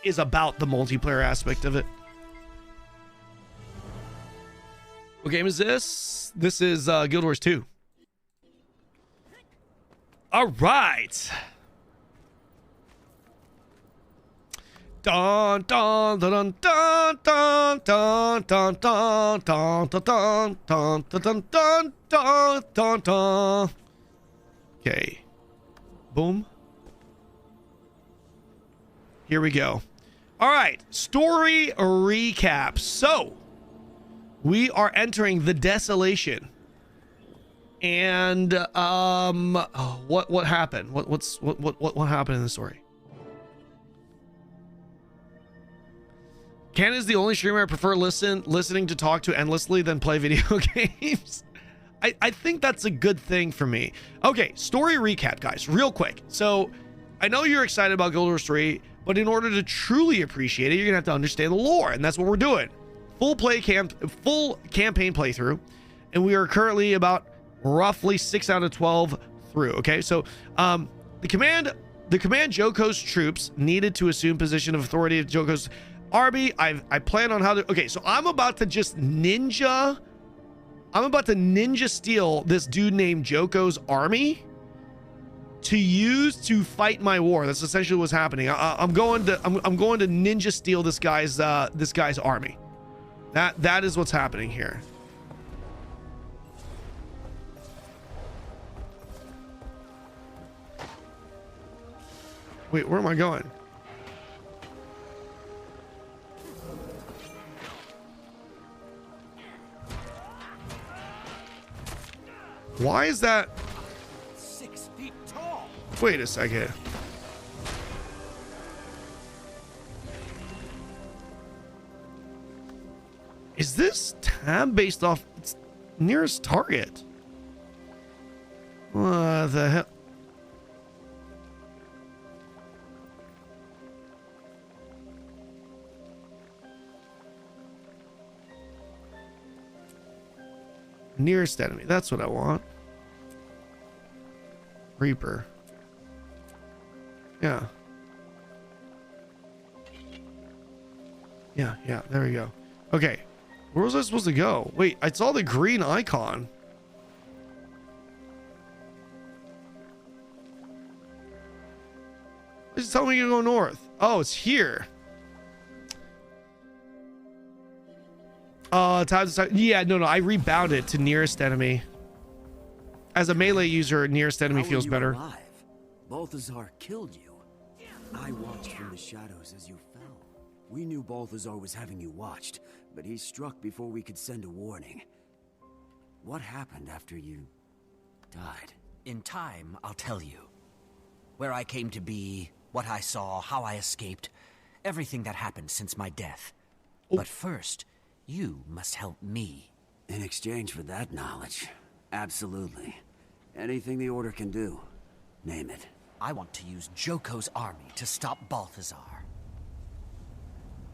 is about the multiplayer aspect of it. What game is this? This is Guild Wars 2. All right. Dun dun dun dun dun dun dun dun dun dun dun dun dun dun dun dun dun. Okay. Boom. Here we go. All right. Story recap. So we are entering the Desolation. And what happened? What happened in the story? Kanon is the only streamer I prefer listening to talk to endlessly than play video games. I think that's a good thing for me. Okay, story recap, guys, real quick. So I know you're excited about Guild Wars 3, but in order to truly appreciate it, you're gonna have to understand the lore, and that's what we're doing. Full campaign playthrough, and we are currently about roughly 6 out of 12 through. Okay, so the command Joko's troops needed to assume position of authority of Joko's army. I plan on how to. Okay, so I'm about to ninja steal this dude named Joko's army to use to fight my war. That's essentially what's happening. I'm going to ninja steal this guy's army. That is what's happening here. Wait, where am I going? Why is that 6 feet tall? Wait a second. Is this tab based off its nearest target? What the hell? Nearest enemy. That's what I want. Reaper. Yeah. Yeah, there we go. Okay. Where was I supposed to go? Wait, I saw the green icon. It's telling me to go north. Oh, it's here. Yeah, no, I rebounded to nearest enemy. As a melee user, nearest enemy feels better. Alive? Balthazar killed you. I watched from the shadows as you fell. We knew Balthazar was having you watched, but he struck before we could send a warning. What happened after you died? In time, I'll tell you. Where I came to be, what I saw, how I escaped, everything that happened since my death. Oh. But first, you must help me. In exchange for that knowledge, absolutely. Anything the Order can do, name it. I want to use Joko's army to stop Balthazar.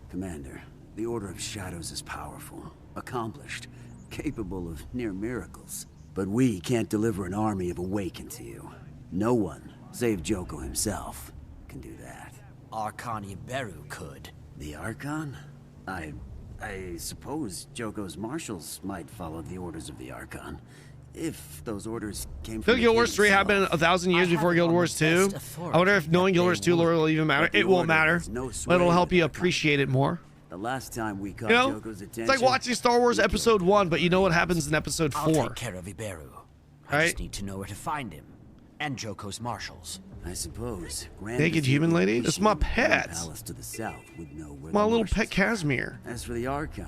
Commander, the Order of Shadows is powerful, accomplished, capable of near miracles. But we can't deliver an army of Awakened to you. No one, save Joko himself, can do that. Archon Iberu could. The Archon? I suppose Joko's marshals might follow the orders of the Archon. If those orders came from Guild Wars 3 happened 1,000 years before Guild Wars 2. I wonder if knowing Guild Wars 2 lore will even matter. It won't matter, but it'll help you appreciate it more. The last time we caught Joko's attention, it's like watching Star Wars Episode 1, but you know what happens in Episode 4. I'll take care of Iberu. I just need to know where to find him. And Joko's marshals. I suppose. Naked human lady? That's my pet. To the south would know where my little pet Casimir. As for the Archon,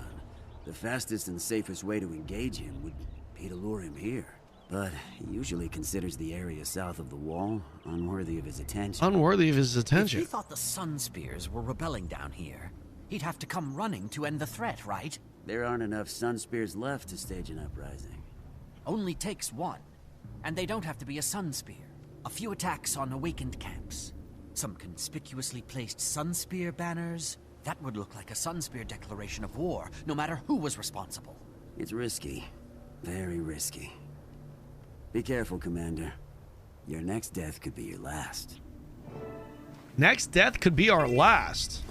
the fastest and safest way to engage him would be to lure him here. But he usually considers the area south of the wall unworthy of his attention. Unworthy of his attention? If he thought the Sun Spears were rebelling down here, he'd have to come running to end the threat, right? There aren't enough Sun Spears left to stage an uprising. Only takes one. And they don't have to be a Sun Spear. A few attacks on Awakened camps. Some conspicuously placed Sun Spear banners. That would look like a Sun Spear declaration of war, no matter who was responsible. It's risky. Very risky. Be careful, Commander. Your next death could be your last. Next death could be our last.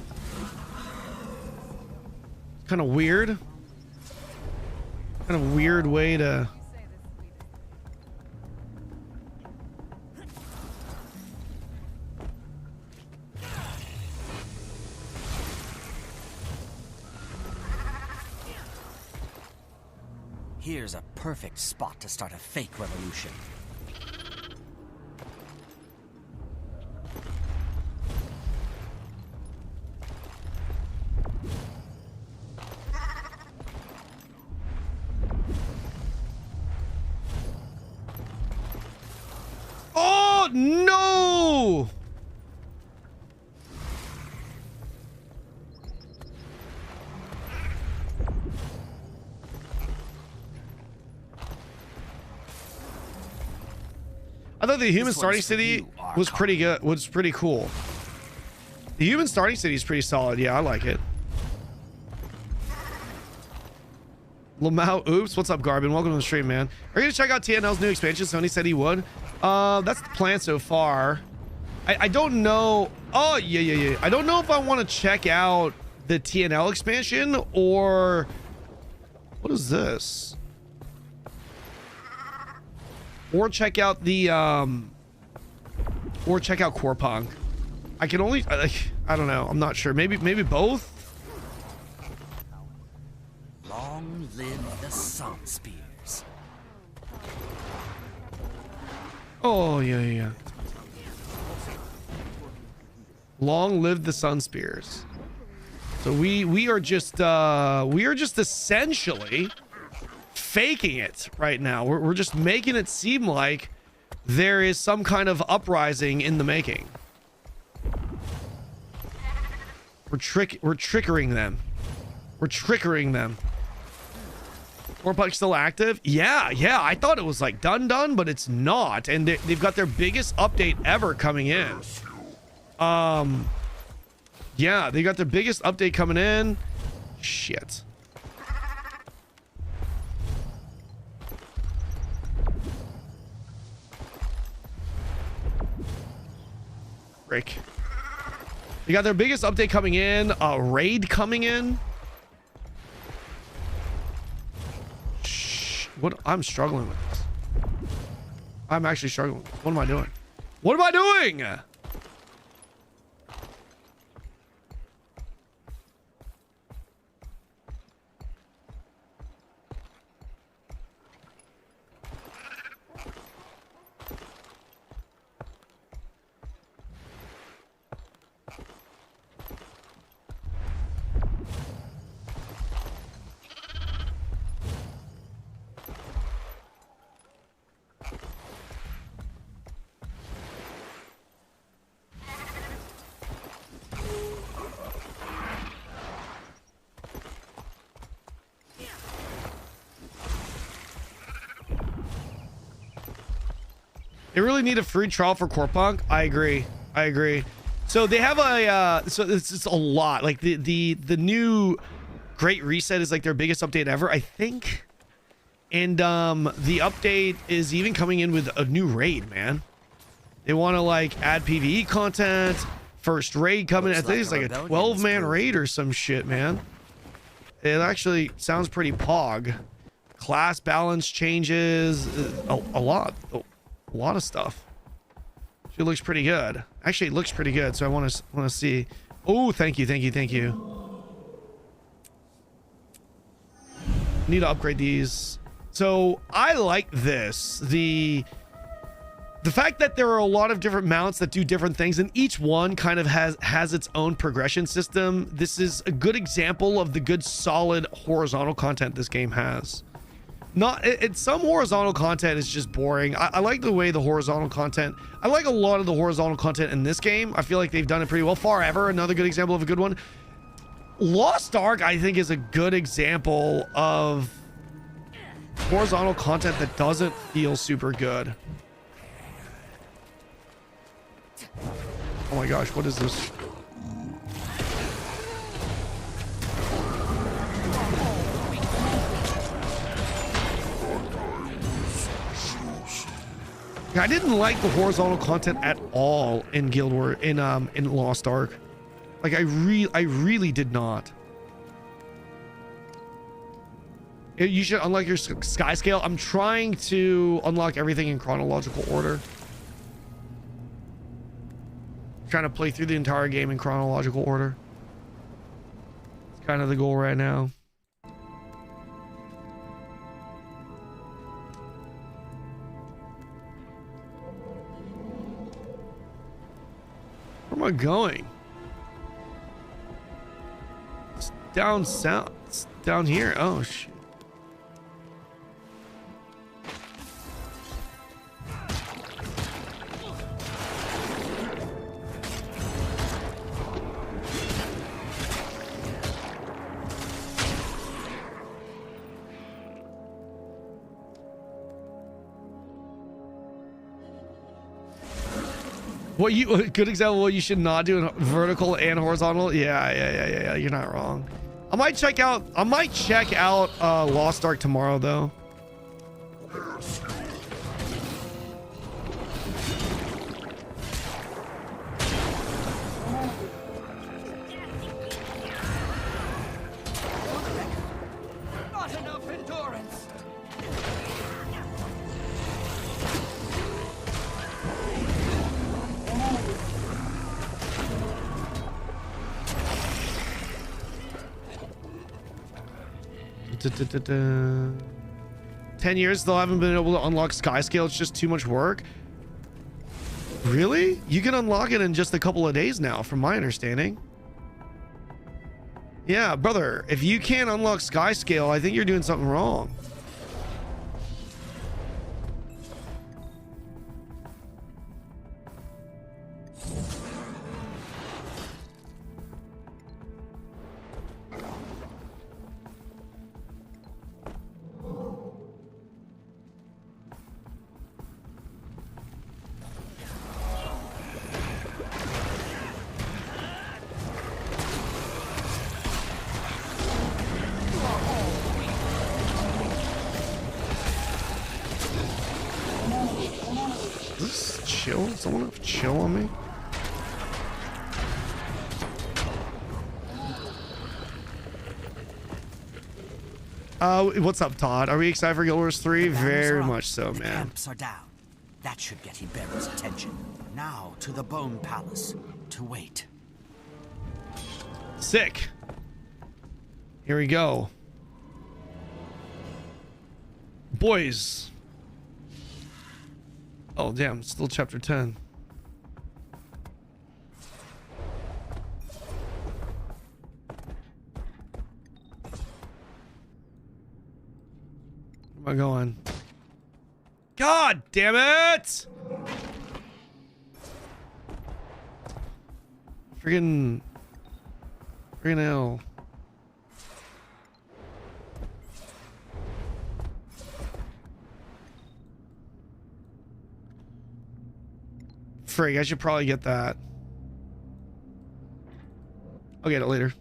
Kind of weird. Kind of weird way to... Here's a perfect spot to start a fake revolution. Oh, no! I thought the human starting city was pretty good. Was pretty cool. The human starting city is pretty solid. Yeah, I like it. Lamau, oops, what's up, Garbin? Welcome to the stream, man. Are you gonna check out TNL's new expansion? Sony said he would. That's the plan so far. I don't know. Oh, yeah. I don't know if I want to check out the TNL expansion or what is this? Or check out the or check out Corpunk. I can only I don't know. I'm not sure. Maybe both. Long live the Sun Spears. Oh yeah. Long live the Sun Spears. So we are just essentially faking it right now. We're just making it seem like there is some kind of uprising in the making. We're trickering them. We're trickering them. Corpunk still active? Yeah. I thought it was like done, but it's not. And they've got their biggest update ever coming in. Yeah, they got their biggest update coming in. Shit. Frick. They got their biggest update coming in. A raid coming in. Shh. What? I'm struggling with this. I'm actually struggling. What am I doing? What am I doing? They really need a free trial for Corpunk. I agree. So they have a so it's a lot. Like the new Great Reset is like their biggest update ever, I think. And the update is even coming in with a new raid, man. They want to like add PvE content. First raid coming. I think it's like a 12-man raid or some shit, man. It actually sounds pretty pog. Class balance changes, a lot of stuff. She looks pretty good. Actually, it looks pretty good. So I want to see. Oh, thank you. Need to upgrade these. So I like this. The fact that there are a lot of different mounts that do different things, and each one kind of has its own progression system. This is a good example of the good solid horizontal content this game has. Some horizontal content is just boring. I like the way the horizontal content, I like a lot of the horizontal content in this game. I feel like they've done it pretty well. Forever, another good example of a good one. Lost Ark, I think, is a good example of horizontal content that doesn't feel super good. Oh my gosh, what is this? I didn't like the horizontal content at all in Guild Wars in Lost Ark. Like I really did not. You should unlock your sky scale. I'm trying to unlock everything in chronological order. Trying to play through the entire game in chronological order. It's kind of the goal right now. Where am I going? It's down south. It's down here. Oh shit. What you good example what you should not do in vertical and horizontal. Yeah, you're not wrong. I might check out Lost Ark tomorrow though. Not enough endurance. Da. 10 years still haven't been able to unlock sky scale. It's just too much work. Really? You can unlock it in just a couple of days now from my understanding. Yeah, brother, if you can't unlock sky scale, I think you're doing something wrong. Someone have chill on me? What's up, Todd? Are we excited for Guild Wars 3? Very much so, man. Camps are down. That should get Iberi's attention. Now to the Bone Palace to wait. Sick. Here we go. Boys. Oh, damn. Still chapter 10. Where am I going? God damn it! Friggin' hell. Frig, I should probably get that. I'll get it later.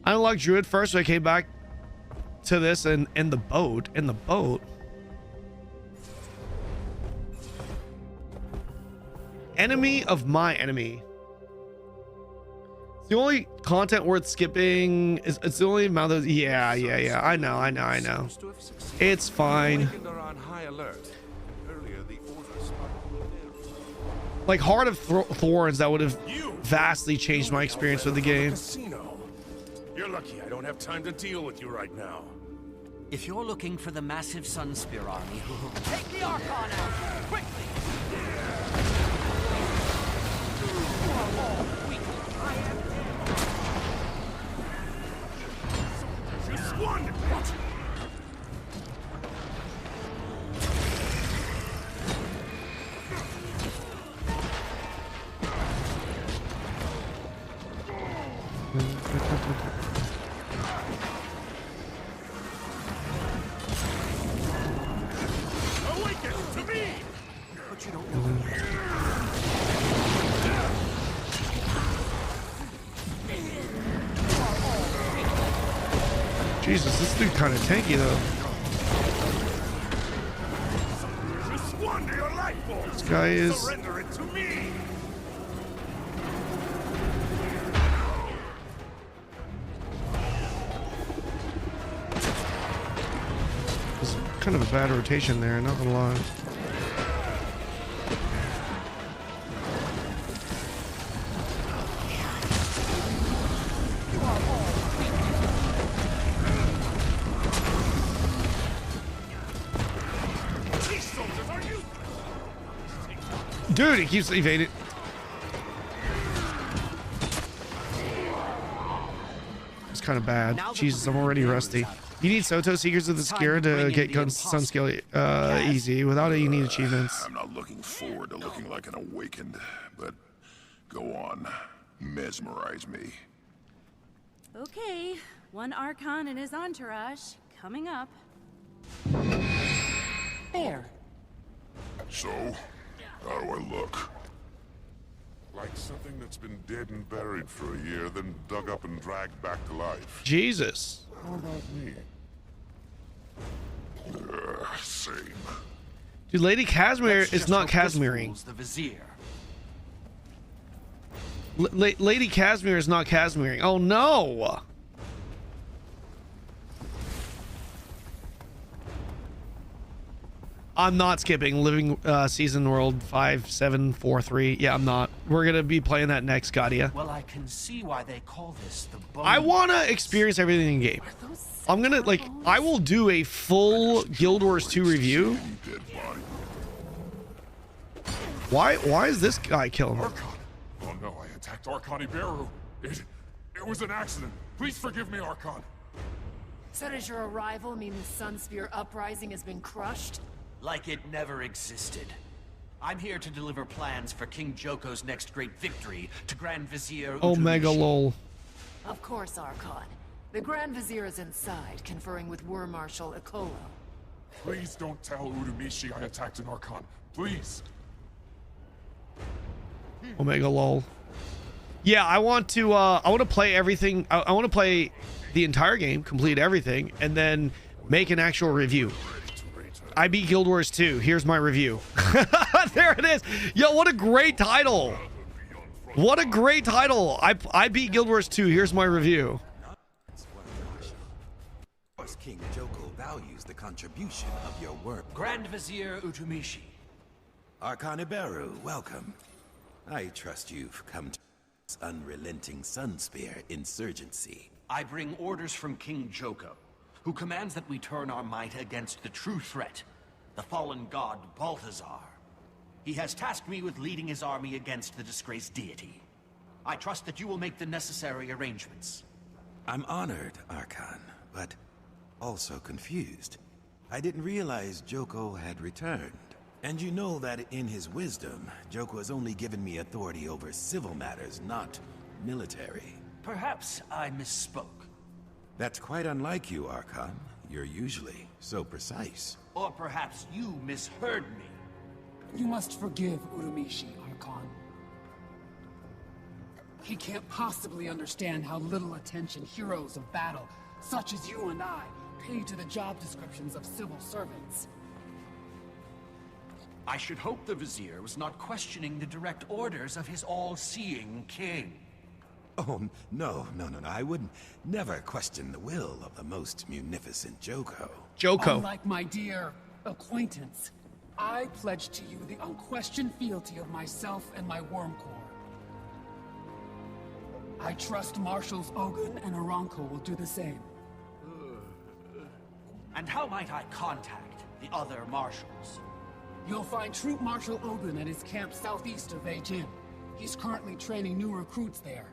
I unlocked Druid first, so I came back to this and in the boat. Enemy of my enemy. It's the only content worth skipping. It's the only amount of yeah. I know. It's fine. Like Heart of Thorns, that would have vastly changed my experience with the game. You're lucky I don't have time to deal with you right now. If you're looking for the massive Sunspear army, take the Archon out quickly. Just one. What? Awaken to me! But you don't know yet. Jesus, this dude kind of tanky though. Just one. This guy is... Surrender it to me! It's kind of a bad rotation there, not gonna lie. Dude, he keeps evading. It's kind of bad. Jesus, I'm already rusty. You need Soto Seekers of the Scare to get Sun Skill easy. Without it, you need achievements. I'm not looking forward to looking like an awakened, but go on. Mesmerize me. Okay, one Archon and his entourage coming up. There. So, how do I look? Like something that's been dead and buried for a year, then dug up and dragged back to life. Jesus. How about me? Same. Dude, Lady Casimir is not Casimiring. The Vizier. Lady Casimir is not Casimiring. Oh no! I'm not skipping Living Season World 5743. Yeah, I'm not. We're gonna be playing that next, Gadia. Well, I can see why they call this the bone. I wanna experience everything in game. I'm gonna like. I will do a full Guild Wars 2 review. Why is this guy killing me? Archon! Oh no, I attacked Archon Iberu. It was an accident. Please forgive me, Archon. So does your arrival mean the Sunspear uprising has been crushed? Like it never existed. I'm here to deliver plans for King Joko's next great victory to Grand Vizier Omega Utumishi. lol. Of course, Archon. The Grand Vizier is inside, conferring with War Marshal Ikolo. Please don't tell Utumishi I attacked an Archon. Please. Omega lol. Yeah, I want to play everything. I want to play the entire game, complete everything, and then make an actual review. I beat Guild Wars 2. Here's my review. There it is. Yo, what a great title. What a great title. I beat Guild Wars 2. Here's my review. King Joko values the contribution of your work. Grand Vizier Utumishi. Archon Iberu, welcome. I trust you've come to this unrelenting Sunspear insurgency. I bring orders from King Joko, who commands that we turn our might against the true threat, the fallen god Balthazar. He has tasked me with leading his army against the disgraced deity. I trust that you will make the necessary arrangements. I'm honored, Archon, but also confused. I didn't realize Joko had returned. And you know that in his wisdom, Joko has only given me authority over civil matters, not military. Perhaps I misspoke. That's quite unlike you, Archon. You're usually so precise. Or perhaps you misheard me. You must forgive Urumishi, Archon. He can't possibly understand how little attention heroes of battle, such as you and I, pay to the job descriptions of civil servants. I should hope the Vizier was not questioning the direct orders of his all-seeing king. Oh, no. I would never question the will of the most munificent Joko. Unlike my dear acquaintance, I pledge to you the unquestioned fealty of myself and my Worm Corps. I trust Marshals Ogun and Aranko will do the same. And how might I contact the other marshals? You'll find Troop Marshal Ogun at his camp southeast of Beijing. He's currently training new recruits there.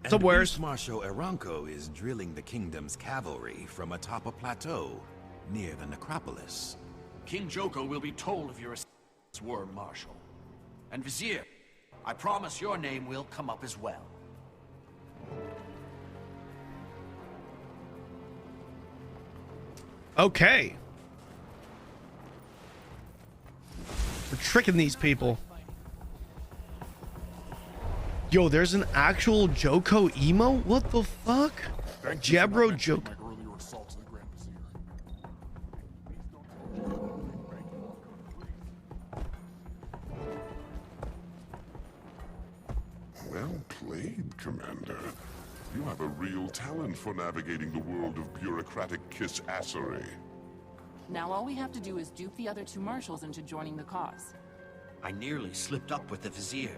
Somewheres. Marshal Aranko is drilling the kingdom's cavalry from atop a plateau near the necropolis. King Joko will be told of your Worm Marshal. And Vizier, I promise your name will come up as well. Okay. We're tricking these people. Yo, there's an actual Joko emo? What the fuck? Jabro Joko. Well played, Commander. You have a real talent for navigating the world of bureaucratic kiss-assery. Now all we have to do is dupe the other two marshals into joining the cause. I nearly slipped up with the Vizier.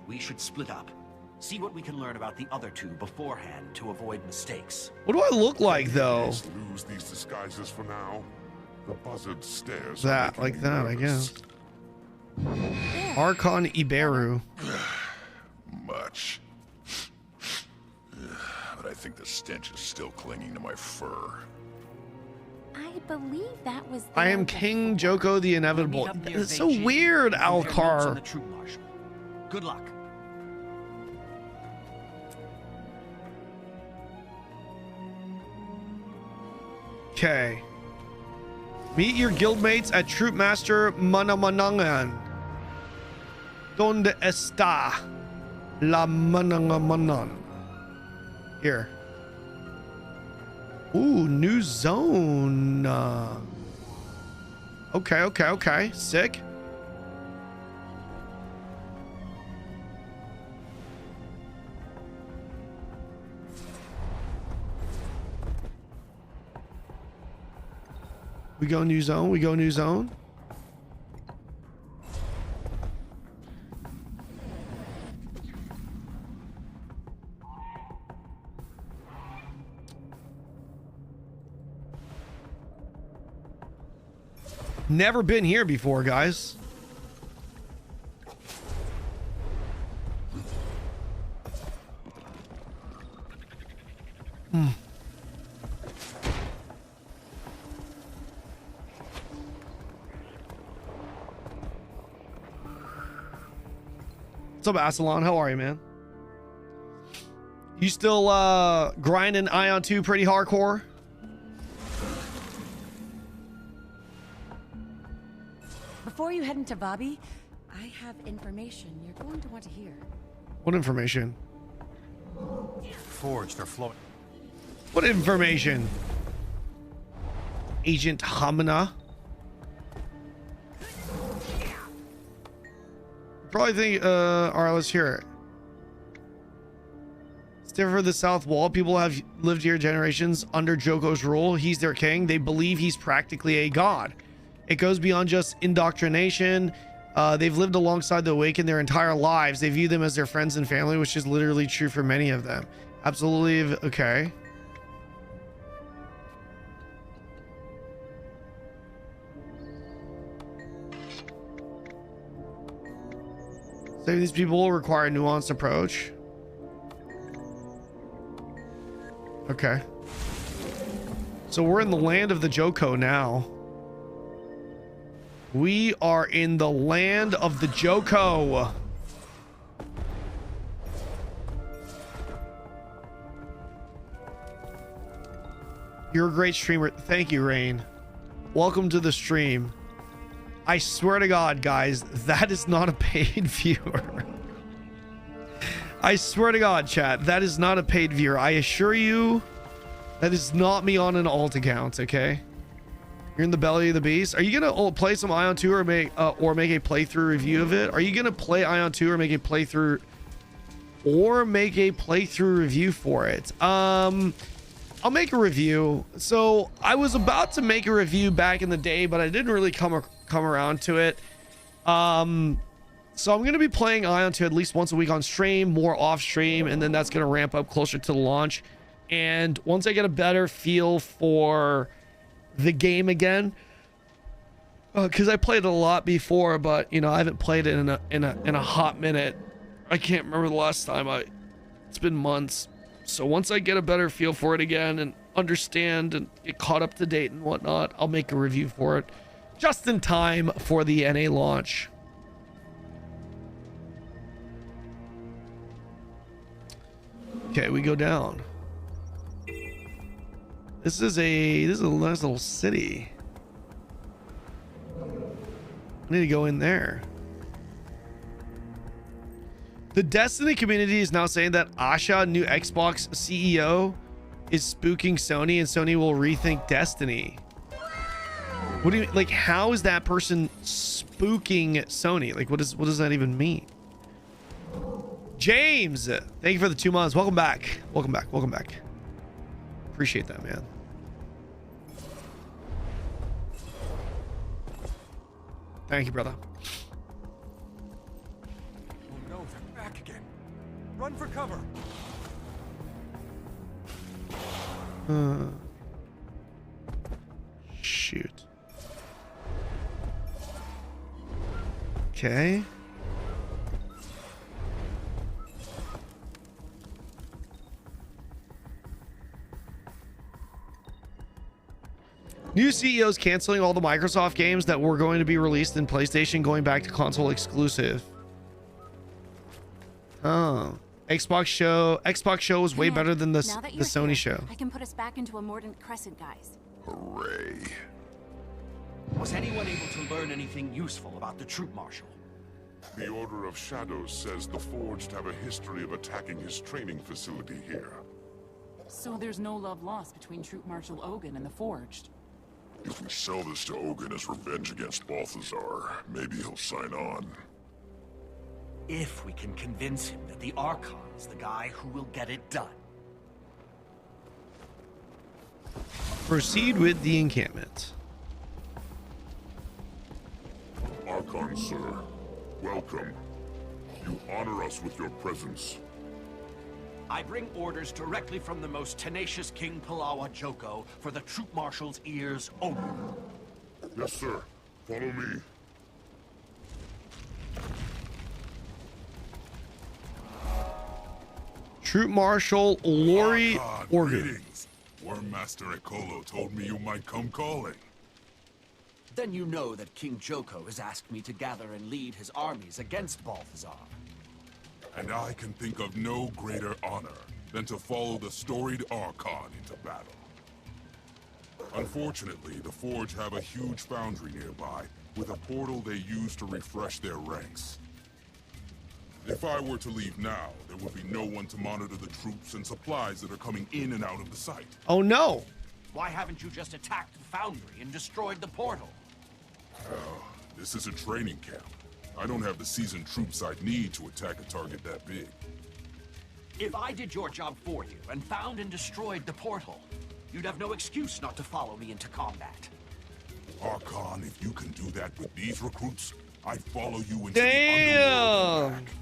We should split up. See what we can learn about the other two beforehand to avoid mistakes. What do I look like, though? Let's lose these disguises for now. The buzzard stares. That, like that, I guess. Archon Iberu. Much. But I think the stench is still clinging to my fur. I believe that was. I am King Joko the Inevitable. It's so weird, Alcar. Good luck. Okay. Meet your guildmates at Troopmaster Manamanangan. Donde está la Manangamanan? Here. Ooh, new zone. Okay. Sick. We go new zone. Never been here before, guys. What's up, Assalon? How are you, man? You still grinding Ion 2 pretty hardcore? Before you head into Bobby, I have information you're going to want to hear. What information? Forged or floating. What information? Agent Hamina. Probably think, alright, let's hear it. Still for the South Wall, people have lived here generations under Joko's rule. He's their king. They believe he's practically a god. It goes beyond just indoctrination. They've lived alongside the Awakened their entire lives. They view them as their friends and family, which is literally true for many of them. Absolutely. Okay. Saving these people will require a nuanced approach. Okay. So we're in the land of the Joko now. We are in the land of the Joko. You're a great streamer. Thank you, Rain. Welcome to the stream. I swear to God, guys, that is not a paid viewer. I swear to God, chat, that is not a paid viewer. I assure you, that is not me on an alt account, okay? You're in the belly of the beast. Are you gonna play some Ion 2 or make a playthrough review of it? Are you gonna play Ion 2 or make a playthrough review for it? I'll make a review. So I was about to make a review back in the day, but I didn't really come around to it. So I'm going to be playing Ion 2 at least once a week on stream, more off stream, and then that's going to ramp up closer to the launch. And once I get a better feel for the game again, because I played it a lot before, but you know, I haven't played it in a hot minute. I can't remember the last time. It's been months. So once I get a better feel for it again and understand and get caught up to date and whatnot, I'll make a review for it just in time for the NA launch. Okay, we go down. This is a nice little city. I need to go in there. The Destiny community is now saying that Asha, new Xbox CEO, is spooking Sony and Sony will rethink Destiny. What do you like? How is that person spooking Sony? Like, what does that even mean? James, thank you for the 2 months. Welcome back. Welcome back. Welcome back. Appreciate that, man. Thank you, brother. Oh no, they're back again. Run for cover. Shoot. Okay. New CEOs canceling all the Microsoft games that were going to be released in PlayStation, going back to console exclusive. Oh. Xbox show was way better than the Sony show. I can put us back into a Mordant Crescent, guys. Hooray. Was anyone able to learn anything useful about the Troop Marshal? The Order of Shadows says the Forged have a history of attacking his training facility here. So there's no love lost between Troop Marshal Ogun and the Forged. If we sell this to Ogun as revenge against Balthazar, maybe he'll sign on. If we can convince him that the Archon is the guy who will get it done. Proceed with the encampment. Archon, sir. Welcome. You honor us with your presence. I bring orders directly from the most tenacious King Palawa Joko for the Troop Marshal's ears only. Yes, sir. Follow me. Troop Marshal Lori Organ. Greetings. Wormmaster Ekolo told me you might come calling. Then you know that King Joko has asked me to gather and lead his armies against Balthazar. And I can think of no greater honor than to follow the storied Archon into battle. Unfortunately, the Forge have a huge foundry nearby, with a portal they use to refresh their ranks. If I were to leave now, there would be no one to monitor the troops and supplies that are coming in and out of the site. Oh no! Why haven't you just attacked the foundry and destroyed the portal? This is a training camp. I don't have the seasoned troops I'd need to attack a target that big. If I did your job for you and found and destroyed the portal, you'd have no excuse not to follow me into combat. Archon, if you can do that with these recruits, I'd follow you into Damn. the underworld and back.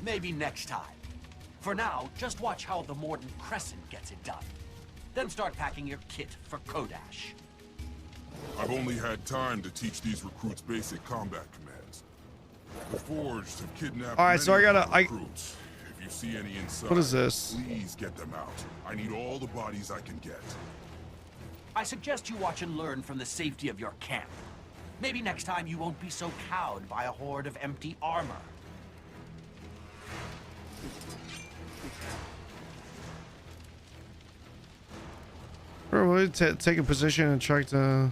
Maybe next time. For now, just watch how the Mordant Crescent gets it done. Then start packing your kit for Kodash. I've only had time to teach these recruits basic combat commands. The Forged have kidnapped All right, so I many gotta- of the recruits. If you see any inside, What is this? Please get them out. I need all the bodies I can get. I suggest you watch and learn from the safety of your camp. Maybe next time you won't be so cowed by a horde of empty armor. Probably take a position and try to.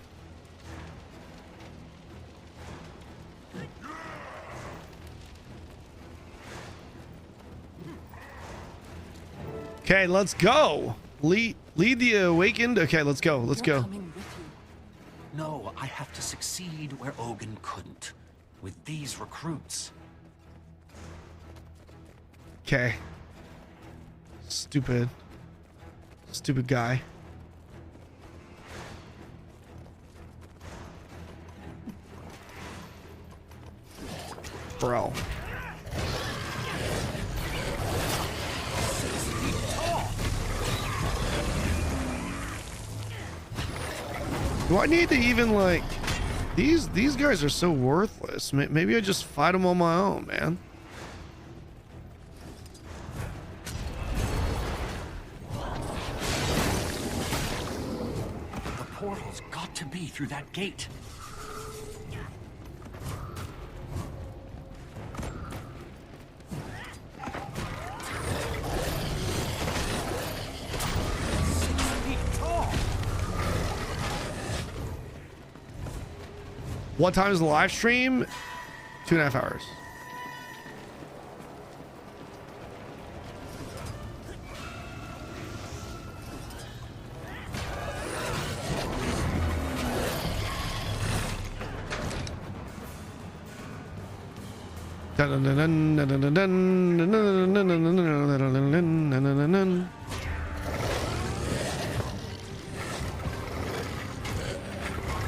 Okay, let's go. Lead the awakened. Okay, let's go. Let's go. Coming with you. No, I have to succeed where Ogun couldn't. With these recruits. Okay. Stupid guy. Bro. Do I need to even like these guys are so worthless. Maybe I just fight them on my own, man. The portal's got to be through that gate. What time is the live stream? 2.5 hours.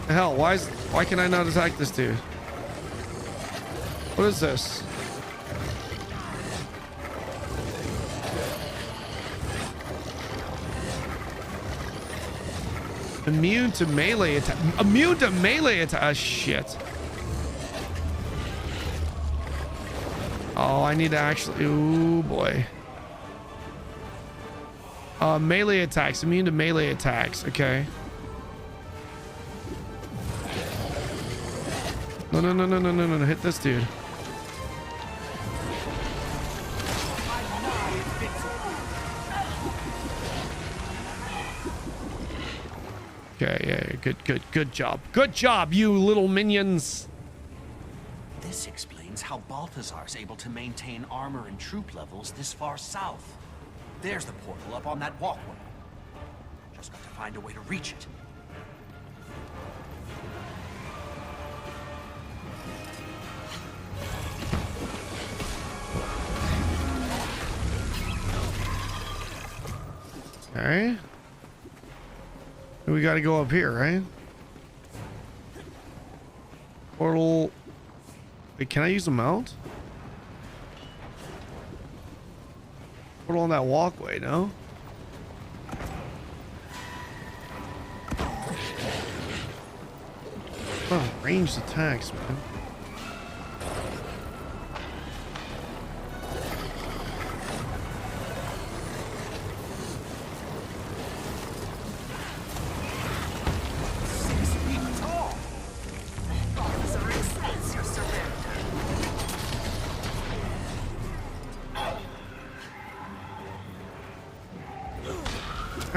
Hell, why can I not attack this dude? What is this? Immune to melee attack. Immune to melee attack. Ah, shit. Oh, I need to actually. Ooh, boy. Melee attacks. Immune to melee attacks. Okay. No, no, no, no, no, no, no. Hit this dude. Okay, yeah, good job. Good job, you little minions. This explains how Balthazar's able to maintain armor and troop levels this far south. There's the portal up on that walkway. Just got to find a way to reach it. Okay. We got to go up here, right? Portal. Wait, can I use a mount? Portal on that walkway, no? Oh, ranged attacks, man.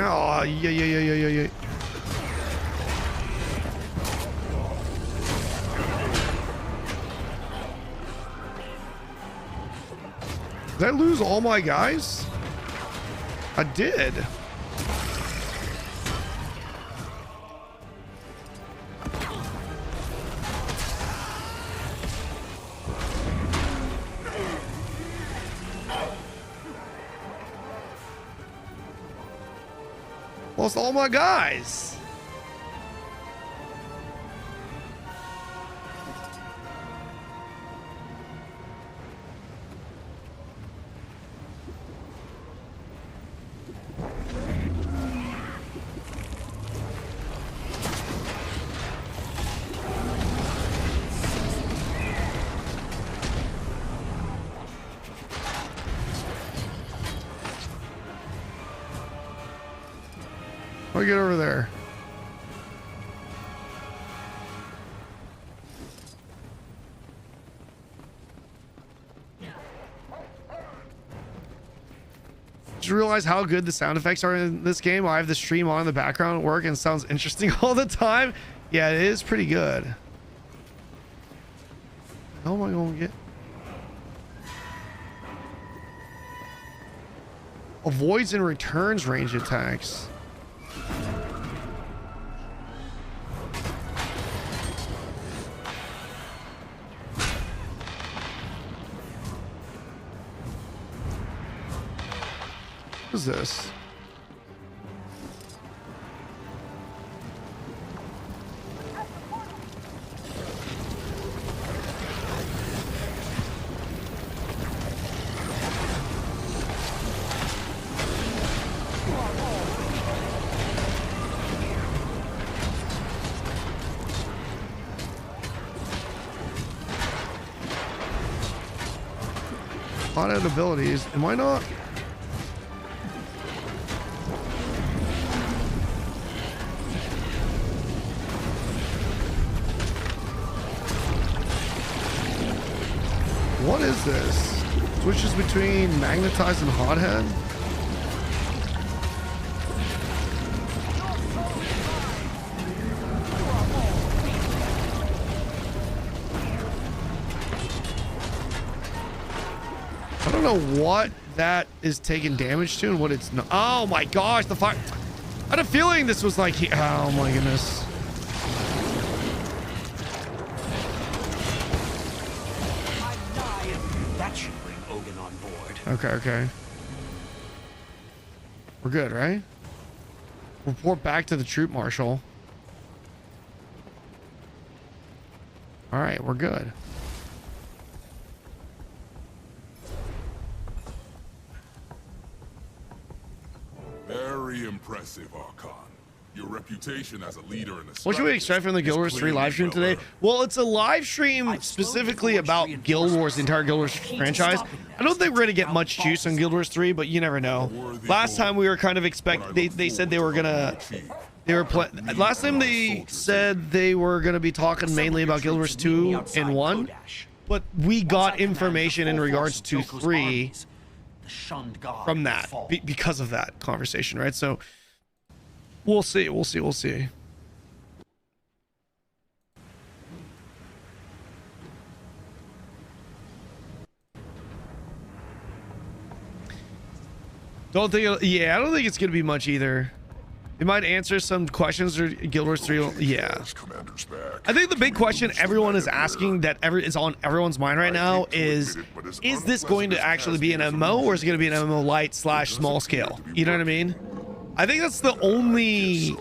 Oh, yeah. Did I lose all my guys? I did. Lost all my guys. I'll get over there. Just realize how good the sound effects are in this game. I have the stream on in the background at work and it sounds interesting all the time. Yeah, it is pretty good. How am I going to get? Avoids and returns range attacks. What is this? Audit abilities. Am I not? What is this? Switches between magnetized and hothead? I don't know what that is taking damage to and what it's not. Oh my gosh, the fire. I had a feeling this was like, oh my goodness. Logan on board. Okay, okay. We're good, right? Report back to the troop marshal. All right, we're good. Very impressive, Archon. Your reputation as a leader in the What should we expect from the Guild Wars 3 live stream today? Well, it's a live stream specifically about Guild Wars, the entire Guild Wars franchise. I don't think we're gonna get much juice on Guild Wars 3, but you never know. Last time we were kind of they said they were gonna last time they said they were gonna be talking mainly about Guild Wars 2 and 1, but we got information in regards to 3 from that because of that conversation, right? So we'll see. Don't think, I don't think it's gonna be much either. It might answer some questions or Guild Wars 3. Yeah. I think the big question everyone is asking that is on everyone's mind right now is this going to actually be an MMO, or is it going to be an MMO light / small scale? You know what I mean? I think that's the only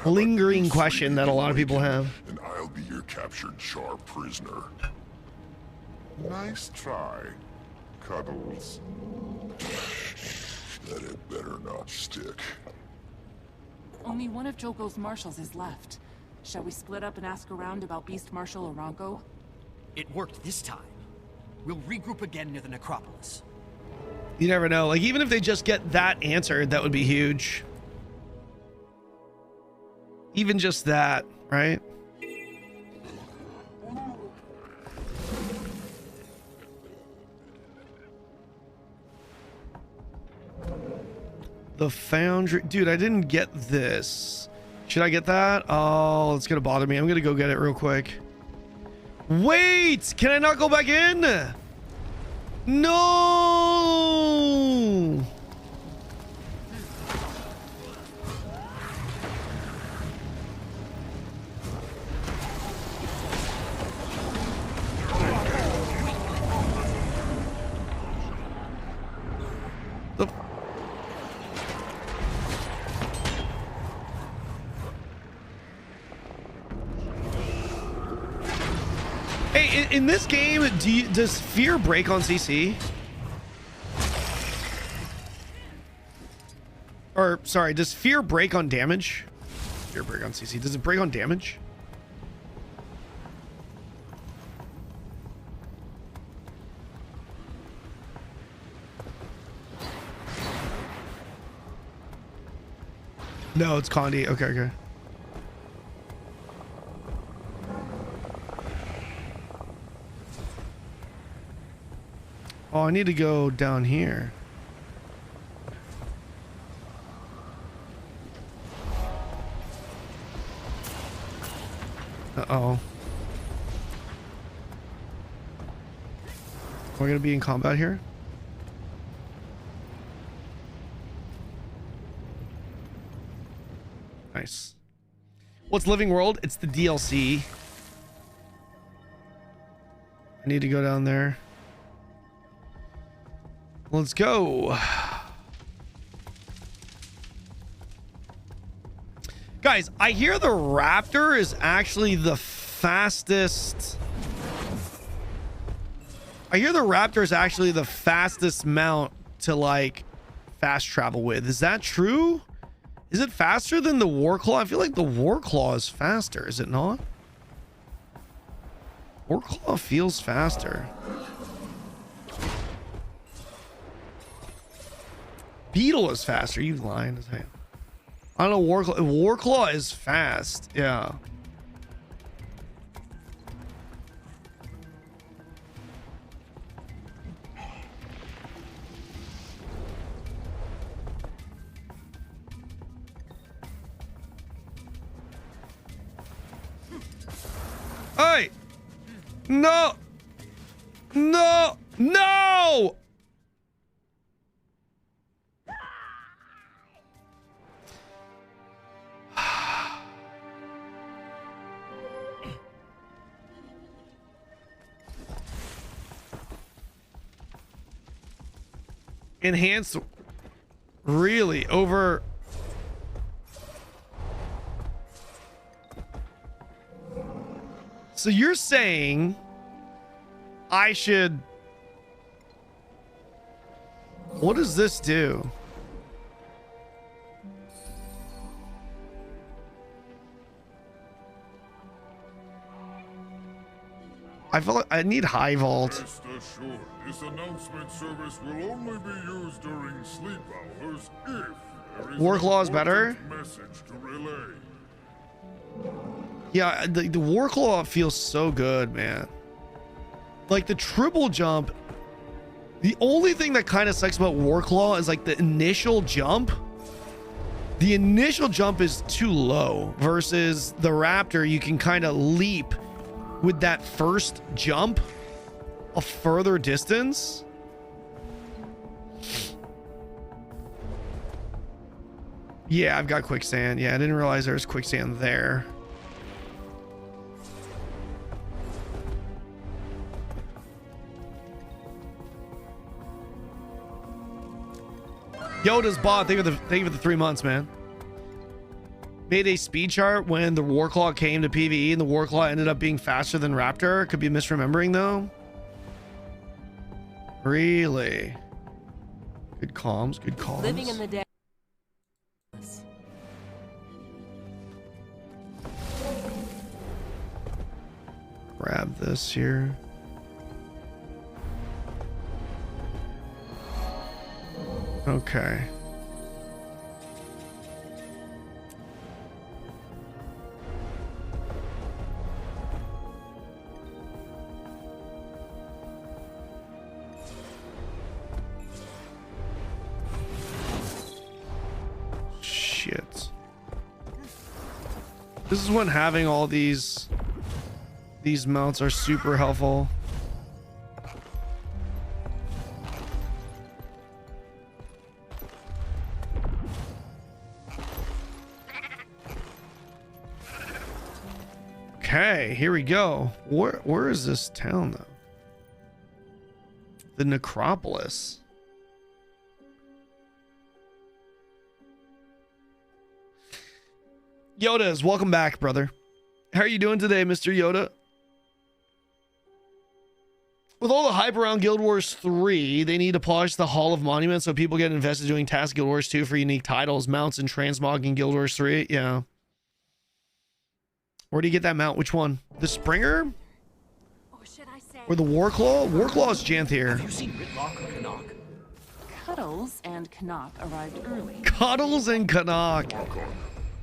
lingering question that a lot of people have. And I'll be your captured Char prisoner. Nice try, Cuddles. That it better not stick. Only one of Joko's marshals is left. Shall we split up and ask around about Beast Marshal Aranko? It worked this time. We'll regroup again near the necropolis. You never know. Like, even if they just get that answered, that would be huge. Even just that, right? The Foundry. Dude, I didn't get this. Should I get that? Oh, it's gonna bother me. I'm gonna go get it real quick. Wait! Can I not go back in? No! Hey, in this game, does fear break on CC? Or, sorry, does fear break on damage? Fear break on CC. Does it break on damage? No, it's Condi. Okay, okay. Oh, I need to go down here. Uh-oh. We're gonna be in combat here? Nice. What's Living World? It's the DLC. I need to go down there. Let's go. Guys, I hear the Raptor is actually the fastest. I hear the Raptor is actually the fastest mount to like fast travel with. Is that true? Is it faster than the Warclaw? I feel like the Warclaw is faster, is it not? Warclaw feels faster. Beetle is faster. You lying as hell. I don't know. Warclaw is fast. Yeah. Hey! No! No! No! enhanced really over. So you're saying I should. What does this do? I feel like I need high vault. Rest assured, this announcement service will only be used during sleep hours if there is Warclaw's better? message to relay. Yeah, the Warclaw feels so good, man. Like the triple jump. The only thing that kind of sucks about Warclaw is like the initial jump. The initial jump is too low versus the Raptor. You can kind of leap with that first jump a further distance. Yeah, I've got quicksand. Yeah, I didn't realize there was quicksand there. Yoda's bot. Thank you for the 3 months, man. Made a speed chart when the Warclaw came to PvE and the Warclaw ended up being faster than Raptor. Could be misremembering though. Really? Good comms, good comms. Living in the day. Grab this here. Okay. Shit. This is when having all these mounts are super helpful. Okay, here we go. Where is this town though? The Necropolis. Yoda's, welcome back, brother. How are you doing today, Mr. Yoda? With all the hype around Guild Wars 3, they need to polish the Hall of Monuments so people get invested doing tasks Guild Wars 2 for unique titles, mounts, and transmog in Guild Wars 3. Yeah. Where do you get that mount? Which one? The Springer? Or should I say? Or the Warclaw? Warclaw's Janthier. Have you seen Ritlock or Kanon? Cuddles and Knock arrived early. Cuddles and Kanon. Archon,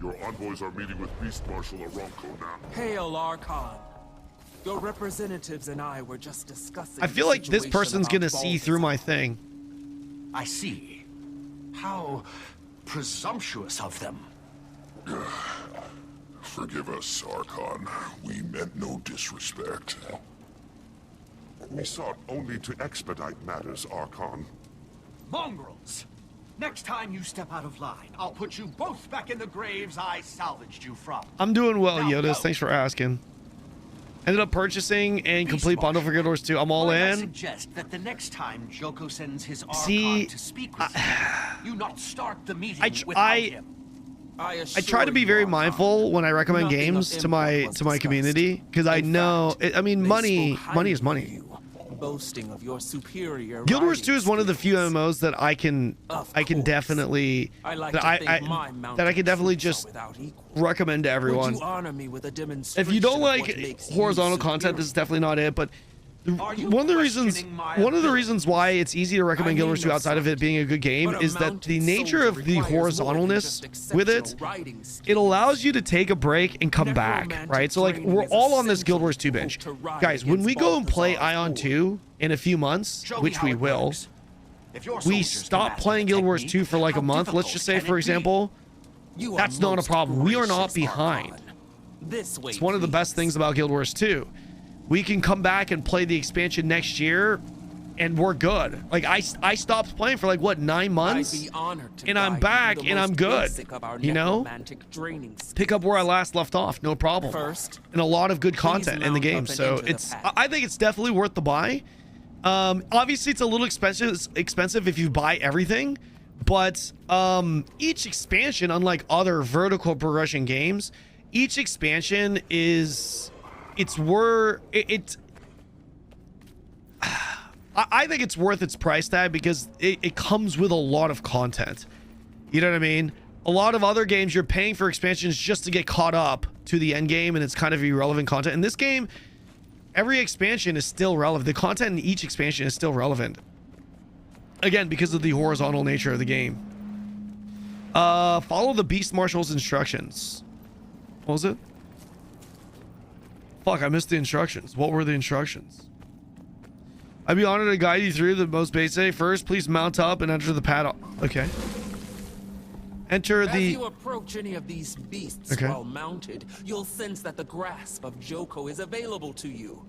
your envoys are meeting with Beast Marshal Aronko now. Hail, Archon. Your representatives and I were just discussing. I feel like this person's gonna see through my thing. I see. How presumptuous of them. Forgive us, Archon. We meant no disrespect. We sought only to expedite matters, Archon. Mongrels! Next time you step out of line, I'll put you both back in the graves I salvaged you from. I'm doing well, Now Yodas. go. Thanks for asking. Ended up purchasing and complete bundle for Guild Wars 2. I'm all Might I in. suggest that the next time Joko sends his Archon See, to speak with you not start the meeting without I him. I try to be very mindful when I recommend games to my community because I know I mean money is money. Boasting of your superior Guild Wars 2 is one of the few MMOs that I can definitely that I can definitely just recommend to everyone. If you don't like horizontal content, this is definitely not it, but one of the reasons why it's easy to recommend Guild Wars 2 outside of it being a good game is that the nature of the horizontalness with it allows you to take a break and come back, right? So like we're all on this Guild Wars 2 binge. Guys, when we go and play Ion 2 in a few months, which we will, we stop playing Guild Wars 2 for like a month, let's just say for example, that's not a problem. We are not behind. It's one of the best things about Guild Wars 2. We can come back and play the expansion next year and we're good. Like I stopped playing for like what, 9 months and I'm back and I'm good, you know, pick up where I last left off, no problem. And a lot of good content in the game. So I think it's definitely worth the buy. Obviously it's a little expensive if you buy everything, but each expansion, unlike other vertical progression games, each expansion is I think it's worth its price tag because it comes with a lot of content. You know what I mean? A lot of other games you're paying for expansions just to get caught up to the end game, and it's kind of irrelevant content. In this game, every expansion is still relevant. The content in each expansion is still relevant. Again, because of the horizontal nature of the game. Follow the Beast Marshal's instructions. What was it? Fuck, I missed the instructions. What were the instructions? I'd be honored to guide you through the most basic. First, please mount up and enter the paddock. Okay. Enter the... As you approach any of these beasts while mounted, you'll sense that the grasp of Joko is available to you.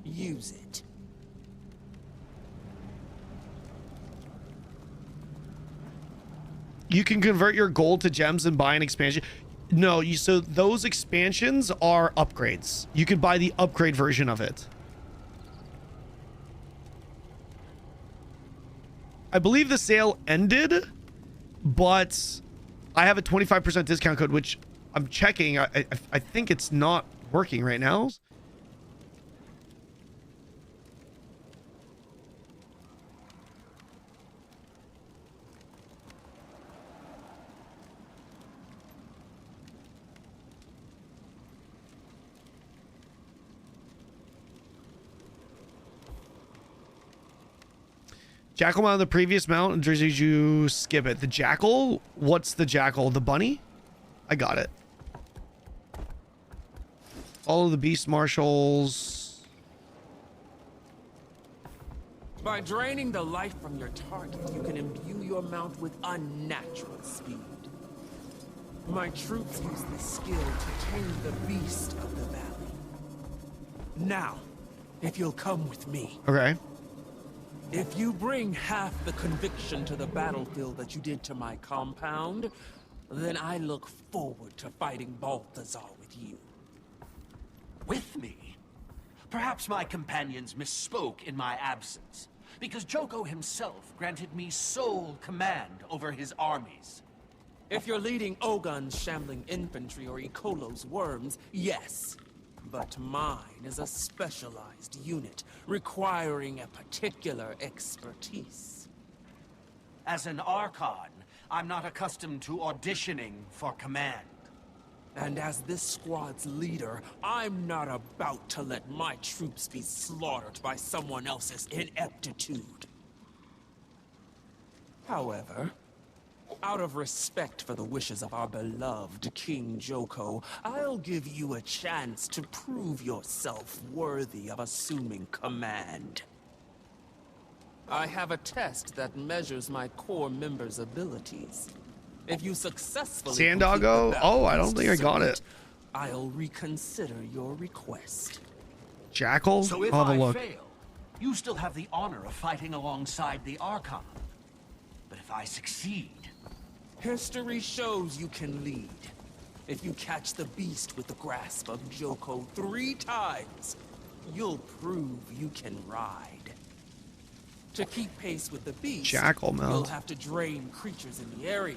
Use it. You can convert your gold to gems and buy an expansion. No, so those expansions are upgrades. You can buy the upgrade version of it. I believe the sale ended, but I have a 25% discount code, which I'm checking. I think it's not working right now. Jackal mount on the previous mount, or did you skip it? The Jackal? What's the Jackal? The bunny? I got it. Follow the Beast Marshals. By draining the life from your target, you can imbue your mount with unnatural speed. My troops use this skill to tame the beast of the valley. Now, if you'll come with me. Okay. If you bring half the conviction to the battlefield that you did to my compound, then I look forward to fighting Balthazar with you. With me? Perhaps my companions misspoke in my absence, because Joko himself granted me sole command over his armies. If you're leading Ogun's shambling infantry or Ikolo's worms, yes. But mine is a specialized unit, requiring a particular expertise. As an Archon, I'm not accustomed to auditioning for command. And as this squad's leader, I'm not about to let my troops be slaughtered by someone else's ineptitude. However, out of respect for the wishes of our beloved King Joko, I'll give you a chance to prove yourself worthy of assuming command. I have a test that measures my core members' abilities. If you successfully Sandoggo? Oh, I don't think I got it. I'll reconsider your request. Jackal? So if I'll have a I look. fail, you still have the honor of fighting alongside the Archon. But if I succeed... History shows you can lead. If you catch the beast with the grasp of Joko 3 times, you'll prove you can ride. To keep pace with the beast, Jackal mount. You'll have to drain creatures in the area.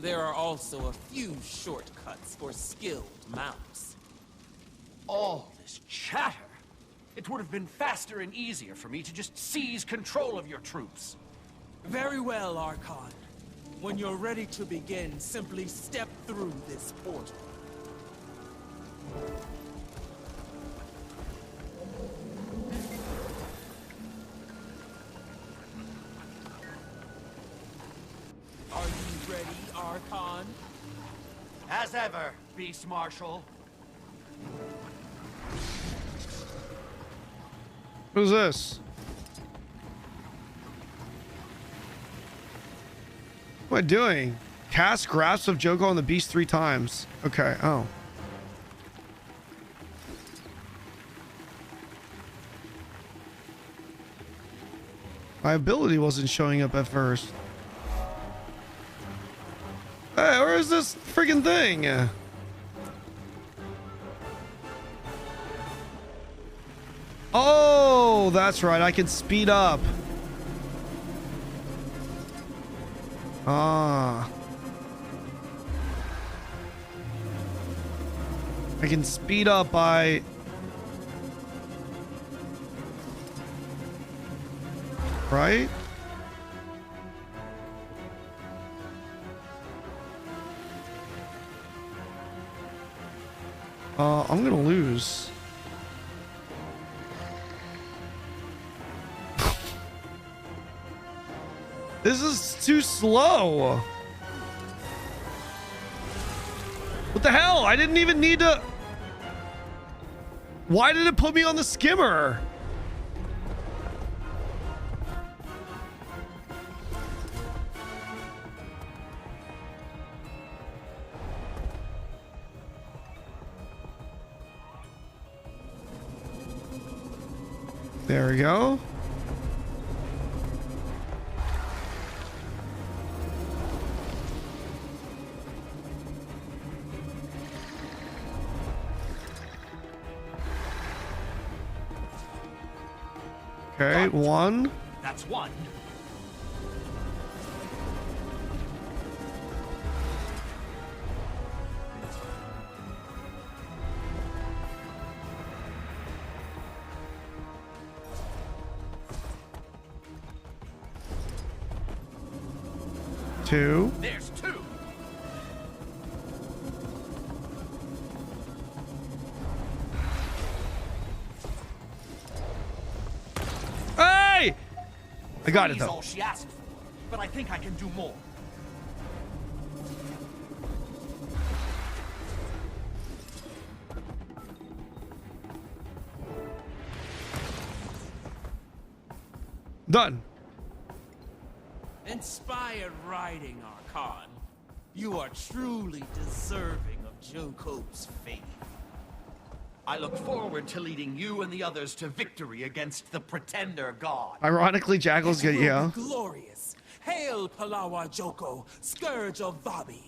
There are also a few shortcuts for skilled mounts. All this chatter. It would have been faster and easier for me to just seize control of your troops. Very well, Archon. When you're ready to begin, simply step through this portal. Are you ready, Archon? As ever, Beast Marshal. Who's this? What am I doing? Cast grasp of Joko on the beast 3 times. Okay. Oh. My ability wasn't showing up at first. Hey, where is this freaking thing? Oh, Oh, that's right. I can speed up. Ah. I can speed up by... Right? I'm gonna lose. This is too slow. What the hell? I didn't even need to... Why did it put me on the skimmer? There we go. Okay, one. That's one. Two. There's two. Hey! I got it Three's though. all she asked for, but I think I can do more. Done. Inspired writing, Archon. You are truly deserving of Joko's faith. I look forward to leading you and the others to victory against the Pretender God. Ironically, Jackal's good, yeah. Glorious. Hail Palawa Joko, Scourge of Vabi.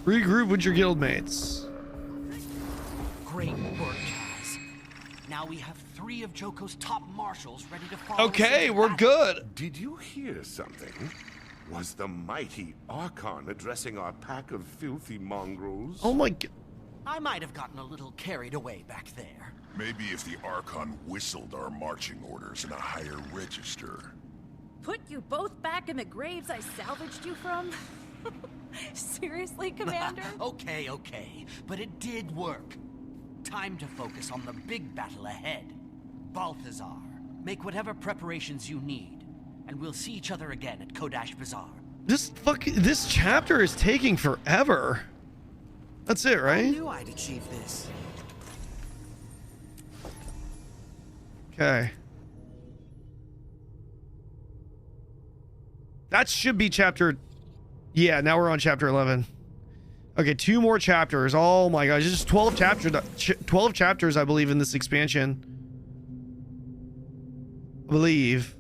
Regroup with your guildmates. Great work, Kaz. Now we have 3 of Joko's top marshals ready to follow. Okay, we're good. Did you hear something? Was the mighty Archon addressing our pack of filthy mongrels? Oh my god. I might have gotten a little carried away back there. Maybe if the Archon whistled our marching orders in a higher register. Put you both back in the graves I salvaged you from? Seriously, Commander? Okay, but it did work. Time to focus on the big battle ahead. Balthazar, make whatever preparations you need, and we'll see each other again at Kodash Bazaar. This chapter is taking forever. That's it, right? I knew I'd achieve this. Okay. That should be chapter... Yeah, now we're on chapter 11. Okay, 2 more chapters. Oh my gosh, just 12 chapters. 12 chapters, I believe, in this expansion. I believe.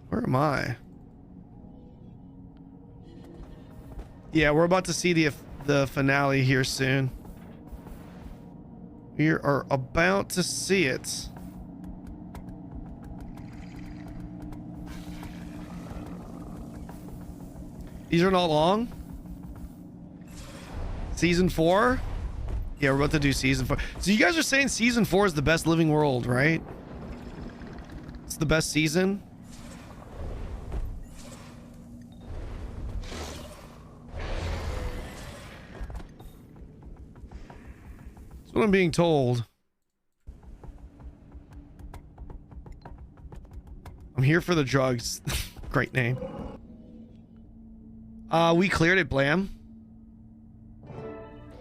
Where am I? Yeah, we're about to see the finale here soon. We are about to see it. These are not long. Season 4? Yeah, we're about to do season 4. So you guys are saying season 4 is the best Living World, right? It's the best season? That's what I'm being told. I'm here for the drugs. Great name. We cleared it, Blam.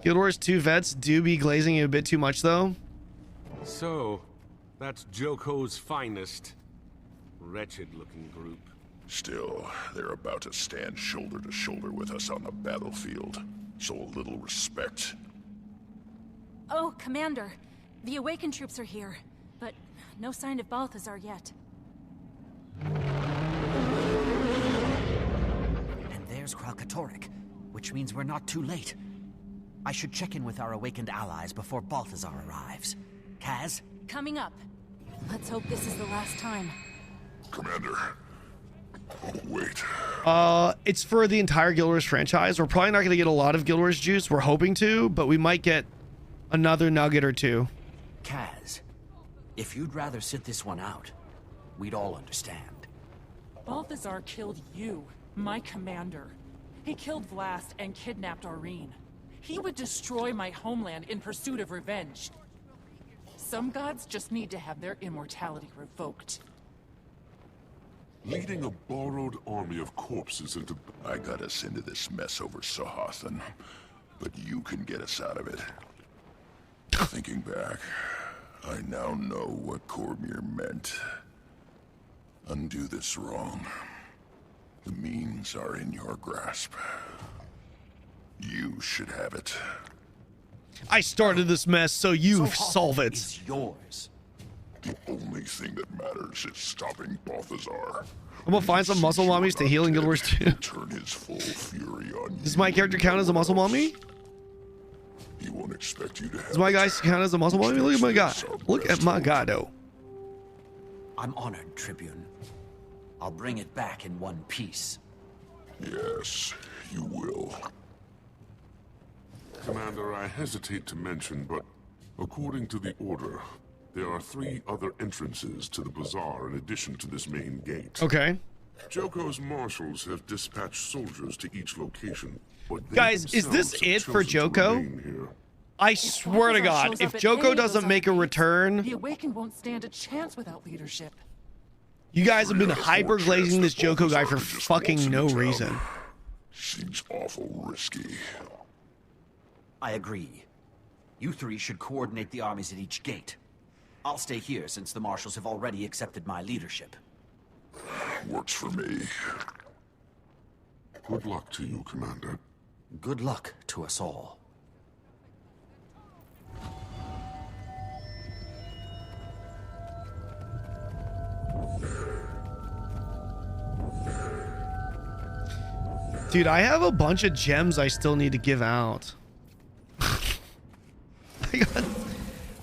Guild Wars 2 vets do be glazing you a bit too much, though. So, that's Joko's finest. Wretched-looking group. Still, they're about to stand shoulder to shoulder with us on the battlefield. So a little respect. Oh, Commander. The Awakened troops are here, but no sign of Balthazar yet. there's Kralkatorrik, which means we're not too late. I should check in with our awakened allies before Balthazar arrives. Kaz? Coming up. Let's hope this is the last time. Commander. Oh, wait. It's for the entire Guild Wars franchise. We're probably not going to get a lot of Guild Wars juice. We're hoping to, but we might get another nugget or two. Kaz, if you'd rather sit this one out, we'd all understand. Balthazar killed you, my commander. He killed Vlast and kidnapped Aurene. He would destroy my homeland in pursuit of revenge. Some gods just need to have their immortality revoked. Leading a borrowed army of corpses into... I got us into this mess over Sahathan, but you can get us out of it. Thinking back, I now know what Cormyr meant. Undo this wrong. The means are in your grasp. You should have it. I started this mess, so you solve it. It's yours. The only thing that matters is stopping Balthazar. I'm gonna find some muscle mommies to heal in Guild Wars 2. Turn his full fury on you. Does my character count as a muscle mommy? He won't expect you to have. Does my guy count as a muscle mommy? Look at my guy. Look at my guy, though. I'm honored, Tribune. I'll bring it back in one piece. Yes, you will. Commander, I hesitate to mention, but according to the Order, there are 3 other entrances to the bazaar in addition to this main gate. Okay. Joko's marshals have dispatched soldiers to each location, but they guys, is this themselves it have for chosen to Joko? remain here. I swear to God, if Joko doesn't make a return, The Awakened won't stand a chance without leadership. you guys have been hyper-glazing this Joko guy for fucking no reason. Seems awful risky. I agree. You 3 should coordinate the armies at each gate. I'll stay here since the marshals have already accepted my leadership. Works for me. Good luck to you, Commander. Good luck to us all. Dude, I have a bunch of gems I still need to give out.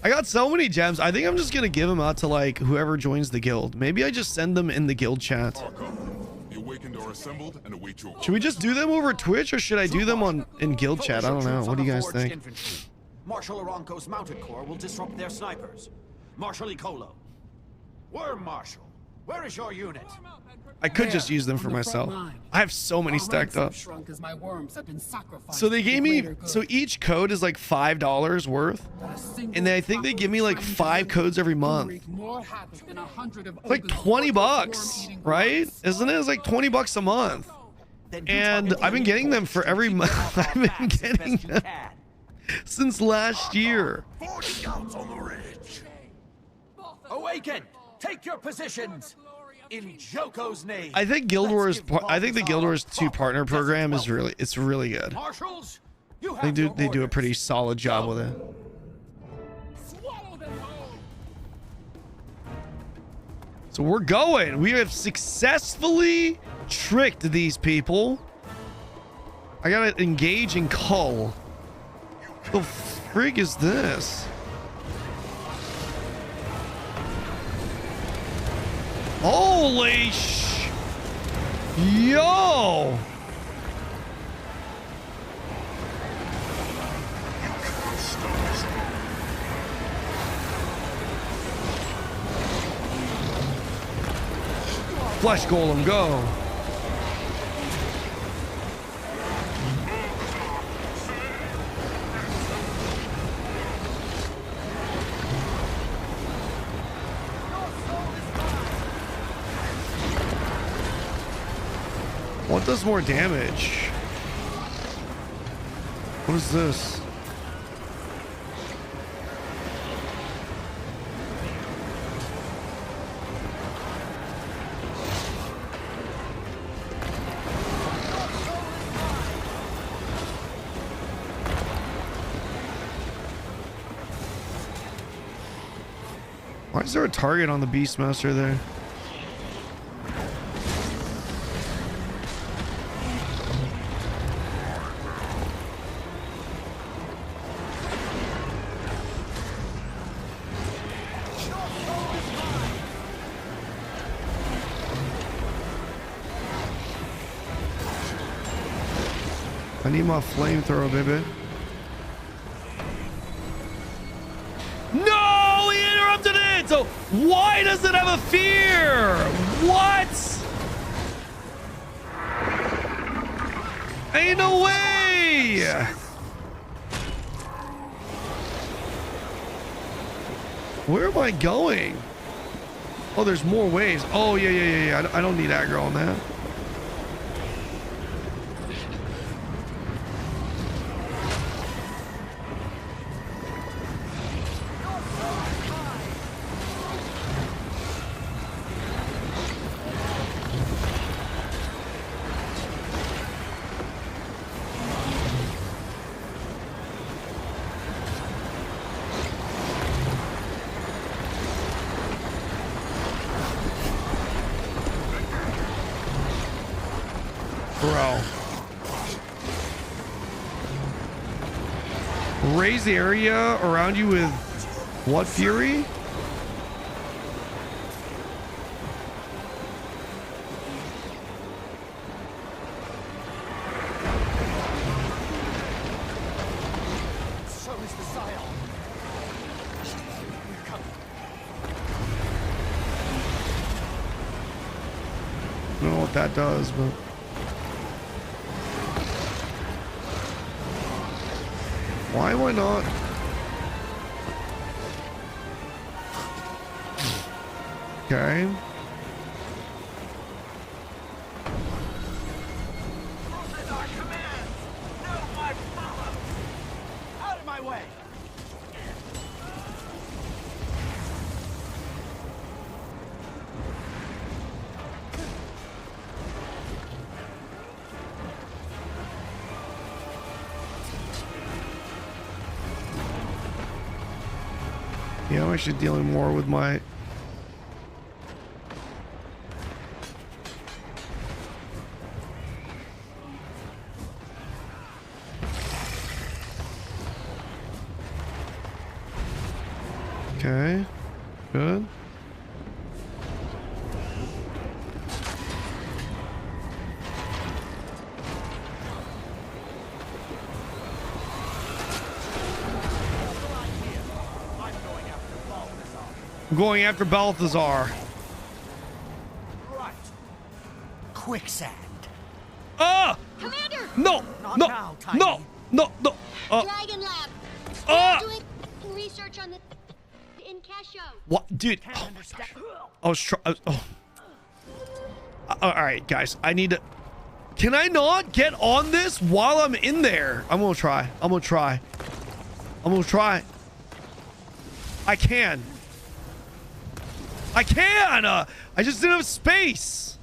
I got so many gems. I think I'm just gonna give them out to like whoever joins the guild. Maybe I just send them in the guild chat. The Awakened are assembled and await your... Should we just do them over Twitch or should I do them in guild chat? I don't know. What do you guys think? Marshal Aranko's mounted corps will disrupt their snipers. Marshal Icolo. Worm Marshal, where is your unit? I could just use them for myself. I have so many stacked up. So they gave me, so each code is like $5 worth. And I think they give me like 5 codes every month. It's like 20 bucks, right? Isn't it? It's like 20 bucks a month. And I've been getting them for every month. I've been getting them since last year. Awaken! Take your positions! In Joko's name. I think Guild Wars. I think the Guild Wars 2 partner program is really good. Marshals, They do a pretty solid job with it. So we're going. We have successfully tricked these people. I gotta engage in Cull. The frig is this? Holy sh! Yo! Flesh Golem, go! What does more damage? What is this? Why is there a target on the Beastmaster there? I need my flamethrower, baby. No, he interrupted it. So why does it have a fear? What? Ain't no way. Where am I going? Oh, there's more waves. Oh, yeah. I don't need aggro on that. Bro. Raise the area around you with what fury? So is the Scion. We're coming. I don't know what that does, but why am I not? Okay. Out of my way. Yeah, I'm actually dealing more with my... Okay, good. I'm going after Balthazar. Right. Quicksand. Ah! Commander! No! Not No! now, Tiny. No! Dragon Lab. Ah! We're doing research on the in Casho. What, dude? Oh my gosh. I was trying. Oh. All right, guys. I need to. Can I not get on this while I'm in there? I'm gonna try. I can. I just didn't have space.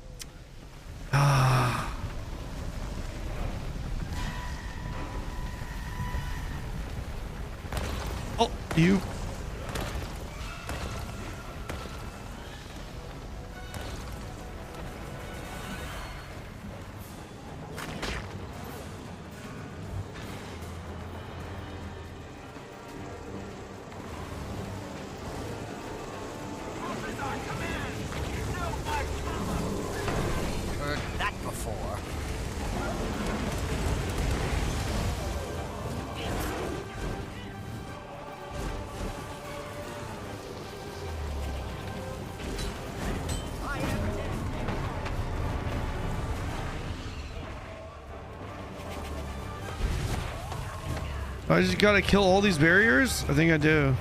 Oh, you. Heard that before. I just gotta kill all these barriers? I think I do.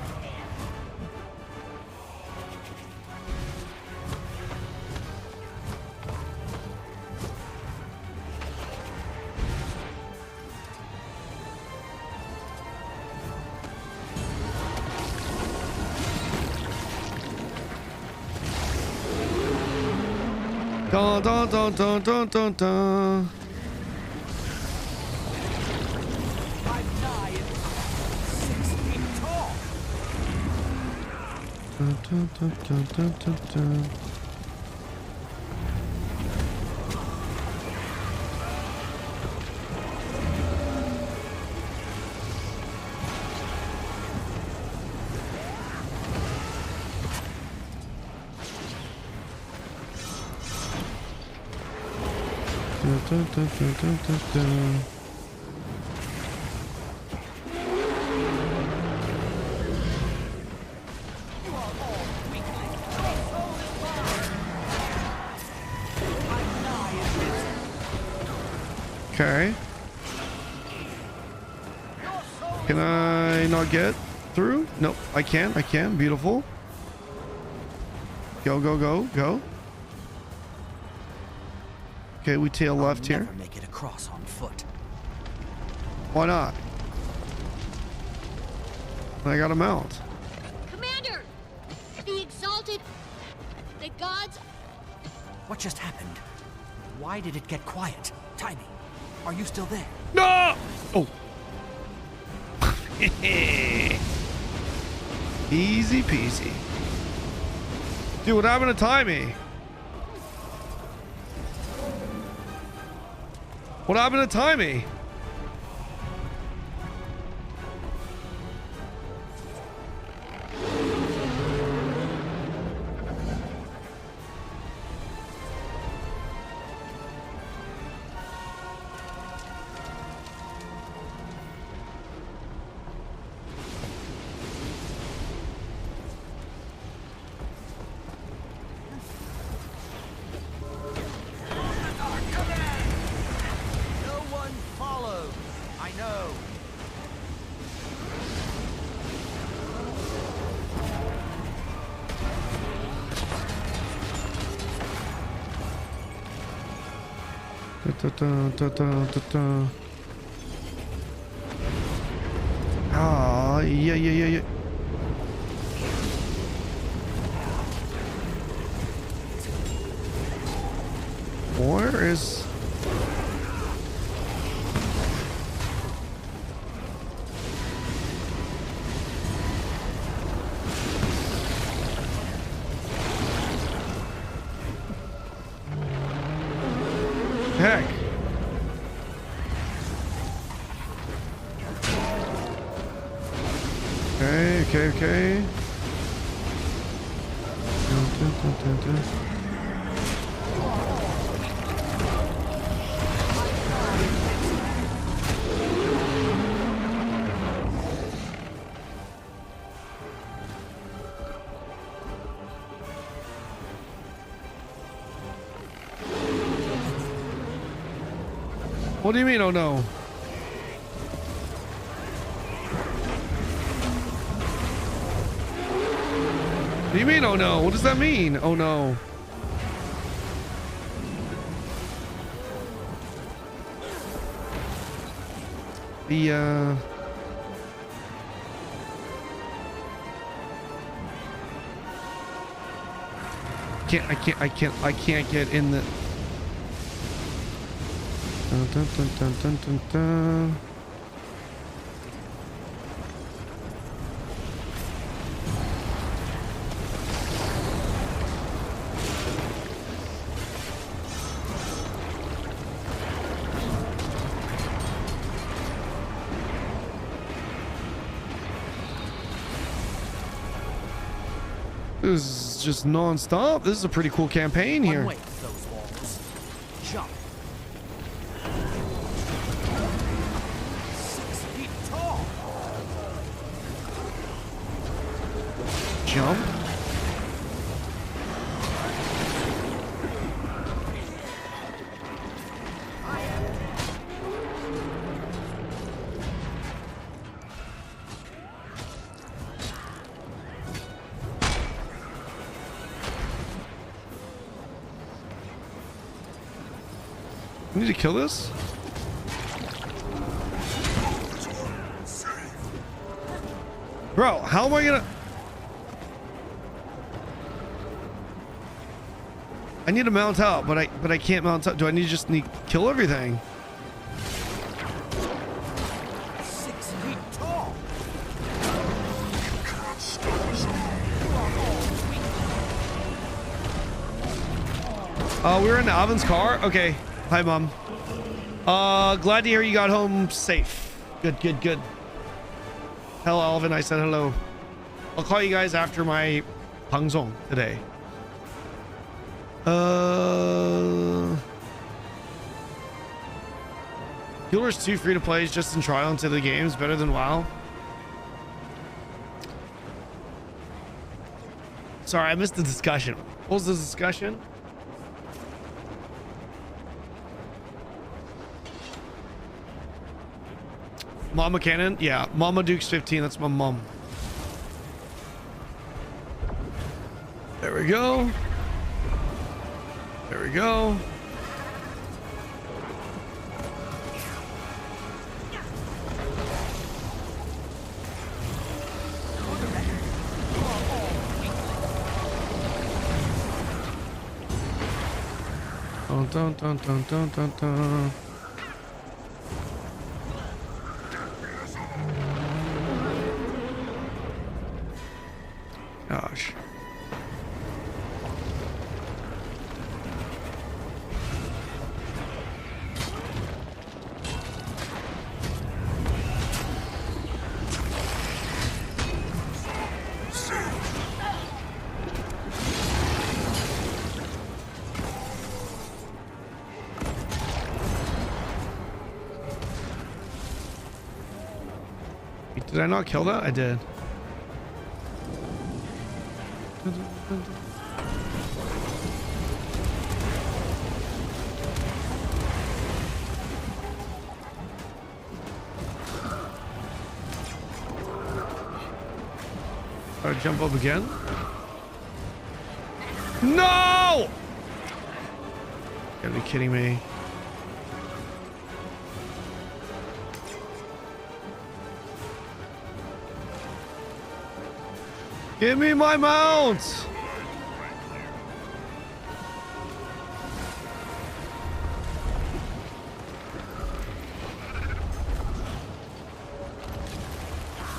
Dun dun dun dun dun dun dun. Dun, dun, dun, dun, dun, dun, dun. Dun, dun, dun, dun, dun, dun, dun. Okay. Can I not get through? Nope, I can. I can. Beautiful. Go, go, go, go. Okay, we tail left here. Never make it across on foot. Why not? I got a mount. Commander! The Exalted... The gods... What just happened? Why did it get quiet? Tiny, are you still there? No! Oh. Easy peasy. Dude, what happened to Timey? What happened to Timey? Ah, yeah. Where is... heck? Okay. What do you mean, oh no? What do you mean, oh no? What does that mean? Oh no. I can't get in the... Dun. This is just non-stop. This is a pretty cool campaign here. One way with those walls. Jump. 6 feet tall. Jump. I need to kill this? Bro, how am I gonna... I need to mount up, but I can't mount up. Do I need to just kill everything? 6 feet tall. We were in Alvin's car? Okay. Hi, Mom. Glad to hear you got home safe. Good. Hello, Alvin. I said hello. I'll call you guys after my 방송 today. Healers 2 free to play is just in trial into the games better than WoW. Sorry, I missed the discussion. What was the discussion? Mama Kanon? Yeah, Mama Duke's 15. That's my mom. There we go. There we go. Dun, dun, dun, dun, dun, dun. Gosh. Did I not kill that? I did. Gotta jump up again. No! You gotta be kidding me. Give me my mount!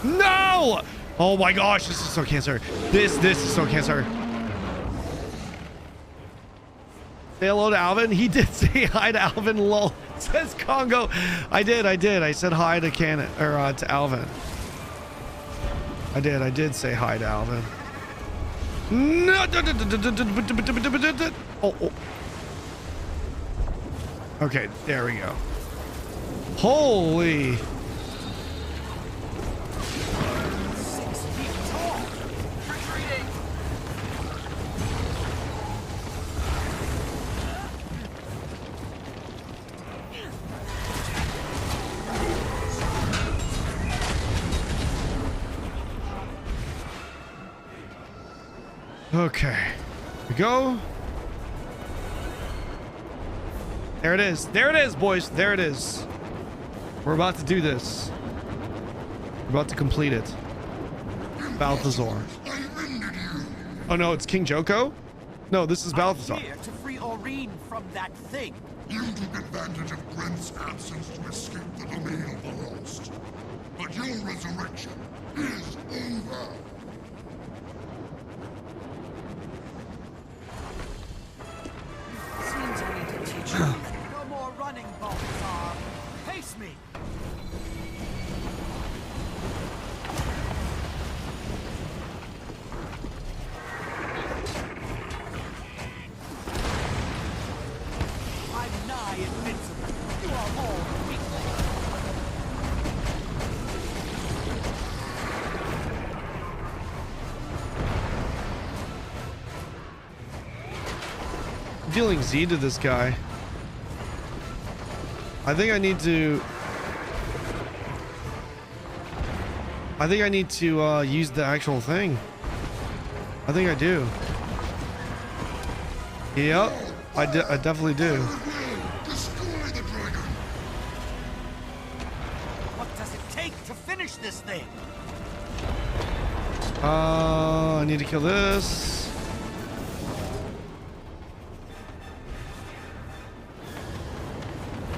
No! Oh my gosh, this is so cancer. This is so cancer. Say hello to Alvin. He did say hi to Alvin. Lol. Says Congo. I did. I said hi to Kanon or to Alvin. I did say hi to Alvin. No. Oh. Okay, there we go. Holy. Okay, here we go. There it is. There it is, boys. There it is. We're about to do this. We're about to complete it. Balthazar. Oh no, it's King Joko? No, this is Balthazar. I'm here to free Aurene from that thing. You took advantage of Gwent's absence to escape the domain of the lost. But your resurrection is over. Seems I need to teach you. No more running, Balthazar. Face me. I'm nigh invincible. You are all weaklings. Dealing Z to this guy. I think I need to use the actual thing. I think I do. Yep, I definitely do. What does it take to finish this thing? I need to kill this.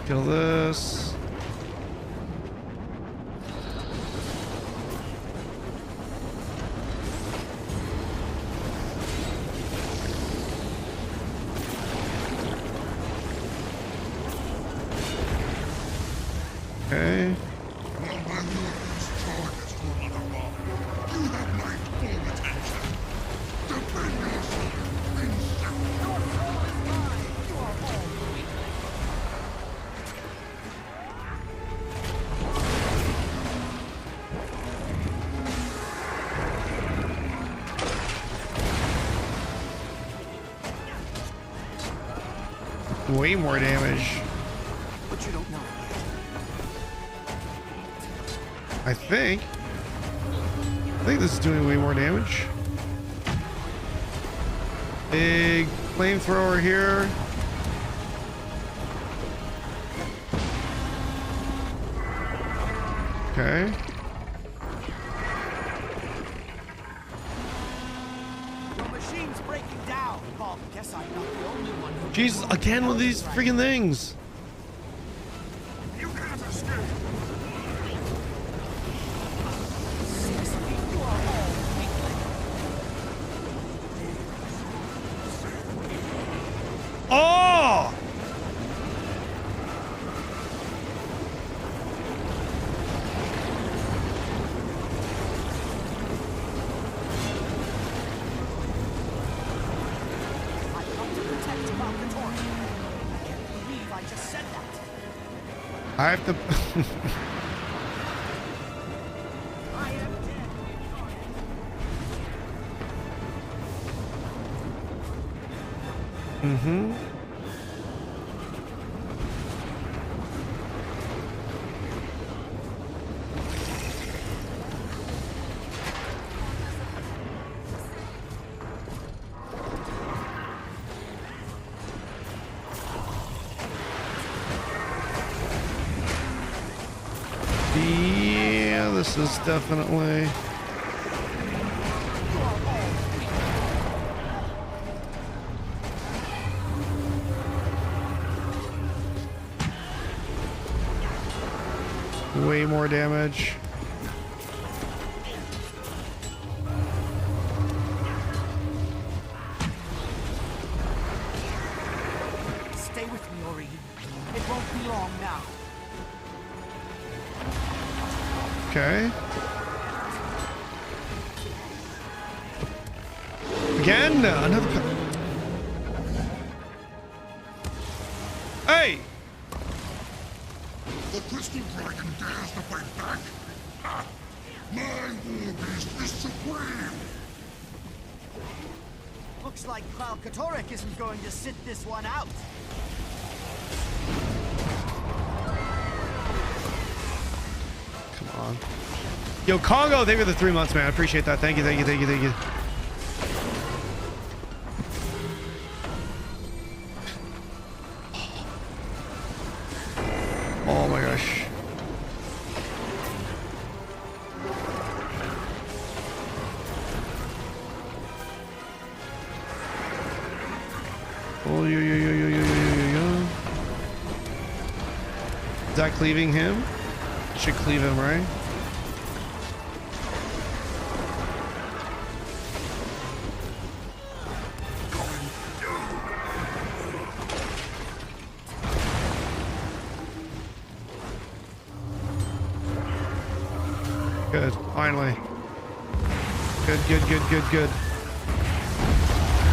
Kill this. Okay. Way more damage. But you don't know I think this is doing way more damage. Big flamethrower here. Okay. Your machine's breaking down, Bob. Guess I'm not the only one who... Jesus, again with these freaking things. You can't escape. Oh! I have to. Mm-hmm. Yeah, this is definitely. Way more damage. Stay with me, Ori. It won't be long now. Okay. Again, another. Hey! The Crystal Dragon dares to fight back? Ha! My war beast is supreme! Looks like Kral Katorik isn't going to sit this one out. Come on. Yo, Congo, thank you for the 3 months, man. I appreciate that. Thank you, thank you, thank you, thank you. Oh my gosh. Oh, yo. Is that cleaving him? Should cleave him, right? Good, finally. Good.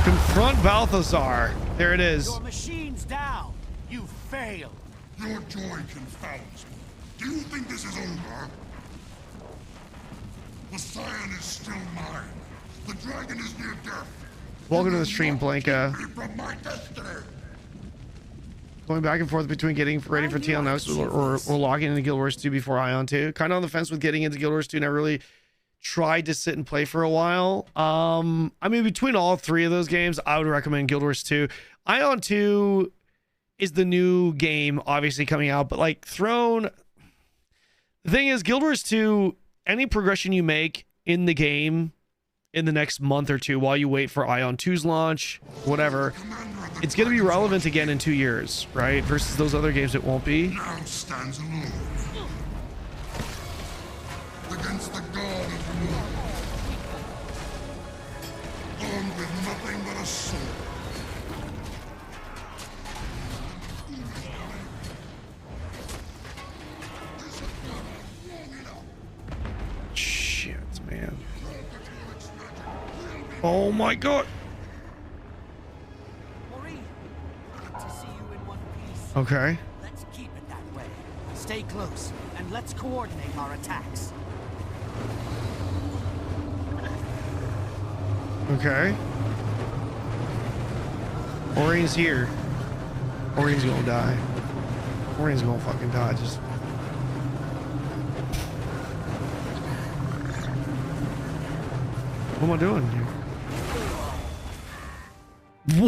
Confront Balthazar. There it is. Your machine's down. You failed. Your joy confounds me. Do you think this is over? The Scion is still mine. The dragon is near death. Welcome to the stream, Blanca. From my destiny. Going back and forth between getting ready for TLNX or logging into Guild Wars 2 before Ion 2. Kind of on the fence with getting into Guild Wars 2. Never really tried to sit and play for a while. I mean, between all three of those games, I would recommend Guild Wars 2. Ion 2 is the new game, obviously, coming out. But, like, Throne... The thing is, Guild Wars 2, any progression you make in the game in the next month or two while you wait for Ion 2's launch, whatever, it's going to be relevant again in 2 years, right? Versus those other games, it won't be. Now stands alone. Against the god of war. Armed with nothing but a sword. Shit, man. Oh my god. Okay. Let's keep it that way. Stay close, and let's coordinate our attacks. Okay. Orine's here. Orine's gonna die. Orine's gonna fucking die. Just. What am I doing here?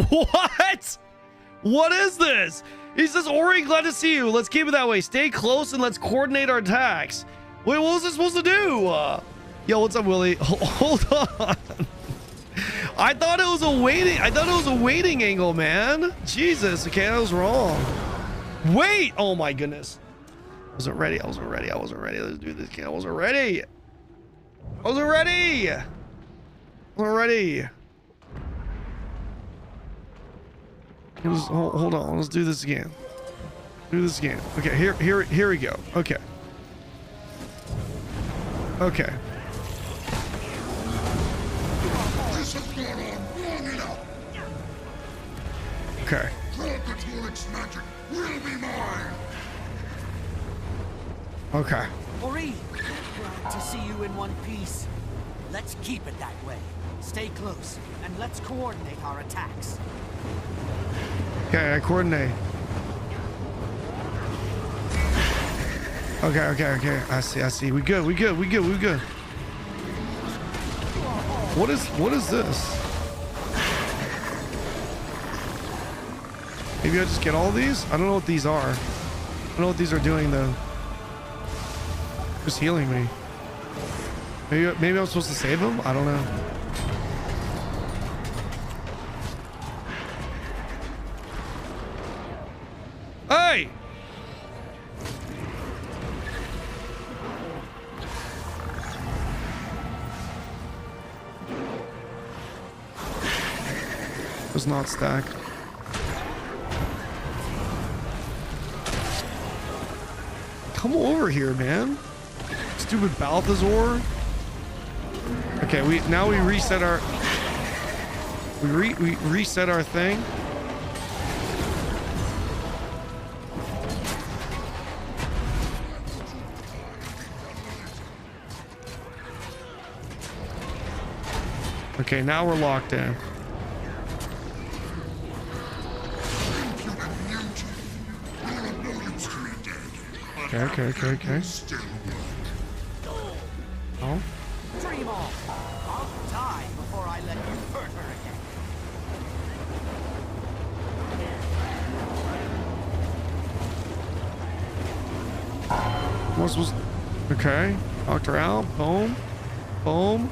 What? What is this? He says, Ori, glad to see you. Let's keep it that way. Stay close and let's coordinate our attacks. Wait, what was this supposed to do? Yo, what's up, Willie? Hold on. I thought it was a waiting. I thought it was a waiting angle, man. Jesus. Okay, I was wrong. Wait. Oh my goodness. I wasn't ready. I wasn't ready. I wasn't ready. Let's do this again. I wasn't ready. I wasn't ready. I wasn't ready. Hold on. Let's do this again. Do this again. Okay. Here we go. Okay. Okay. Okay. Okay. Ori, glad to see you in one piece. Let's keep it that way. Stay close, and let's coordinate our attacks. Okay, I coordinate. Okay. I see. We good. What is this? Maybe I just get all these? I don't know what these are. I don't know what these are doing though. Just healing me. Maybe I'm supposed to save them? I don't know. Hey! Does not stack. Come over here, man. Stupid Balthazar. Okay, we reset our we reset our thing. Okay, now we're locked in. Okay. Oh. Dream on. I'll die before I let you hurt her again. What's supposed? Okay. Knocked her out. Boom. Boom.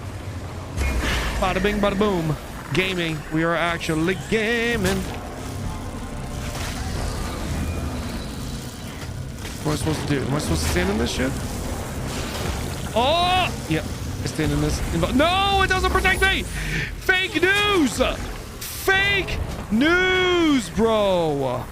Bada bing, bada boom. Gaming. We are actually gaming. What am I supposed to do? Am I supposed to stand in this shit? Oh! Yep. I stand in this. No, it doesn't protect me! Fake news! Fake news, bro!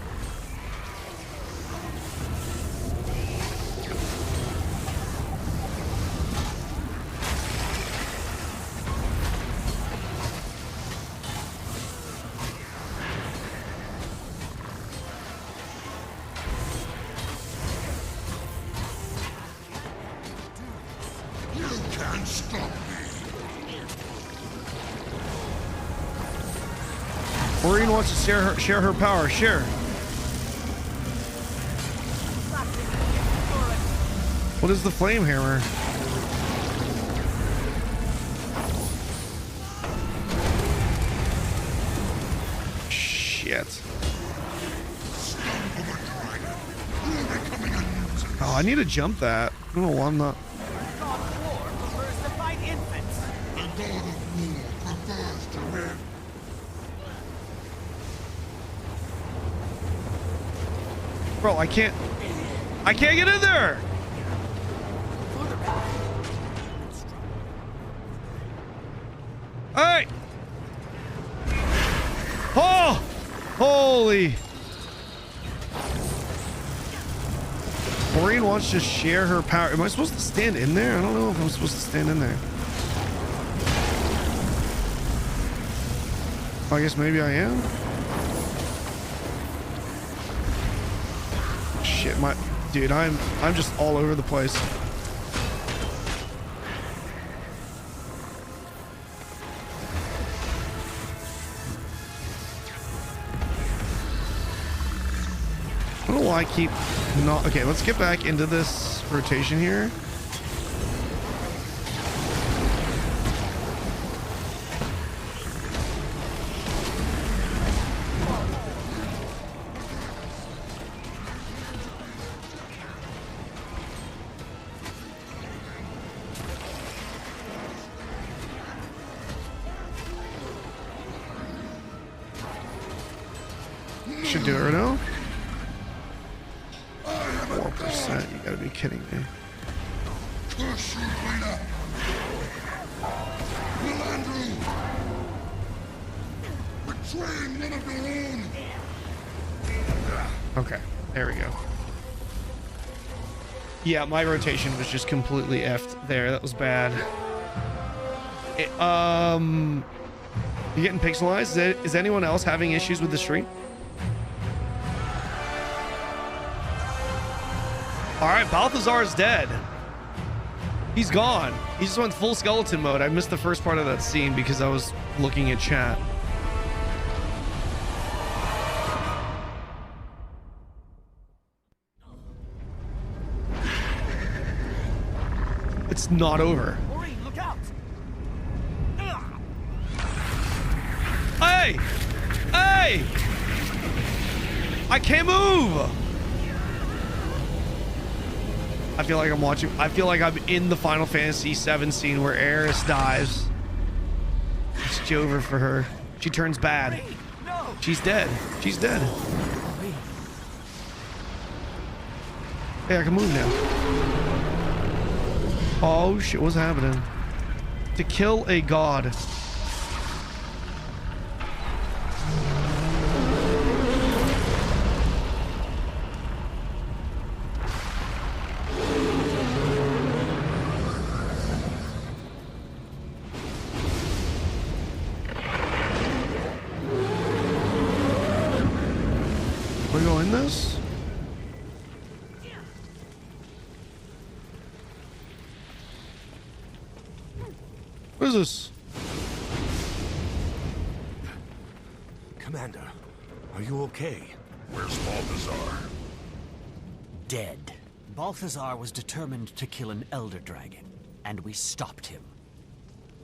Maureen wants to share her power. Share. What is the flame hammer? Shit. Oh, I need to jump that. I don't know why I'm not. Bro, I can't get in there. Hey! Oh! Holy! Maureen wants to share her power. Am I supposed to stand in there? I don't know if I'm supposed to stand in there. I guess maybe I am. Shit, dude, I'm just all over the place. I don't know why I keep not. Okay, let's get back into this rotation here. should do it, no? 4%. You gotta be kidding me. Curse you, Lena! Andrew! Betraying one of your own! Okay, there we go. Yeah, my rotation was just completely effed there. That was bad. You getting pixelized? Is anyone else having issues with the stream? All right, Balthazar is dead. He's gone. He just went full skeleton mode. I missed the first part of that scene because I was looking at chat. It's not over. Maureen, look out! Hey! Hey! I can't move! I feel like I feel like I'm in the Final Fantasy VII scene where Aeris dies. It's over for her. She turns bad. She's dead. She's dead. Hey, I can move now. Oh shit, what's happening? To kill a god. We go in this? What is this? Commander, are you okay? Where's Balthazar? Dead. Balthazar was determined to kill an Elder Dragon, and we stopped him.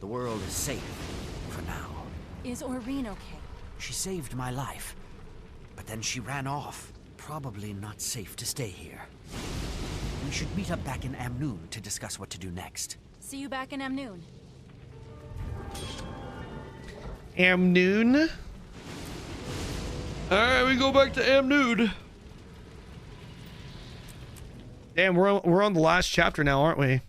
The world is safe, for now. Is Aureen okay? She saved my life, but then she ran off. Probably not safe to stay here. We should meet up back in Amnoon to discuss what to do next. See you back in Amnoon. Amnoon? Alright, we go back to Amnoon. Damn, we're on the last chapter now, aren't we?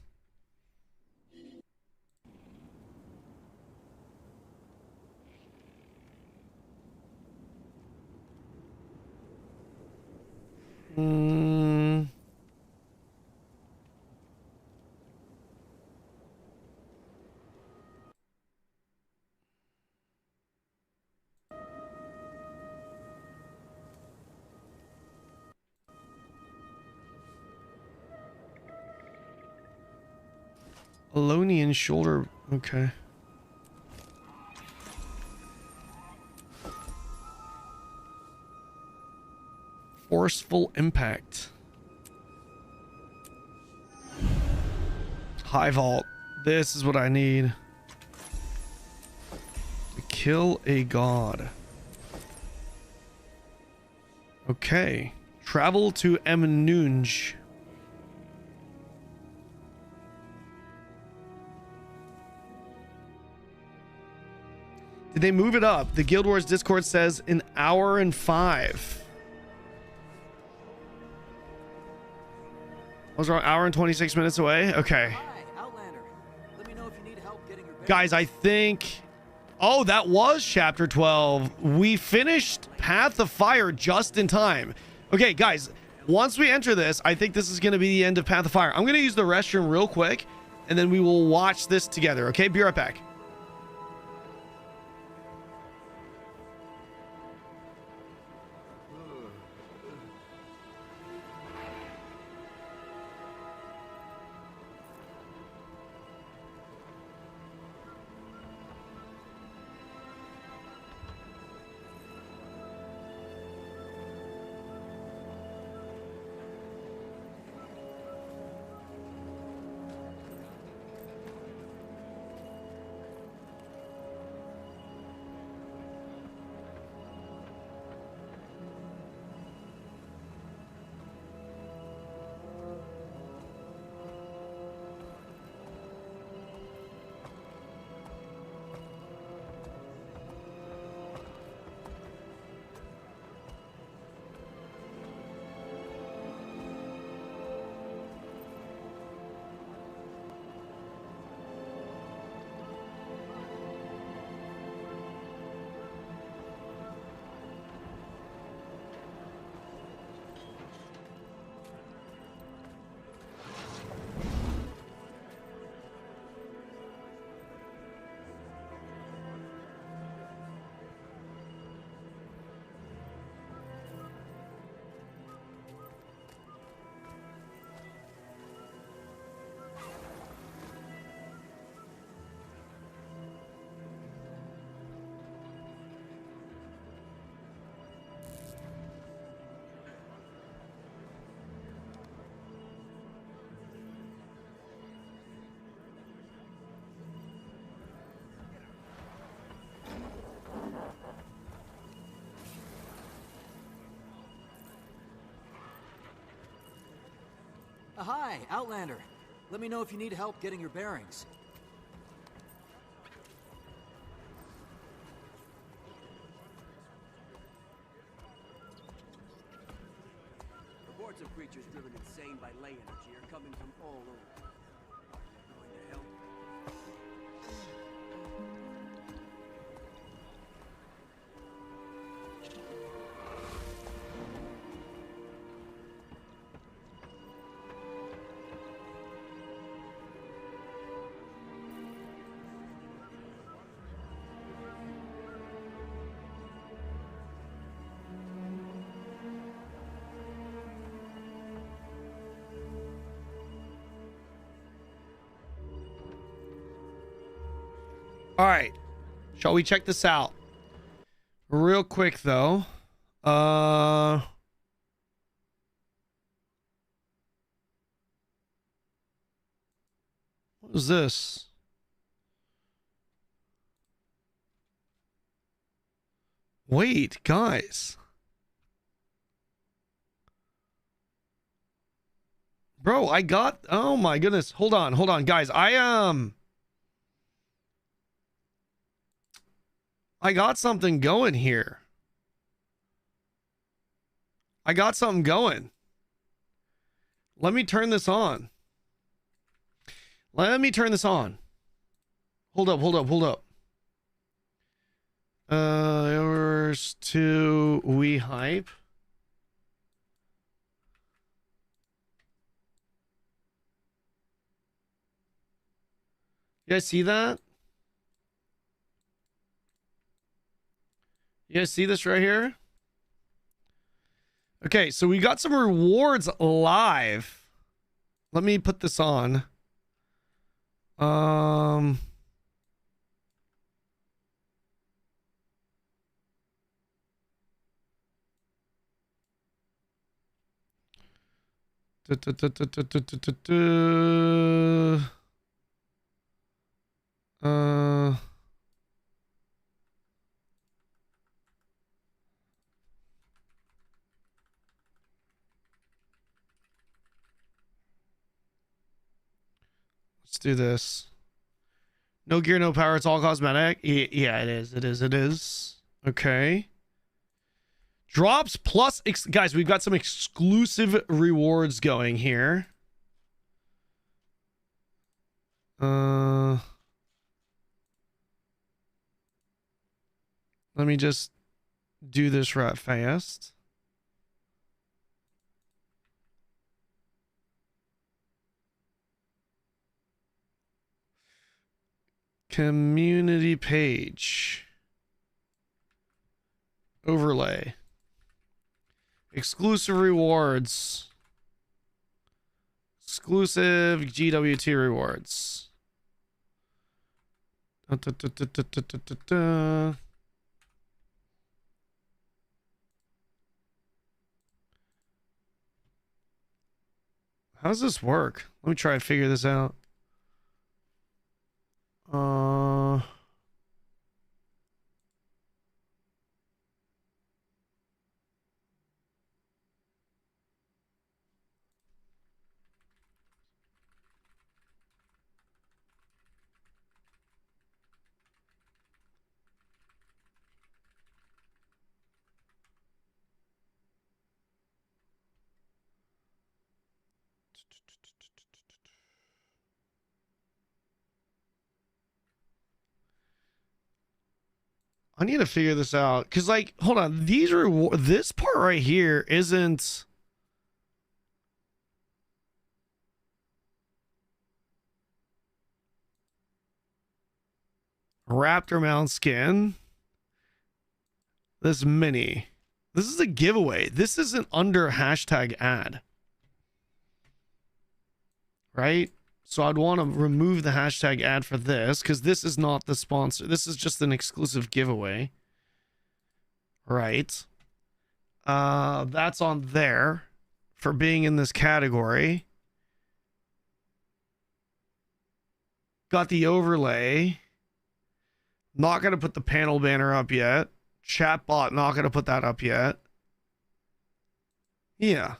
Alonian shoulder. Okay. Forceful impact. High vault. This is what I need. To kill a god. Okay. Travel to Amnunj. Did they move it up? The Guild Wars Discord says an hour and 5. Was our hour and 26 minutes away? Okay. Guys, I think... Oh, that was chapter 12. We finished Path of Fire just in time. Okay, guys, once we enter this, I think this is going to be the end of Path of Fire. I'm going to use the restroom real quick, and then we will watch this together. Okay, be right back. Hi, Outlander. Let me know if you need help getting your bearings. Reports of creatures driven insane by ley energy are coming from all over. Going to help. All right. Shall we check this out? Real quick, though. What is this? Wait, guys. Bro, I got... Oh, my goodness. Hold on, guys. I got something going here. I got something going. Let me turn this on. Let me turn this on. Hold up. Yours to We Hype. You guys see that? You guys see this right here? Okay, so we got some rewards live. Let me put this on. Let's do this. No gear, no power. It's all cosmetic. Yeah, it is. Okay. Drops plus... Guys, we've got some exclusive rewards going here. Let me just do this right fast. Community page. Overlay. Exclusive rewards. Exclusive GW2 rewards. How does this work? Let me try and figure this out. I need to figure this out because, like, hold on, this part right here isn't Raptor mount skin. This mini. This is a giveaway. This isn't under hashtag ad, right? So I'd want to remove the hashtag ad for this because this is not the sponsor. This is just an exclusive giveaway. Right. That's on there for being in this category. Got the overlay. Not going to put the panel banner up yet. Chatbot, not going to put that up yet. Yeah.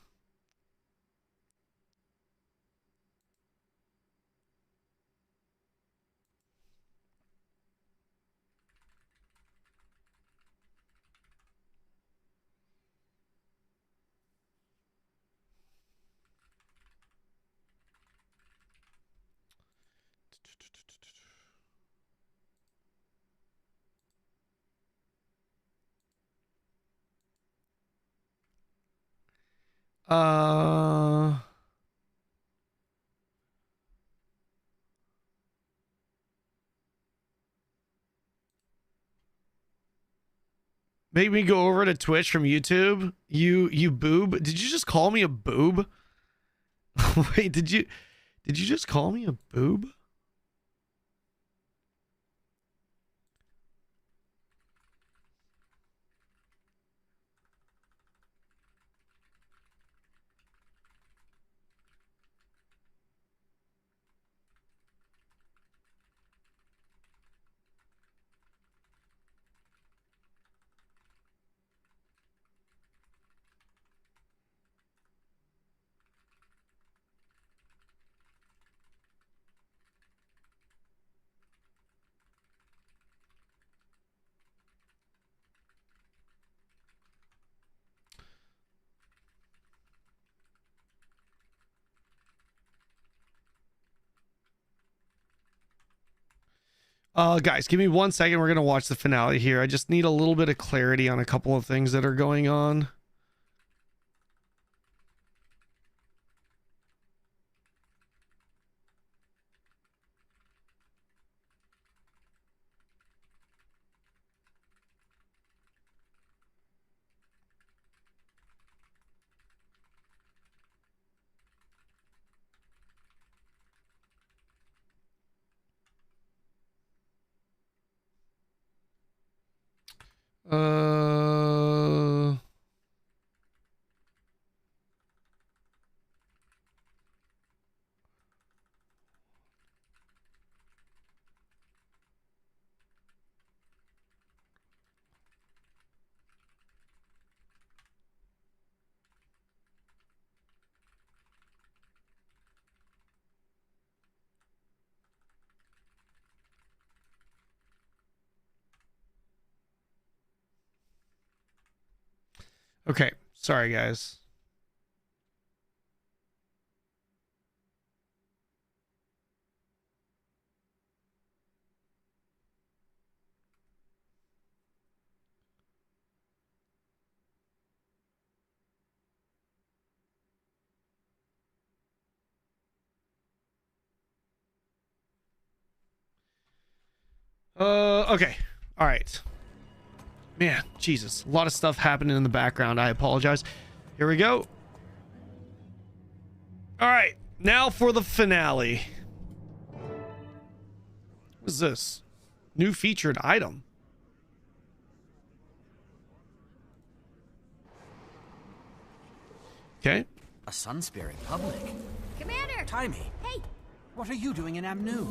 Make me go over to Twitch from YouTube. You boob. Did you just call me a boob? Wait, did you just call me a boob? Guys, give me 1 second. We're gonna watch the finale here. I just need a little bit of clarity on a couple of things that are going on. Okay, sorry guys. Okay. All right. Man, Jesus. A lot of stuff happening in the background. I apologize. Here we go. All right. Now for the finale. What is this? New featured item. Okay. A Sunspear in public. Commander! Timey. Hey! What are you doing in Amnu?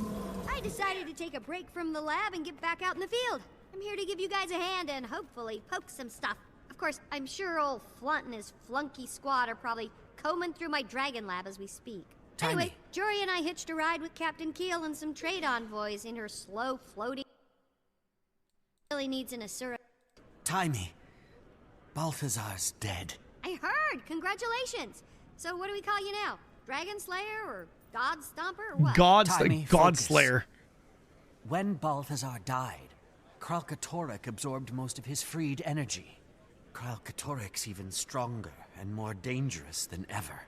I decided to take a break from the lab and get back out in the field. I'm here to give you guys a hand and hopefully poke some stuff. Of course, I'm sure old Flunt and his flunky squad are probably combing through my dragon lab as we speak. Timey. Anyway, Jory and I hitched a ride with Captain Keel and some trade envoys in her slow floating... Really needs an Asura... Timey. Balthazar's dead. I heard! Congratulations! So what do we call you now? Dragon Slayer or God Stomper or what? God Slayer. When Balthazar died, Kralkatorrik absorbed most of his freed energy. Kralkatorrik's even stronger and more dangerous than ever.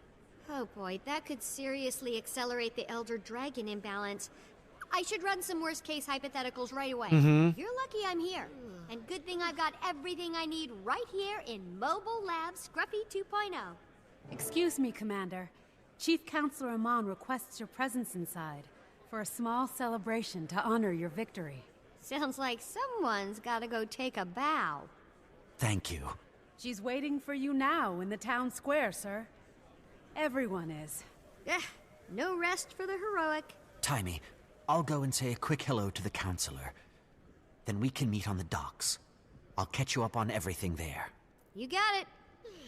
Oh boy, that could seriously accelerate the Elder Dragon imbalance. I should run some worst-case hypotheticals right away. You're lucky I'm here. And good thing I've got everything I need right here in Mobile Lab Scruffy 2.0. Excuse me, Commander. Chief Counselor Amon requests your presence inside for a small celebration to honor your victory. Sounds like someone's gotta go take a bow. Thank you. She's waiting for you now in the town square, sir. Everyone is. No rest for the heroic. Timey, I'll go and say a quick hello to the Counselor. Then we can meet on the docks. I'll catch you up on everything there. You got it,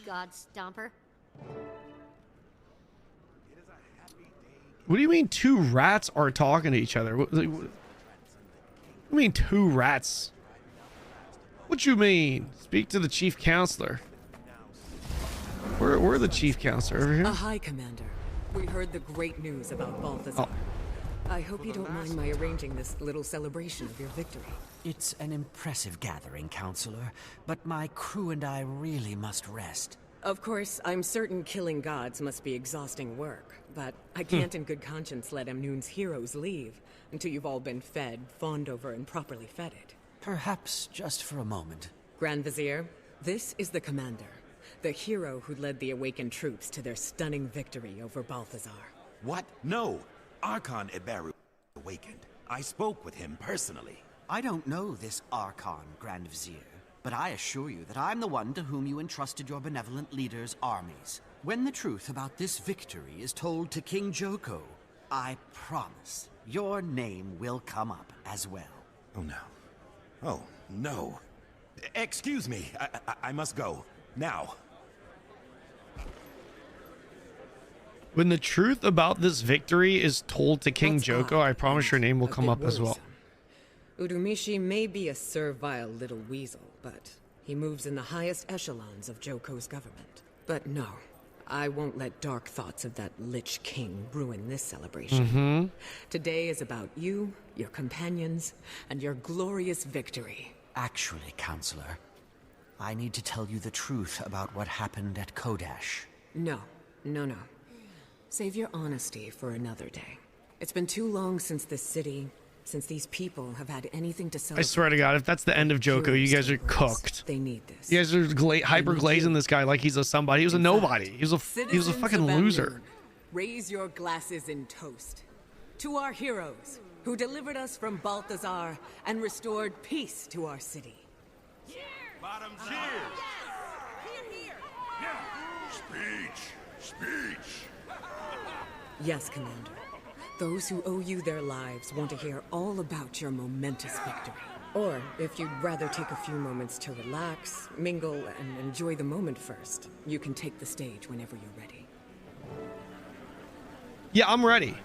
God Stomper. What do you mean two rats are talking to each other? What do you mean two rats? What you mean? Speak to the Chief Counselor. Where the Chief Counselor? Over here? Hi, Commander. We heard the great news about Balthazar. I hope you don't mind my arranging this little celebration of your victory. It's an impressive gathering, Counselor, but my crew and I really must rest. Of course, I'm certain killing gods must be exhausting work, but I can't in good conscience let Amnoon's heroes leave until you've all been fed, fawned over, and properly feted. Perhaps just for a moment. Grand Vizier, this is the commander, the hero who led the awakened troops to their stunning victory over Balthazar. What? No! Archon Ibaru awakened. I spoke with him personally. I don't know this Archon, Grand Vizier, but I assure you that I'm the one to whom you entrusted your benevolent leader's armies. When the truth about this victory is told to King Joko, I promise your name will come up as well. Oh no. Oh no. Excuse me, I must go. Now. When the truth about this victory is told to King Joko, I promise your name will come up as well. Urumishi may be a servile little weasel, but he moves in the highest echelons of Joko's government. But no, I won't let dark thoughts of that Lich King ruin this celebration. Today is about you, your companions, and your glorious victory. Actually, Counselor, I need to tell you the truth about what happened at Kodash. No. Save your honesty for another day. It's been too long since this city, since these people have had anything to celebrate. I swear to God, if that's the end of Joko, you guys are cooked. They need this. You guys are hyper glazing this guy like he's a somebody. He was a nobody. He was a fucking loser. Raise your glasses in toast to our heroes who delivered us from Balthazar and restored peace to our city. Bottom cheers! Speech! Yes, Commander. Those who owe you their lives want to hear all about your momentous victory. Or, if you'd rather take a few moments to relax, mingle, and enjoy the moment first, you can take the stage whenever you're ready. Yeah, I'm ready.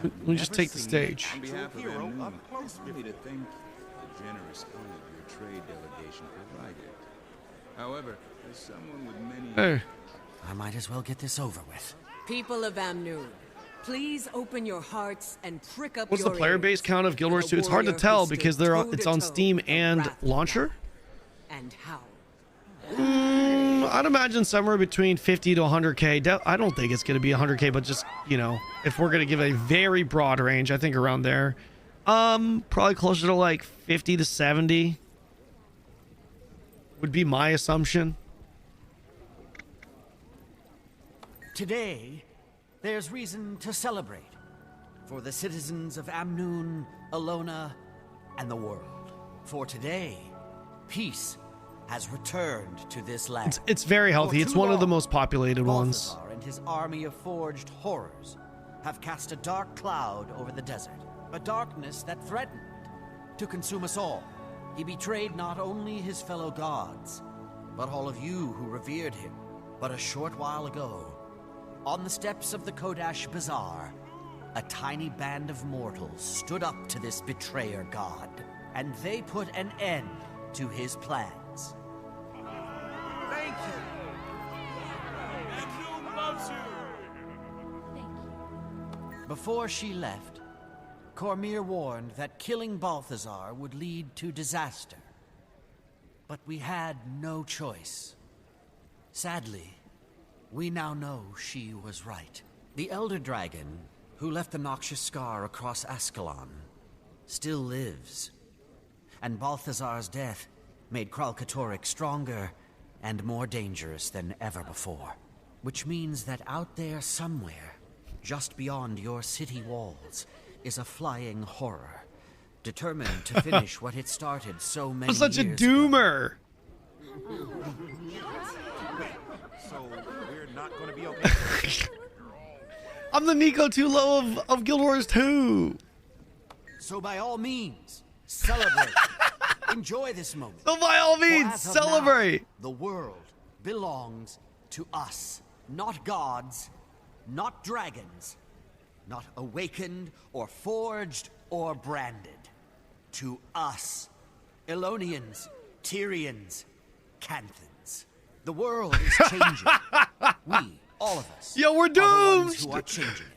Let me just take the stage. On behalf of Amnoon, it's for me to thank the generous aid your trade delegation provided. However, as someone with many... I might as well get this over with. People of Amnoon, please open your hearts and prick up What's your the player ears base count of Guild Wars 2? It's hard to warrior tell who because stood it's on toe-to-toe Steam with and Wrath launcher. And how? I'd imagine somewhere between 50 to 100k. I don't think it's going to be 100k, but just, you know, if we're going to give a very broad range, I think around there. Probably closer to like 50 to 70 would be my assumption. Today, there's reason to celebrate for the citizens of Amnoon, Alona, and the world. For today, peace has returned to this land. It's very healthy. It's one of the most populated ones. Balthazar and his army of forged horrors have cast a dark cloud over the desert, a darkness that threatened to consume us all. He betrayed not only his fellow gods, but all of you who revered him. But a short while ago, on the steps of the Kodash Bazaar, a tiny band of mortals stood up to this betrayer god, and they put an end to his plans. Thank you! Amnoon loves you! Before she left, Cormir warned that killing Balthazar would lead to disaster. But we had no choice. Sadly, we now know she was right. The Elder Dragon, who left the noxious scar across Ascalon, still lives. And Balthazar's death made Kralkatorrik stronger and more dangerous than ever before. Which means that out there somewhere, just beyond your city walls, is a flying horror, determined to finish what it started so many years ago. Such a doomer! So, we're not going to be okay. I'm the Nico too low of Guild Wars 2. So by all means, celebrate. Enjoy this moment. So by all For means, as of celebrate. now, the world belongs to us. Not gods, not dragons, not awakened or forged or branded. To us. Elonians, Tyrians, Canthans. The world is changing. We, all of us. Yo, we're doomed.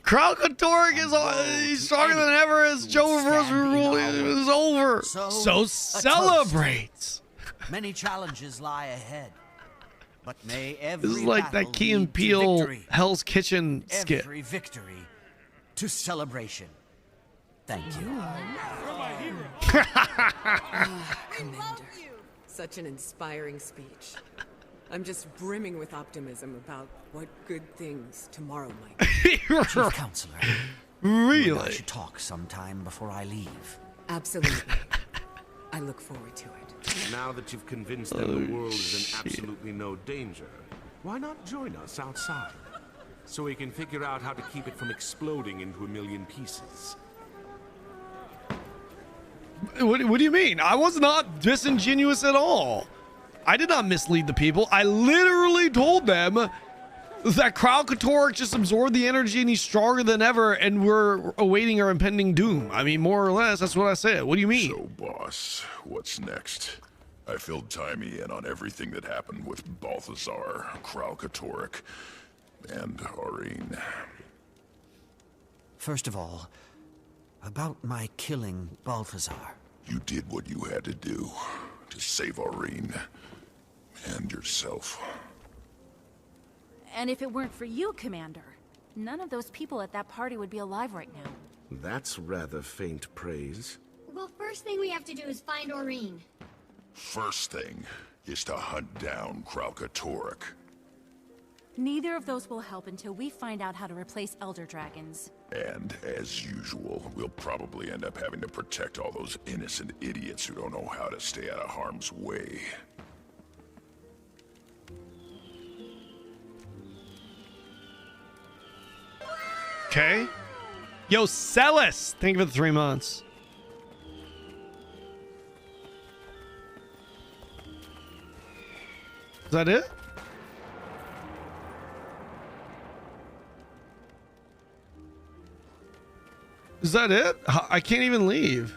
Kralkatorrik is he's stronger than ever as Joe Reverse Rule is over. So celebrate. Many challenges lie ahead. But may every This is like that battle Key and lead to Peele victory. Hell's Kitchen skit. Every victory to celebration. Thank you. Commander, such an inspiring speech. I'm just brimming with optimism about what good things tomorrow might be. Chief Counselor, really? you and I should talk sometime before I leave. Absolutely. I look forward to it. Now that you've convinced them the world is in absolutely no danger, why not join us outside? So we can figure out how to keep it from exploding into a million pieces. What do you mean? I was not disingenuous at all. I did not mislead the people. I literally told them that Kralkatork just absorbed the energy and he's stronger than ever and we're awaiting our impending doom. I mean, more or less, that's what I said. What do you mean? So, boss, what's next? I filled Timey in on everything that happened with Balthazar, Kralkatork, and Aurene. First of all, about my killing Balthazar. You did what you had to do to save Aurene and yourself. And if it weren't for you, Commander, none of those people at that party would be alive right now. That's rather faint praise. Well, first thing we have to do is find Aurene. First thing is to hunt down Kralkatork. Neither of those will help until we find out how to replace Elder Dragons. And, as usual, we'll probably end up having to protect all those innocent idiots who don't know how to stay out of harm's way. Okay. Yo, Celis! Thank you for the 3 months. Is that it? Is that it? I can't even leave.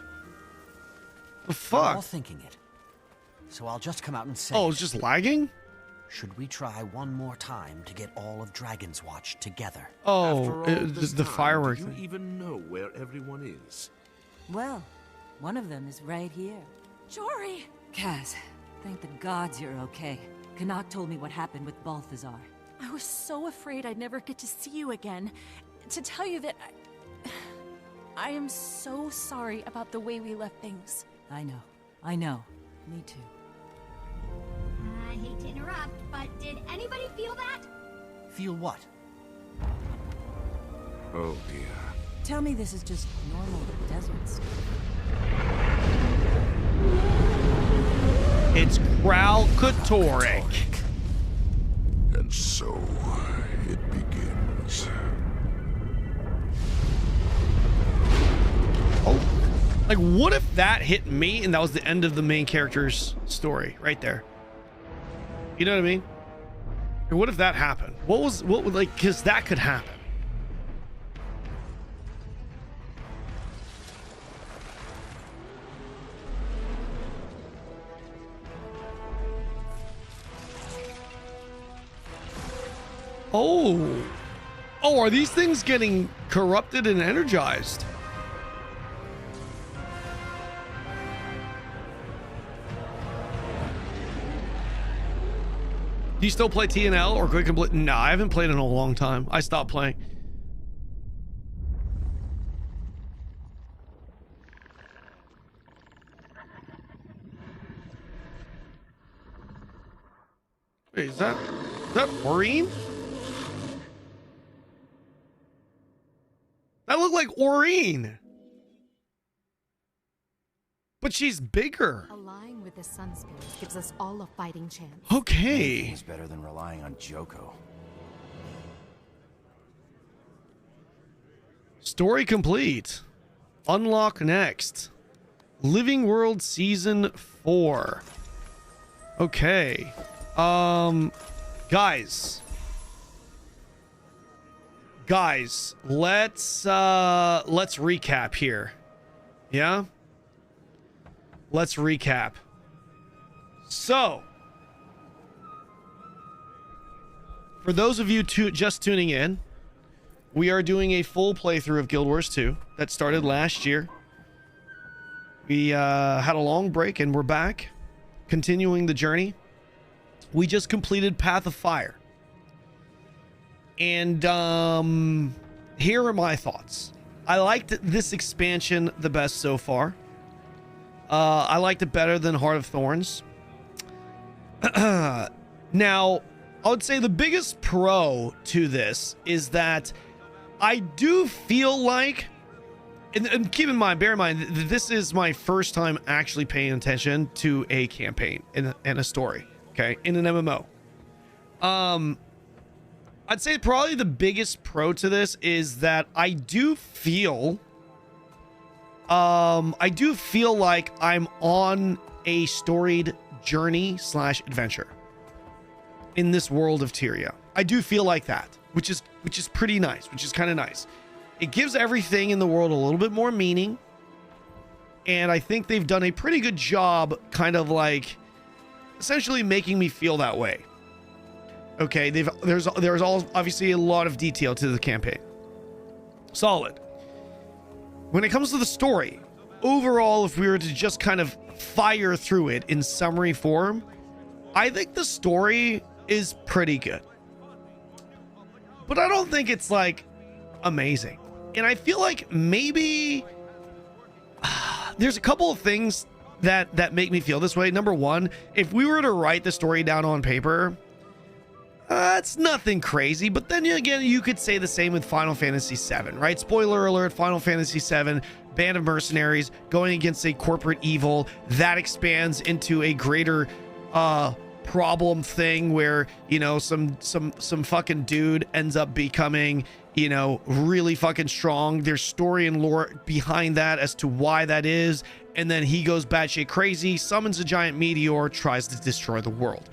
The fuck? We're all thinking it. So I'll just come out and say. Oh, it's just lagging? Should we try one more time to get all of Dragon's Watch together? Oh, the fireworks. Do you even know where everyone is? Well, one of them is right here. Jory! Kaz, thank the gods you're okay. Kanon told me what happened with Balthazar. I was so afraid I'd never get to see you again. To tell you that I am so sorry about the way we left things. I know. Me too. I hate to interrupt, but did anybody feel that? Feel what? Oh dear. Tell me this is just normal desert stuff. It's Kralkatork. And so, it begins. Oh. Like, what if that hit me and that was the end of the main character's story right there? You know what I mean? Or what if that happened? What would, like, because that could happen. Oh. Oh, are these things getting corrupted and energized? Do you still play TNL or Quick and Blitz? No, I haven't played in a long time. I stopped playing. Wait, is that Aurene? That looked like Aurene. But she's bigger. Allying with the Sun Spears gives us all a fighting chance. Okay. It's better than relying on Joko. Story complete. Unlock next. Living World Season 4. Okay. Guys, let's recap here. Yeah? Let's recap. So, for those of you just tuning in, we are doing a full playthrough of Guild Wars 2 that started last year. We had a long break and we're back, continuing the journey. we just completed Path of Fire. And here are my thoughts. I liked this expansion the best so far. I liked it better than Heart of Thorns. Now, I would say the biggest pro to this is that I do feel like, and keep in mind, bear in mind, this is my first time actually paying attention to a campaign and a story, okay, in an MMO. I'd say probably the biggest pro to this is that I do feel like I'm on a storied journey / adventure in this world of Tyria. I do feel like that, which is pretty nice, which is kind of nice. It gives everything in the world a little bit more meaning, and I think they've done a pretty good job kind of like essentially making me feel that way. Okay, there's all obviously a lot of detail to the campaign. Solid. When it comes to the story, overall, if we were to just kind of fire through it in summary form, I think the story is pretty good. But I don't think it's like amazing. And I feel like maybe there's a couple of things that make me feel this way. Number one, if we were to write the story down on paper, it's nothing crazy, but then again, you could say the same with Final Fantasy VII, right? Spoiler alert, Final Fantasy VII, band of mercenaries going against a corporate evil that expands into a greater problem thing where, you know, some fucking dude ends up becoming, you know, really fucking strong. There's story and lore behind that as to why that is, and then he goes batshit crazy, summons a giant meteor, tries to destroy the world.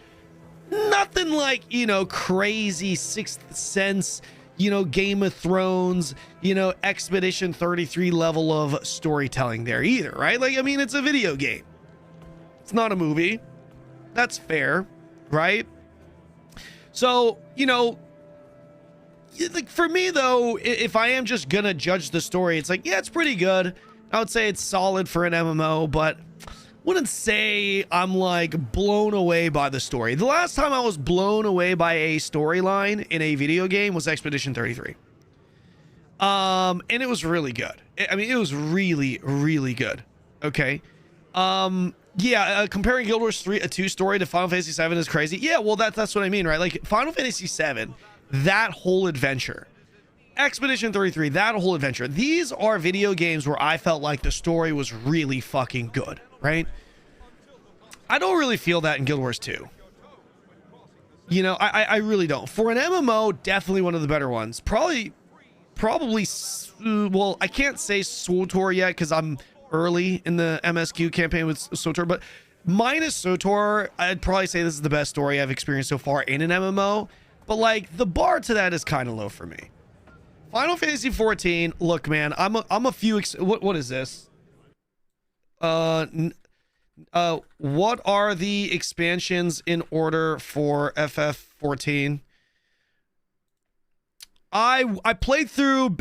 Nothing like, you know, crazy Sixth Sense, you know, Game of Thrones, you know, Expedition 33 level of storytelling there either, right? Like, I mean, it's a video game. It's not a movie. That's fair, right? So, you know, like for me though, if I am just gonna judge the story, it's like, yeah, it's pretty good. I would say it's solid for an MMO, but wouldn't say I'm like blown away by the story. The last time I was blown away by a storyline in a video game was Expedition 33. And it was really good. I mean, it was really, really good. Okay. Yeah, comparing Guild Wars 3 a 2 story to Final Fantasy 7 is crazy. Yeah, well that's what I mean, right? Like Final Fantasy 7, that whole adventure, Expedition 33, that whole adventure, these are video games where I felt like the story was really fucking good, right? I don't really feel that in Guild Wars 2. You know, I really don't. For an MMO, definitely one of the better ones. Probably, well, I can't say SWTOR yet because I'm early in the MSQ campaign with SWTOR, but minus SWTOR, I'd probably say this is the best story I've experienced so far in an MMO. But like, the bar to that is kind of low for me. Final Fantasy 14, look, man, I'm a few, what is this? What are the expansions in order for FF14? I played through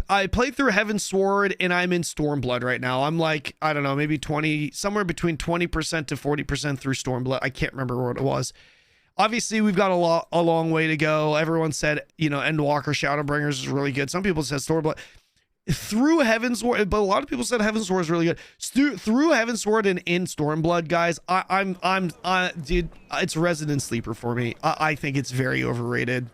Heaven's Sword and I'm in Stormblood right now. I'm like, I don't know, maybe 20, somewhere between 20% to 40% through Stormblood. I can't remember what it was. Obviously, we've got a long way to go. Everyone said, you know, Endwalker Shadowbringers is really good. Some people said Stormblood. Through Heaven's Sword, but a lot of people said Heaven's Sword is really good. Through Heaven's Sword and in Stormblood, guys, dude, it's Resident Sleeper for me. I think it's very overrated.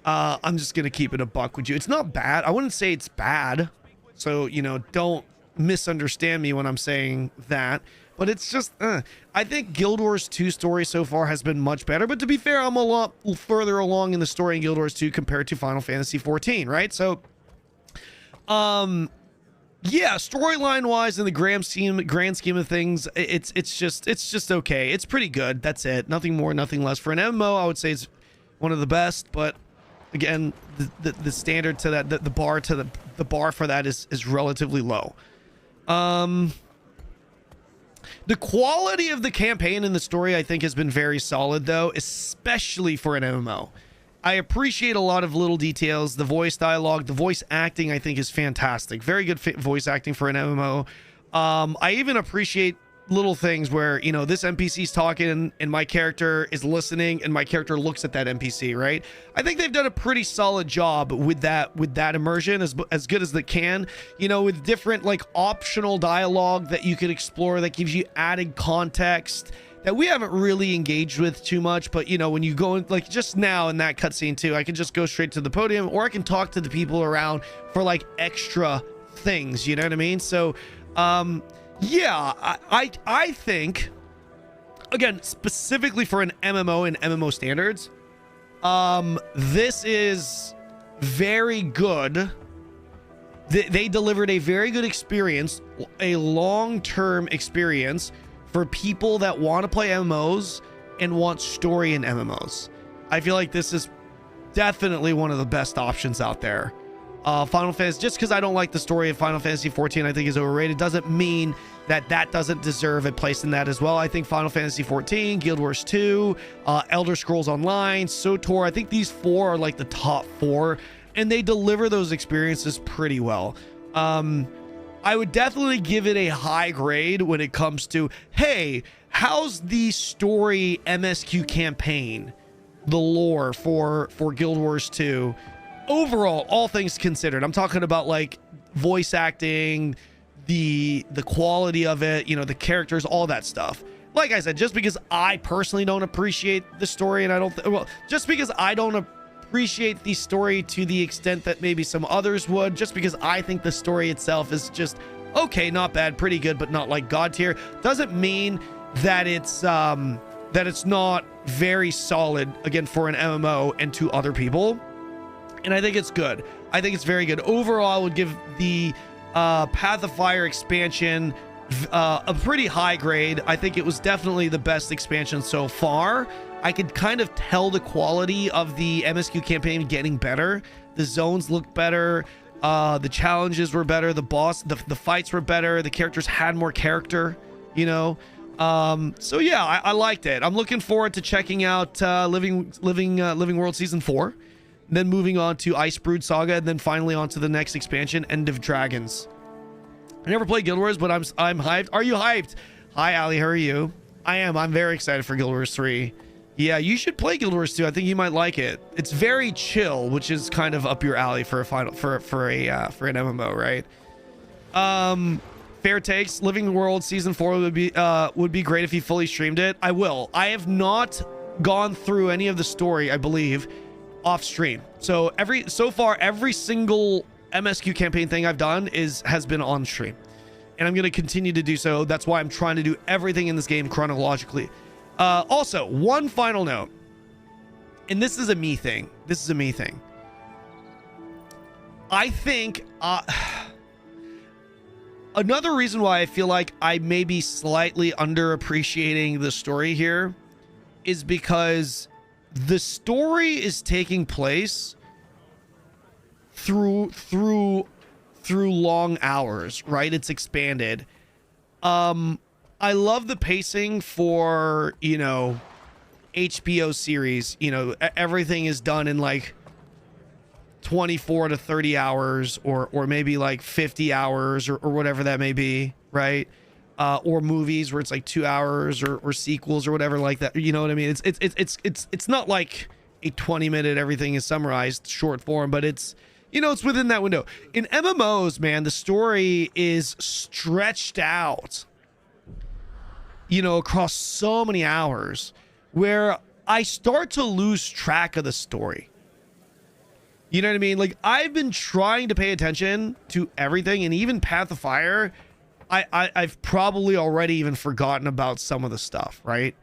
I'm just gonna keep it a buck with you. It's not bad. I wouldn't say it's bad. So, you know, don't misunderstand me when I'm saying that. But it's just, I think Guild Wars 2 story so far has been much better. But to be fair, I'm a lot further along in the story in Guild Wars 2 compared to Final Fantasy 14, right? So, yeah, storyline wise in the grand scheme of things, it's just okay. It's pretty good. That's it. Nothing more, nothing less. For an MMO, I would say it's one of the best. But again, the standard to that, the bar for that is relatively low. The quality of the campaign and the story, I think, has been very solid, though, especially for an MMO. I appreciate a lot of little details. The voice dialogue, the voice acting, I think, is fantastic. Very good voice acting for an MMO. I even appreciate little things where, you know, this NPC's talking and my character is listening and my character looks at that NPC, right? I think they've done a pretty solid job with that immersion, as good as they can, you know, with different like optional dialogue that you can explore that gives you added context that we haven't really engaged with too much. But you know, when you go in, like just now in that cutscene too, I can just go straight to the podium, or I can talk to the people around for like extra things, you know what I mean? So yeah, I think, again, specifically for an MMO and MMO standards, this is very good. They delivered a very good experience, a long-term experience for people that want to play MMOs and want story in MMOs. I feel like this is definitely one of the best options out there. Final Fantasy, just because I don't like the story of Final Fantasy 14, I think is overrated, doesn't mean that doesn't deserve a place in that as well. I think Final Fantasy 14, Guild Wars 2, Elder Scrolls Online, SOTOR, I think these 4 are like the top 4, and they deliver those experiences pretty well. I would definitely give it a high grade when it comes to, hey, how's the story MSQ campaign, the lore for Guild Wars 2? Overall, all things considered, I'm talking about like voice acting, the quality of it, you know, the characters, all that stuff. Like I said, just because I personally don't appreciate the story, and just because I don't appreciate the story to the extent that maybe some others would, just because I think the story itself is just okay, not bad, pretty good, but not like God tier, doesn't mean that it's not very solid, again, for an MMO and to other people. And I think it's good. I think it's very good. Overall, I would give the Path of Fire expansion a pretty high grade. I think it was definitely the best expansion so far. I could kind of tell the quality of the MSQ campaign getting better. The zones looked better. The challenges were better. The fights were better. The characters had more character, you know. So yeah, I liked it. I'm looking forward to checking out Living World Season 4. Then moving on to Icebrood Saga, and then finally on to the next expansion, End of Dragons. I never played Guild Wars, but I'm hyped. Are you hyped? Hi, Ali. How are you? I am. I'm very excited for Guild Wars 3. Yeah, you should play Guild Wars 2. I think you might like it. It's very chill, which is kind of up your alley for an MMO, right? Fair takes. Living World Season 4 would be great if you fully streamed it. I will. I have not gone through any of the story, I believe, off stream. So far every single MSQ campaign thing I've done has been on stream, and I'm going to continue to do so. That's why I'm trying to do everything in this game chronologically. Also, one final note, and this is a me thing. I think another reason why I feel like I may be slightly underappreciating the story here is because the story is taking place through long hours, right? It's expanded. I love the pacing for, you know, HBO series. You know, everything is done in like 24 to 30 hours or maybe like 50 hours or whatever that may be, right? Or movies where it's like 2 hours or sequels or whatever like that. You know what I mean? It's not like a 20-minute everything is summarized short form, but it's, you know, it's within that window. In MMOs, man, the story is stretched out, you know, across so many hours where I start to lose track of the story. You know what I mean? Like, I've been trying to pay attention to everything, and even Path of Fire, I've probably already even forgotten about some of the stuff, right?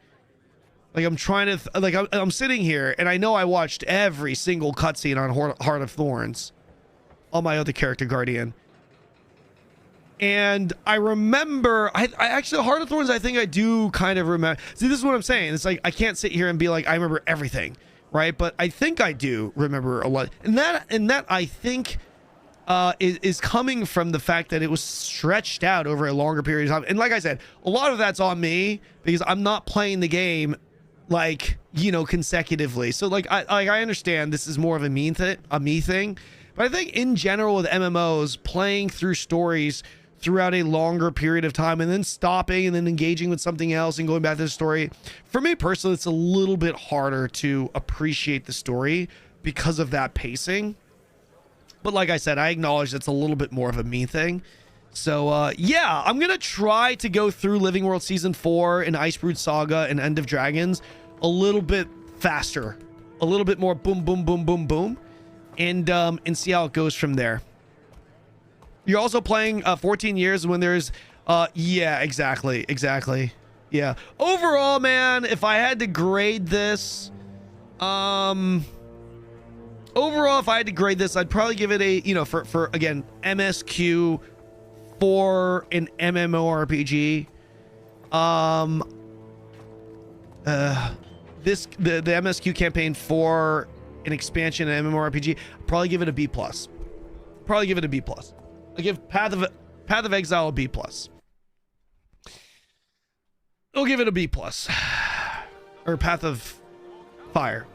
Like, I'm trying to, I'm sitting here, and I know I watched every single cutscene on Heart of Thorns on my other character, Guardian. And I remember, I actually, Heart of Thorns, I think I do kind of remember. See, this is what I'm saying. It's like, I can't sit here and be like, I remember everything, right? But I think I do remember a lot. And that I think is coming from the fact that it was stretched out over a longer period of time. And like I said, a lot of that's on me because I'm not playing the game, like, you know, consecutively. So like, I understand this is more of a me thing. But I think in general with MMOs, playing through stories throughout a longer period of time and then stopping and then engaging with something else and going back to the story. For me personally, it's a little bit harder to appreciate the story because of that pacing. But like I said, I acknowledge it's a little bit more of a me thing. So yeah, I'm gonna try to go through Living World Season 4 and Icebrood Saga and End of Dragons a little bit faster, a little bit more boom, boom, boom, boom, boom, and see how it goes from there. You're also playing 14 years when there's yeah, exactly. Yeah. Overall, man, if I had to grade this, I'd probably give it a, you know, for again, MSQ for an MMORPG. The MSQ campaign for an expansion in MMORPG, probably give it a B+. Probably give it a B+. I give Path of Exile a B+. I'll give it a B+. Or Path of Fire.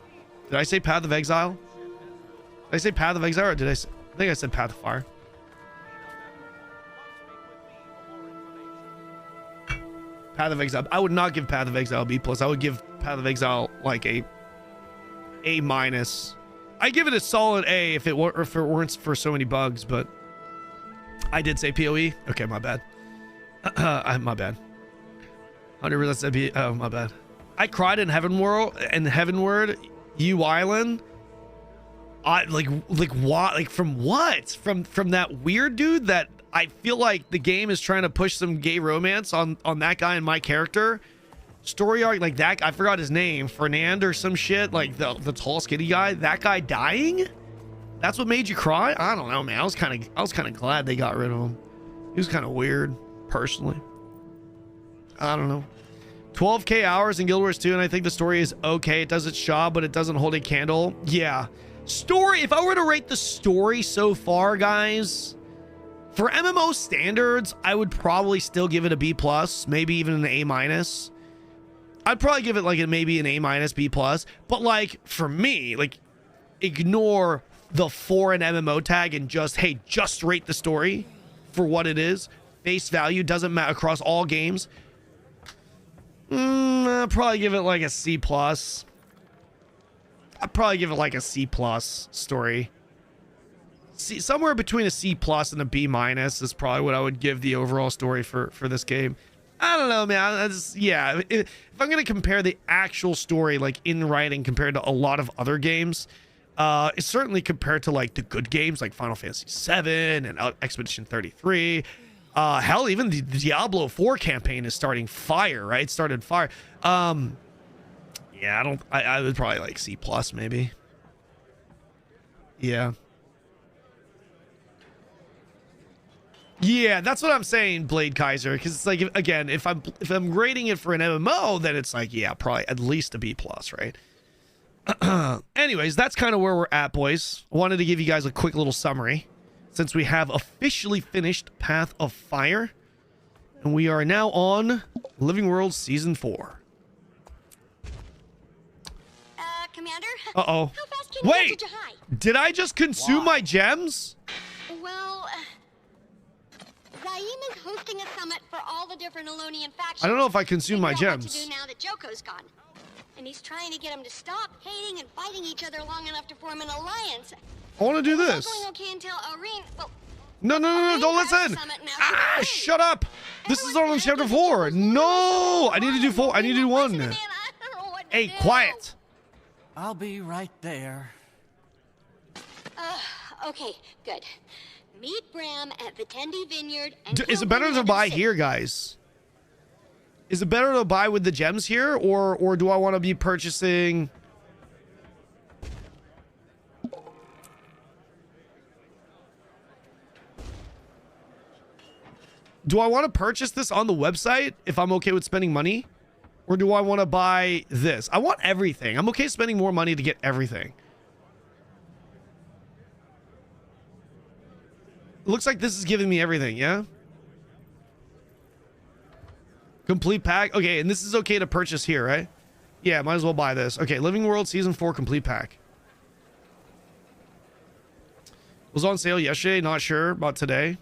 Did I say Path of Exile? Did I say Path of Exile, or did I think I said Path of Fire? Path of Exile. I would not give Path of Exile a B+. I would give Path of Exile like a A-. I give it a solid A if it weren't for so many bugs, but I did say PoE. Okay, my bad. My bad. 100% said B. Oh, my bad. I cried in Heavenward U Island. Like what? Like from what? From that weird dude that I feel like the game is trying to push some gay romance on that guy and my character. Story arc like that. I forgot his name. Fernand or some shit. Like the tall skinny guy. That guy dying? That's what made you cry? I don't know, man. I was kind of glad they got rid of him. He was kind of weird, personally. I don't know. 12K hours in Guild Wars 2, and I think the story is okay. It does its job, but it doesn't hold a candle. Yeah. Story, if I were to rate the story so far, guys, for MMO standards, I would probably still give it a B+, maybe even an A-. I'd probably give it like maybe an A-, B+. But like, for me, like, ignore the for an MMO tag and just, hey, just rate the story for what it is. Face value doesn't matter across all games. I'll probably give it like a C+. I'd probably give it like a C+ story. Somewhere between a C+ and a B- is probably what I would give the overall story for this game. I don't know, man. Yeah, if I'm going to compare the actual story, like in writing compared to a lot of other games, it's certainly compared to like the good games like Final Fantasy VII and Expedition 33. Hell, even the Diablo 4 campaign is starting fire, right? It started fire. Yeah, I would probably like C+ maybe. Yeah. Yeah, that's what I'm saying, Blade Kaiser, because it's like, again, if I'm grading it for an MMO, then it's like, yeah, probably at least a B+, right? Anyways, that's kind of where we're at, boys. I wanted to give you guys a quick little summary since we have officially finished Path of Fire, and we are now on Living World Season 4. Commander? Uh-oh. How fast can you Wait! get to Jahai? Did I just consume my gems? Well, Zaim is hosting a summit for all the different Alonian factions. I don't know if I consumed my gems. What to do now that Joko's gone. And he's trying to get them to stop hating and fighting each other long enough to form an alliance. I want to do this. It's all going okay until Irene, well, No, don't listen. Ah, shut up. This is only chapter 4. No, I need to do 4. I need to do 1. Hey, quiet. I'll be right there. Okay, good. Meet Bram at Vitendi Vineyard and Is it better to buy here, guys? Is it better to buy with the gems here, or do I want to be purchasing? Do I want to purchase this on the website if I'm okay with spending money? Or do I want to buy this? I want everything. I'm okay spending more money to get everything. It looks like this is giving me everything, yeah? Complete pack. Okay, and this is okay to purchase here, right? Yeah, might as well buy this. Okay, Living World Season 4 complete pack. Was on sale yesterday, not sure about today.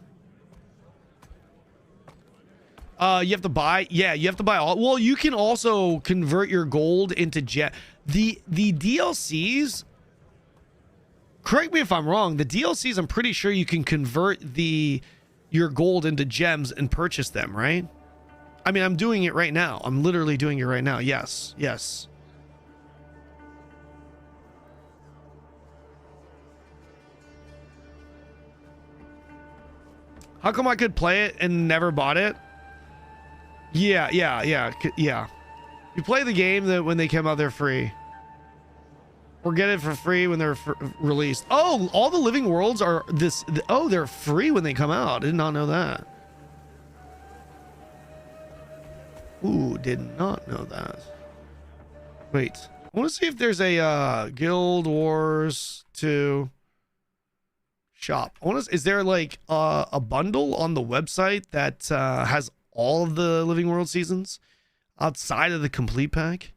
You have to buy. Yeah, you have to buy all. Well, you can also convert your gold into jet. The DLCs. Correct me if I'm wrong. The DLCs, I'm pretty sure you can convert your gold into gems and purchase them, right? I mean, I'm doing it right now. I'm literally doing it right now. Yes, yes. How come I could play it and never bought it? Yeah. You play the game that when they come out, they're free. Or get it for free when they're released. Oh, all the living worlds are this. Oh, they're free when they come out. I did not know that. Ooh, did not know that. Wait, I want to see if there's a Guild Wars 2 shop. Is there like a bundle on the website that has all of the Living World seasons outside of the complete pack?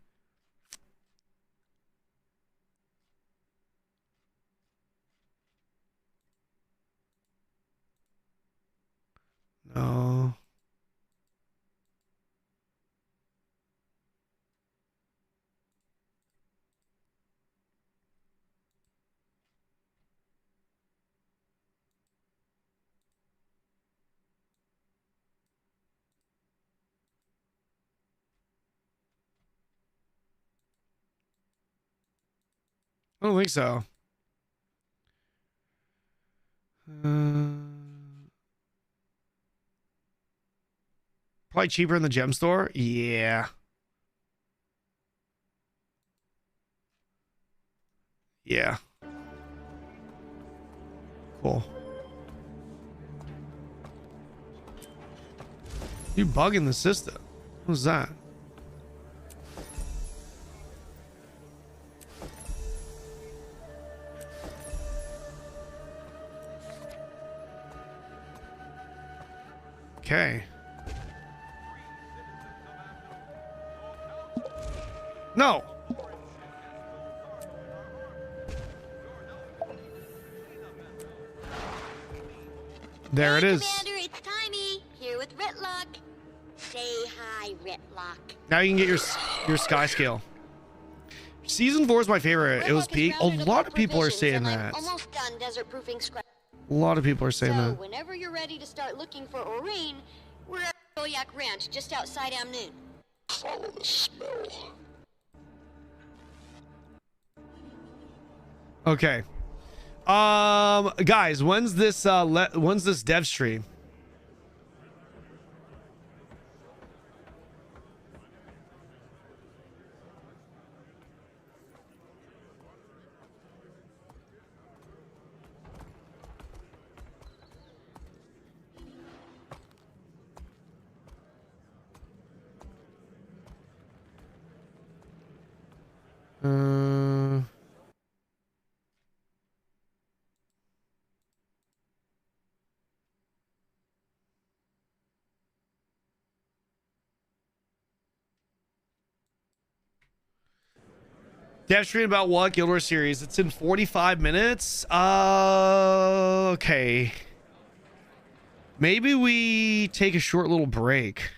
No. I don't think so. Probably cheaper in the gem store. Yeah. Yeah. Cool. You bugging the system. What's that? Okay. No. There it is. Commander, it's Timey, here with Ritlock. Say hi, Ritlock. Now you can get your sky scale. Season 4 is my favorite. It was peak. A lot of people are saying that. Almost done desert proofing scrap. A lot of people are saying that. Whenever you're ready to start looking for Aurene, we're at Boyak Ranch, just outside Amnoon. Follow the smell. Okay. Guys, when's this dev stream? Dev stream about what? Guild Wars series. It's in 45 minutes. Okay. Maybe we take a short little break.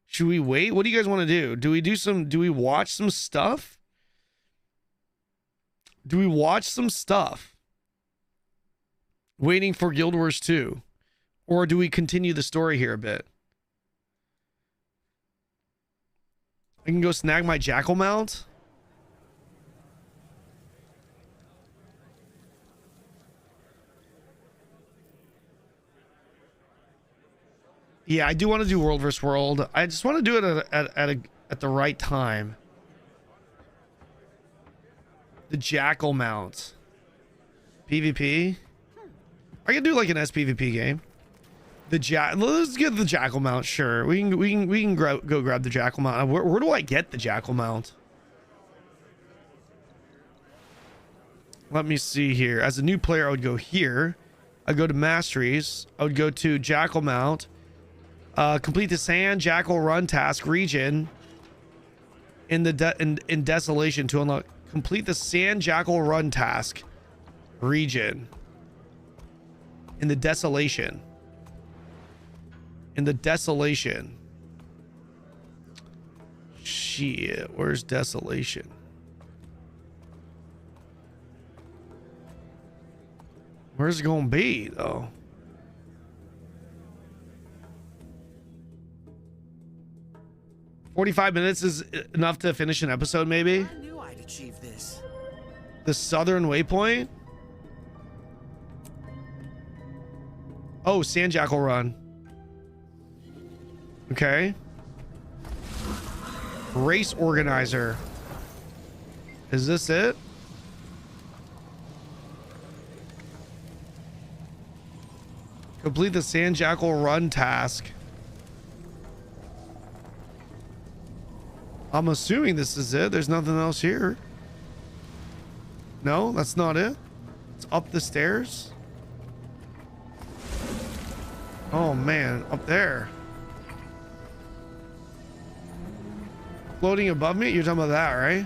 Should we wait? What do you guys want to do? Do we watch some stuff? Do we watch some stuff? Waiting for Guild Wars 2? Or do we continue the story here a bit? I can go snag my jackal mount. Yeah, I do want to do World vs. World. I just want to do it at the right time. The Jackal mount. PvP? I can do like an SPVP game. Let's get the Jackal mount, sure. We can go grab the Jackal mount. Where do I get the Jackal mount? Let me see here. As a new player, I would go here. I'd go to Masteries. I would go to Jackal mount. Complete the Sand Jackal Run task region in Desolation to unlock. Complete the Sand Jackal Run task region in the Desolation. In the Desolation. Shit, where's Desolation? Where's it gonna be though? "45 minutes is enough to finish an episode, maybe?" I knew I'd achieve this. The Southern Waypoint? Oh, Sandjackal Run. Okay. Race Organizer. Is this it? Complete the Sandjackal Run task. I'm assuming this is it. There's nothing else here. No, that's not it. It's up the stairs. Oh man, up there. Floating above me? You're talking about that, right?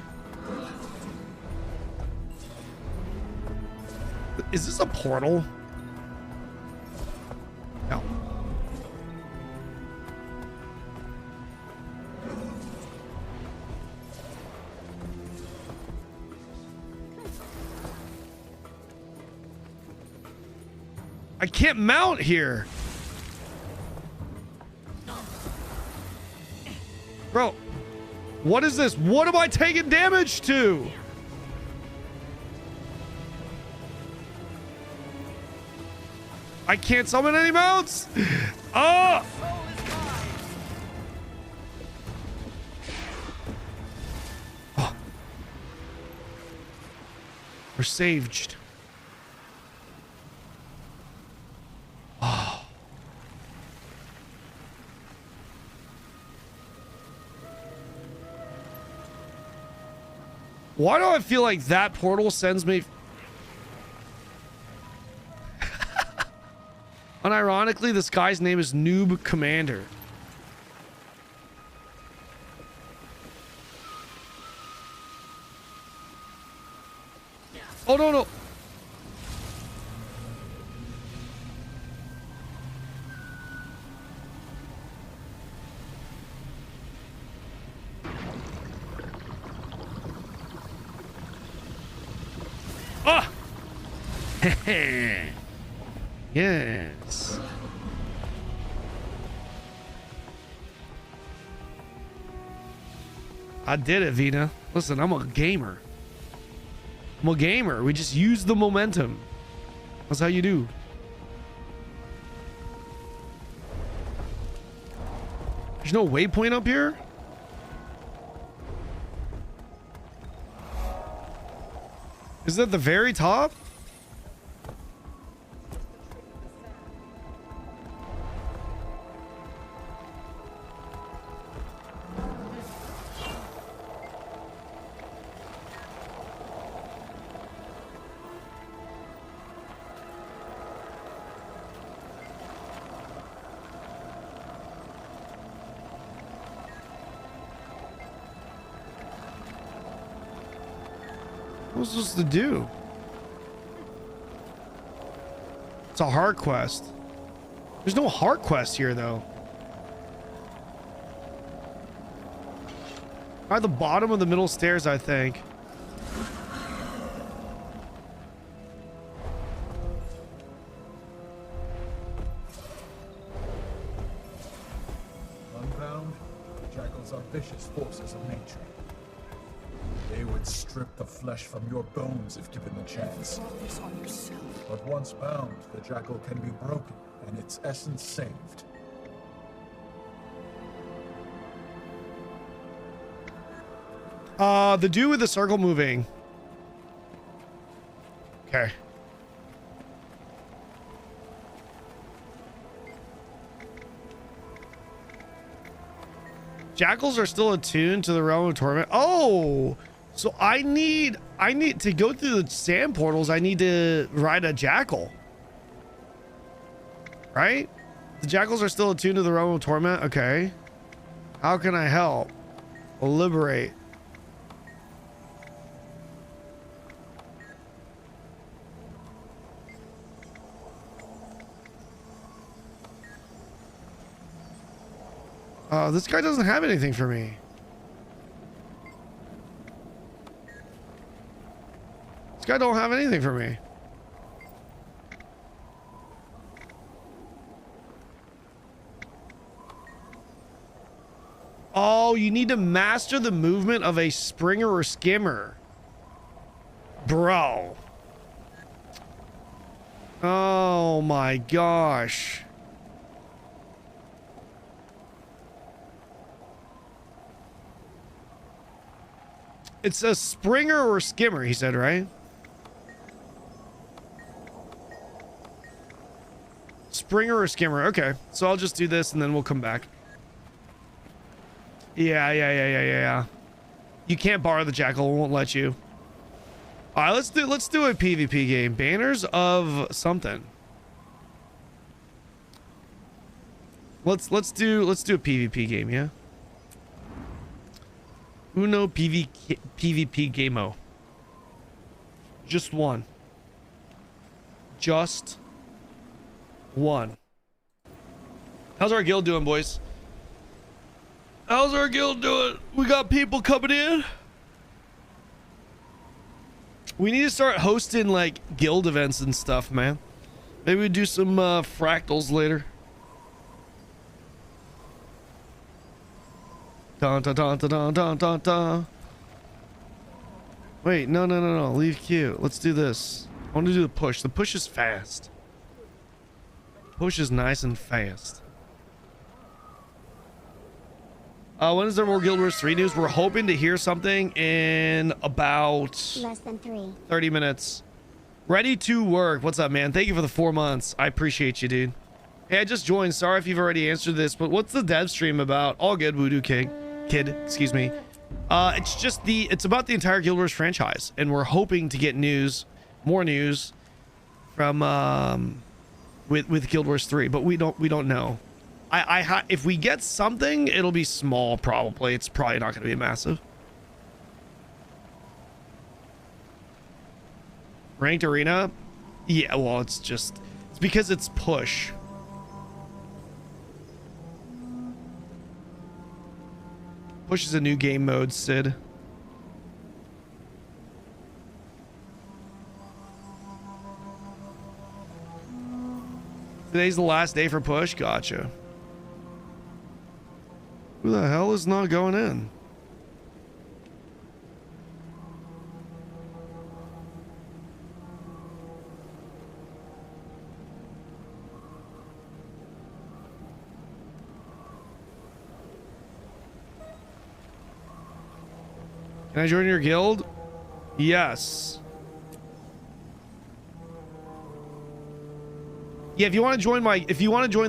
Is this a portal? No. I can't mount here. Bro, what is this? What am I taking damage to? I can't summon any mounts. Oh! Oh. We're saved. Oh. Why do I feel like that portal sends me? Unironically, this guy's name is Noob Commander. Oh, no, no. Ah! Yes. I did it, Vina. Listen, I'm a gamer. I'm a gamer. We just use the momentum. That's how you do. There's no waypoint up here? Is that the very top? What was I supposed to do? It's a heart quest. There's no heart quest here, though. At the bottom of the middle stairs, I think. Unbound, jackals are vicious forces of nature. They would strip the flesh from your bones if given the chance. But once bound, the jackal can be broken and its essence saved. The dude with the circle moving. Okay. Jackals are still attuned to the realm of torment. Oh, so I need to go through the sand portals. I need to ride a jackal, right? The jackals are still attuned to the realm of torment. Okay. How can I help? Liberate. This guy doesn't have anything for me. This guy don't have anything for me. Oh, you need to master the movement of a springer or skimmer. Bro. Oh my gosh. It's a springer or skimmer, he said, right? Springer or skimmer. Okay, so I'll just do this and then we'll come back. Yeah. You can't borrow the jackal. It won't let you. All right, let's do a PvP game. Banners of something. Let's do a PvP game, yeah. Uno PvP game-o. Just one. Just one. How's our guild doing, boys? How's our guild doing? We got people coming in. We need to start hosting like guild events and stuff, man. Maybe we do some fractals later. Dun, dun, dun, dun, dun, dun, dun. Wait, no. Leave queue. Let's do this. I want to do the push. The push is fast. Push is nice and fast. When is there more Guild Wars 3 news? We're hoping to hear something in about less than 30 minutes. Ready to work. What's up, man? Thank you for the 4 months. I appreciate you, dude. Hey, I just joined. Sorry if you've already answered this, but what's the dev stream about? All good, Voodoo Kid, excuse me. It's about the entire Guild Wars franchise, and we're hoping to get more news from with Guild Wars 3, but we don't know. If we get something, it'll be small probably. It's probably not going to be massive. Ranked arena? Yeah, well, it's because it's push. Push is a new game mode, Sid. Today's the last day for push? Gotcha. Who the hell is not going in? Can I join your guild? Yes. Yeah, if you want to join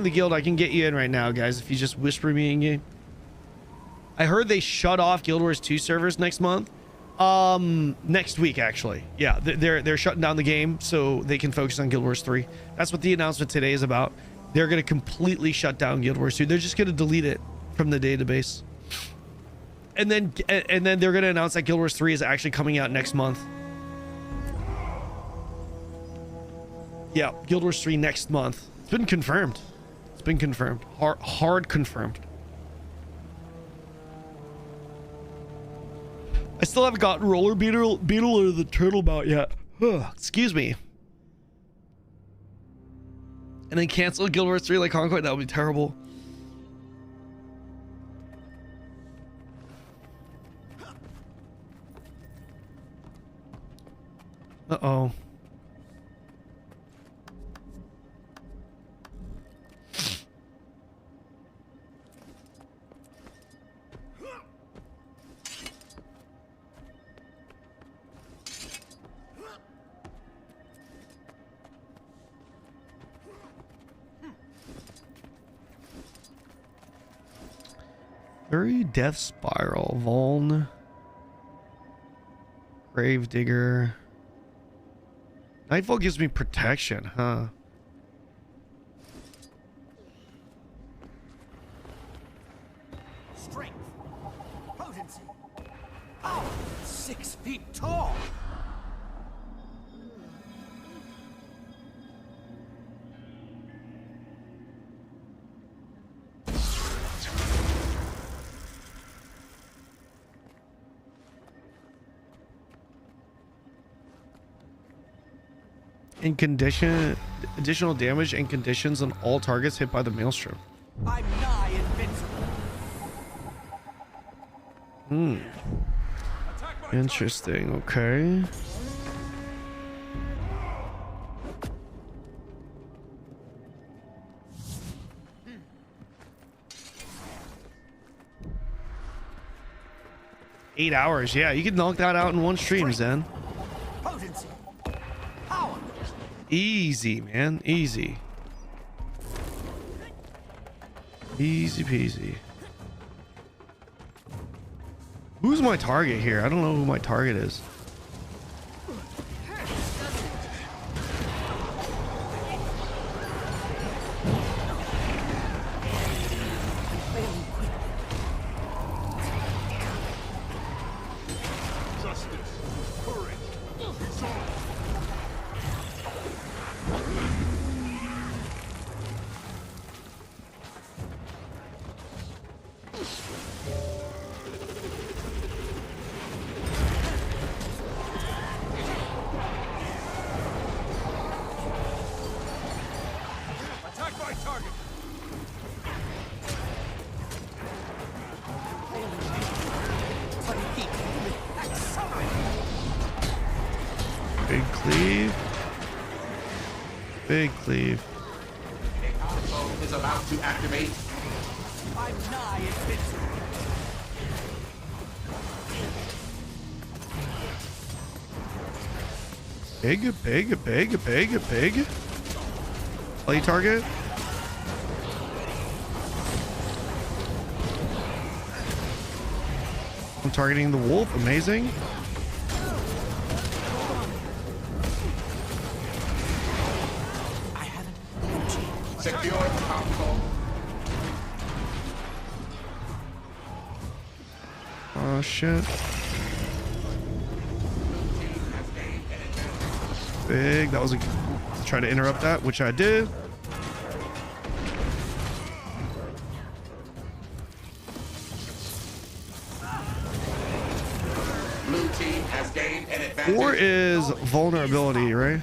the guild, I can get you in right now, guys. If you just whisper me in game. I heard they shut off Guild Wars 2 servers next month. Next week, actually. Yeah, they're shutting down the game so they can focus on Guild Wars 3. That's what the announcement today is about. They're going to completely shut down Guild Wars 2. They're just going to delete it from the database. And then they're going to announce that Guild Wars 3 is actually coming out next month. Yeah, Guild Wars 3 next month. It's been confirmed. It's been confirmed. Hard confirmed. I still haven't gotten Roller Beetle or the Turtle Bout yet. Excuse me. And then cancel Guild Wars 3 like Conquest. That would be terrible. Uh-oh. Furry Death Spiral, Vuln, Gravedigger. Nightfall gives me protection, huh? Strength, potency. Oh, 6 feet tall. and additional damage and conditions on all targets hit by the maelstrom. I'm nigh invincible. Interesting. Okay. Eight hours. Yeah, you could knock that out in one stream, Zen. Potency. Power. Easy, man. Easy. Easy peasy. Who's my target here? I don't know who my target is. Big cleave. Big cleave. Is about to activate. I'm nigh invincible. Big. Play target. I'm targeting the wolf. Amazing. Secure the console. Oh shit. Big. That was a try to interrupt that, which I did. Blue team has gained an advantage. 4 is vulnerability, right?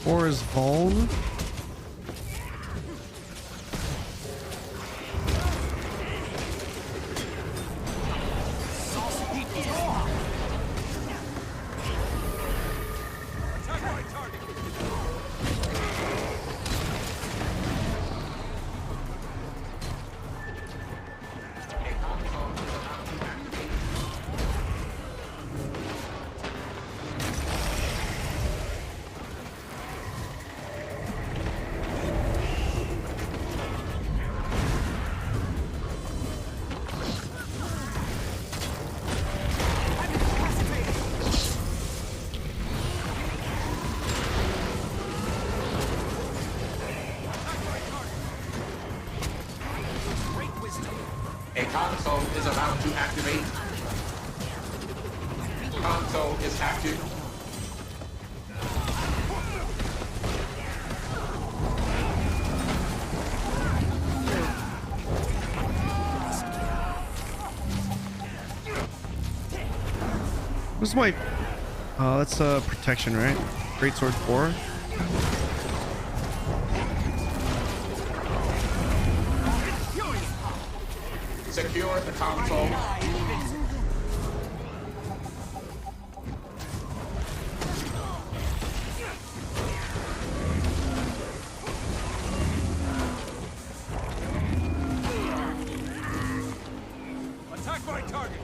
Or is vuln. A console is about to activate. Console is active. What's my... that's protection, right? Great Sword 4. Secure the console. Attack my target.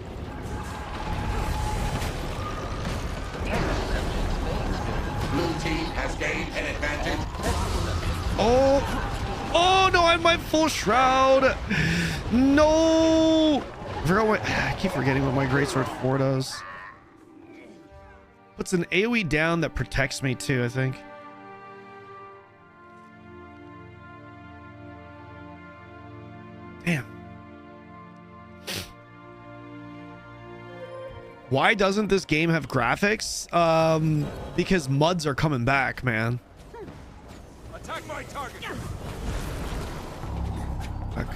Blue team has gained an advantage. Oh! Oh no! find my full shroud. No. I keep forgetting what my Greatsword 4 does. Puts an AoE down that protects me too, I think. Damn. Why doesn't this game have graphics? Because MUDs are coming back, man. Attack my target. Fuck.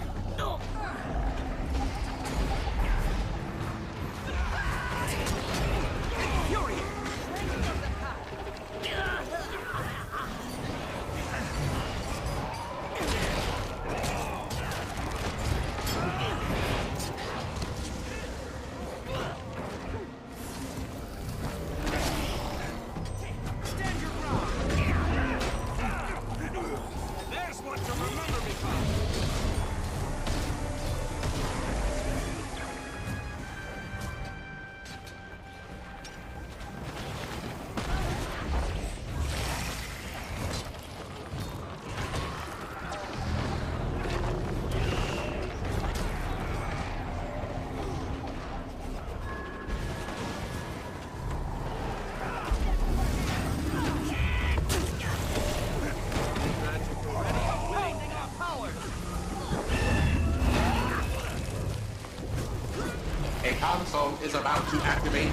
Console is about to activate.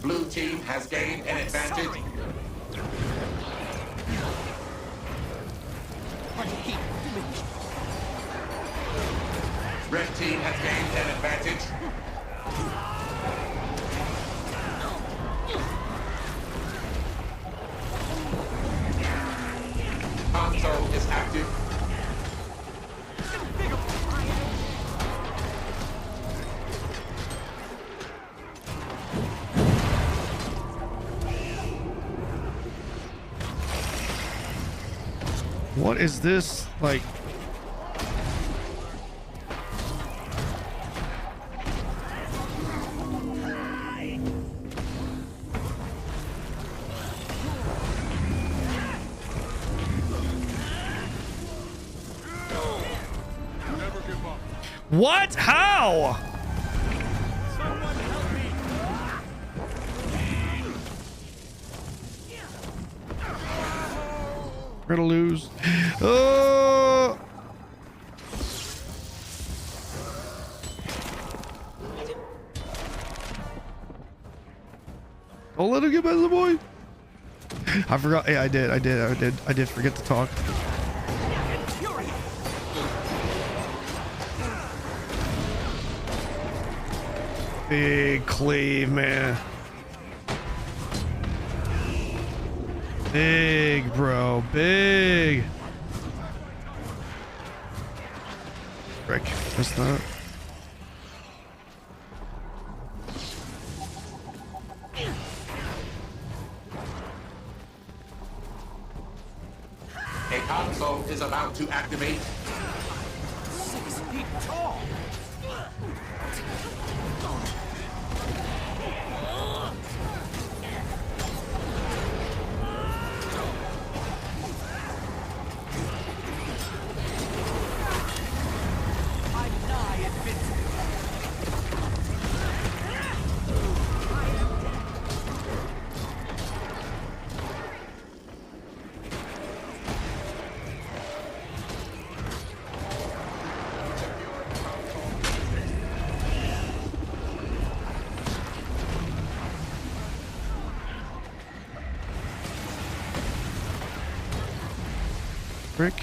Blue team has gained an advantage. Red team has gained an advantage. Console is active. What is this like? What? How? We're gonna lose. Oh! Don't let him get past the boy. I forgot. Yeah, I did forget to talk. Big cleave, man. Big, bro. Big. Frick. Missed that. A console is about to activate. 6 feet tall. Frick.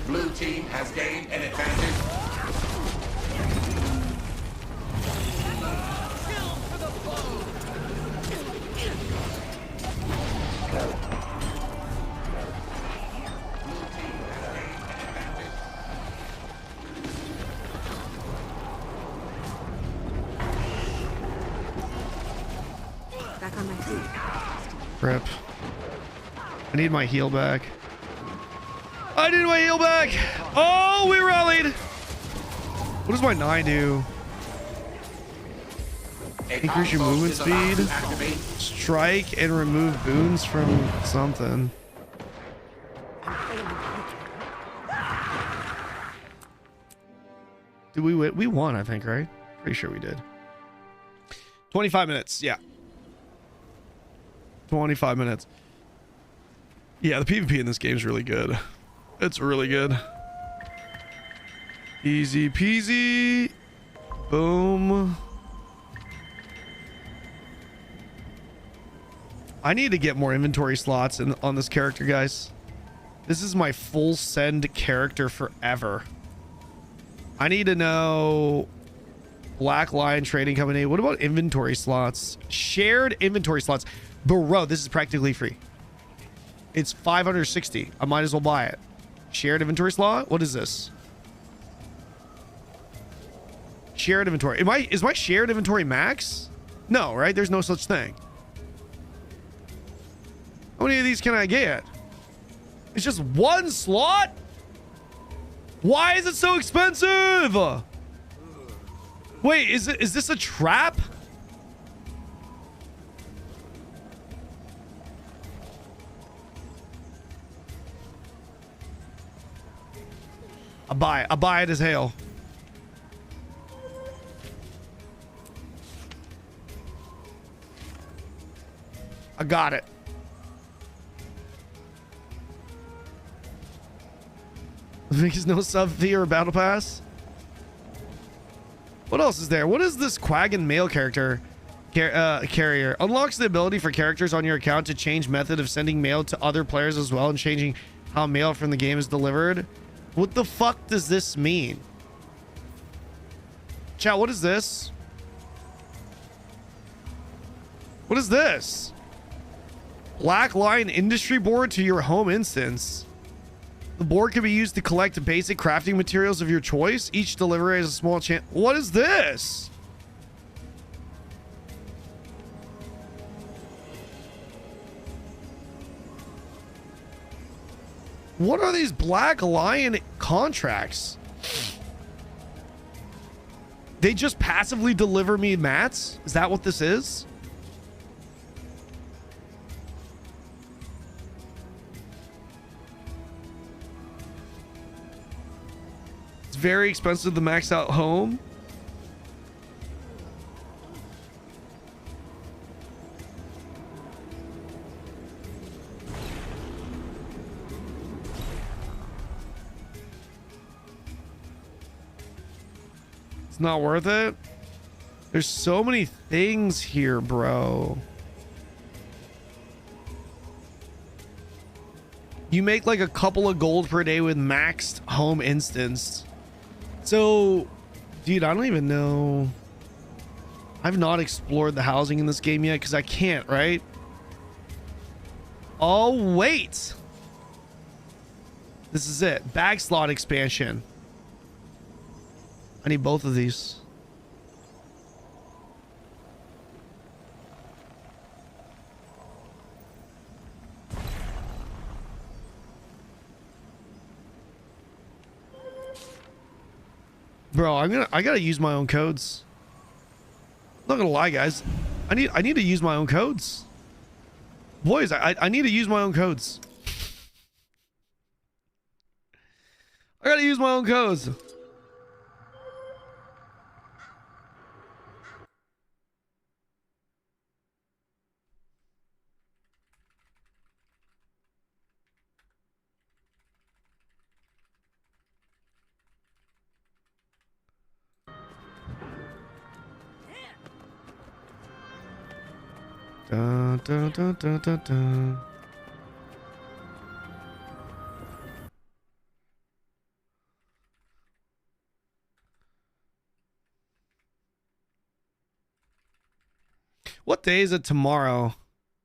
Blue team team has gained an advantage. Back on my feet. Rip. I need my heal back. I need my heal back. Oh, we rallied. What does my 9 do? Increase your movement speed. Strike and remove boons from something. Did we win? We won, I think, right? Pretty sure we did. 25 minutes. Yeah. 25 minutes. Yeah, the PvP in this game is really good. It's really good. Easy peasy. Boom. I need to get more inventory slots on this character, guys. This is my full send character forever. I need to know Black Lion Trading Company. What about inventory slots? Shared inventory slots. Bro, this is practically free. It's 560. I might as well buy it. Shared inventory slot? What is this? Shared inventory. Is my shared inventory max? No, right? There's no such thing. How many of these can I get? It's just one slot? Why is it so expensive? Wait, is this a trap? I buy it as hail. I got it. There's no sub fee or battle pass. What else is there? What is this Quaggan mail character carrier? Unlocks the ability for characters on your account to change method of sending mail to other players as well and changing how mail from the game is delivered. What the fuck does this mean? Chat, what is this? What is this? Black Lion Industry Board to your home instance. The board can be used to collect basic crafting materials of your choice. Each delivery has a small chance. What is this? What are these Black Lion contracts? They just passively deliver me mats? Is that what this is? It's very expensive to max out home. It's not worth it. There's so many things here, bro. You make like a couple of gold per day with maxed home instance. So, dude, I don't even know. I've not explored the housing in this game yet because I can't, right? Oh, wait. This is it. Bag slot expansion. I need both of these. Bro, I gotta use my own codes. I'm not gonna lie, guys. I need to use my own codes. Boys, I need to use my own codes. I gotta use my own codes. Dun, dun, dun, dun, dun, dun. day is it tomorrow?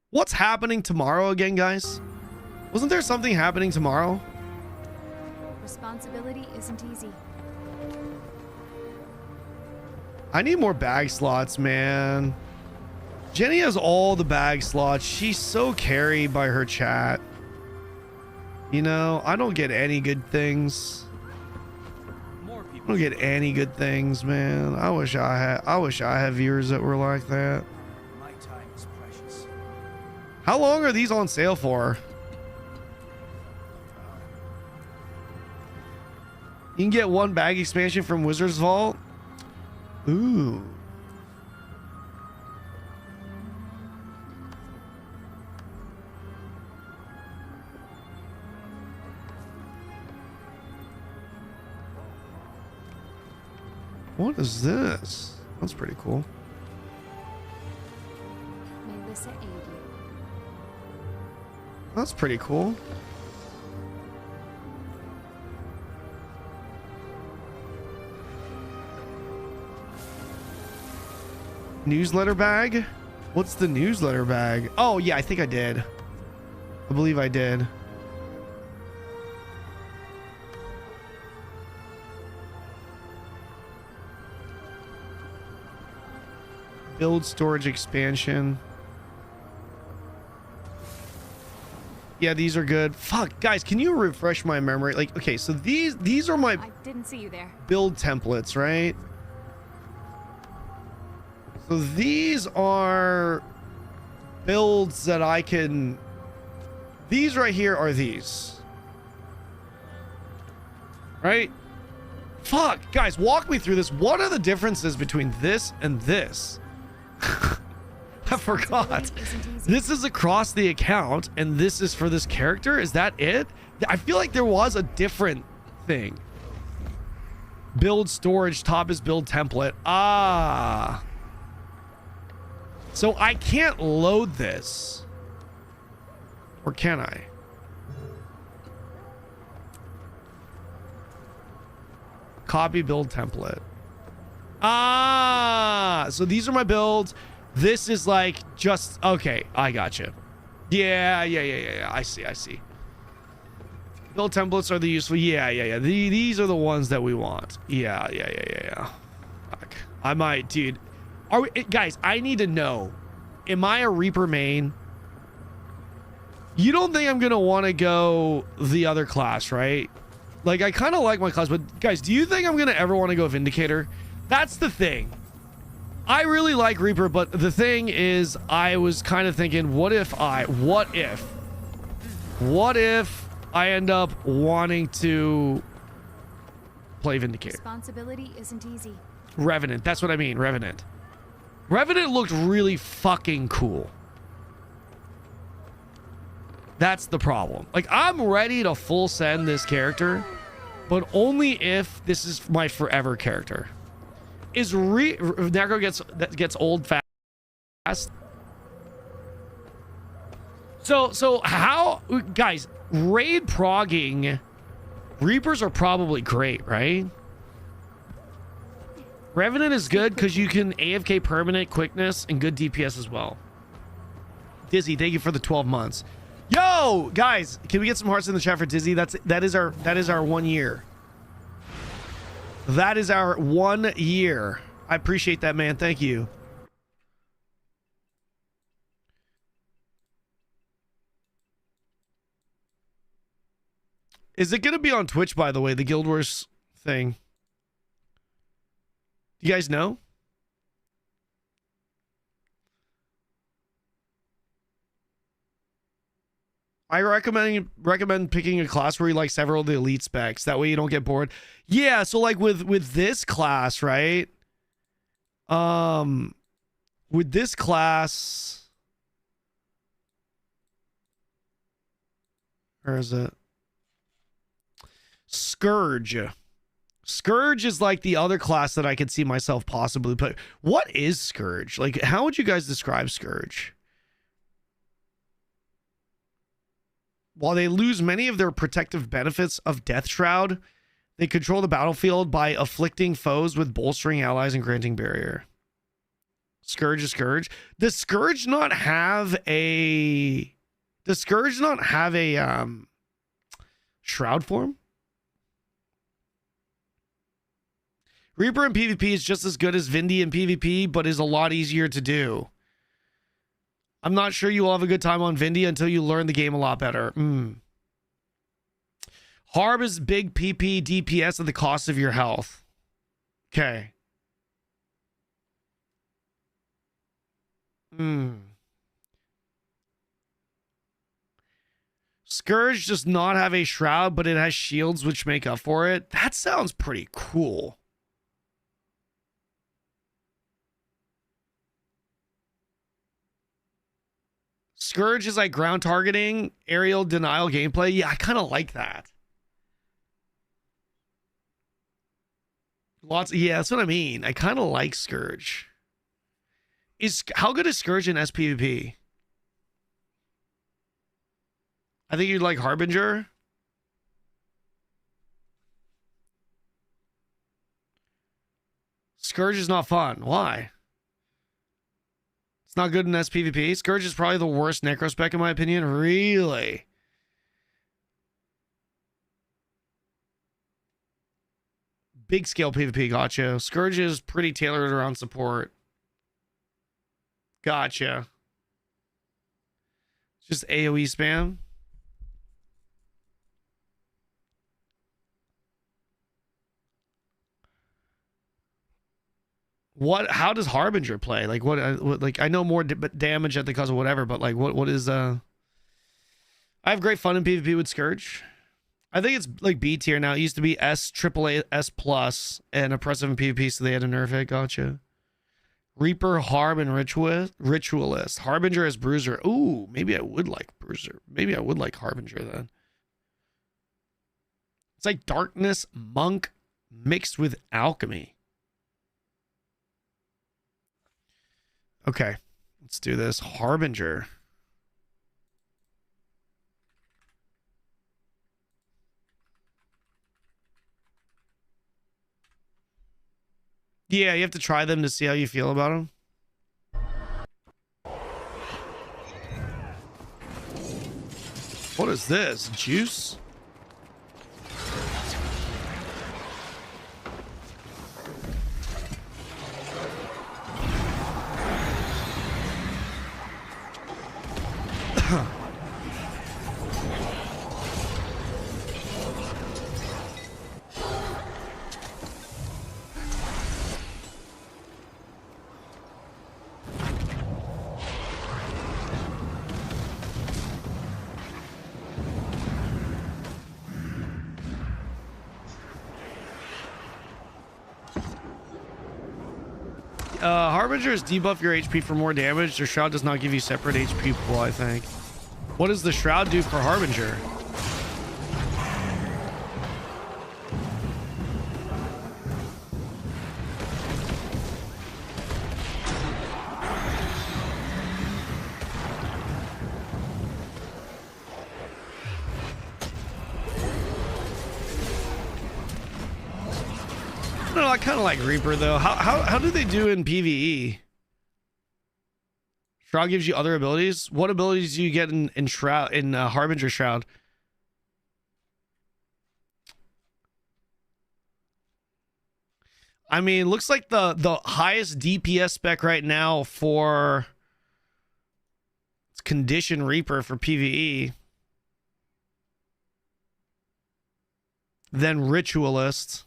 What's happening tomorrow again, guys? Wasn't there something happening tomorrow? Responsibility isn't easy. I need more bag slots, man. Jenny has all the bag slots. She's so carried by her chat. You know, I don't get any good things. I don't get any good things, man. I wish I had viewers that were like that. My time is precious. How long are these on sale for? You can get one bag expansion from Wizard's Vault. Ooh. What is this? That's pretty cool. May this aid you. That's pretty cool. Newsletter bag? What's the newsletter bag? Oh, yeah, I think I did. I believe I did. Build storage expansion. Yeah, these are good. Fuck, guys, can you refresh my memory? Like, okay, so these are my I didn't see you there. build templates, right? So these are builds that I can... These right here are these. Right? Fuck, guys, walk me through this. What are the differences between this and this? I forgot. This is across the account, and this is for this character. Is that it? I feel like there was a different thing. Build storage, top is build template. Ah. So I can't load this. Or can I? Copy build template. Ah, so these are my builds. This is like just okay. I got you. Yeah. I see. Build templates are the useful. Yeah. These are the ones that we want. Yeah. Fuck. I might, dude. Are we, guys? I need to know. Am I a Reaper main? You don't think I'm gonna want to go the other class, right? Like, I kind of like my class, but guys, do you think I'm gonna ever want to go Vindicator? That's the thing. I really like Reaper, but the thing is, I was kind of thinking, what if I end up wanting to play Vindicator? Responsibility isn't easy. Revenant, that's what I mean, Revenant. Revenant looked really fucking cool. That's the problem. Like, I'm ready to full send this character, but only if this is my forever character. Is Necro gets old fast. So how, guys, raid progging Reapers are probably great, right? Revenant is good because you can AFK permanent quickness and good DPS as well. Dizzy, thank you for the 12 months. Yo, guys, can we get some hearts in the chat for Dizzy? That is our 1 year. That is our 1 year. I appreciate that, man. Thank you. Is it going to be on Twitch, by the way, the Guild Wars thing? You guys know? I recommend picking a class where you like several of the elite specs. That way you don't get bored. Yeah, so like with this class, right? With this class, where is it? Scourge. Scourge is like the other class that I could see myself possibly play. What is Scourge? Like, how would you guys describe Scourge? While they lose many of their protective benefits of Death Shroud, they control the battlefield by afflicting foes with bolstering allies and granting barrier. Scourge is Scourge. Does Scourge not have a... Does Scourge not have a Shroud form? Reaper in PvP is just as good as Vindy in PvP, but is a lot easier to do. I'm not sure you will have a good time on Vindy until you learn the game a lot better. Harb is big PP DPS at the cost of your health. Okay. Scourge does not have a shroud, but it has shields which make up for it. That sounds pretty cool. Scourge is like ground targeting, aerial denial gameplay. Yeah, I kind of like that. Yeah, that's what I mean. I kind of like Scourge. How good is Scourge in SPVP? I think you'd like Harbinger. Scourge is not fun. Why? It's not good in SPVP. Scourge is probably the worst necrospec in my opinion. Really? Big scale PvP, gotcha. Scourge is pretty tailored around support. Gotcha. Just AoE spam. How does Harbinger play? Like like I know more damage at the cost of whatever, but like what is I have great fun in PvP with Scourge. I think it's like B tier now. It used to be S, AAA, S plus, and oppressive in PvP, so they had to nerf it. Gotcha. Reaper, Harb, and Ritualist. Harbinger is Bruiser. Ooh, maybe I would like Bruiser. Maybe I would like Harbinger then. It's like Darkness, Monk, mixed with Alchemy. Okay, let's do this. Harbinger. Yeah, you have to try them to see how you feel about them. What is this? Juice? Harbingers debuff your HP for more damage. Their Shroud does not give you separate HP pool, I think. What does the Shroud do for Harbinger? No, I kind of like Reaper though. How do they do in PvE? Shroud gives you other abilities. What abilities do you get in Shroud Harbinger Shroud? I mean, looks like the highest DPS spec right now for it's Condition Reaper for PvE. Then Ritualist.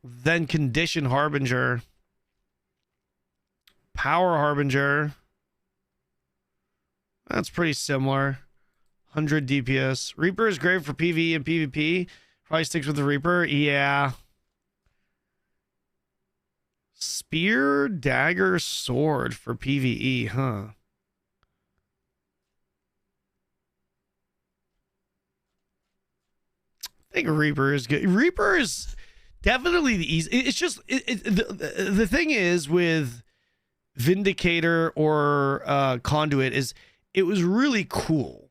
Then Condition Harbinger. Power Harbinger. That's pretty similar. 100 DPS. Reaper is great for PvE and PvP. Probably sticks with the Reaper. Yeah. Spear, dagger, sword for PvE, huh? I think Reaper is good. Reaper is definitely the easy. It's just the thing is with Vindicator or Conduit is it was really cool.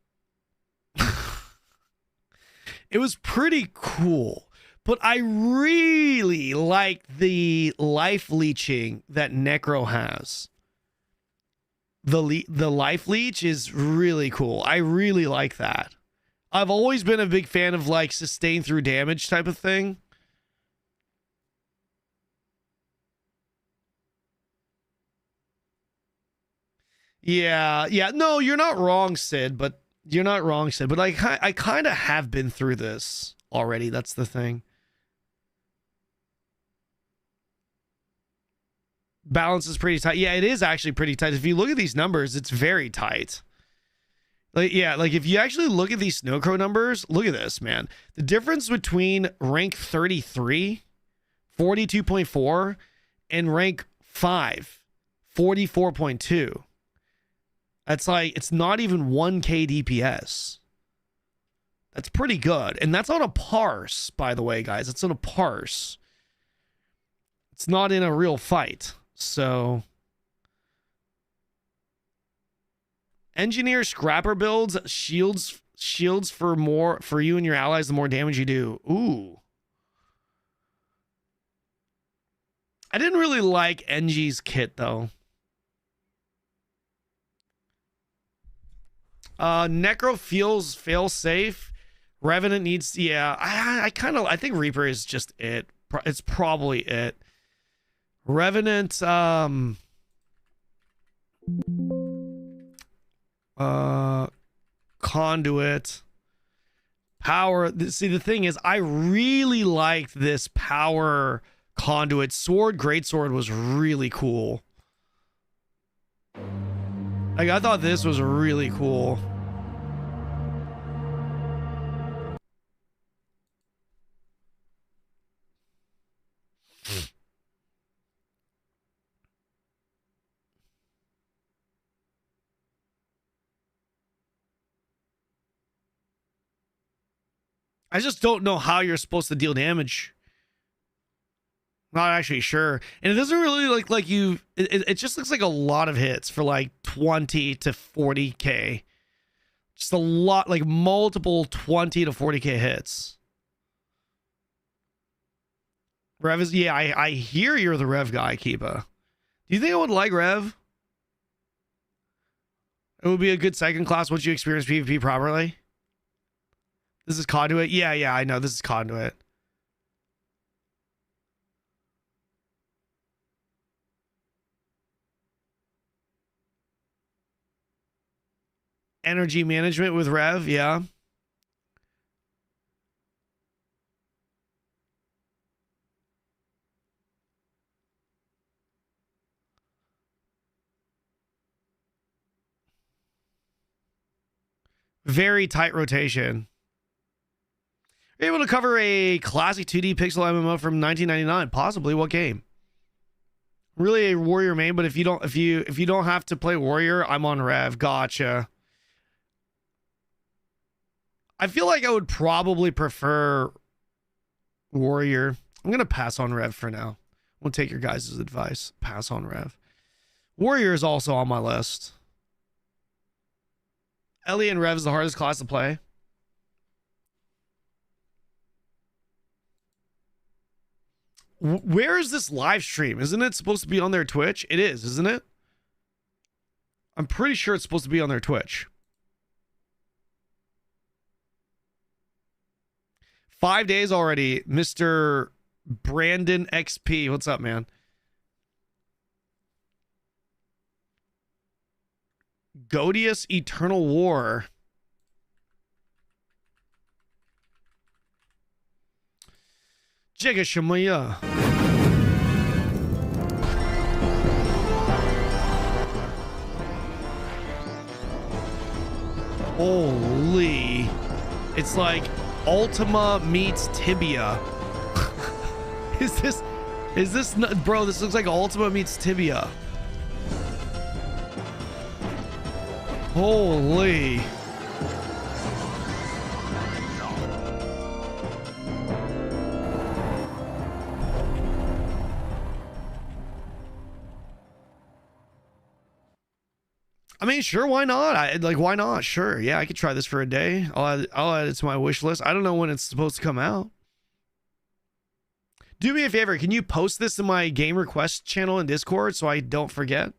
It was pretty cool, But I really like the life leeching that Necro has. The life leech is really cool. I really like that. I've always been a big fan of like sustain through damage type of thing. Yeah, no, you're not wrong, Sid, but I kind of have been through this already. That's the thing. Balance is pretty tight. Yeah, it is actually pretty tight. If you look at these numbers, it's very tight. Like, yeah, like if you actually look at these Snowcrow numbers, look at this, man. The difference between rank 33, 42.4, and rank 5, 44.2. That's like, it's not even 1k DPS. That's pretty good. And that's on a parse, by the way, guys. It's on a parse. It's not in a real fight. So, engineer scrapper builds, shields for more for you and your allies the more damage you do. Ooh. I didn't really like NG's kit though. Necro fail safe. Revenant needs, yeah. I think Reaper is just it. It's probably it. Revenant, conduit, power. See, the thing is, I really liked this power conduit sword. Greatsword was really cool. Like, I thought this was really cool. I just don't know how you're supposed to deal damage. Not actually sure. And it doesn't really look like you... It just looks like a lot of hits for like 20 to 40k. Just a lot, like multiple 20 to 40k hits. Rev is... Yeah, I hear you're the Rev guy, Kiba. Do you think I would like Rev? It would be a good second class once you experience PvP properly. This is Conduit? Yeah, I know. This is Conduit. Energy management with Rev, yeah. Very tight rotation. You're able to cover a classic 2D pixel MMO from 1999. Possibly. What game? Really a warrior main, but if you don't have to play warrior, I'm on Rev. Gotcha. I feel like I would probably prefer warrior. I'm gonna pass on Rev for now. We'll take your guys' advice. Pass on Rev. Warrior is also on my list. Ellie and Rev is the hardest class to play. Where is this live stream? Isn't it supposed to be on their Twitch? It is, isn't it? I'm pretty sure it's supposed to be on their Twitch. 5 days already, Mr. Brandon XP. What's up, man? Godius Eternal War. Holy. It's like Ultima meets Tibia. Is this bro, this looks like Ultima meets Tibia. Holy. I mean, sure, why not? Why not? Sure, yeah, I could try this for a day. I'll add it to my wish list. I don't know when it's supposed to come out. Do me a favor. Can you post this in my game request channel in Discord so I don't forget?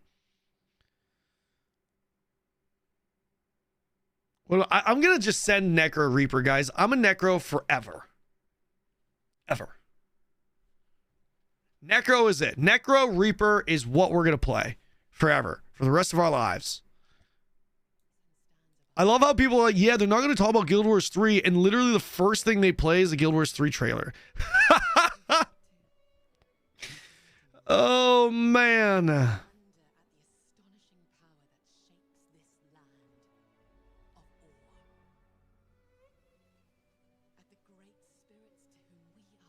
Well, I'm going to just send Necro Reaper, guys. I'm a Necro forever. Ever. Necro is it. Necro Reaper is what we're going to play forever. For the rest of our lives. I love how people are like, yeah, they're not going to talk about Guild Wars 3, and literally the first thing they play is a Guild Wars 3 trailer. Oh, man.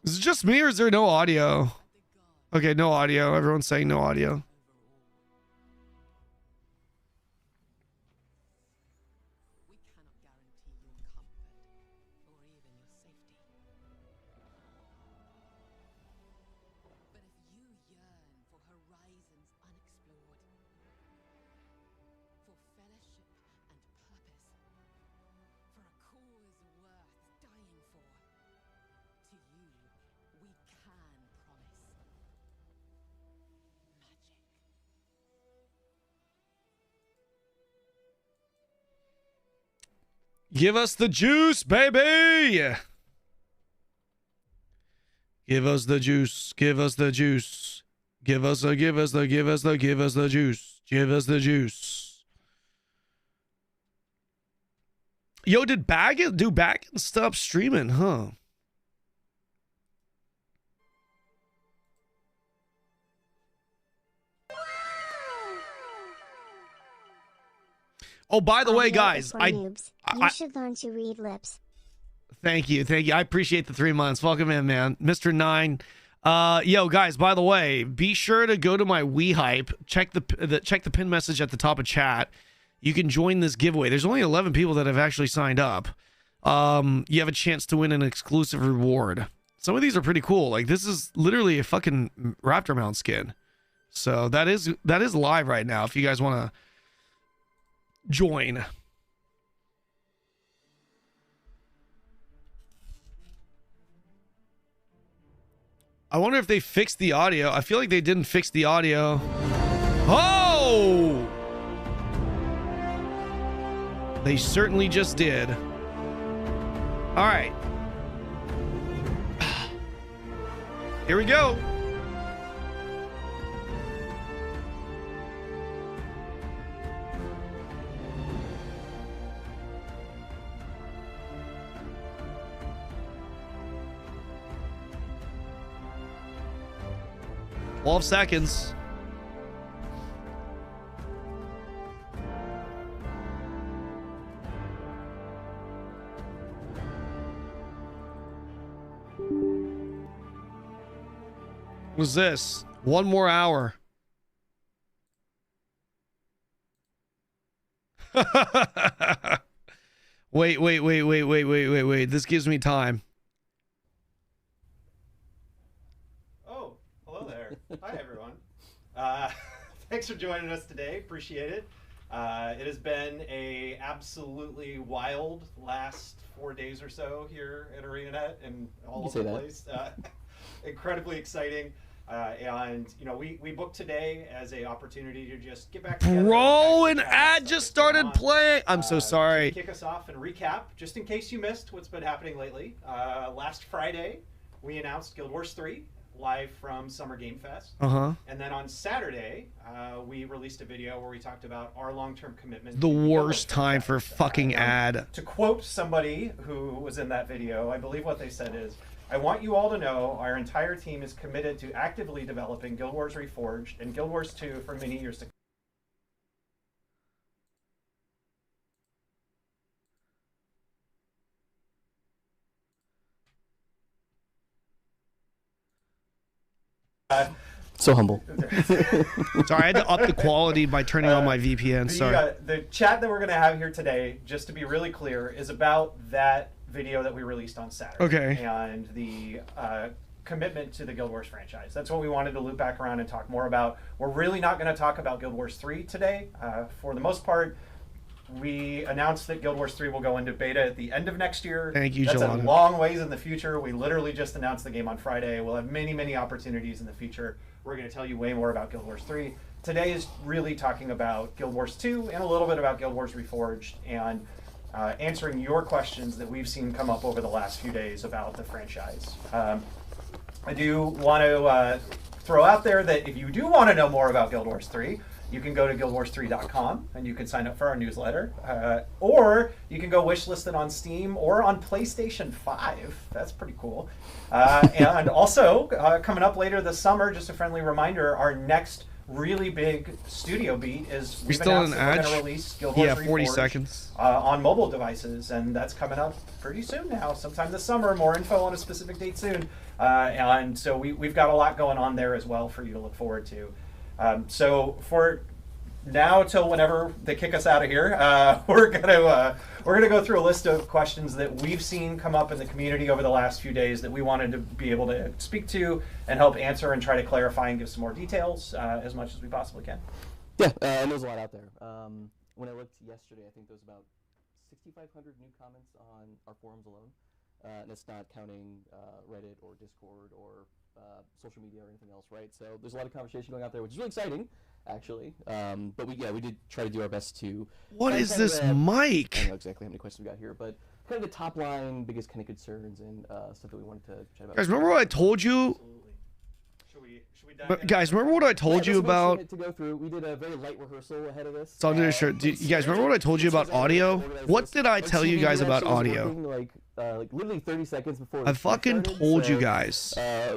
Is it just me or is there no audio? Okay, no audio. Everyone's saying no audio. Give us the juice, baby! Give us the juice. Give us the juice. Give us the juice. Give us the juice. Yo, did Baggin do Baggin stop streaming, huh? Oh, by the way, guys, you should learn to read lips. Thank you. I appreciate the 3 months. Welcome in, man. Mr. 9. Yo, guys, by the way, be sure to go to my WeHype. Check the pin message at the top of chat. You can join this giveaway. There's only 11 people that have actually signed up. You have a chance to win an exclusive reward. Some of these are pretty cool. Like, this is literally a fucking Raptor Mount skin. So that is live right now if you guys want to join. I wonder if they fixed the audio. I feel like they didn't fix the audio. Oh! They certainly just did. All right. Here we go. Twelve seconds. What is this? One more hour. Wait. This gives me time. Oh, hello there. Hi, everyone. Thanks for joining us today. Appreciate it. It has been a absolutely wild last 4 days or so here at ArenaNet and all over the place. Incredibly exciting. And you know, we booked today as a opportunity to just get back together. Bro, an ad just started playing. I'm so sorry. To kick us off and recap, just in case you missed what's been happening lately. Last Friday, we announced Guild Wars 3 live from Summer Game Fest. And then on Saturday, we released a video where we talked about our long-term commitment. The worst time for fucking ad. To quote somebody who was in that video, I believe what they said is, I want you all to know our entire team is committed to actively developing Guild Wars Reforged and Guild Wars 2 for many years to come. So humble. Sorry, I had to up the quality by turning on my VPN. Sorry. The chat that we're going to have here today, just to be really clear, is about that video that we released on Saturday. Okay. And the commitment to the Guild Wars franchise. That's what we wanted to loop back around and talk more about. We're really not going to talk about Guild Wars 3 today. For the most part, we announced that Guild Wars 3 will go into beta at the end of next year. Thank you, That's Jelana. a long ways in the future. We literally just announced the game on Friday. We'll have many, many opportunities in the future. We're going to tell you way more about Guild Wars 3. Today is really talking about Guild Wars 2 and a little bit about Guild Wars Reforged and answering your questions that we've seen come up over the last few days about the franchise. I do want to throw out there that if you do want to know more about Guild Wars 3, you can go to guildwars3.com and you can sign up for our newsletter. Or you can go wishlist it on Steam or on PlayStation 5. That's pretty cool. And also, coming up later this summer, just a friendly reminder, our next really big studio beat is we've announced that we're going to release Guild Wars 40 Reforged, seconds. On mobile devices, and that's coming up pretty soon now, sometime this summer. More info on a specific date soon. And so we've got a lot going on there as well for you to look forward to. So for now till whenever they kick us out of here, we're gonna go through a list of questions that we've seen come up in the community over the last few days that we wanted to be able to speak to and help answer and try to clarify and give some more details as much as we possibly can. Yeah, and there's a lot out there. When I looked yesterday, I think there was about 6,500 new comments on our forums alone. And that's not counting Reddit or Discord or social media or anything else, right? So there's a lot of conversation going out there, which is really exciting, actually. But we did try to do our best to. What is this mic? I don't know exactly how many questions we got here, but kind of the top line, biggest kind of concerns and stuff that we wanted to chat about. Guys, remember what I told you? Guys, remember what I told you about? To go through, we did a very light rehearsal ahead of this. So I'm just sure. Do you guys remember what I told you about audio? What did I tell you guys about audio? Like literally 30 seconds before. I fucking told you guys.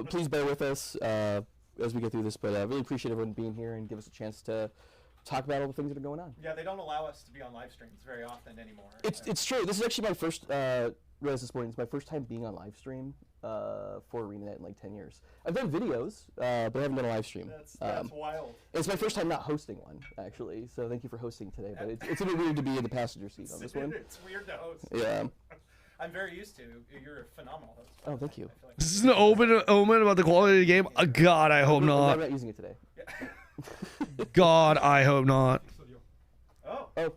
Please bear with us as we get through this, but I really appreciate everyone being here and give us a chance to talk about all the things that are going on. Yeah, they don't allow us to be on live streams very often anymore. It's true. This is actually my first. Realized this morning, it's my first time being on live stream for ArenaNet in like 10 years. I've done videos, but I haven't done a live stream. That's wild. It's my first time not hosting one, actually. So thank you for hosting today. But it's a bit weird to be in the passenger seat on this one. It's weird to host. Yeah. I'm very used to. You're a phenomenal host. Oh, thank you. Is this an omen about the quality of the game? God, I hope not. I'm not using it today. God, I hope not. Oh. Oh.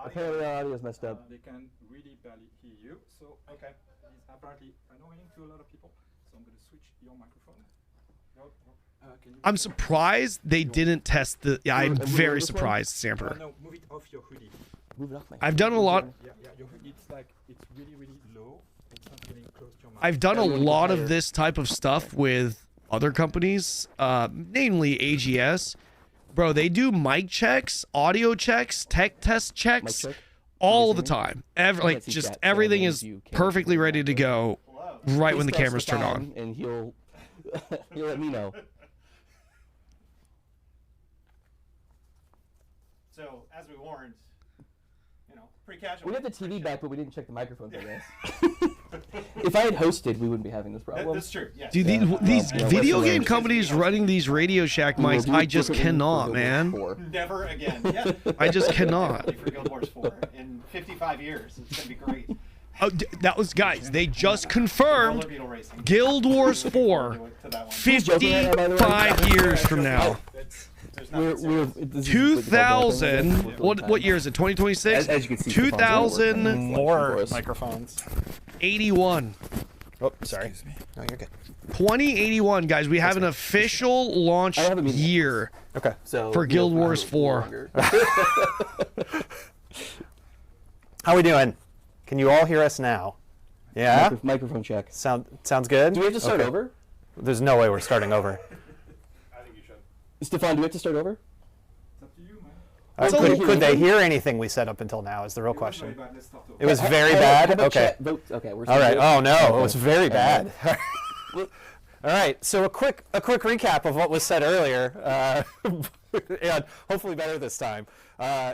Apparently our audio is messed up. They can really barely hear you, so okay. It's apparently annoying to a lot of people. So I'm going to switch your microphone. I'm surprised they didn't test the. Yeah, I'm very surprised, Samper. No, move it off your hoodie. Move it off my. I've done a lot. Yeah, your hoodie. It's really low. It's not getting close to your mouth. I've done a lot of this type of stuff with other companies, namely AGS. Bro, they do mic checks, audio checks, tech test checks all the time. Everything is perfectly ready to go right when the cameras turn on. And he'll let me know. So, as we warned, pretty casual. We got the TV back, but we didn't check the microphones, I guess. If I had hosted, we wouldn't be having this problem. That's true, yeah. Dude, these video game companies running these Radio Shack mics, I just cannot, man. Never again. Yeah. I just cannot. For Guild Wars 4 in 55 years. It's going to be great. Oh, that was, guys, they just confirmed Guild Wars 4 55 years from now. 2000, what year is it? 2026? As you can see, 2000 more microphones. 81. Oh, sorry. No, you're good. 2081, guys. We have an official launch year. Okay. So for Guild Wars 4. How we doing? Can you all hear us now? Yeah. Microphone check. Sounds good. Do we have to start over? There's no way we're starting over. I think you should. Stefan, do we have to start over? Could they hear anything we said up until now is the real question. It was very bad? Okay. Okay, we're all right. Oh, no. It was very bad. All right. So a quick recap of what was said earlier. And hopefully better this time.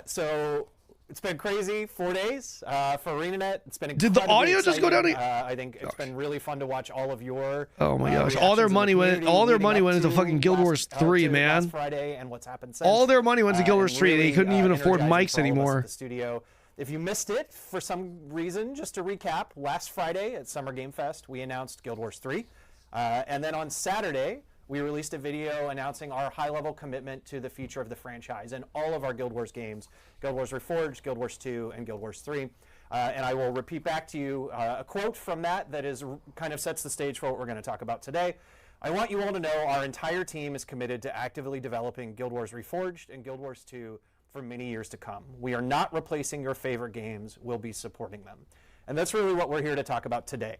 So it's been crazy 4 days for ArenaNet. It's been Did the audio just go down? I think it's been really fun to watch all of your. Oh my gosh! All their money went. All their money went into fucking Guild Wars 3, man. Last Friday and what's happened since. All their money went to Guild Wars 3. They couldn't even afford mics anymore. The studio. If you missed it for some reason, just to recap, last Friday at Summer Game Fest we announced Guild Wars 3, and then on Saturday we released a video announcing our high-level commitment to the future of the franchise and all of our Guild Wars games, Guild Wars Reforged, Guild Wars 2, and Guild Wars 3. And I will repeat back to you a quote from that is kind of sets the stage for what we're going to talk about today. I want you all to know our entire team is committed to actively developing Guild Wars Reforged and Guild Wars 2 for many years to come. We are not replacing your favorite games, we'll be supporting them. And that's really what we're here to talk about today.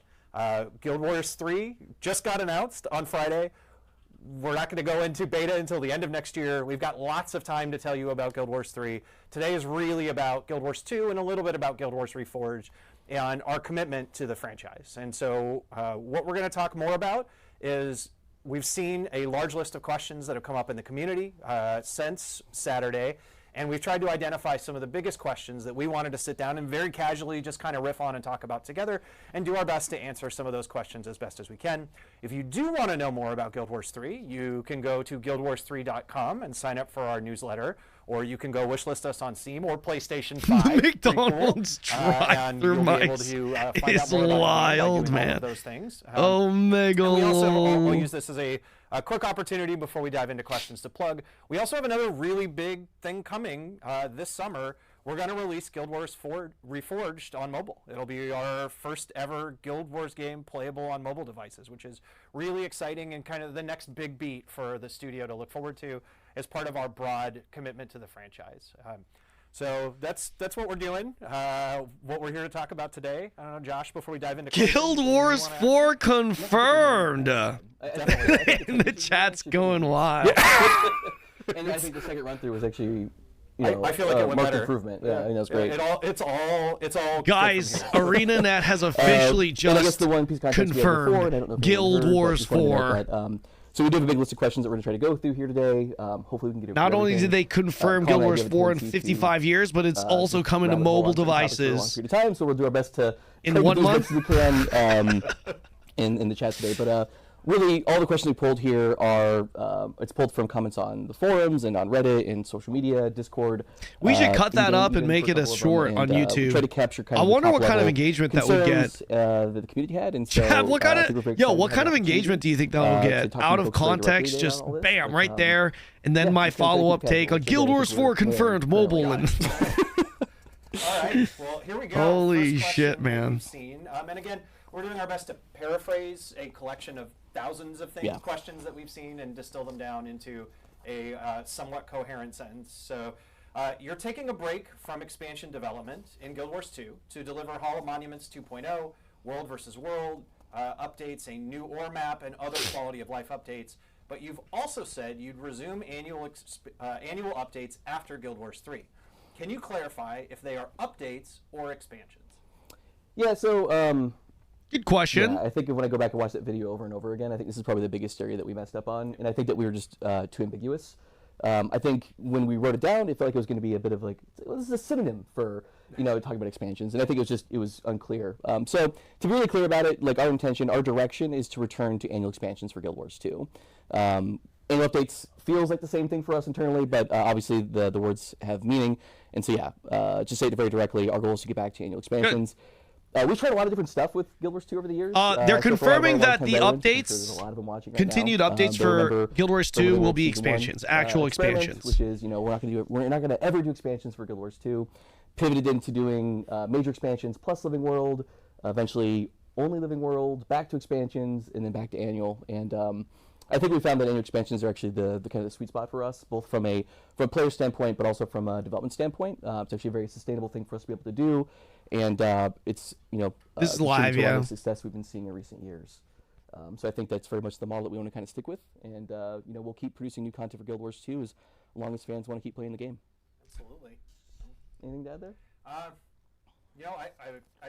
Guild Wars 3 just got announced on Friday. We're not going to go into beta until the end of next year. We've got lots of time to tell you about Guild Wars 3. Today is really about Guild Wars 2 and a little bit about Guild Wars Reforged and our commitment to the franchise. And so what we're going to talk more about is we've seen a large list of questions that have come up in the community since Saturday. And we've tried to identify some of the biggest questions that we wanted to sit down and very casually just kind of riff on and talk about together and do our best to answer some of those questions as best as we can. If you do want to know more about Guild Wars 3, you can go to guildwars3.com and sign up for our newsletter, or you can go wishlist us on Steam or PlayStation 5. McDonald's drive-through mics is wild, man. Those things. Oh, mega we'll use this as a quick opportunity before we dive into questions to plug. We also have another really big thing coming this summer. We're going to release Guild Wars 4 Reforged on mobile. It'll be our first ever Guild Wars game playable on mobile devices, which is really exciting and kind of the next big beat for the studio to look forward to as part of our broad commitment to the franchise. So that's what we're doing, what we're here to talk about today. I don't know, Josh, before we dive into Guild Wars 4 confirmed. The chat's going wild. And I think the second run through was actually, I feel like it went better. Improvement. Yeah, I think that's great. It's all. Guys, ArenaNet has officially just the one piece of confirmed Guild Wars 4. So we do have a big list of questions that we're going to try to go through here today. Hopefully we can get it. Not only did they confirm Guild Wars 4 in 55 years, but it's also coming to mobile devices. For a long period of time, so we'll do our best to in 1 month as we can in the chat today. But really, all the questions we pulled here are it's pulled from comments on the forums and on Reddit and social media, Discord. We should cut that up and make it a short on YouTube. Try to capture kind I of wonder what kind of engagement that would get. That the community had, and so what kind of engagement do you think that will get? Out of context, just bam, right there, and then my follow-up take on Guild Wars 4 confirmed mobile. And all right, well here we go. Holy shit, man! And again, we're doing our best to paraphrase a collection of thousands of questions that we've seen and distill them down into a somewhat coherent sentence. So you're taking a break from expansion development in Guild Wars 2 to deliver Hall of Monuments 2.0, World versus World updates, a new ore map, and other quality of life updates. But you've also said you'd resume annual updates after Guild Wars 3. Can you clarify if they are updates or expansions? Yeah, so good question. Yeah, I think when I go back and watch that video over and over again, I think this is probably the biggest area that we messed up on, and I think that we were just too ambiguous. I think when we wrote it down, it felt like it was going to be a bit of like, well, this is a synonym for, talking about expansions, and I think it was unclear. So to be really clear about it, like our intention, our direction is to return to annual expansions for Guild Wars 2. Annual updates feels like the same thing for us internally, but obviously the words have meaning, and so just say it very directly, our goal is to get back to annual expansions. Good. We've tried a lot of different stuff with Guild Wars 2 over the years. They're confirming that the updates, a lot of them watching right continued now. updates for Guild Wars 2 will be expansions, actual expansions. Which is, we're not going to ever do expansions for Guild Wars 2. Pivoted into doing major expansions plus Living World, eventually only Living World, back to expansions, and then back to annual. And I think we found that annual expansions are actually the kind of the sweet spot for us, both from a player standpoint, but also from a development standpoint. It's actually a very sustainable thing for us to be able to do. And it's this is live, a lot of the success we've been seeing in recent years. So I think that's very much the model that we want to kind of stick with, and we'll keep producing new content for Guild Wars 2 as long as fans want to keep playing the game. Absolutely. Anything to add there? I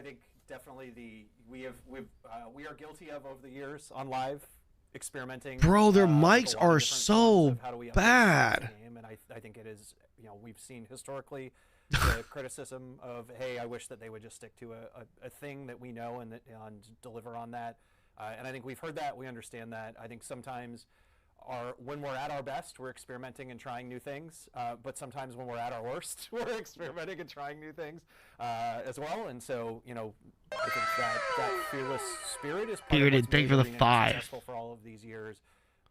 think definitely we are guilty of over the years on live experimenting. Bro, their mics are so bad. And I think it is. We've seen historically the criticism of, hey, I wish that they would just stick to a thing that we know and deliver on that. And I think we've heard that. We understand that. I think sometimes when we're at our best, we're experimenting and trying new things. But sometimes when we're at our worst, we're experimenting and trying new things as well. And so, I think that fearless spirit is part of what's made Arena successful for all of these years.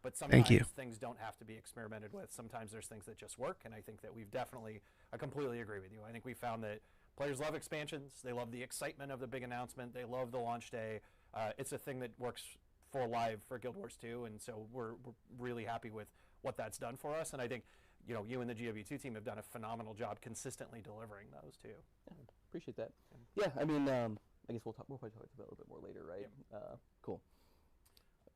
But sometimes you. things don't have to be experimented with. Sometimes there's things that just work, and I think that we've definitely, I completely agree with you. I think we found that players love expansions. They love the excitement of the big announcement. They love the launch day. It's a thing that works for live for Guild Wars 2, and so we're really happy with what that's done for us. And I think, you know, you and the GW2 team have done a phenomenal job consistently delivering those too. Yeah, appreciate that. Yeah, I mean, I guess we'll probably talk about it a little bit more later, right? Yep. Cool.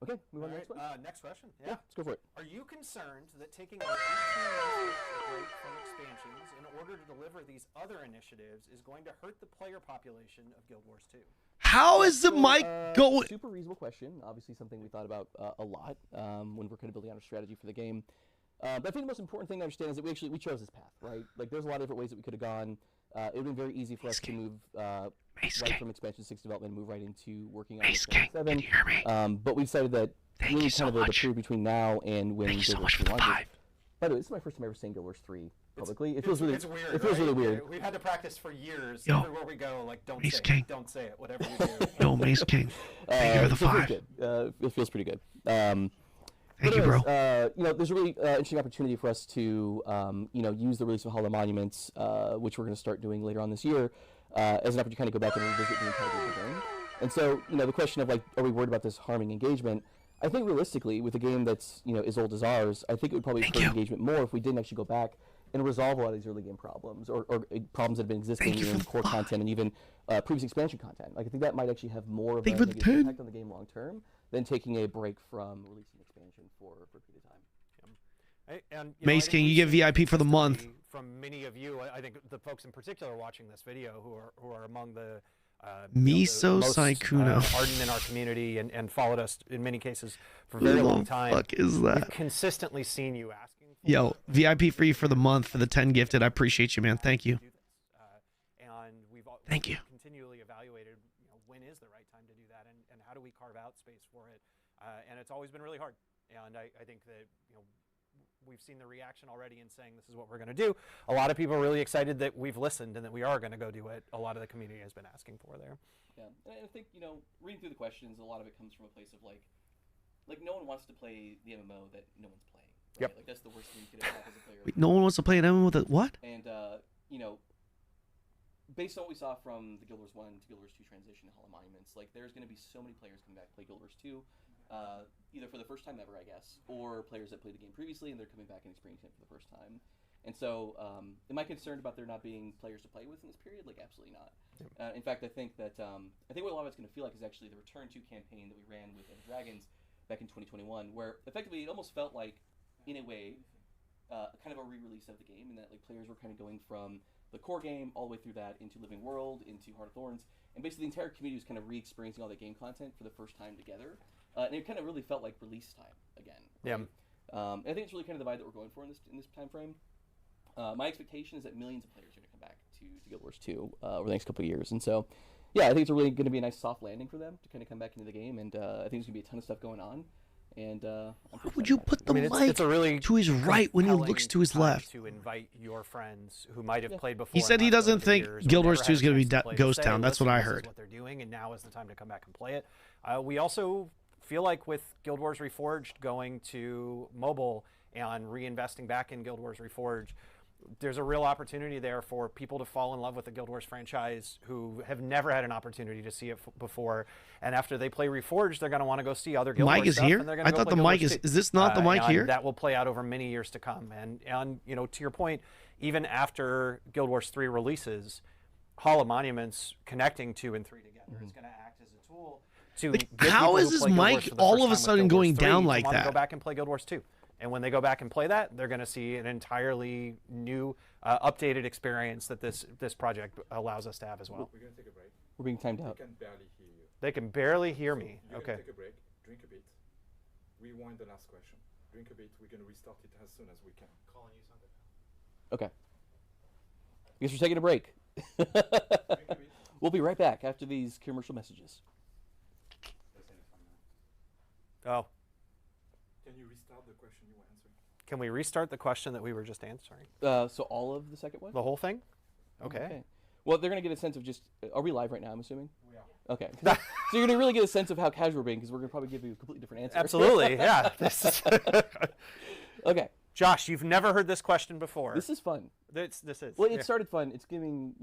Okay, move on to the next one. Next question. Yeah, let's go for it. Are you concerned that taking an 18 months break from expansions in order to deliver these other initiatives is going to hurt the player population of Guild Wars 2? How is the mic going? Super reasonable question. Obviously, something we thought about a lot when we're kind of building out a strategy for the game. But I think the most important thing to understand is that we chose this path, right? Like, there's a lot of different ways that we could have gone. It would have been very easy for us to move right from Expansion 6 development and move right into working on Expansion 7. Can you hear me? But we decided that really kind of the period between now and when Guild Wars 3 launches. By the way, this is my first time ever saying Guild Wars 3 publicly. It feels really weird. It feels really weird. We've had to practice for years. Yo, everywhere we go, like, don't Mace say King. it, don't say it, whatever you do. Yo, Mace King. Thank you for the 5. It feels pretty good. Thank you, bro. You know, there's a really interesting opportunity for us to, you know, use the release of Hall of Monuments, which we're going to start doing later on this year, as an opportunity to kind of go back and revisit the entire game. And so, you know, the question of, like, are we worried about this harming engagement? I think realistically, with a game that's, you know, as old as ours, I think it would probably hurt engagement more if we didn't actually go back and resolve a lot of these early game problems or problems that have been existing in core content and even previous expansion content. Like, I think that might actually have more of a negative impact on the game long term than taking a break from releasing expansion for a period of time. And, Mace King, you get VIP for the month. From many of you, I think the folks in particular watching this video who are among the Miso most, Saikuno. ardent in our community and followed us in many cases for a very long time. What the fuck is that? We've consistently seen you asking for Yo, VIP for you for the month for the 10 gifted. I appreciate you, man. Thank you. And we've Thank you. continually evaluated, you know, when is the right time to do that and how do we carve out space for it. And it's always been really hard. And I think that, you know, we've seen the reaction already in saying this is what we're going to do. A lot of people are really excited that we've listened and that we are going to go do what a lot of the community has been asking for there. Yeah, and I think, you know, reading through the questions, a lot of it comes from a place of like no one wants to play the MMO that no one's playing. Right? Yep. Like, that's the worst thing you could have as a player. Wait, no one wants to play an MMO with it? What? And, you know, based on what we saw from the Guild Wars 1 to Guild Wars 2 transition to Hall of Monuments, like, there's going to be so many players coming back to play Guild Wars 2, either for the first time ever, I guess, or players that played the game previously and they're coming back and experiencing it for the first time. And so, am I concerned about there not being players to play with in this period? Like, absolutely not. In fact, I think that what a lot of it's going to feel like is actually the Return to campaign that we ran with Dragons back in 2021, where effectively it almost felt like, in a way, kind of a re-release of the game, in that, like, players were kind of going from the core game all the way through that into Living World, into Heart of Thorns, and basically the entire community was kind of re-experiencing all the game content for the first time together, and it kind of really felt like release time again. Right? Yeah. And I think it's really kind of the vibe that we're going for in this time frame. My expectation is that millions of players are going to come back to Guild Wars 2 over the next couple of years, and so, yeah, I think it's really going to be a nice soft landing for them to kind of come back into the game, and I think there's going to be a ton of stuff going on. And why would you put the mic it's a really to his right when he looks to his left? To invite your friends who might have played before. He said he doesn't think Guild Wars 2 is going to be Ghost Town. That's what I heard. This is what they're doing, and now is the time to come back and play it. We also feel like with Guild Wars Reforged going to mobile and reinvesting back in Guild Wars Reforged, there's a real opportunity there for people to fall in love with the Guild Wars franchise who have never had an opportunity to see it before. And after they play Reforged, they're going to want to go see other Guild Wars stuff. Mic is here? And they're gonna I go thought play the Guild mic Wars is... 2. Is this not the mic and here? That will play out over many years to come. And you know, to your point, even after Guild Wars 3 releases, Hall of Monuments connecting 2 and 3 together is going to act as a tool to Like, get how people is who this play Guild Wars mic for the all first of a time with sudden Guild Wars going 3 down to like wanna that? Go back and play Guild Wars 2. And when they go back and play that, they're going to see an entirely new, updated experience that this project allows us to have as well. We're going to take a break. We're being timed out. They can barely hear you. They can barely hear me. You're Okay. going to take a break, drink a bit, rewind the last question, drink a bit. We're going to restart it as soon as we can. Calling you something. Okay. I guess we're taking a break. We'll be right back after these commercial messages. Oh. Can you restart the question you were answering? Can we restart the question that we were just answering? So all of the second one? The whole thing? Okay. Well, they're going to get a sense of just... Are we live right now, I'm assuming? We are. Okay. So you're gonna really get a sense of how casual we're being, because we're gonna probably give you a completely different answer. Absolutely, yeah. This is Okay. Josh, you've never heard this question before. This is fun. This is. Well, it started fun. It's giving,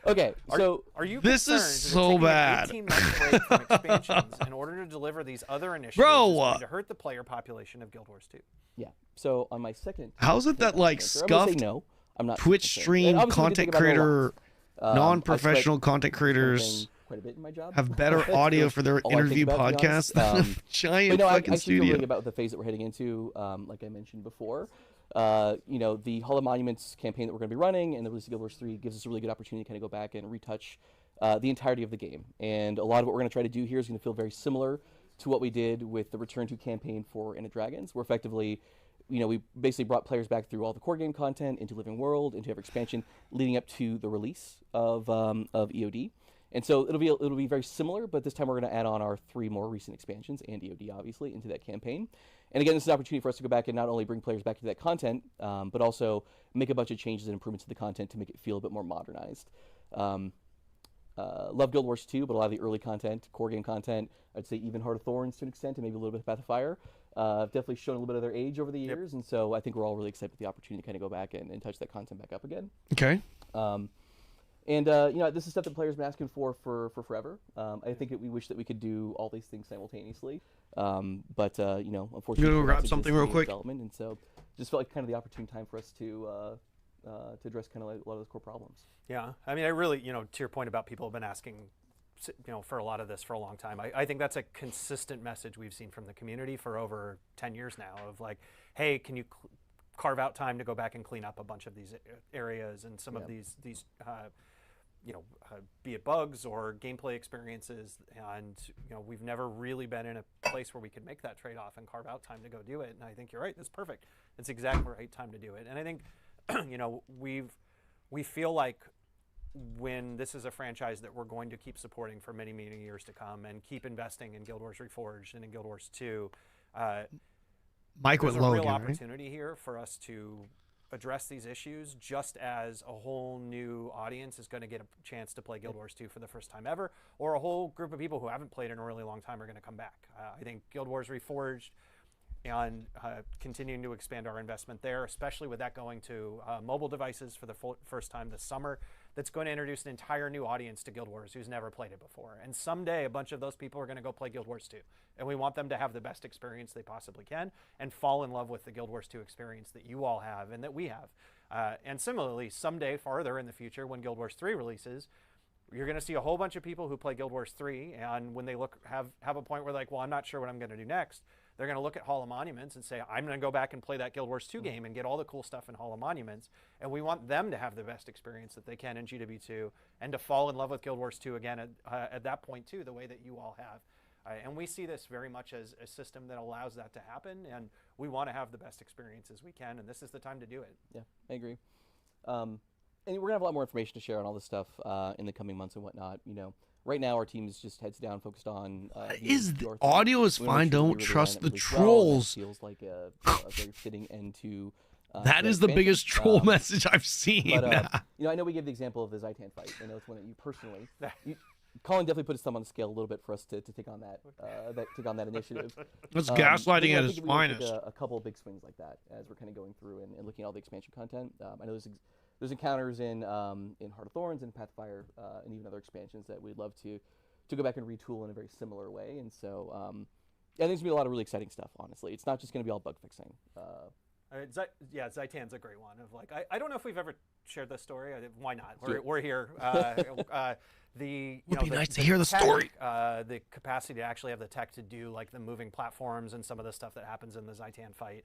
Okay, so are you This is so bad. 18 month break from expansions in order to deliver these other initiatives Bro, is going to hurt the player population of Guild Wars 2. Yeah. So on my second. How's it that like scuffed no? I'm not Twitch stream content creator, non-professional content creators quite a bit in my job. have better audio for their interview podcasts than a giant fucking I studio? feel really about the phase that we're heading into, like I mentioned before. The Hall of Monuments campaign that we're going to be running and the release of Guild Wars 3 gives us a really good opportunity to kind of go back and retouch the entirety of the game. And a lot of what we're going to try to do here is going to feel very similar to what we did with the Return to campaign for End of Dragons, where effectively, we basically brought players back through all the core game content into Living World, into every expansion, leading up to the release of EOD. And so it'll be very similar, but this time we're going to add on our 3 more recent expansions and EOD obviously into that campaign. And again, this is an opportunity for us to go back and not only bring players back to that content, but also make a bunch of changes and improvements to the content to make it feel a bit more modernized. Love Guild Wars 2, but a lot of the early content, core game content, I'd say even Heart of Thorns to an extent, and maybe a little bit of Path of Fire, definitely shown a little bit of their age over the years. And so I think we're all really excited with the opportunity to kind of go back and touch that content back up again. Okay. This is stuff that players have been asking for forever. I think we wish that we could do all these things simultaneously. But unfortunately, I'm gonna grab something real quick. Development, and so just felt like kind of the opportune time for us to address kind of like a lot of those core problems. Yeah, I mean, I really, to your point about people have been asking, for a lot of this for a long time. I think that's a consistent message we've seen from the community for over 10 years now of like, hey, can you carve out time to go back and clean up a bunch of these areas and some of these be it bugs or gameplay experiences, and we've never really been in a place where we could make that trade-off and carve out time to go do it. And I think you're right, that's perfect. It's exactly the right time to do it. And I think we feel like when this is a franchise that we're going to keep supporting for many, many years to come and keep investing in Guild Wars Reforged and in Guild Wars 2, Mike there's with a Logan, real right? opportunity here for us to address these issues, just as a whole new audience is going to get a chance to play Guild Wars 2 for the first time ever, or a whole group of people who haven't played in a really long time are going to come back. I think Guild Wars Reforged and continuing to expand our investment there, especially with that going to mobile devices for the first time this summer, that's going to introduce an entire new audience to Guild Wars who's never played it before. And someday a bunch of those people are going to go play Guild Wars 2. And we want them to have the best experience they possibly can and fall in love with the Guild Wars 2 experience that you all have and that we have. And similarly, someday farther in the future when Guild Wars 3 releases, you're going to see a whole bunch of people who play Guild Wars 3, and when they have a point where they're like, well, I'm not sure what I'm going to do next, they're going to look at Hall of Monuments and say, I'm going to go back and play that Guild Wars 2 game and get all the cool stuff in Hall of Monuments. And we want them to have the best experience that they can in GW2 and to fall in love with Guild Wars 2 again at that point too, the way that you all have. And we see this very much as a system that allows that to happen, and we want to have the best experiences we can, and this is the time to do it. Yeah, I agree. And we're going to have a lot more information to share on all this stuff in the coming months and whatnot. Right now our team is just heads down focused on the audio is fine. Don't trust the trolls. Feels like a very fitting end to that is the biggest troll message I've seen. But, I know we gave the example of the Zaitan fight. I know it's one that you personally Colin definitely put his thumb on the scale a little bit for us to take on that initiative. That's gaslighting at its finest. finest. A couple of big swings like that as we're kind of going through and looking at all the expansion content. I know there's encounters in Heart of Thorns and Path of Fire and even other expansions that we'd love to go back and retool in a very similar way. And so I think there's going to be a lot of really exciting stuff, honestly. It's not just going to be all bug fixing. Zaitan's a great one. Of like, I don't know if we've ever shared this story. Why not? We're here. Would be nice to hear the story. The capacity to actually have the tech to do like the moving platforms and some of the stuff that happens in the Zaitan fight.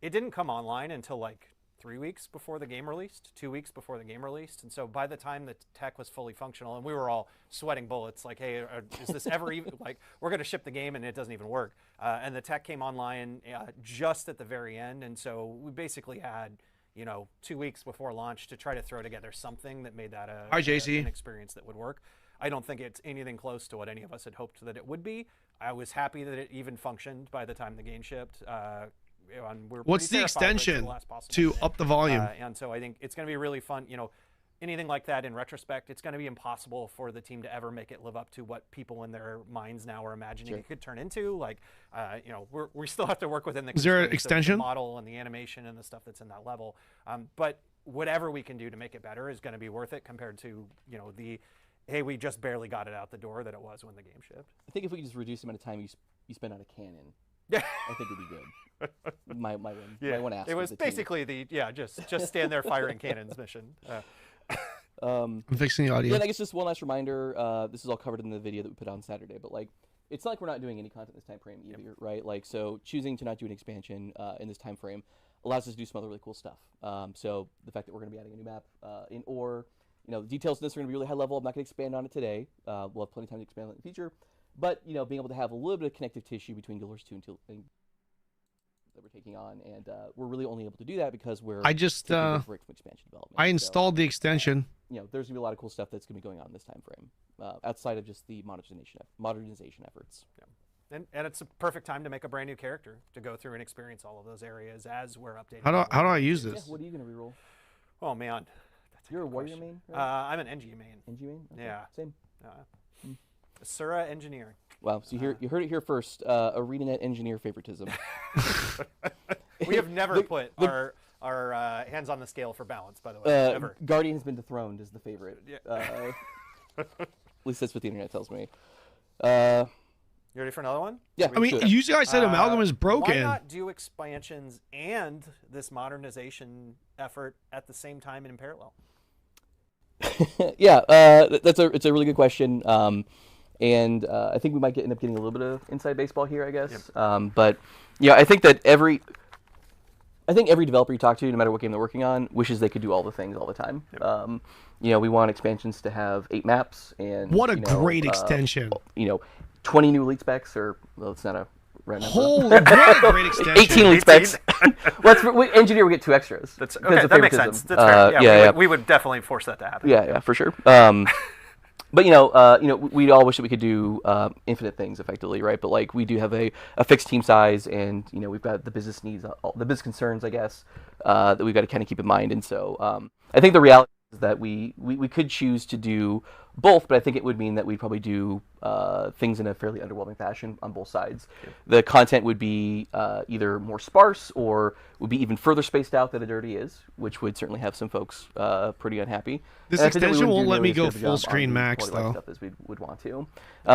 It didn't come online until like 3 weeks before the game released, 2 weeks before the game released. And so by the time the tech was fully functional, and we were all sweating bullets, like, hey, is this ever even, like, we're going to ship the game and it doesn't even work. And the tech came online just at the very end. And so we basically had, 2 weeks before launch to try to throw together something that made that an experience that would work. I don't think it's anything close to what any of us had hoped that it would be. I was happy that it even functioned by the time the game shipped. What's the extension to up the volume? And so I think it's going to be really fun. anything like that in retrospect, it's going to be impossible for the team to ever make it live up to what people in their minds now are imagining it could turn into. Like, you know, we still have to work within the Is there an constraints of extension? the model and the animation and the stuff that's in that level. But whatever we can do to make it better is going to be worth it compared to, you know, the, hey, we just barely got it out the door that it was when the game shipped. I think if we could just reduce the amount of time you spend on a Kanon, I think it'd be good. My one ask. It was basically just stand there firing cannons mission. I'm fixing the audio. Yeah, and I guess just one last reminder. This is all covered in the video that we put out on Saturday, but like, it's not like we're not doing any content this time frame either, right? Like, so choosing to not do an expansion in this time frame allows us to do some other really cool stuff. So the fact that we're going to be adding a new map in Ore, you know, the details of this are going to be really high level. I'm not going to expand on it today. We'll have plenty of time to expand on it in the future. But, you know, being able to have a little bit of connective tissue between Guild Wars 2 and that we're taking on, and we're really only able to do that because we're I just taking a break from expansion development. I installed the extension. You know, there's gonna be a lot of cool stuff that's gonna be going on in this time frame, outside of just the modernization efforts. Yeah. And it's a perfect time to make a brand new character to go through and experience all of those areas as we're updating. How do I use this? Yeah, what are you gonna reroll? Oh man, you're a warrior main. Right? I'm an NG main. NG main. Okay. Yeah. Same. Sura engineer. Wow. So you heard it here first. ArenaNet engineer favoritism. We have never put our hands on the scale for balance, by the way. Ever. Guardian has been dethroned as the favorite. Yeah. At least that's what the internet tells me. You ready for another one? Yeah. I mean, you guys said Amalgam is broken. Why not do expansions and this modernization effort at the same time and in parallel? Yeah, it's a really good question. And I think we might end up getting a little bit of inside baseball here, I guess. Yep. But yeah, I think that every developer you talk to, no matter what game they're working on, wishes they could do all the things all the time. Yep. You know, we want expansions to have 8 maps and what a great extension. You know, 20 new elite specs, or well, it's not a right number. Holy great extension. 18 elite specs. Engineer will get 2 extras. That's okay. That makes sense. That's fair. Yeah, we would definitely force that to happen. Yeah, for sure. But you know, we all wish that we could do infinite things effectively, right? But like, we do have a fixed team size, and you know, we've got the business needs, the business concerns, I guess, that we've got to kind of keep in mind. And so, I think the reality is that we could choose to do both, but I think it would mean that we'd probably do things in a fairly underwhelming fashion on both sides. Yep. The content would be either more sparse or would be even further spaced out than it already is, which would certainly have some folks pretty unhappy. This extension won't let me go full screen max, though. Stuff as we would want to.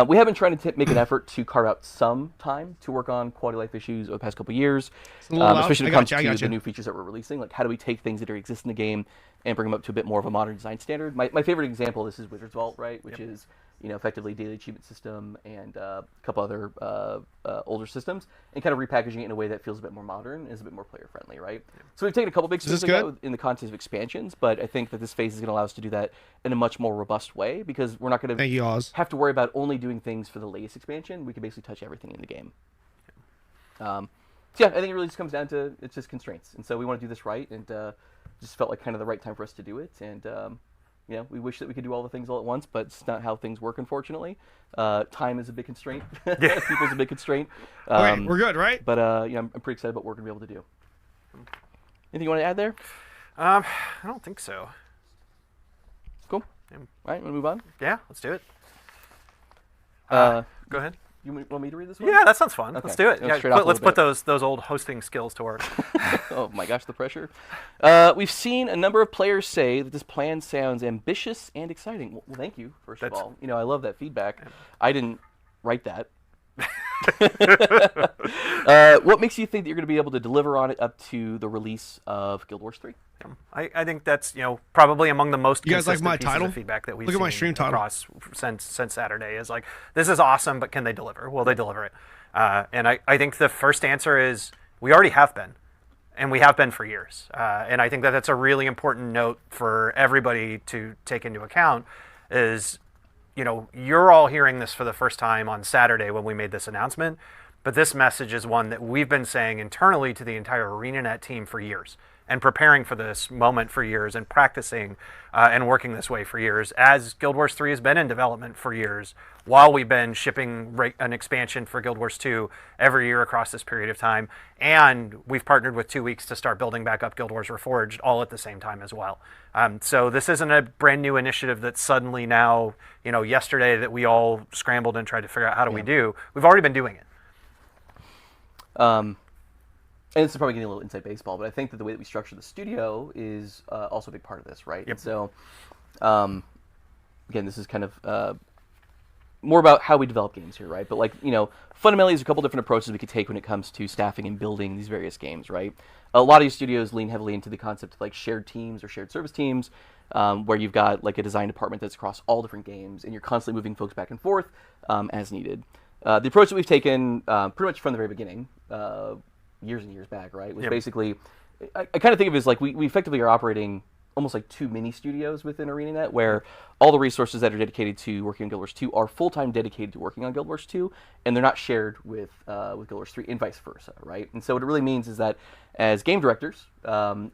We have been trying to make an effort to carve out some time to work on quality of life issues over the past couple of years, especially when it comes to the new features that we're releasing. Like, how do we take things that already exist in the game and bring them up to a bit more of a modern design standard? My favorite example of this is Wizard's Vault, right? Which is, you know, effectively daily achievement system and a couple other older systems, and kind of repackaging it in a way that feels a bit more modern and is a bit more player friendly, right? So we've taken a couple big steps in the context of expansions, but I think that this phase is going to allow us to do that in a much more robust way, because we're not going to have to worry about only doing things for the latest expansion. We can basically touch everything in the game. So yeah, I think it really just comes down to it's just constraints, and so we want to do this right, and just felt like kind of the right time for us to do it, and you know, we wish that we could do all the things all at once, but it's not how things work, unfortunately. Time is a big constraint. People's a big constraint. Okay, we're good, right? But you know, I'm pretty excited about what we're going to be able to do. Anything you want to add there? I don't think so. Cool. All right, want to move on? Yeah, let's do it. Go ahead. You want me to read this one? Yeah, that sounds fun. Okay. Let's do it. Yeah, let's put those old hosting skills to work. Oh my gosh, the pressure. We've seen a number of players say that this plan sounds ambitious and exciting. Well, thank you, first of all. You know, I love that feedback. I didn't write that. What makes you think that you're going to be able to deliver on it up to the release of Guild Wars 3? I think that's, you know, probably among the most you guys like my pieces title? of feedback that we've Look at my seen stream title. across since Saturday is like, this is awesome, but can they deliver? Will they deliver it? And I think the first answer is we already have been, and we have been for years. And I think that that's a really important note for everybody to take into account is, you know, you're all hearing this for the first time on Saturday when we made this announcement, but this message is one that we've been saying internally to the entire ArenaNet team for years. and preparing for this moment for years and practicing and working this way for years, as Guild Wars 3 has been in development for years, while we've been shipping an expansion for Guild Wars 2 every year across this period of time, and we've partnered with 2 Weeks to start building back up Guild Wars Reforged all at the same time as well. So this isn't a brand new initiative that suddenly now, yesterday that we all scrambled and tried to figure out how do we do. We've already been doing it. And this is probably getting a little inside baseball, but I think that the way that we structure the studio is also a big part of this, right? Yep. And so, again, this is kind of more about how we develop games here, right? But fundamentally, there's a couple different approaches we could take when it comes to staffing and building these various games, right? A lot of these studios lean heavily into the concept of shared teams or shared service teams, where you've got a design department that's across all different games, and you're constantly moving folks back and forth as needed. The approach that we've taken pretty much from the very beginning, years and years back, right, was basically, I kind of think of it as we effectively are operating almost like 2 mini studios within ArenaNet, where all the resources that are dedicated to working on Guild Wars 2 are full-time dedicated to working on Guild Wars 2, and they're not shared with Guild Wars 3, and vice versa, right? And so what it really means is that as game directors,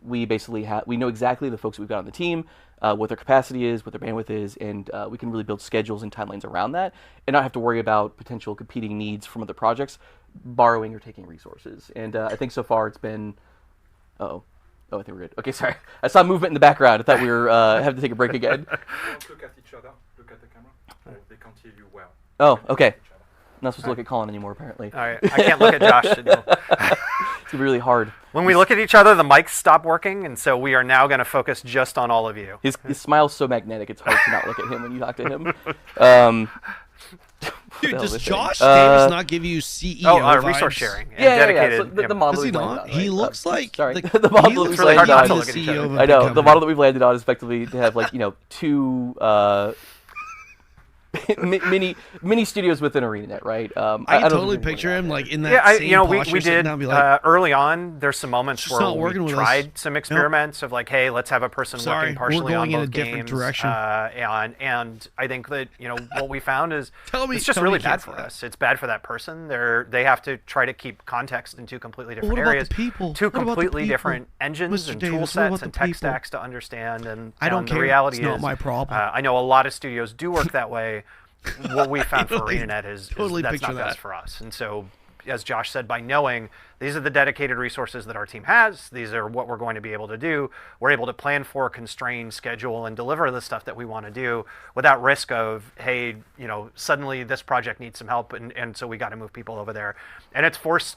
we basically we know exactly the folks that we've got on the team, what their capacity is, what their bandwidth is, and we can really build schedules and timelines around that, and not have to worry about potential competing needs from other projects, borrowing or taking resources. And I think so far it's been... Oh, I think we're good. Okay, sorry. I saw movement in the background. I thought we were having to take a break again. Don't look at each other. Look at the camera. They can't hear you well. Oh, okay. I'm not supposed to look at Colin anymore, apparently. All right. I can't look at Josh anymore. It's going to be really hard. When we look at each other, the mics stop working, and so we are now going to focus just on all of you. His smile's so magnetic, it's hard to not look at him when you talk to him. Dude, does Josh Davis not give you CEO vibes? Resource sharing. Yeah. So the model does he not? He looks like the model that we've landed on. the CEO of I know the model that we've landed on is effectively to have 2 mini studios within ArenaNet, right? I can totally picture him in that same posture. We did early on. There's some moments where we tried some experiments of hey, let's have a person working partially on both games. Direction. And I think that what we found is it's just really bad for us. It's bad for that person. They have to try to keep context in 2 completely different areas, 2 completely different engines and tool sets and tech stacks to understand. And I don't care. The reality is, not my problem. I know a lot of studios do work that way. What we found for ArenaNet is that's not best for us. And so, as Josh said, by knowing these are the dedicated resources that our team has, these are what we're going to be able to do, we're able to plan for, constrain, schedule, and deliver the stuff that we want to do without risk of, hey, suddenly this project needs some help, and so we got to move people over there. And it's forced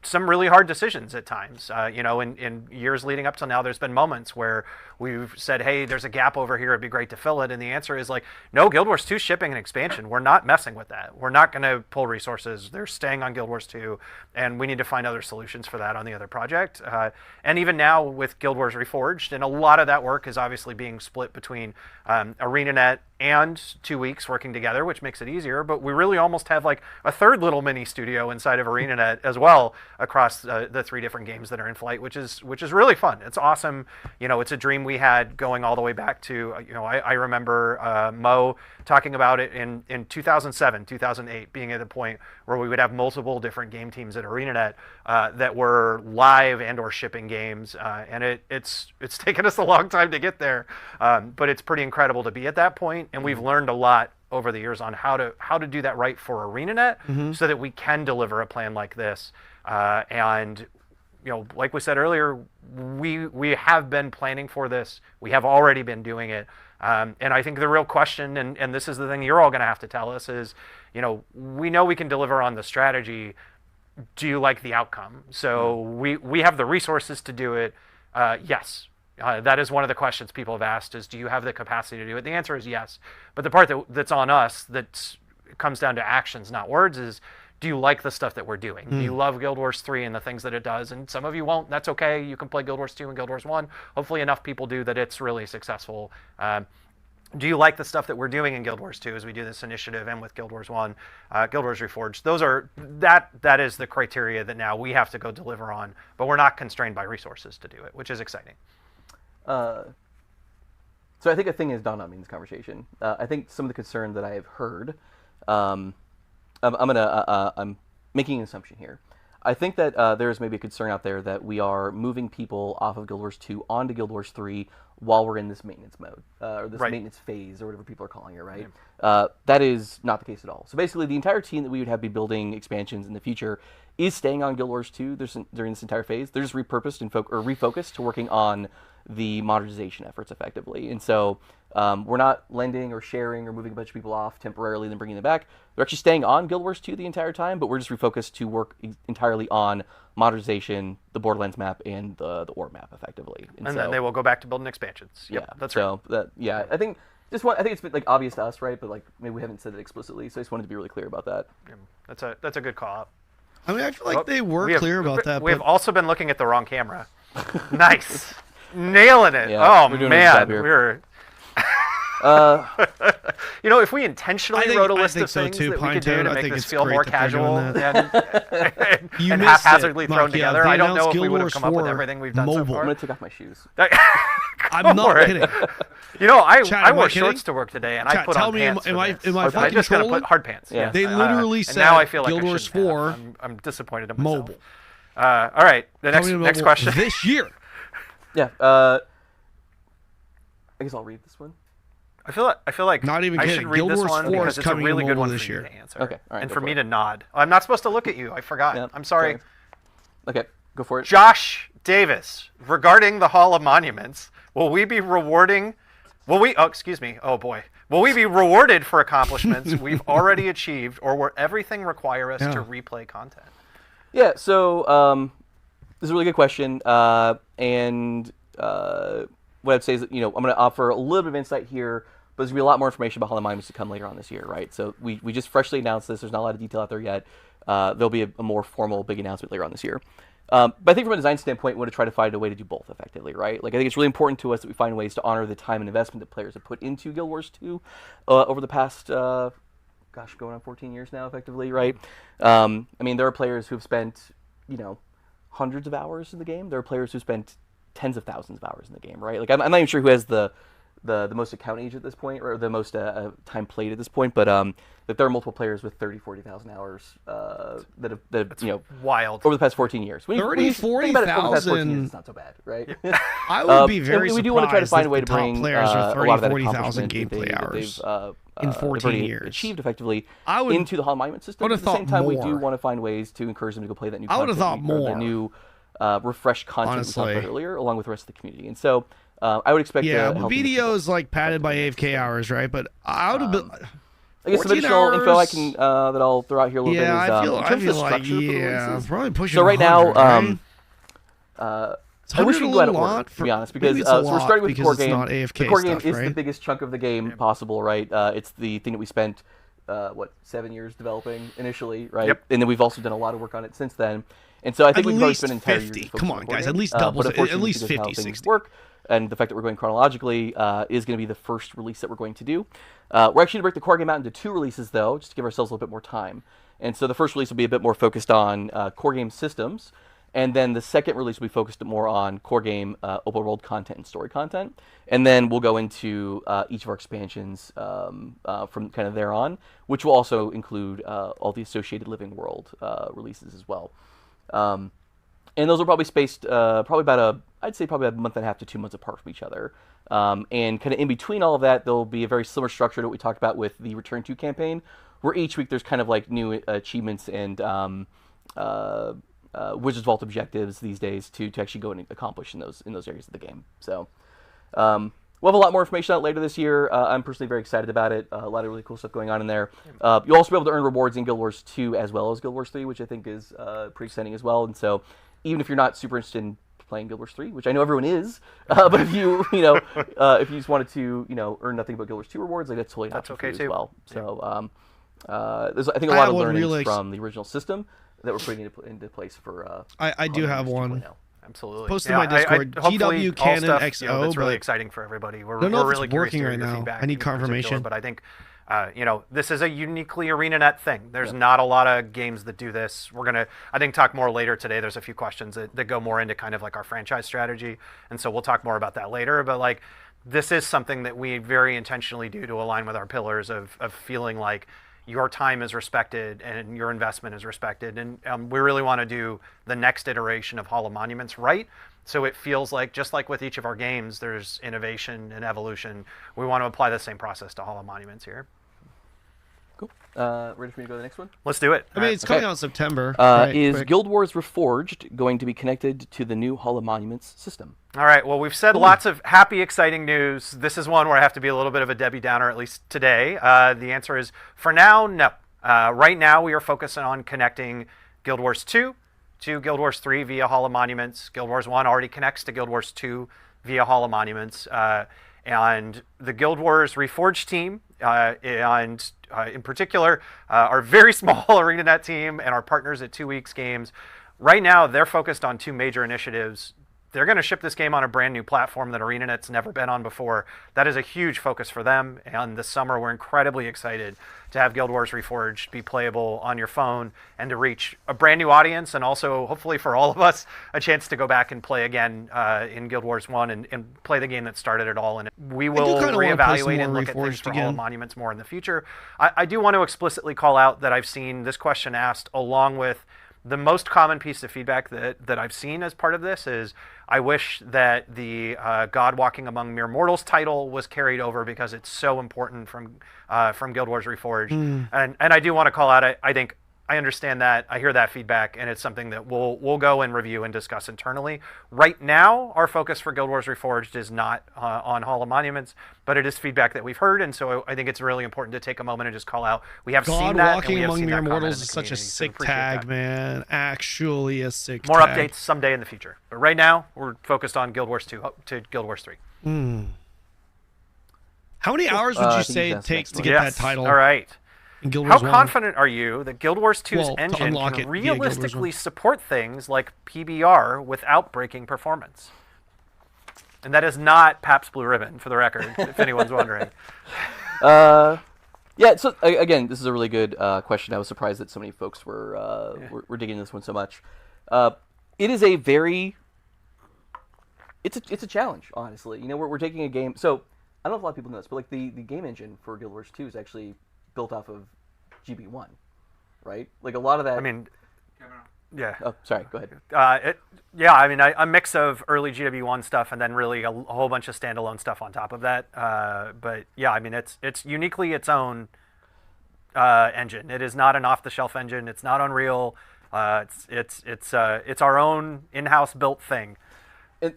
some really hard decisions at times. In years leading up till now, there's been moments where we've said, hey, there's a gap over here, it'd be great to fill it. And the answer is no, Guild Wars 2 shipping and expansion, we're not messing with that. We're not going to pull resources. They're staying on Guild Wars 2, and we need to find other solutions for that on the other project. And even now with Guild Wars Reforged, and a lot of that work is obviously being split between ArenaNet and 2 Weeks working together, which makes it easier. But we really almost have a third little mini studio inside of ArenaNet as well across the 3 different games that are in flight, which is really fun. It's awesome. It's a dream we had going all the way back to I remember Mo talking about it in 2007, 2008, being at the point where we would have multiple different game teams at ArenaNet that were live and or shipping games, and it's taken us a long time to get there, but it's pretty incredible to be at that point, and we've learned a lot over the years on how to do that right for ArenaNet, so that we can deliver a plan like this. And like we said earlier, we have been planning for this. We have already been doing it. And I think the real question, and this is the thing you're all going to have to tell us, is, we know we can deliver on the strategy. Do you like the outcome? So we have the resources to do it. Yes. That is one of the questions people have asked is, do you have the capacity to do it? The answer is yes. But the part that's on us that comes down to actions, not words, is, do you like the stuff that we're doing? Do you love Guild Wars 3 and the things that it does? And some of you won't. That's okay. You can play Guild Wars 2 and Guild Wars 1. Hopefully enough people do that it's really successful. Do you like the stuff that we're doing in Guild Wars 2 as we do this initiative and with Guild Wars 1, Guild Wars Reforged? That is the criteria that now we have to go deliver on, but we're not constrained by resources to do it, which is exciting. So I think a thing has dawned on me in this conversation. I think some of the concern that I have heard, I'm making an assumption here. I think that there is maybe a concern out there that we are moving people off of Guild Wars 2 onto Guild Wars 3 while we're in this maintenance mode, or this maintenance phase, or whatever people are calling it, right? That is not the case at all. So basically, the entire team that we would have be building expansions in the future is staying on Guild Wars 2 during this entire phase. They're just repurposed and refocused to working on the modernization efforts effectively. And so we're not lending or sharing or moving a bunch of people off temporarily, then bringing them back. They're actually staying on Guild Wars 2 the entire time, but we're just refocused to work entirely on modernization, the Borderlands map, and the Orb map effectively. And so, then they will go back to building expansions. Yep, yeah, that's so right. I think it's been like obvious to us, right? But like maybe we haven't said it explicitly, so I just wanted to be really clear about that. Yeah, that's a good call out. I mean, I feel like they were clear about that. We've also been looking at the wrong camera. Nice, nailing it. Yeah, oh man, we're. You know, if we intentionally wrote a list of things that we could do to make this feel more casual and haphazardly thrown together, I don't know if we would have come up with everything we've done so far. I'm gonna take off my shoes. I'm not kidding. You know, I wore shorts to work today, and I put on pants. Am I I just gotta put hard pants. Yeah. They literally said now I feel like Guild Wars 4. I'm disappointed in myself. Mobile. All right, the next question. This year. Yeah. I guess I'll read this one. I feel like not even I kidding. should read Guild this Wars one 4 because is it's a coming really good one this for you year. to answer. Okay, all right, and for me to nod. I'm not supposed to look at you. I forgot. Yeah, I'm sorry. Okay. Okay, go for it. Josh Davis, regarding the Hall of Monuments, will we be rewarding? Will we? Oh, excuse me. Oh boy. Will we be rewarded for accomplishments we've already achieved, or will everything require us to replay content? Yeah. So this is a really good question, and what I'd say is that I'm going to offer a little bit of insight here, but there's going to be a lot more information about Hall of Monuments to come later on this year, right? So we just freshly announced this. There's not a lot of detail out there yet. There'll be a more formal big announcement later on this year. But I think from a design standpoint, we want to try to find a way to do both effectively, right? Like I think it's really important to us that we find ways to honor the time and investment that players have put into Guild Wars 2 over the past, going on 14 years now, effectively, right? I mean, there are players who've spent, hundreds of hours in the game. There are players who spent tens of thousands of hours in the game, right? Like I'm not even sure who has the most account age at this point, or the most time played at this point, but that there are multiple players with 40,000 hours that have wild over the past 14 years. 40,000. It's not so bad, right? I would be very surprised. We do want to try to find a way to bring players with a lot of that 40,000 accomplishment gameplay hours in 14 years achieved effectively into the Hall of Monument system. At the same time, we do want to find ways to encourage them to go play that new content. I would have thought more. The new refreshed content we talked about earlier, along with the rest of the community. And so I would expect BDO is like padded by AFK hours, right? But I would have been. I guess some additional info I can that I'll throw out here a little bit is I feel like probably pushing. So right now, I wish we could go out of order, to be honest, because so we're starting with the core game. AFK the core game stuff, is right? the biggest chunk of the game possible, right? It's the thing that we spent 7 years developing initially, right? Yep. And then we've also done a lot of work on it since then. And so I think we've probably spent an entire 50. year. Come on, guys, at least double. At least 50, 60. Work, and the fact that we're going chronologically is going to be the first release that we're going to do. We're actually going to break the core game out into 2 releases, though, just to give ourselves a little bit more time. And so the first release will be a bit more focused on core game systems, and then the second release will be focused more on core game open world content and story content. And then we'll go into each of our expansions from kind of there on, which will also include all the associated living world releases as well. And those are probably spaced probably about a month and a half to 2 months apart from each other. And kind of in between all of that, there'll be a very similar structure to what we talked about with the Return to campaign, where each week there's kind of like new achievements and Wizards Vault objectives these days to actually go and accomplish in those areas of the game. So we'll have a lot more information out later this year. I'm personally very excited about it. A lot of really cool stuff going on in there. You'll also be able to earn rewards in Guild Wars 2 as well as Guild Wars 3, which I think is pretty exciting as well. And so even if you're not super interested in playing Guild Wars 3, which I know everyone is, but if if you just wanted to earn nothing but Guild Wars 2 rewards, like that's totally not okay too. As well. So there's I think a lot of learnings from the original system that we're putting into place for. I do have one. Absolutely. Posted in my Discord. GW Kanon XO. That's really exciting for everybody. We're don't know really if it's working right curious to hear your now. feedback I need in particular, confirmation. But I think this is a uniquely ArenaNet thing. There's not a lot of games that do this. We're gonna, I think, talk more later today. There's a few questions that go more into kind of like our franchise strategy, and so we'll talk more about that later. But like, this is something that we very intentionally do to align with our pillars of feeling like, your time is respected and your investment is respected. And we really want to do the next iteration of Hall of Monuments right. So it feels like, just like with each of our games, there's innovation and evolution. We want to apply the same process to Hall of Monuments here. Cool. Ready for me to go to the next one? Let's do it. I mean, it's coming out in September. Is quick. Guild Wars Reforged going to be connected to the new Hall of Monuments system? All right. Well, we've said lots of happy, exciting news. This is one where I have to be a little bit of a Debbie Downer, at least today. The answer is, for now, no. Right now, we are focusing on connecting Guild Wars 2 to Guild Wars 3 via Hall of Monuments. Guild Wars 1 already connects to Guild Wars 2 via Hall of Monuments. And the Guild Wars Reforged team, in particular, our very small ArenaNet team and our partners at 2 Weeks Games, right now they're focused on two major initiatives. They're going to ship this game on a brand new platform that ArenaNet's never been on before. That is a huge focus for them. And this summer, we're incredibly excited to have Guild Wars Reforged be playable on your phone and to reach a brand new audience, and also, hopefully for all of us, a chance to go back and play again in Guild Wars 1 and play the game that started it all. And we will reevaluate and look at things for Hall of Monuments more in the future. I do want to explicitly call out that I've seen this question asked along with the most common piece of feedback that I've seen as part of this is, I wish that the God Walking Among Mere Mortals title was carried over because it's so important from Guild Wars Reforged. And I do want to call out, I think I understand that, I hear that feedback, and it's something that we'll go and review and discuss internally. Right now, our focus for Guild Wars Reforged is not on Hall of Monuments, but it is feedback that we've heard, and so I think it's really important to take a moment and just call out, we have seen that, God Walking Among Mere Mortals is such a sick tag, man. Actually a sick tag. More updates someday in the future. But right now, we're focused on Guild Wars 2 to Guild Wars 3. How many hours would you say it takes to get that title? All right. In Guild How Wars 1? confident are you that Guild Wars 2's engine can realistically support things like PBR without breaking performance? And that is not Pabst Blue Ribbon, for the record, if anyone's wondering. Yeah, so again, this is a really good question. I was surprised that so many folks were digging this one so much. It is a very... It's a challenge, honestly. You know, we're taking a game... So, I don't know if a lot of people know this, but like the game engine for Guild Wars 2 is actually built off of GB1, right? Like a lot of that... I mean, yeah. Oh, sorry, go ahead. Yeah, I mean, a mix of early GW1 stuff and then really a whole bunch of standalone stuff on top of that. But yeah, I mean, it's uniquely its own engine. It is not an off-the-shelf engine. It's not Unreal. It's our own in-house built thing.